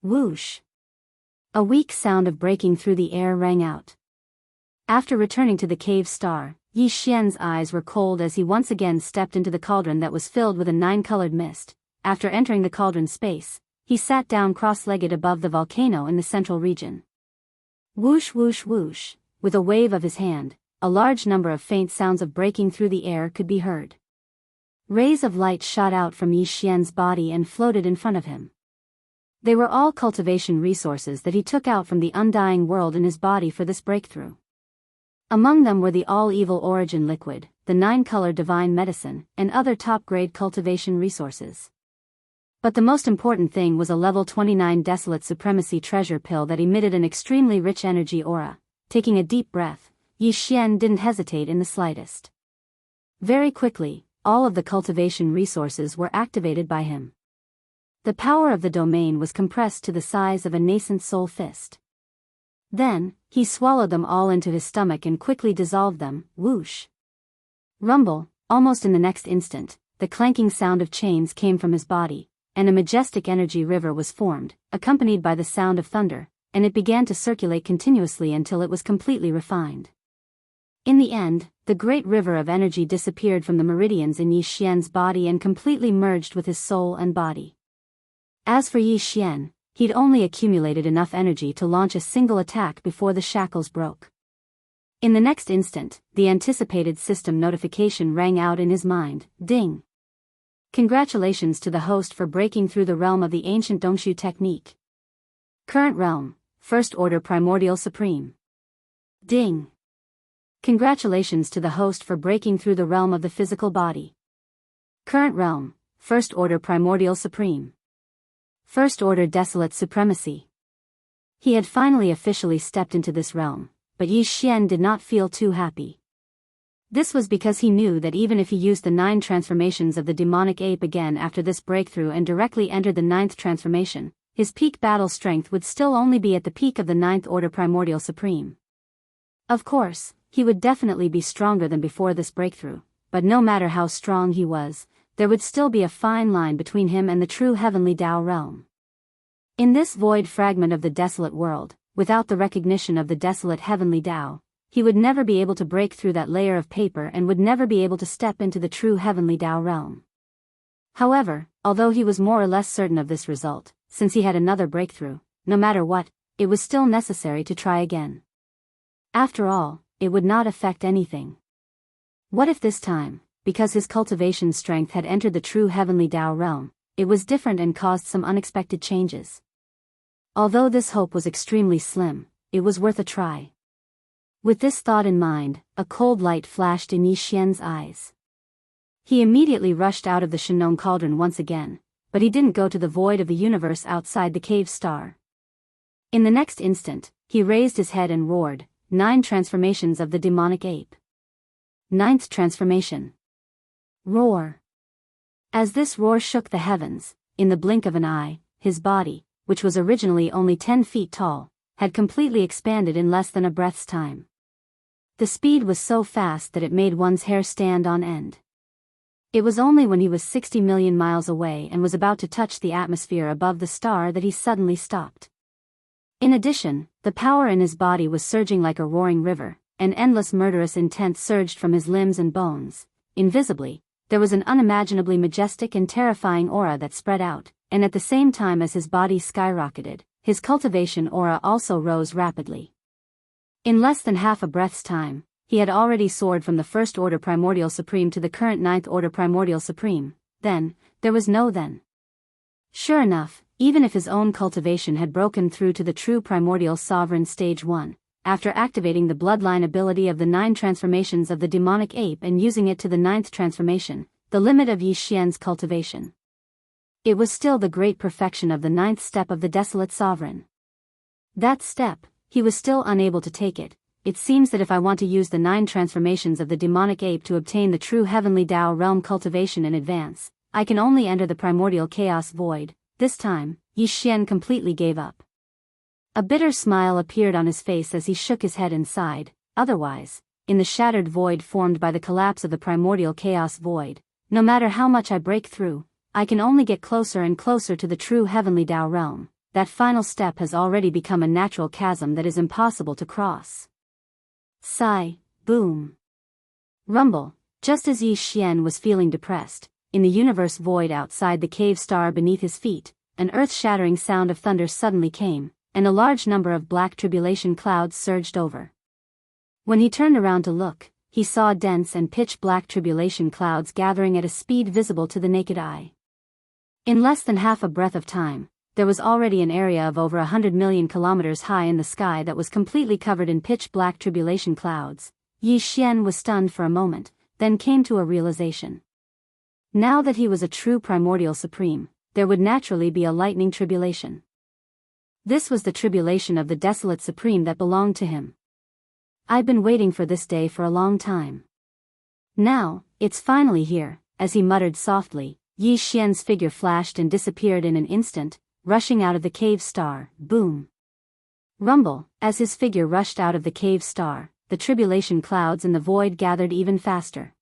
Whoosh! A weak sound of breaking through the air rang out. After returning to the cave star, Yi Xian's eyes were cold as he once again stepped into the cauldron that was filled with a 9-colored mist. After entering the cauldron space, he sat down cross-legged above the volcano in the central region. Whoosh whoosh whoosh, with a wave of his hand, a large number of faint sounds of breaking through the air could be heard. Rays of light shot out from Yi Xian's body and floated in front of him. They were all cultivation resources that he took out from the undying world in his body for this breakthrough. Among them were the all-evil origin liquid, the 9-color divine medicine, and other top-grade cultivation resources. But the most important thing was a level 29 Desolate Supremacy treasure pill that emitted an extremely rich energy aura. Taking a deep breath, Yi Xian didn't hesitate in the slightest. Very quickly, all of the cultivation resources were activated by him. The power of the domain was compressed to the size of a nascent soul fist. Then, he swallowed them all into his stomach and quickly dissolved them. Whoosh! Rumble, almost in the next instant, the clanking sound of chains came from his body, and a majestic energy river was formed, accompanied by the sound of thunder, and it began to circulate continuously until it was completely refined. In the end, the great river of energy disappeared from the meridians in Yi Xian's body and completely merged with his soul and body. As for Yi Xian, he'd only accumulated enough energy to launch a single attack before the shackles broke. In the next instant, the anticipated system notification rang out in his mind. Ding! Congratulations to the host for breaking through the realm of the ancient Dongshu technique. Current realm, First Order Primordial Supreme. Ding! Congratulations to the host for breaking through the realm of the physical body. Current realm, First Order Primordial Supreme. First Order Desolate Supremacy. He had finally officially stepped into this realm, but Yi Xian did not feel too happy. This was because he knew that even if he used the 9 transformations of the demonic ape again after this breakthrough and directly entered the 9th transformation, his peak battle strength would still only be at the peak of the 9th Order Primordial Supreme. Of course, he would definitely be stronger than before this breakthrough, but no matter how strong he was, there would still be a fine line between him and the true heavenly Tao realm. In this void fragment of the desolate world, without the recognition of the desolate heavenly Tao, he would never be able to break through that layer of paper and would never be able to step into the true heavenly Tao realm. However, although he was more or less certain of this result, since he had another breakthrough, no matter what, it was still necessary to try again. After all, it would not affect anything. What if this time, because his cultivation strength had entered the true heavenly Tao realm, it was different and caused some unexpected changes? Although this hope was extremely slim, it was worth a try. With this thought in mind, a cold light flashed in Yi Xian's eyes. He immediately rushed out of the Shenong cauldron once again, but he didn't go to the void of the universe outside the cave star. In the next instant, he raised his head and roared, 9 transformations of the demonic ape. 9th transformation. Roar. As this roar shook the heavens, in the blink of an eye, his body, which was originally only 10 feet tall, had completely expanded in less than a breath's time. The speed was so fast that it made one's hair stand on end. It was only when he was 60 million miles away and was about to touch the atmosphere above the star that he suddenly stopped. In addition, the power in his body was surging like a roaring river, and endless murderous intent surged from his limbs and bones. Invisibly, there was an unimaginably majestic and terrifying aura that spread out, and at the same time as his body skyrocketed, his cultivation aura also rose rapidly. In less than half a breath's time, he had already soared from the First Order Primordial Supreme to the current Ninth Order Primordial Supreme. Then, there was no then. Sure enough, even if his own cultivation had broken through to the true Primordial Sovereign Stage 1, after activating the bloodline ability of the 9 transformations of the demonic ape and using it to the 9th transformation, the limit of Yi Xian's cultivation, it was still the great perfection of the 9th step of the Desolate Sovereign. That step, he was still unable to take it. It seems that if I want to use the 9 transformations of the demonic ape to obtain the true heavenly Tao realm cultivation in advance, I can only enter the primordial chaos void. This time, Yi Xian completely gave up. A bitter smile appeared on his face as he shook his head and sighed. Otherwise, in the shattered void formed by the collapse of the primordial chaos void, no matter how much I break through, I can only get closer and closer to the true heavenly Tao realm. That final step has already become a natural chasm that is impossible to cross. Sigh, boom. Rumble. Just as Yi Xian was feeling depressed, in the universe void outside the cave star beneath his feet, an earth-shattering sound of thunder suddenly came, and a large number of black tribulation clouds surged over. When he turned around to look, he saw dense and pitch-black tribulation clouds gathering at a speed visible to the naked eye. In less than half a breath of time, there was already an area of over 100 million kilometers high in the sky that was completely covered in pitch-black tribulation clouds. Yi Xian was stunned for a moment, then came to a realization. Now that he was a true primordial supreme, there would naturally be a lightning tribulation. This was the tribulation of the desolate supreme that belonged to him. I've been waiting for this day for a long time. Now, it's finally here. As he muttered softly, Yi Xian's figure flashed and disappeared in an instant, rushing out of the cave star. Boom. Rumble. As his figure rushed out of the cave star, the tribulation clouds in the void gathered even faster.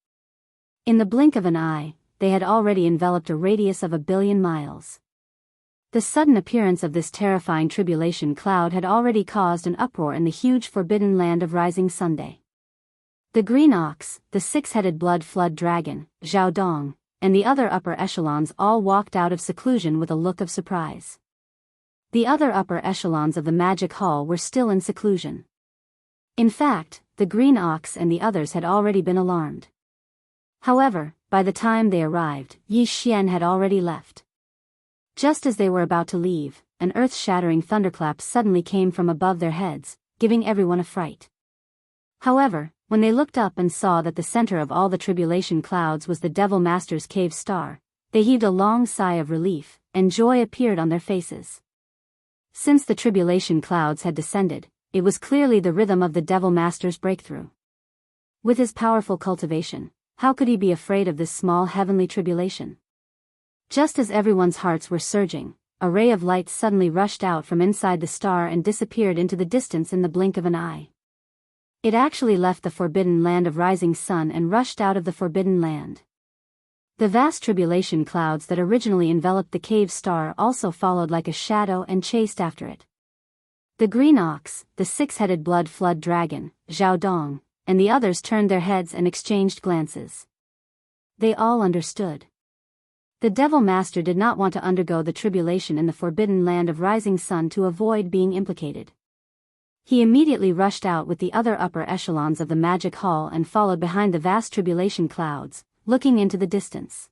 In the blink of an eye, they had already enveloped a radius of 1 billion miles. The sudden appearance of this terrifying tribulation cloud had already caused an uproar in the huge forbidden land of Rising Sunday. The green ox, the 6-headed blood flood dragon, Zhao Dong, and the other upper echelons all walked out of seclusion with a look of surprise. The other upper echelons of the magic hall were still in seclusion. In fact, the green ox and the others had already been alarmed. However, by the time they arrived, Yi Xian had already left. Just as they were about to leave, an earth-shattering thunderclap suddenly came from above their heads, giving everyone a fright. However, when they looked up and saw that the center of all the tribulation clouds was the Devil Master's cave star, they heaved a long sigh of relief, and joy appeared on their faces. Since the tribulation clouds had descended, it was clearly the rhythm of the Devil Master's breakthrough. With his powerful cultivation, how could he be afraid of this small heavenly tribulation? Just as everyone's hearts were surging, a ray of light suddenly rushed out from inside the star and disappeared into the distance in the blink of an eye. It actually left the forbidden land of Rising Sun and rushed out of the forbidden land. The vast tribulation clouds that originally enveloped the cave star also followed like a shadow and chased after it. The green ox, the six-headed blood flood dragon, Zhao Dong, and the others turned their heads and exchanged glances. They all understood. The Devil Master did not want to undergo the tribulation in the forbidden land of Rising Sun to avoid being implicated. He immediately rushed out with the other upper echelons of the magic hall and followed behind the vast tribulation clouds, looking into the distance.